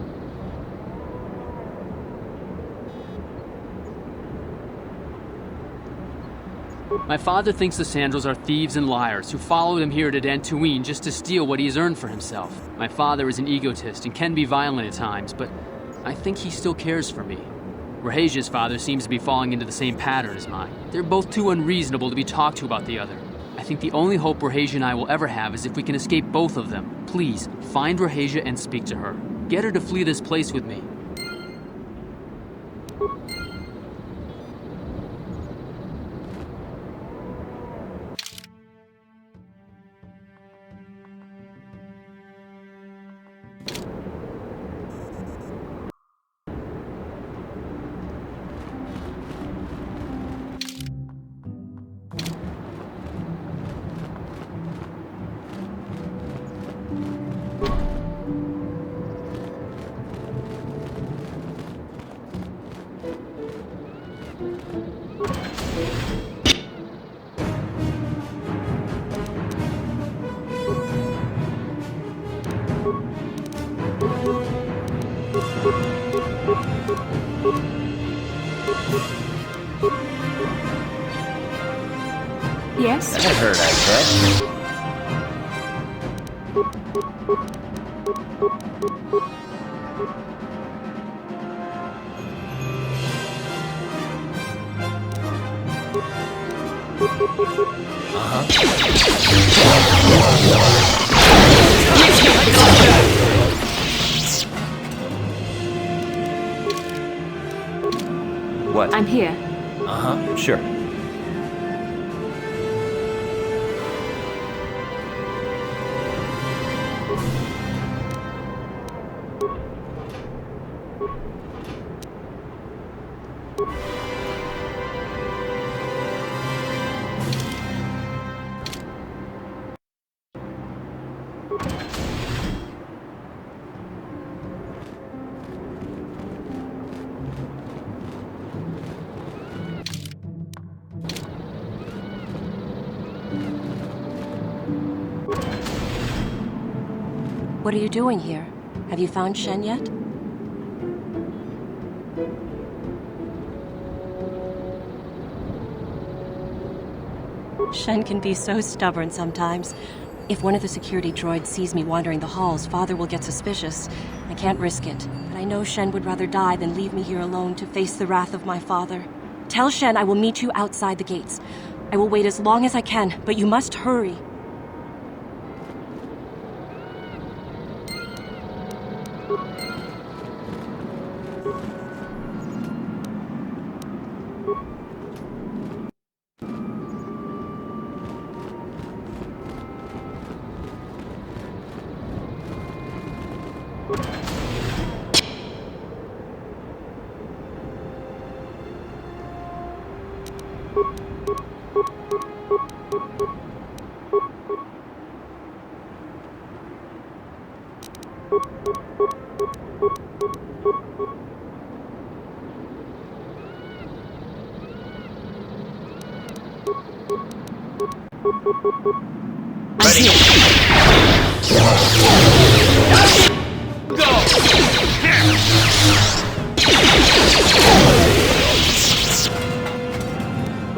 My father thinks the Sandrals are thieves and liars who followed him here to Dantooine just to steal what he has earned for himself. My father is an egotist and can be violent at times, but I think he still cares for me. Rahasia's father seems to be falling into the same pattern as mine. They're both too unreasonable to be talked to about the other. I think the only hope Rahasia and I will ever have is if we can escape both of them. Please, find Rahasia and speak to her. Get her to flee this place with me. Yes? That hurt, I said. What? I'm here. Uh-huh, sure. What are you doing here? Have you found Shen yet? Shen can be so stubborn sometimes. If one of the security droids sees me wandering the halls, Father will get suspicious. I can't risk it, but I know Shen would rather die than leave me here alone to face the wrath of my father. Tell Shen I will meet you outside the gates. I will wait as long as I can, but you must hurry.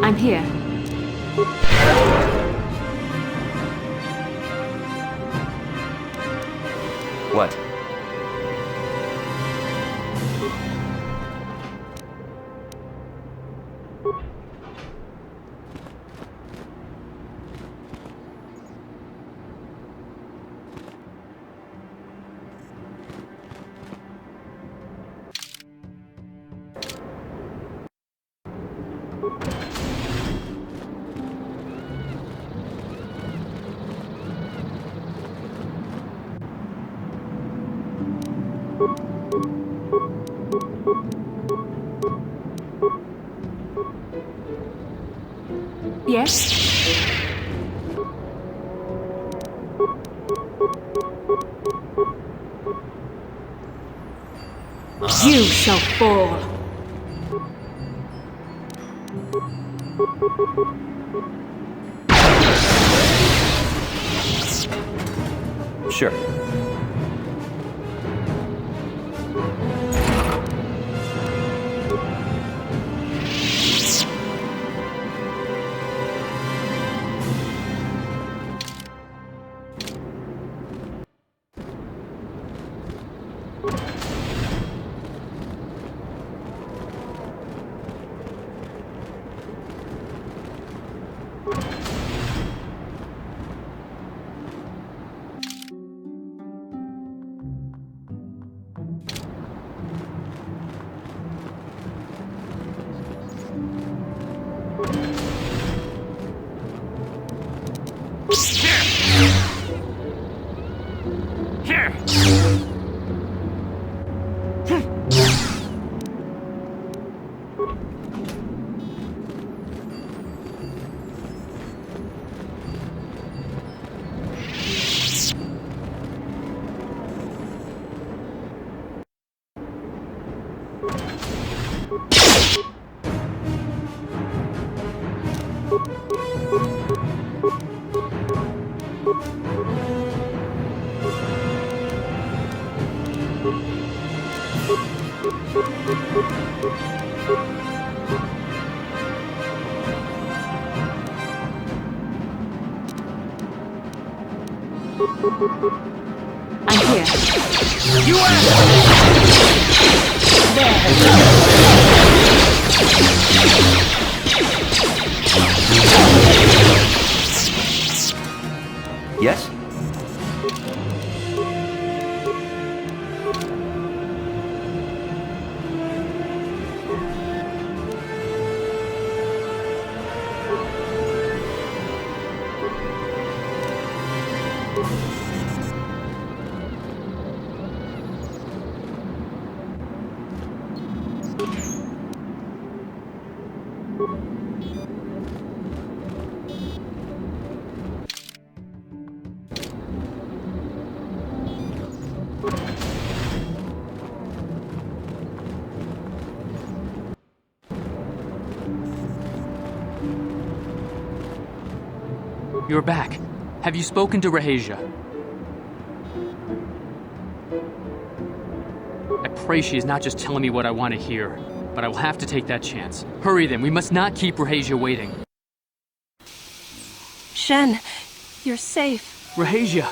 I'm here. What? Yes? You shall fall. Sure. I'm here. You Yes? You're back. Have you spoken to Rahasia? I pray she is not just telling me what I want to hear, but I will have to take that chance. Hurry then, we must not keep Rahasia waiting. Shen, you're safe. Rahasia!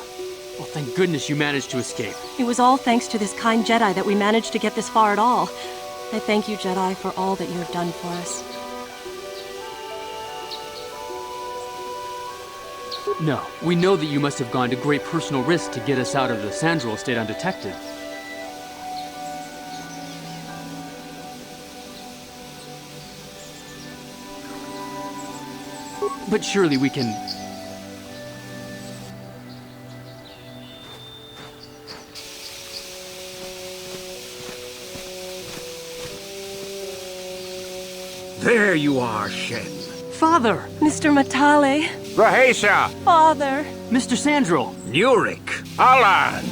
Well, thank goodness you managed to escape. It was all thanks to this kind Jedi that we managed to get this far at all. I thank you, Jedi, for all that you have done for us. No, we know that you must have gone to great personal risk to get us out of the Sandral estate undetected. But surely we can... There you are, Shen. Father! Mr. Matale. Rahasia! Father! Mr. Sandral! Nurik! Alan!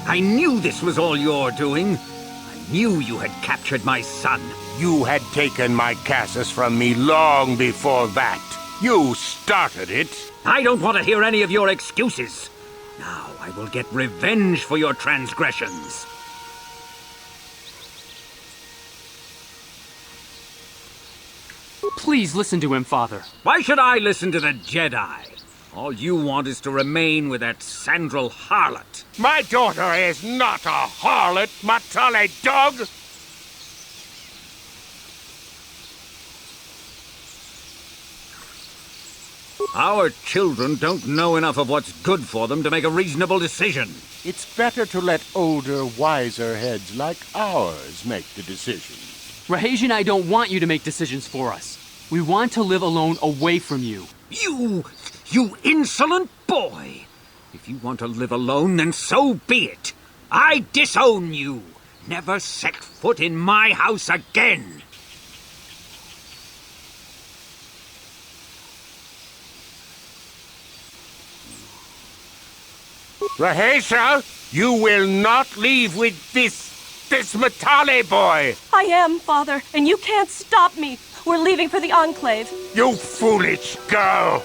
I knew this was all your doing. I knew you had captured my son. You had taken my Cassus from me long before that. You started it. I don't want to hear any of your excuses. Now I will get revenge for your transgressions. Please listen to him, Father. Why should I listen to the Jedi? All you want is to remain with that Sandral harlot. My daughter is not a harlot, Matale dog! Our children don't know enough of what's good for them to make a reasonable decision. It's better to let older, wiser heads like ours make the decisions. Rahasia and I don't want you to make decisions for us. We want to live alone away from you. You insolent boy! If you want to live alone, then so be it. I disown you. Never set foot in my house again! Rahesha, you will not leave with this Matale boy! I am, Father, and you can't stop me. We're leaving for the Enclave. You foolish girl!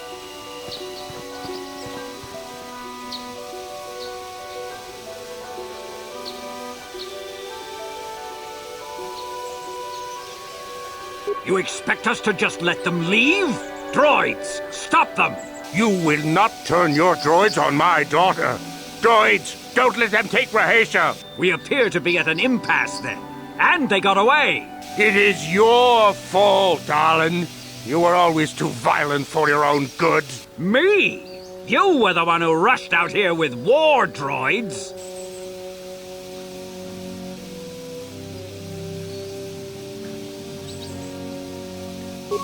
You expect us to just let them leave? Droids, stop them! You will not turn your droids on my daughter. Droids, don't let them take Rahesha. We appear to be at an impasse then. And they got away. It is your fault, darling. You were always too violent for your own good. Me? You were the one who rushed out here with war droids.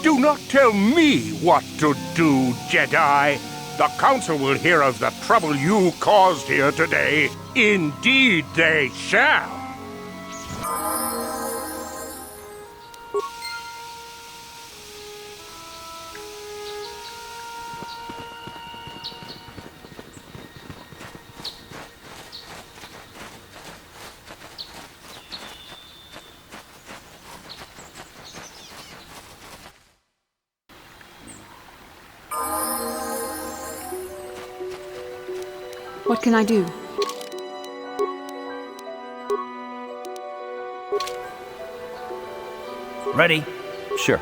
Do not tell me what to do, Jedi. The Council will hear of the trouble you caused here today. Indeed they shall. What can I do? Ready? Sure.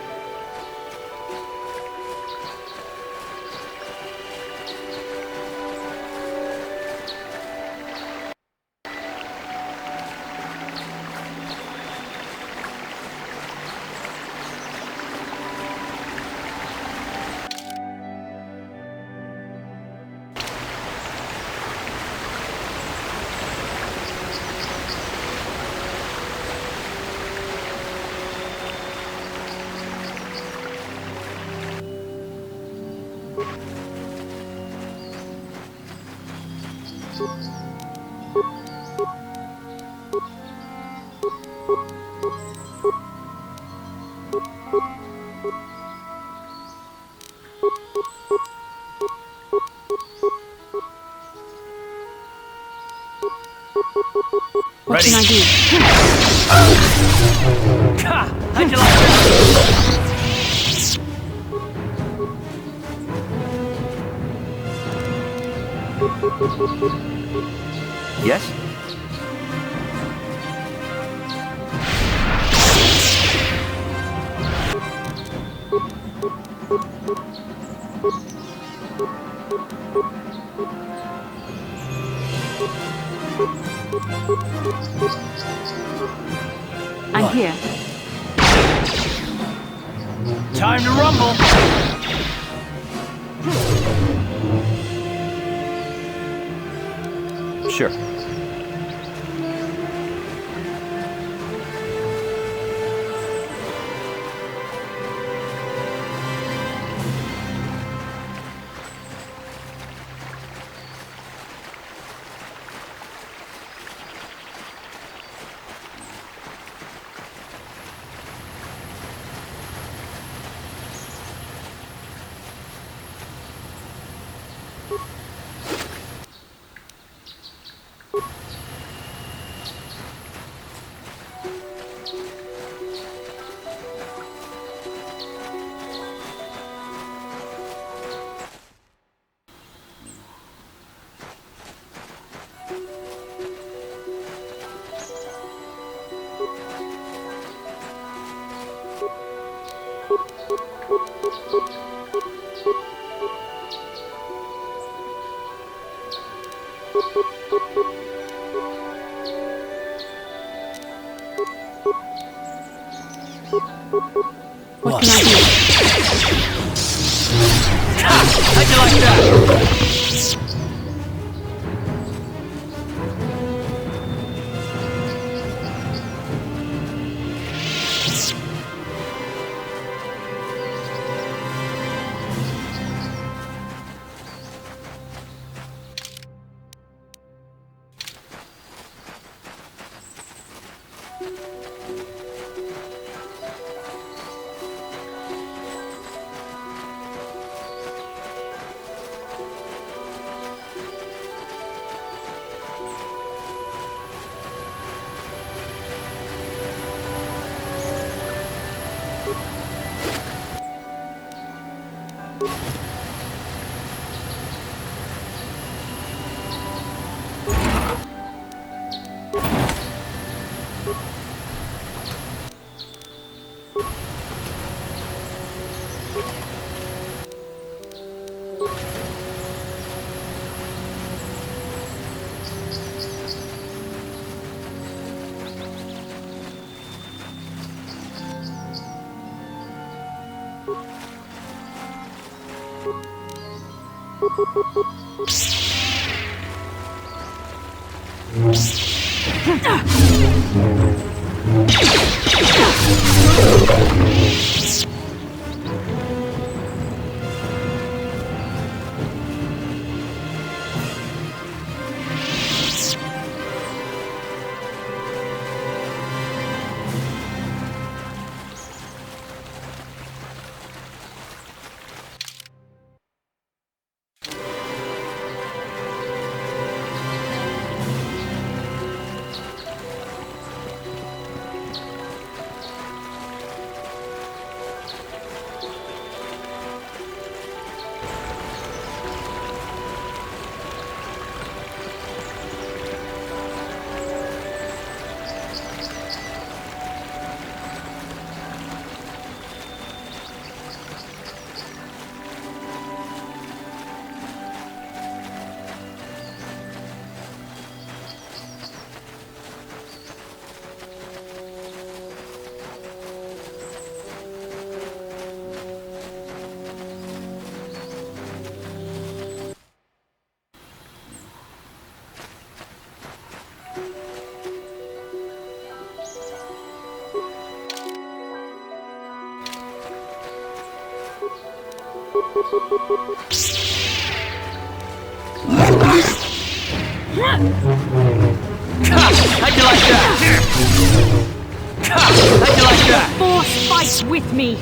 What can I do? How'd you like that? Yes? I'm here. Time to rumble! Sure. What can I do? How'd you like that? How'd you like that? How'd you like that? The Force fights with me!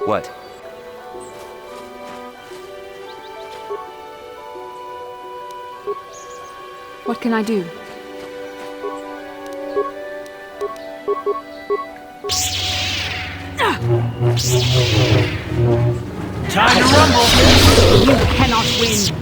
What? What can I do? Time to rumble! You cannot win!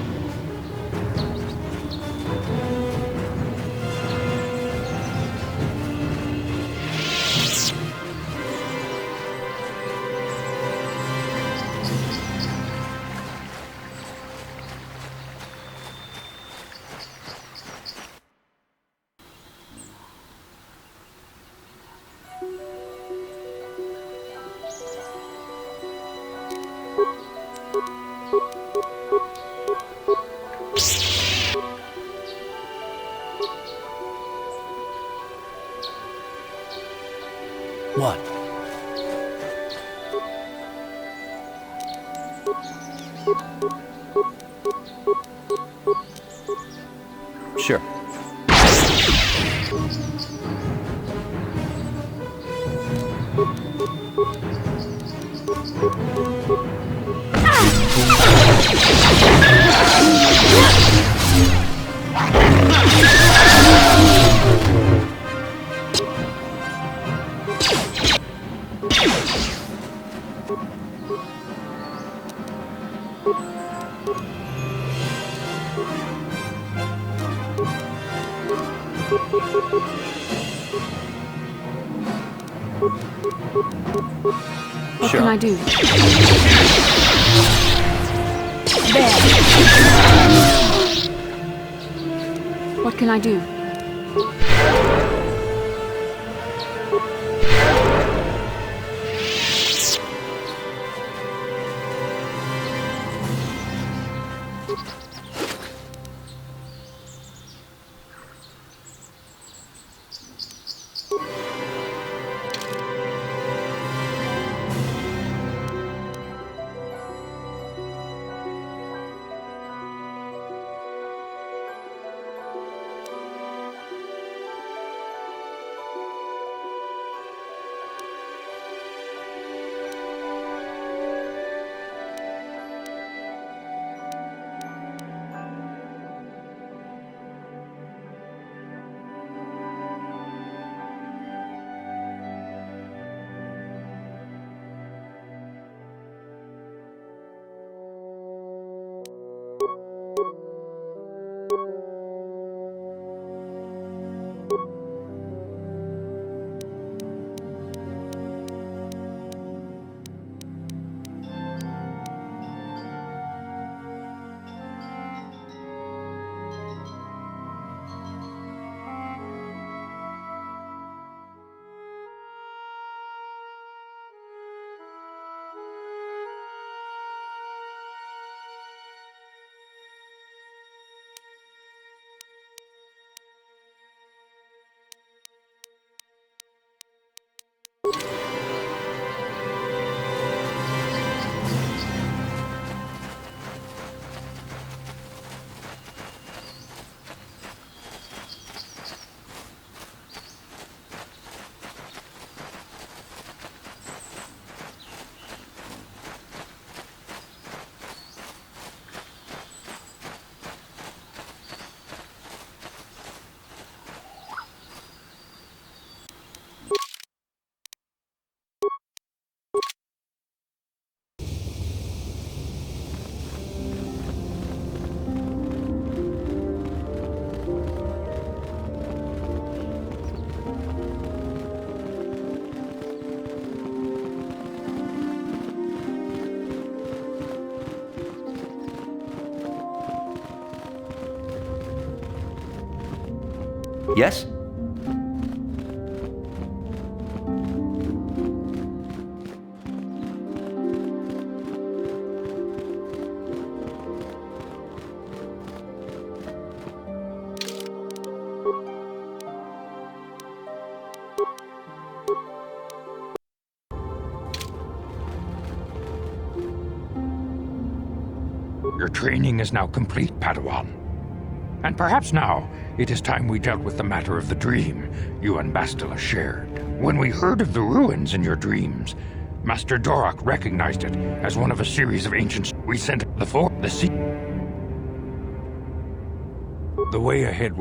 What? Sure. What can I do? There! What can I do? Yes? Your training is now complete, Padawan. And perhaps now it is time we dealt with the matter of the dream you and Bastila shared. When we heard of the ruins in your dreams, Master Dorak recognized it as one of a series of ancient... We sent the sea... The way ahead...